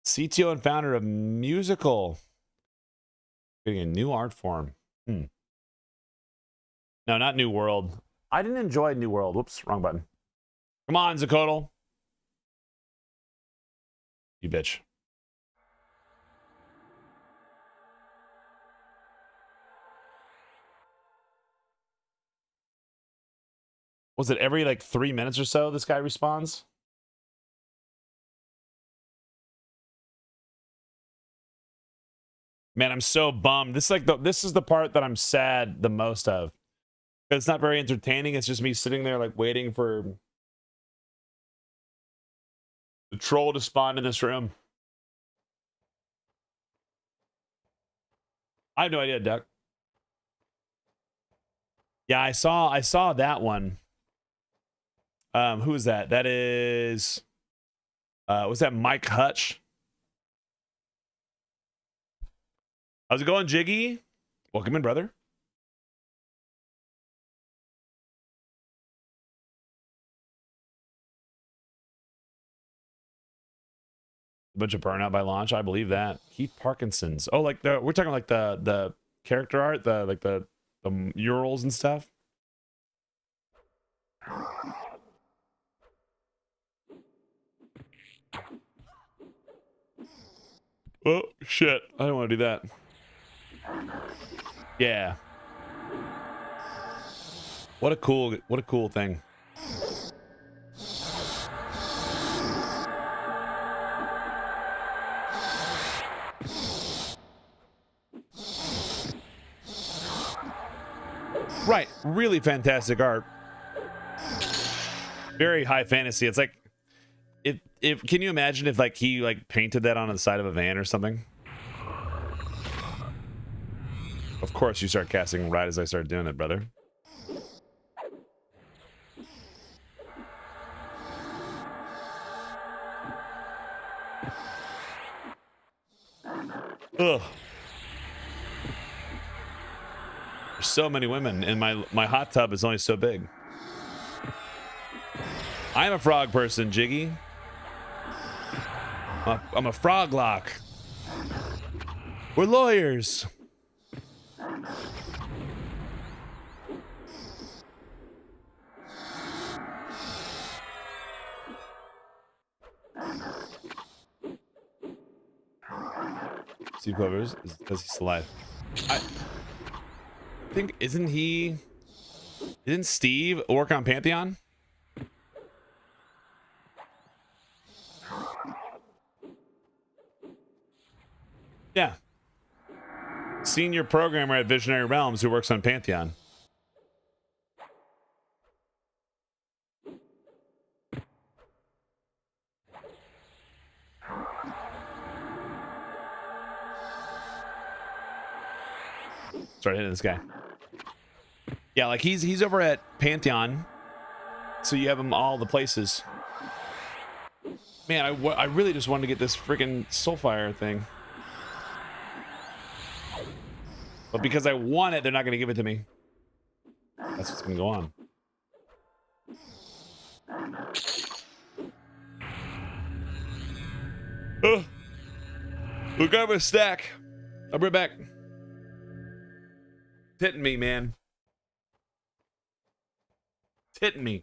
CTO and founder of Musical. Getting a new art form. No, not New World. I didn't enjoy New World. Whoops, wrong button. Come on, Zakotl. You bitch. Was it every like 3 minutes or so this guy responds? Man, I'm so bummed. This is like this is the part that I'm sad the most of. It's not very entertaining. It's just me sitting there like waiting for the troll to spawn in this room. I have no idea, Duck. Yeah, I saw that one. Who is that? That is was that Mike Hutch? How's it going, Jiggy? Welcome in, brother. A bunch of burnout by launch. I believe that. Keith Parkinson's. Oh, like we're talking like the character art, the murals and stuff. Oh shit! I don't want to do that. Yeah. What a cool thing. Right, really fantastic art. Very high fantasy. It's like if can you imagine if like he like painted that on the side of a van or something? Of course you start casting right as I start doing it, brother. Ugh. There's so many women, and my hot tub is only so big. I'm a frog person, Jiggy. I'm a frog lock. We're lawyers. Steve Clovers because he's alive. I think didn't Steve work on Pantheon? Yeah. Senior programmer at Visionary Realms who works on Pantheon. Start hitting this guy. Yeah, like he's over at Pantheon, so you have him all the places. Man, I really just wanted to get this freaking Soulfire thing, but because I want it, they're not going to give it to me. That's what's going to go on. We'll grab a stack. I'll be right back. It's hitting me, man. It's hitting me.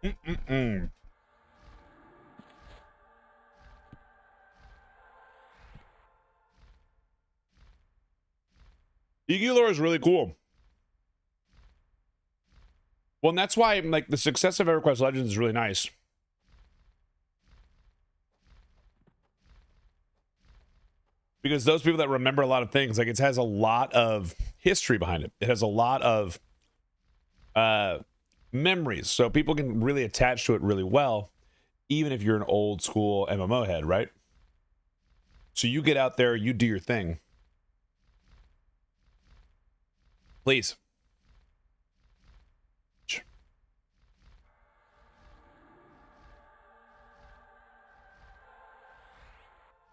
Mm-mm-mm. EQ lore is really cool. Well, and that's why like the success of EverQuest Legends is really nice. Because those people that remember a lot of things, like it has a lot of history behind it. It has a lot of memories. So people can really attach to it really well, even if you're an old school MMO head, right? So you get out there, you do your thing. Please.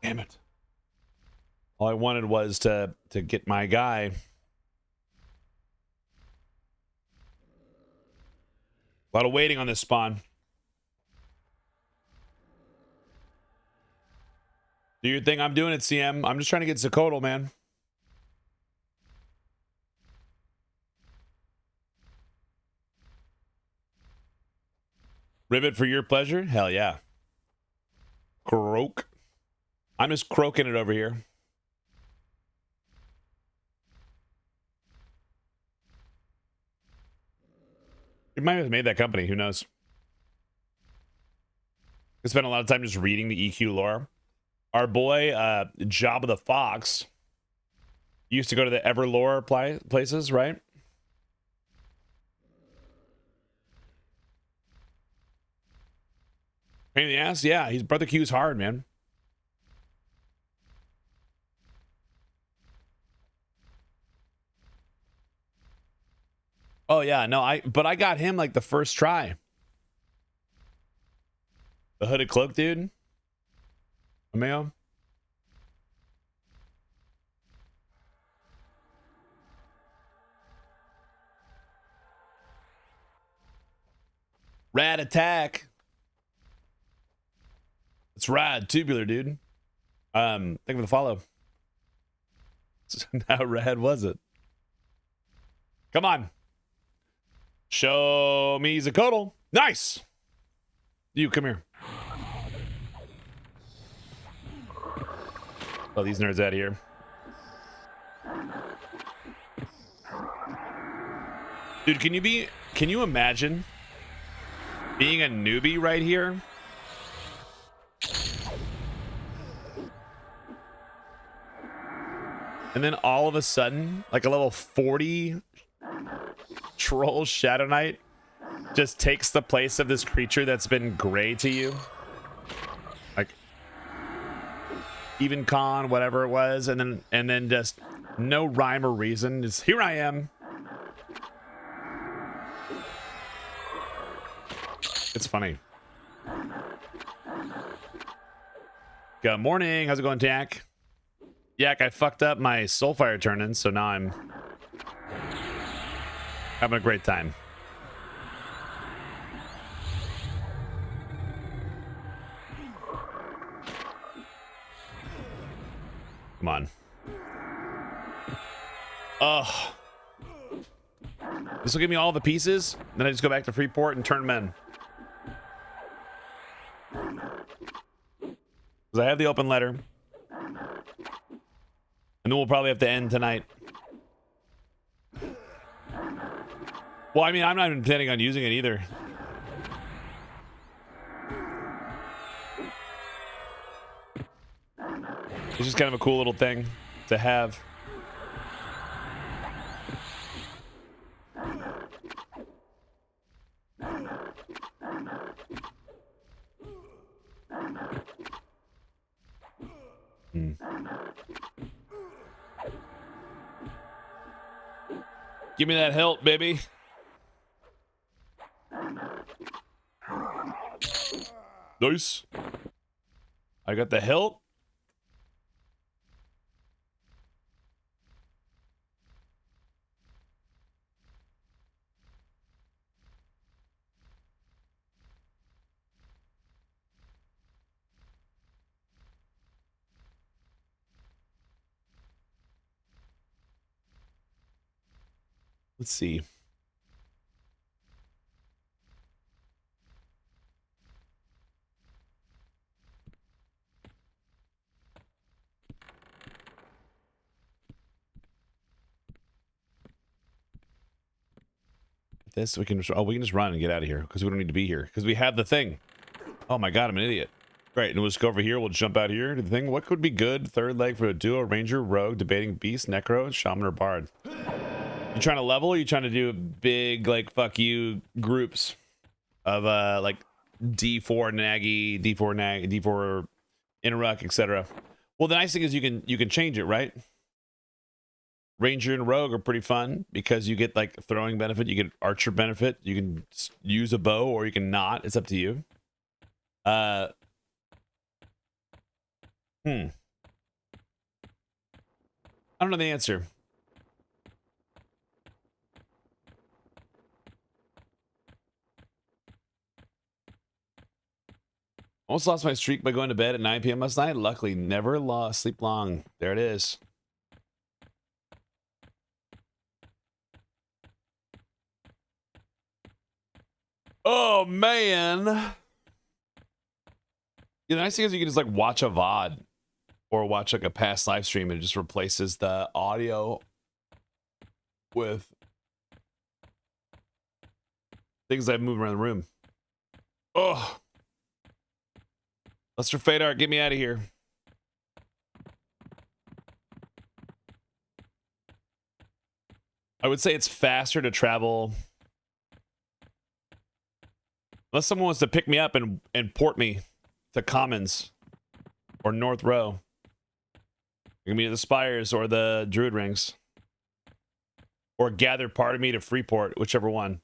Damn it. All I wanted was to get my guy. A lot of waiting on this spawn. Do your thing. I'm doing it, CM. I'm just trying to get Zakotl, man. Rivet for your pleasure? Hell yeah. Croak. I'm just croaking it over here. You might have made that company. Who knows? I spent a lot of time just reading the EQ lore. Our boy, Jabba the Fox, used to go to the Everlore places, right? Pain in the ass? Yeah, he's Brother Q's hard, man. Oh yeah, no, but I got him like the first try. The hooded cloak, dude. Ameo. Rad attack. It's rad tubular, dude. Thank you for the follow. How rad was it? Come on. Show me Zakotl. Nice. You come here. Oh, these nerds out of here. Dude, can you imagine being a newbie right here? And then all of a sudden, like a level 40 troll Shadow Knight just takes the place of this creature that's been gray to you. Like even con, whatever it was, and then just no rhyme or reason. Just here I am. It's funny. Good morning. How's it going, Jack? Yak, I fucked up my Soulfire turn-in, so now I'm having a great time. Come on. Ugh. This will give me all the pieces, then I just go back to Freeport and turn them in. Because I have the open letter. And then we'll probably have to end tonight. Well, I mean, I'm not even planning on using it either. It's just kind of a cool little thing to have. Give me that help, baby. Nice. I got the help. Let's see. this? We can just run and get out of here because we don't need to be here because we have the thing. Oh my god, I'm an idiot. Great, and we'll just go over here. We'll jump out here to the thing. What could be good? Third leg for a duo, ranger, rogue, debating beast, necro, shaman, or bard. You trying to level? Or you trying to do big like fuck you groups of like D4 Nagy, D4 Interruck, etc. Well, the nice thing is you can change it, right? Ranger and rogue are pretty fun because you get like throwing benefit, you get archer benefit, you can use a bow or you can not. It's up to you. I don't know the answer. Almost lost my streak by going to bed at 9 p.m. last night. Luckily, never lost sleep long. There it is. Oh, man. The nice thing is you can just like watch a VOD or watch like a past live stream and it just replaces the audio with things that move around the room. Oh. Lester Fadar, get me out of here. I would say it's faster to travel. Unless someone wants to pick me up and port me to Commons or North Row. You can be at the Spires or the Druid Rings. Or gather part of me to Freeport, whichever one.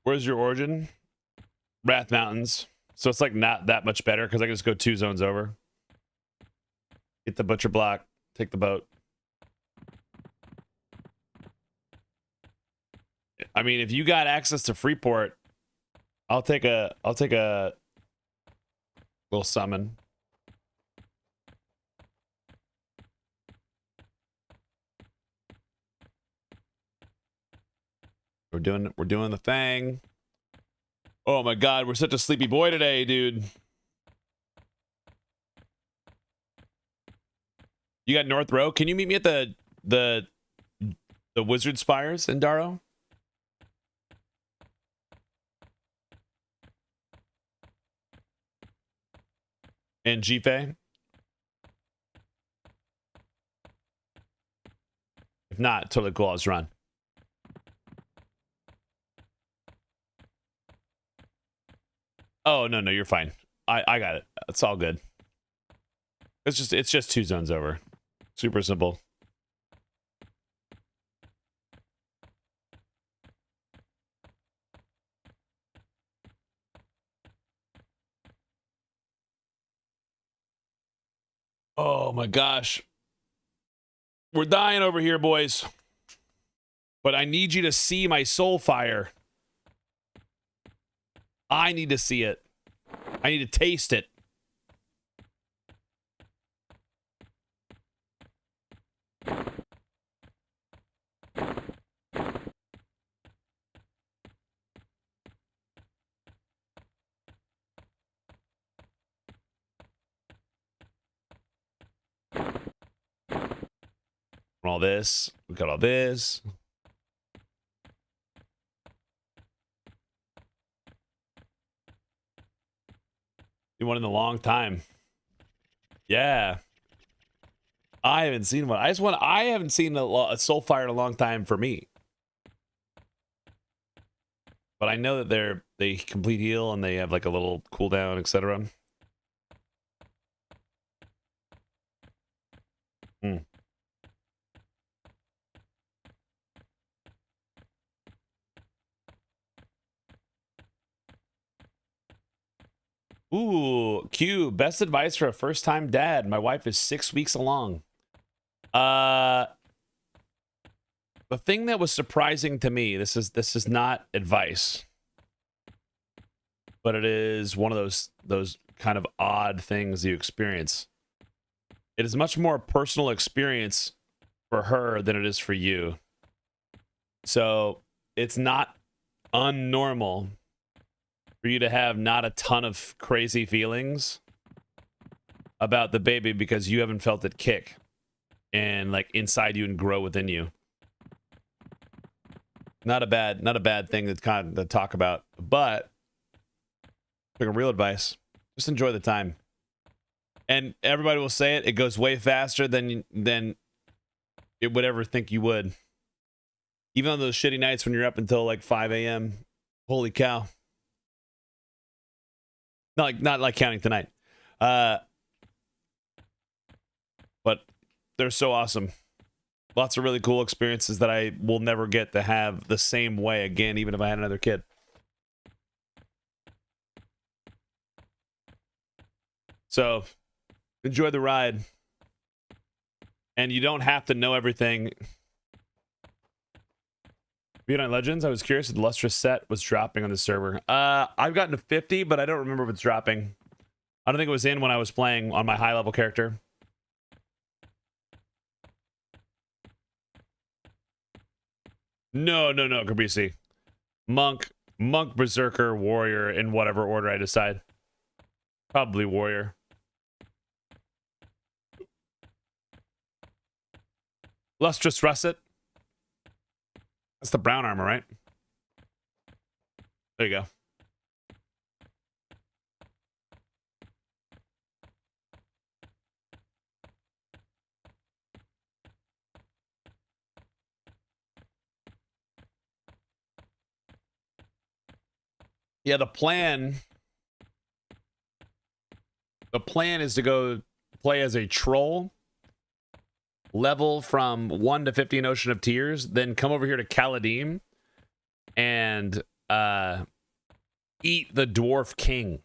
Where's your origin? Wrath Mountains. So it's like not that much better because I can just go 2 zones over. Get the butcher block. Take the boat. I mean, if you got access to Freeport, I'll take a little summon. We're doing the thing. Oh my god, we're such a sleepy boy today, dude. You got North Row? Can you meet me at the Wizard Spires in Daro? And Jife? If not, totally cool. I'll just run. Oh no, you're fine. I got it. It's all good. It's just 2 zones over. Super simple. Oh my gosh. We're dying over here, boys. But I need you to see my soul fire. I need to see it. I need to taste it. All this. We got all this. You won in a long time. Yeah. I haven't seen one. I haven't seen a Soulfire in a long time for me. But I know that they complete heal and they have like a little cooldown, etc. Ooh, Q, best advice for a first-time dad. My wife is 6 weeks along. The thing that was surprising to me, this is not advice, but it is one of those kind of odd things you experience. It is much more personal experience for her than it is for you. So it's not unnormal for you to have not a ton of crazy feelings about the baby because you haven't felt it kick and like inside you and grow within you. Not a bad thing to kind of talk about, but a real advice, just enjoy the time. And everybody will say it goes way faster than it would ever think you would. Even on those shitty nights when you're up until like 5 a.m. Holy cow. Not like counting tonight. But they're so awesome. Lots of really cool experiences that I will never get to have the same way again, even if I had another kid. So, enjoy the ride. And you don't have to know everything. EverQuest Legends, I was curious if the lustrous set was dropping on the server. I've gotten to 50, but I don't remember if it's dropping. I don't think it was in when I was playing on my high-level character. No, Caprisi. Monk, Berserker, Warrior, in whatever order I decide. Probably Warrior. Lustrous Russet. That's the brown armor, right? There you go. Yeah, the plan is to go play as a troll, level from 1 to 15 Ocean of Tears, then come over here to Caladim and eat the Dwarf King.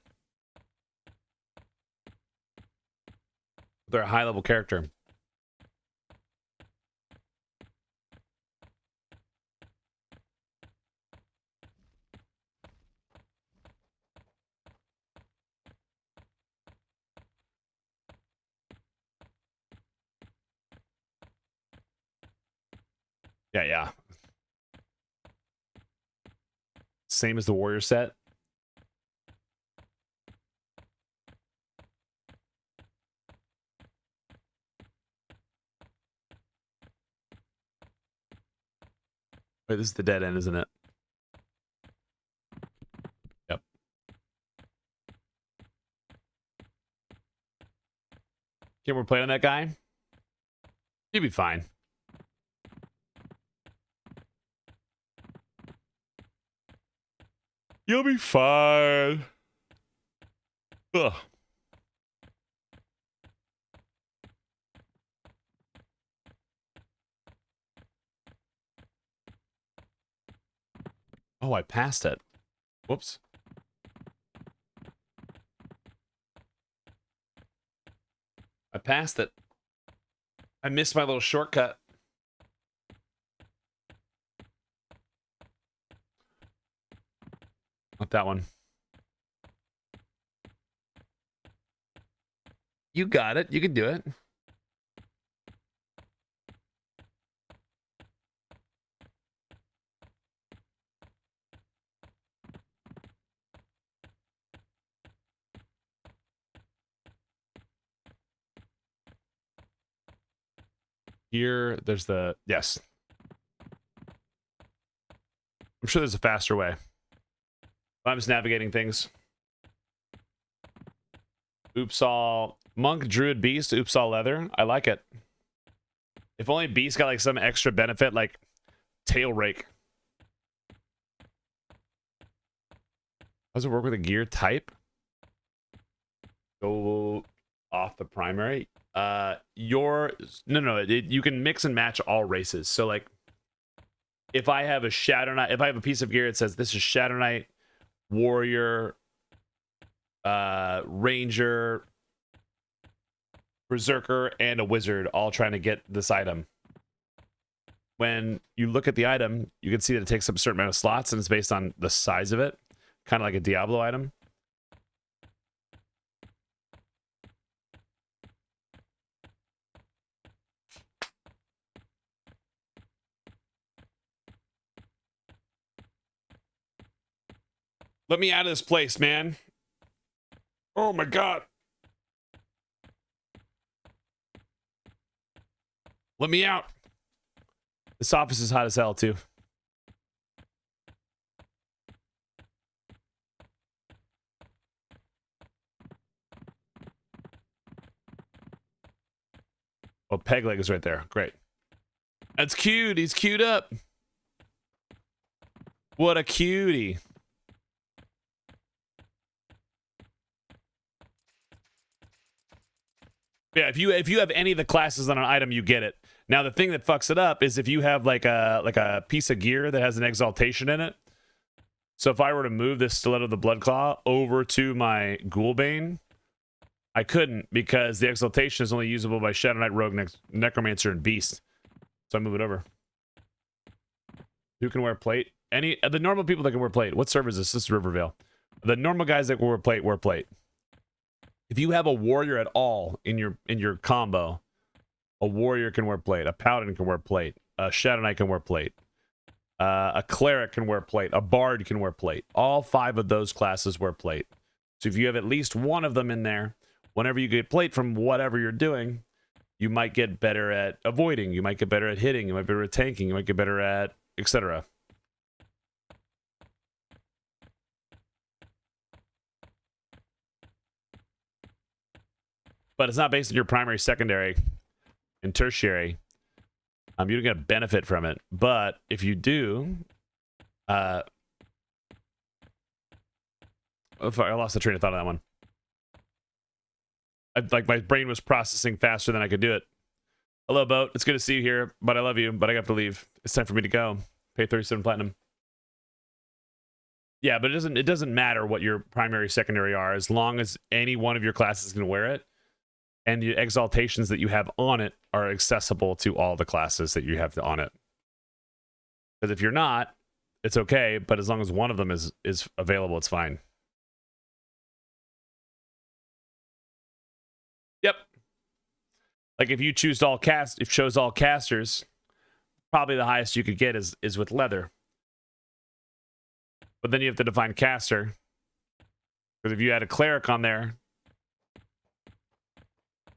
They're a high-level character. Yeah. Same as the Warrior set. Wait, this is the dead end, isn't it? Yep. Can't we play on that guy? You'll be fine. You'll be fine. Ugh. Oh, I passed it. Whoops. I passed it. I missed my little shortcut. Not that one. You got it. You can do it. Here, there's the... Yes. I'm sure there's a faster way. I'm just navigating things. Oops all... Monk, Druid, Beast, Oops all Leather. I like it. If only Beast got like some extra benefit, like Tail Rake. How does it work with a gear type? Go off the primary. You can mix and match all races. So like, if I have a Shadow Knight, if I have a piece of gear that says this is Shadow Knight, Warrior, Ranger, Berserker, and a Wizard, all trying to get this item. When you look at the item, you can see that it takes up a certain amount of slots, and it's based on the size of it, kind of like a Diablo item. Let me out of this place, man. Oh my god. Let me out. This office is hot as hell, too. Oh, Peg Leg is right there. Great. That's cute. He's queued up. What a cutie. Yeah, if you have any of the classes on an item, you get it. Now the thing that fucks it up is if you have like a piece of gear that has an exaltation in it. So if I were to move this Stiletto of the Bloodclaw over to my Ghoulbane, I couldn't because the exaltation is only usable by Shadow Knight, Rogue, Necromancer, and Beast. So I move it over. Who can wear plate? The normal people that can wear plate. What server is this? This is Rivervale. The normal guys that can wear plate wear plate. If you have a warrior at all in your combo, a warrior can wear plate. A paladin can wear plate. A Shadow Knight can wear plate. A cleric can wear plate. A bard can wear plate. All 5 of those classes wear plate. So if you have at least one of them in there, whenever you get plate from whatever you're doing, you might get better at avoiding. You might get better at hitting. You might be better at tanking. You might get better at etc. But it's not based on your primary, secondary, and tertiary. You don't get a benefit from it. But if you do, I lost the train of thought on that one. Like my brain was processing faster than I could do it. Hello, boat. It's good to see you here, but I love you. But I have to leave. It's time for me to go. Pay 37 platinum. Yeah, but it doesn't matter what your primary, secondary are, as long as any one of your classes can wear it. And the exaltations that you have on it are accessible to all the classes that you have on it. Because if you're not, it's okay, but as long as one of them is available, it's fine. Yep. Like if you choose all shows all casters, probably the highest you could get is with leather. But then you have to define caster. Because if you had a cleric on there,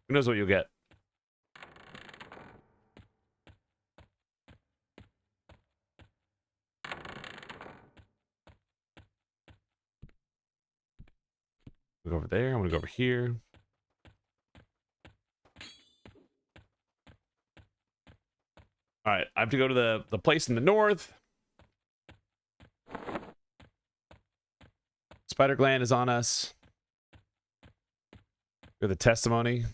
who knows what you'll get? We'll go over there. I'm going to go over here. All right. I have to go to the place in the north. Spider Gland is on us. Go the testimony.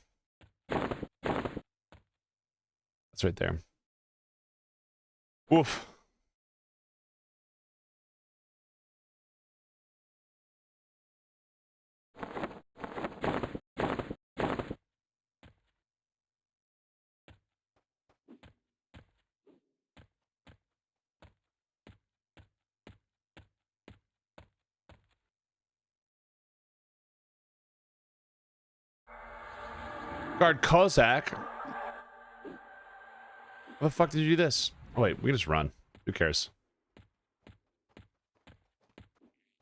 That's right there. Woof. Guard Kozak. How the fuck did you do this? Oh, wait, we can just run. Who cares?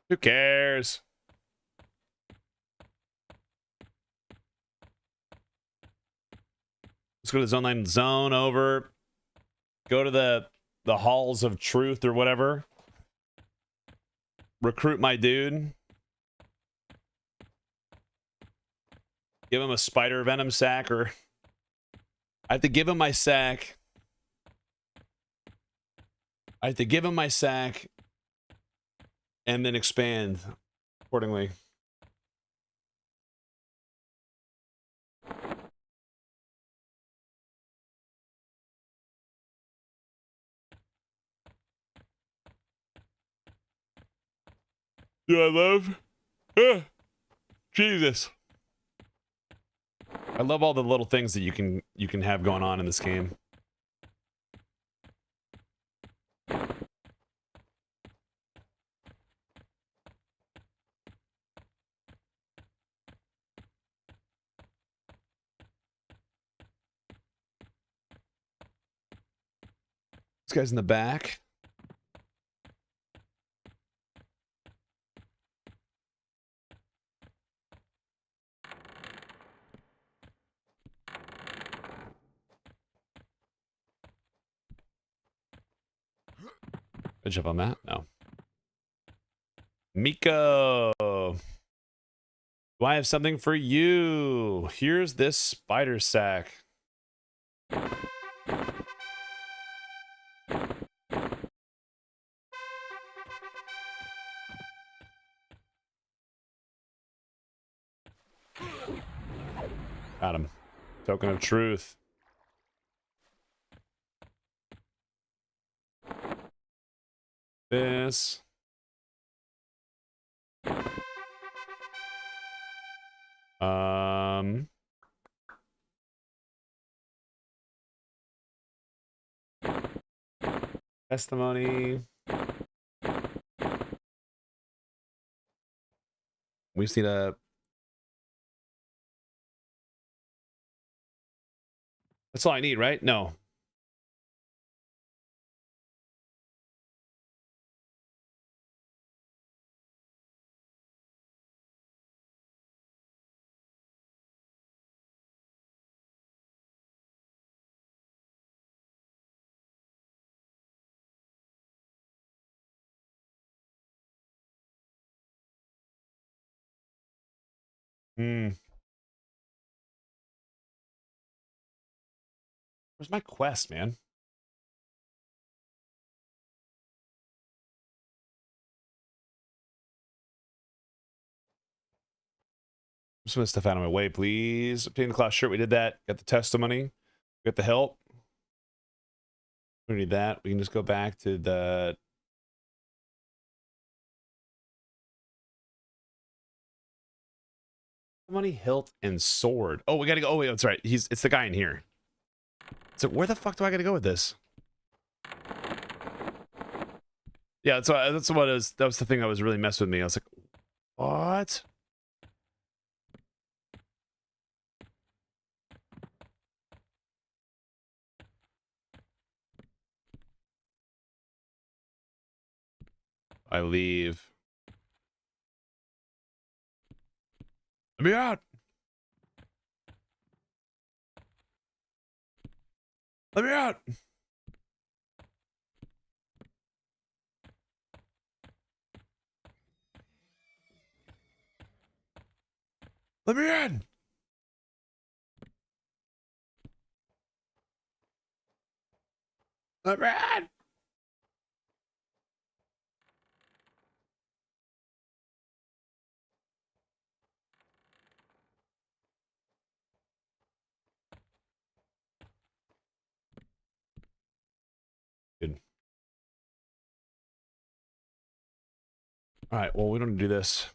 Who cares? Let's go to the zone line. Zone over. Go to the halls of truth or whatever. Recruit my dude. Give him a spider venom sack, or I have to give him my sack. I have to give him my sack and then expand accordingly. Do I love? Jesus. I love all the little things that you can have going on in this game. This guy's in the back. Good job on that. No. Miko. Do I have something for you? Here's this spider sack. Got him. Token of truth. This. Testimony. We just need a. That's all I need, right? No. Where's my quest, man? Just move stuff out of my way, please. Obtain the class shirt. We did that. Got the testimony. Got the help. We don't need that. We can just go back to the. Testimony, hilt, and sword. Oh, we gotta go. Oh, wait, that's right. It's the guy in here. So where the fuck do I gotta go with this? Yeah, that was the thing that was really messing with me. I was like, what? I leave. Let me out. Let me out. Let me in. Let me in. Good. All right. Well, we don't do this.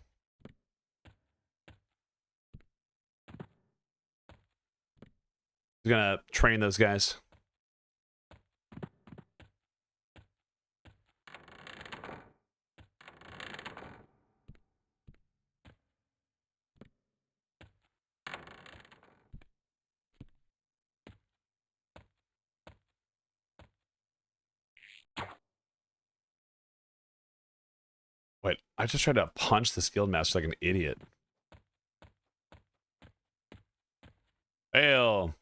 We're gonna train those guys. Wait, I just tried to punch the skilled master like an idiot. Fail.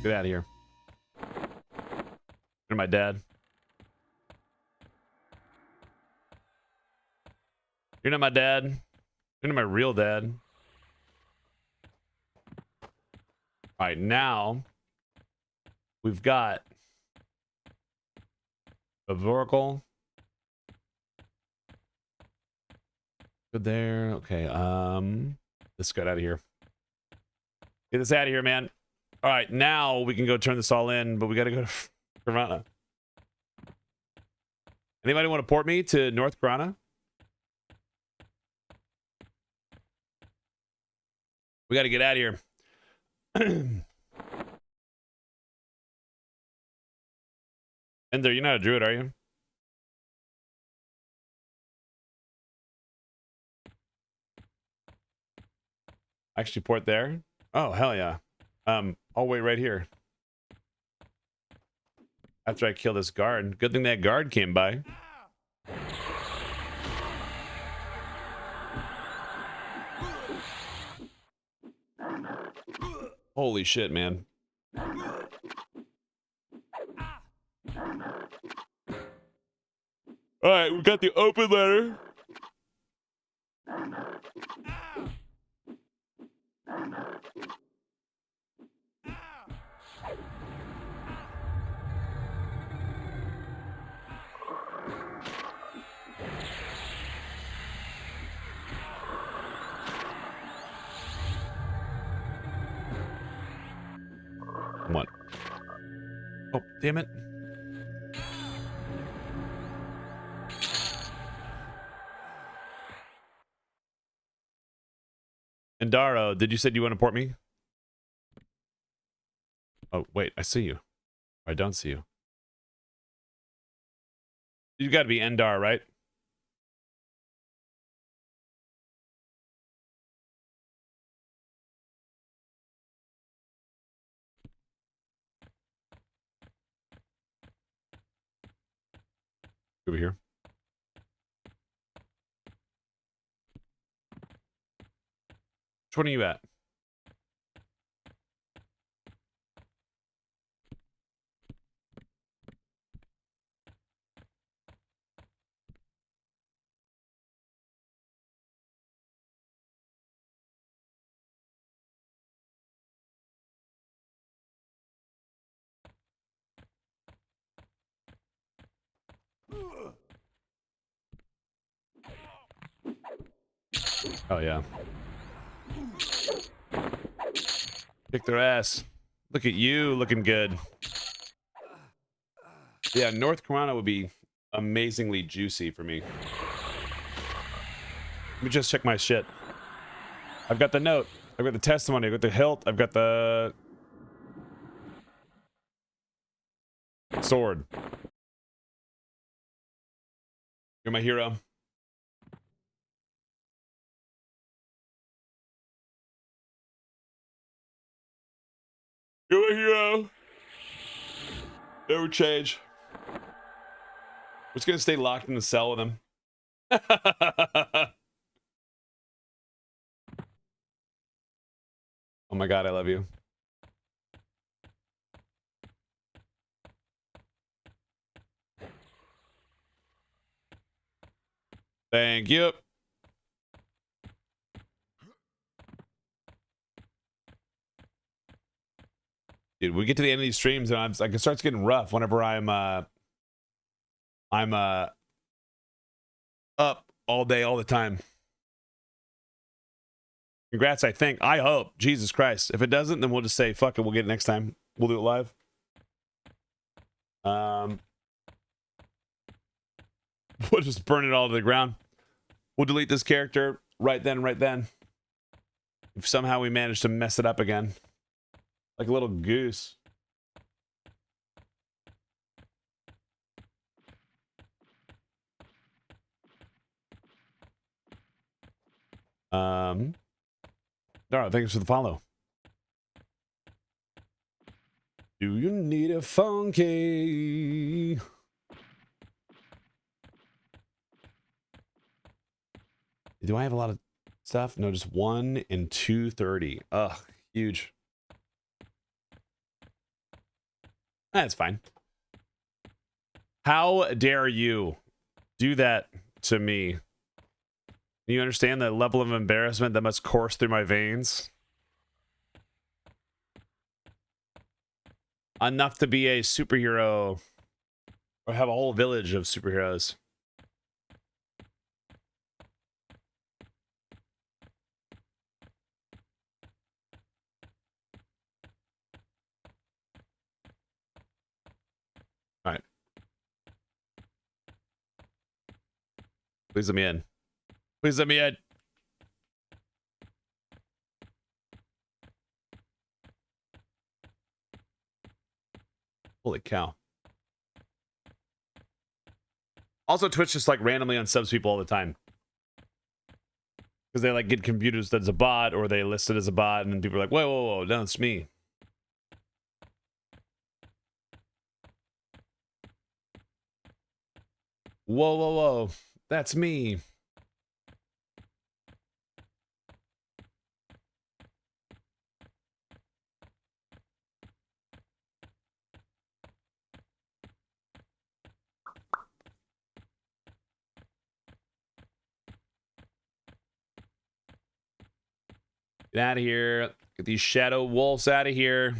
Get out of here. You're my dad. You're not my dad. You're not my real dad. All right, now we've got a Oracle. Good there. Okay. Let's get out of here. Get this out of here, man. All right, now we can go turn this all in, but we got to go to Granada. Anybody want to port me to North Granada? We got to get out of here. Ender, you're not a druid, are you? Actually port there? Oh, hell yeah. I'll wait right here. After I kill this guard. Good thing that guard came by. Holy shit, man. All right, we got the open letter. What? Oh, damn it. Endaro, did you say you want to port me? Oh, wait, I see you. I don't see you. You got to be Endar, right? Over here. Which one are you at? Oh, yeah. Kick their ass. Look at you looking good. Yeah, North Carolina would be amazingly juicy for me. Let me just check my shit. I've got the note. I've got the testimony. I've got the hilt. I've got the sword. You're my hero. You're my hero. Never change. We're just gonna stay locked in the cell with him. Oh my god, I love you. Thank you. Dude, we get to the end of these streams and like it starts getting rough whenever I'm up all day, all the time. Congrats, I think. I hope. Jesus Christ. If it doesn't, then we'll just say, fuck it, we'll get it next time. We'll do it live. We'll just burn it all to the ground. We'll delete this character right then. If somehow we manage to mess it up again. Like a little goose. Dara, thanks for the follow. Do you need a funky? Do I have a lot of stuff? No, just 1 and 230. Ugh, huge. That's fine. How dare you do that to me? Do you understand the level of embarrassment that must course through my veins? Enough to be a superhero or have a whole village of superheroes. All right. Please let me in. Please let me in. Holy cow. Also, Twitch just like randomly unsubs people all the time. Because they like get confused that it's a bot or they list it as a bot and then people are like, whoa, no, it's me. Whoa. That's me. Get out of here. Get these shadow wolves out of here.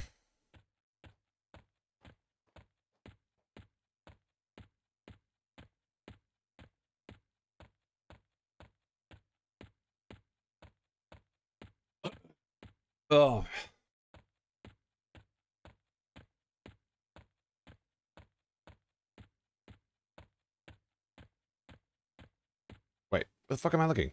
Oh. Wait, where the fuck am I looking?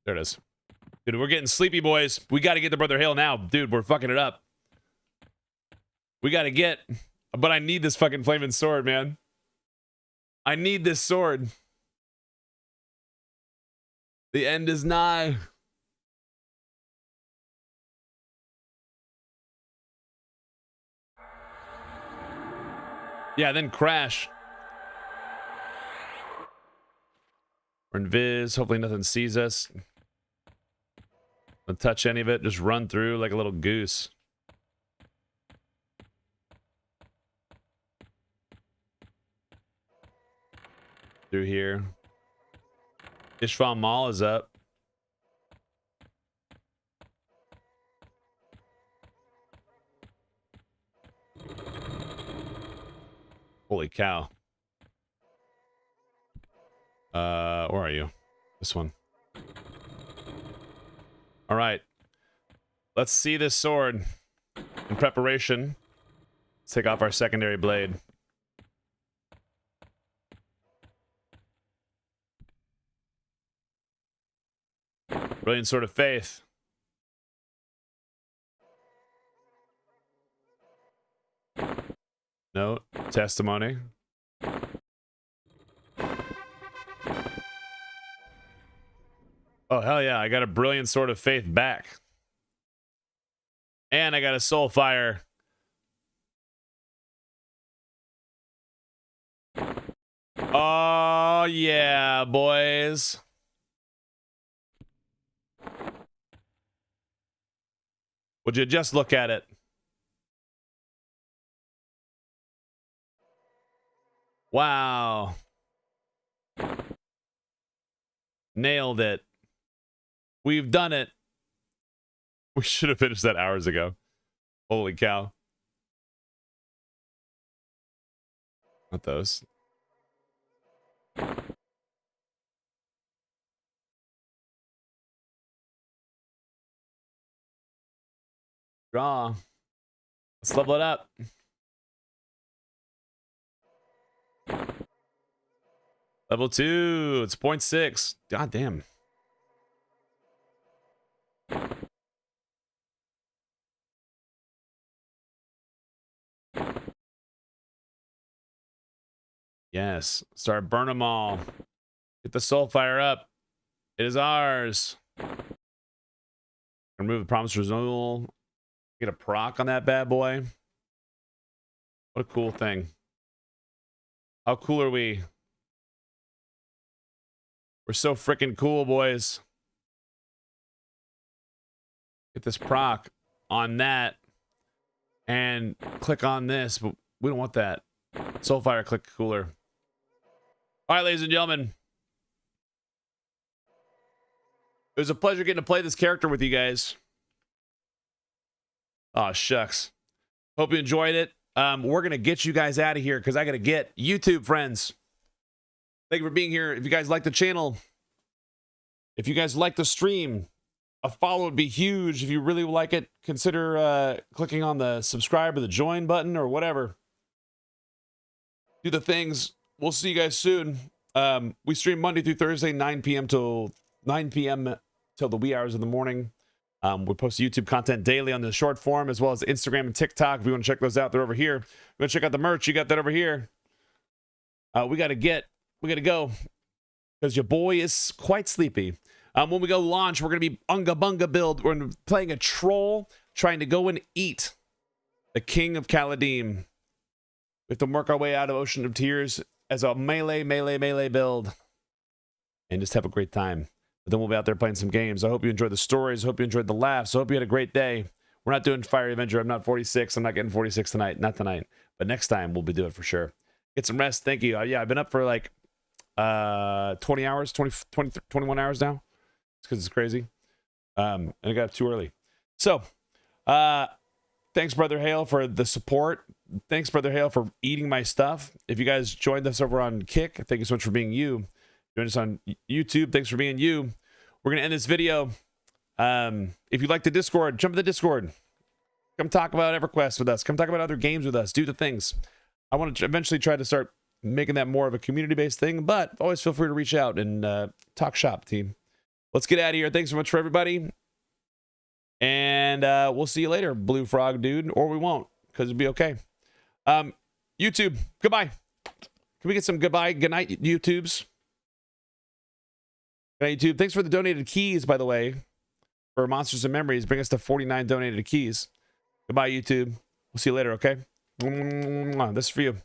There it is. Dude, we're getting sleepy, boys. We got to get to Brother Hale now. Dude, we're fucking it up. We got to get... But I need this fucking flaming sword, man. I need this sword. The end is nigh. Yeah, then crash. We're in Viz. Hopefully nothing sees us. Don't touch any of it. Just run through like a little goose. Through here. Ishval Mall is up. Holy cow. Where are you? This one. All right. Let's see this sword. In preparation, let's take off our secondary blade. Brilliant Sword of Faith. Note, testimony. Oh, hell yeah. I got a Brilliant Sword of Faith back. And I got a Soul Fire. Oh, yeah, boys. Would you just look at it? Wow. Nailed it. We've done it. We should have finished that hours ago. Holy cow. Not those. Draw. Let's level it up. Level 2. It's 0.6. God damn. Yes. Start burn them all. Get the soul fire up. It is ours. Remove the promise renewal. Get a proc on that bad boy. What a cool thing. How cool are we? We're so freaking cool, boys. Get this proc on that. And click on this. But we don't want that. Soulfire, click cooler. All right, ladies and gentlemen. It was a pleasure getting to play this character with you guys. Oh, shucks. Hope you enjoyed it. We're going to get you guys out of here because I got to get YouTube friends. Thank you for being here. If you guys like the channel, if you guys like the stream, a follow would be huge. If you really like it, consider clicking on the subscribe or the join button or whatever. Do the things. We'll see you guys soon. We stream Monday through Thursday, 9 p.m. till the wee hours of the morning. We post YouTube content daily on the short form, as well as Instagram and TikTok. If you want to check those out, they're over here. If you want to check out the merch, you got that over here. We got to go, because your boy is quite sleepy. When we go launch, we're going to be Ungabunga build. We're gonna be playing a troll, trying to go and eat the King of Caladim. We have to work our way out of Ocean of Tears as a melee build. And just have a great time. But then we'll be out there playing some games. I hope you enjoyed the stories. I hope you enjoyed the laughs. I hope you had a great day. We're not doing Fiery Avenger. I'm not 46. I'm not getting 46 tonight. Not tonight. But next time, we'll be doing it for sure. Get some rest. Thank you. Yeah, I've been up for like 20 hours, 21 hours now. It's because it's crazy. And I got up too early. So, thanks, Brother Hale, for the support. Thanks, Brother Hale, for eating my stuff. If you guys joined us over on Kick, thank you so much for being you. Join us on YouTube. Thanks for being you. We're going to end this video. If you like the Discord, jump in the Discord. Come talk about EverQuest with us. Come talk about other games with us. Do the things. I want to eventually try to start making that more of a community-based thing, but always feel free to reach out and talk shop, team. Let's get out of here. Thanks so much for everybody. And we'll see you later, Blue Frog dude. Or we won't, because it'll be okay. YouTube, goodbye. Can we get some goodbye? Good night, YouTubes. Good night, YouTube. Thanks for the donated keys, by the way, for Monsters and Memories. Bring us to 49 donated keys. Goodbye, YouTube. We'll see you later, okay? This is for you.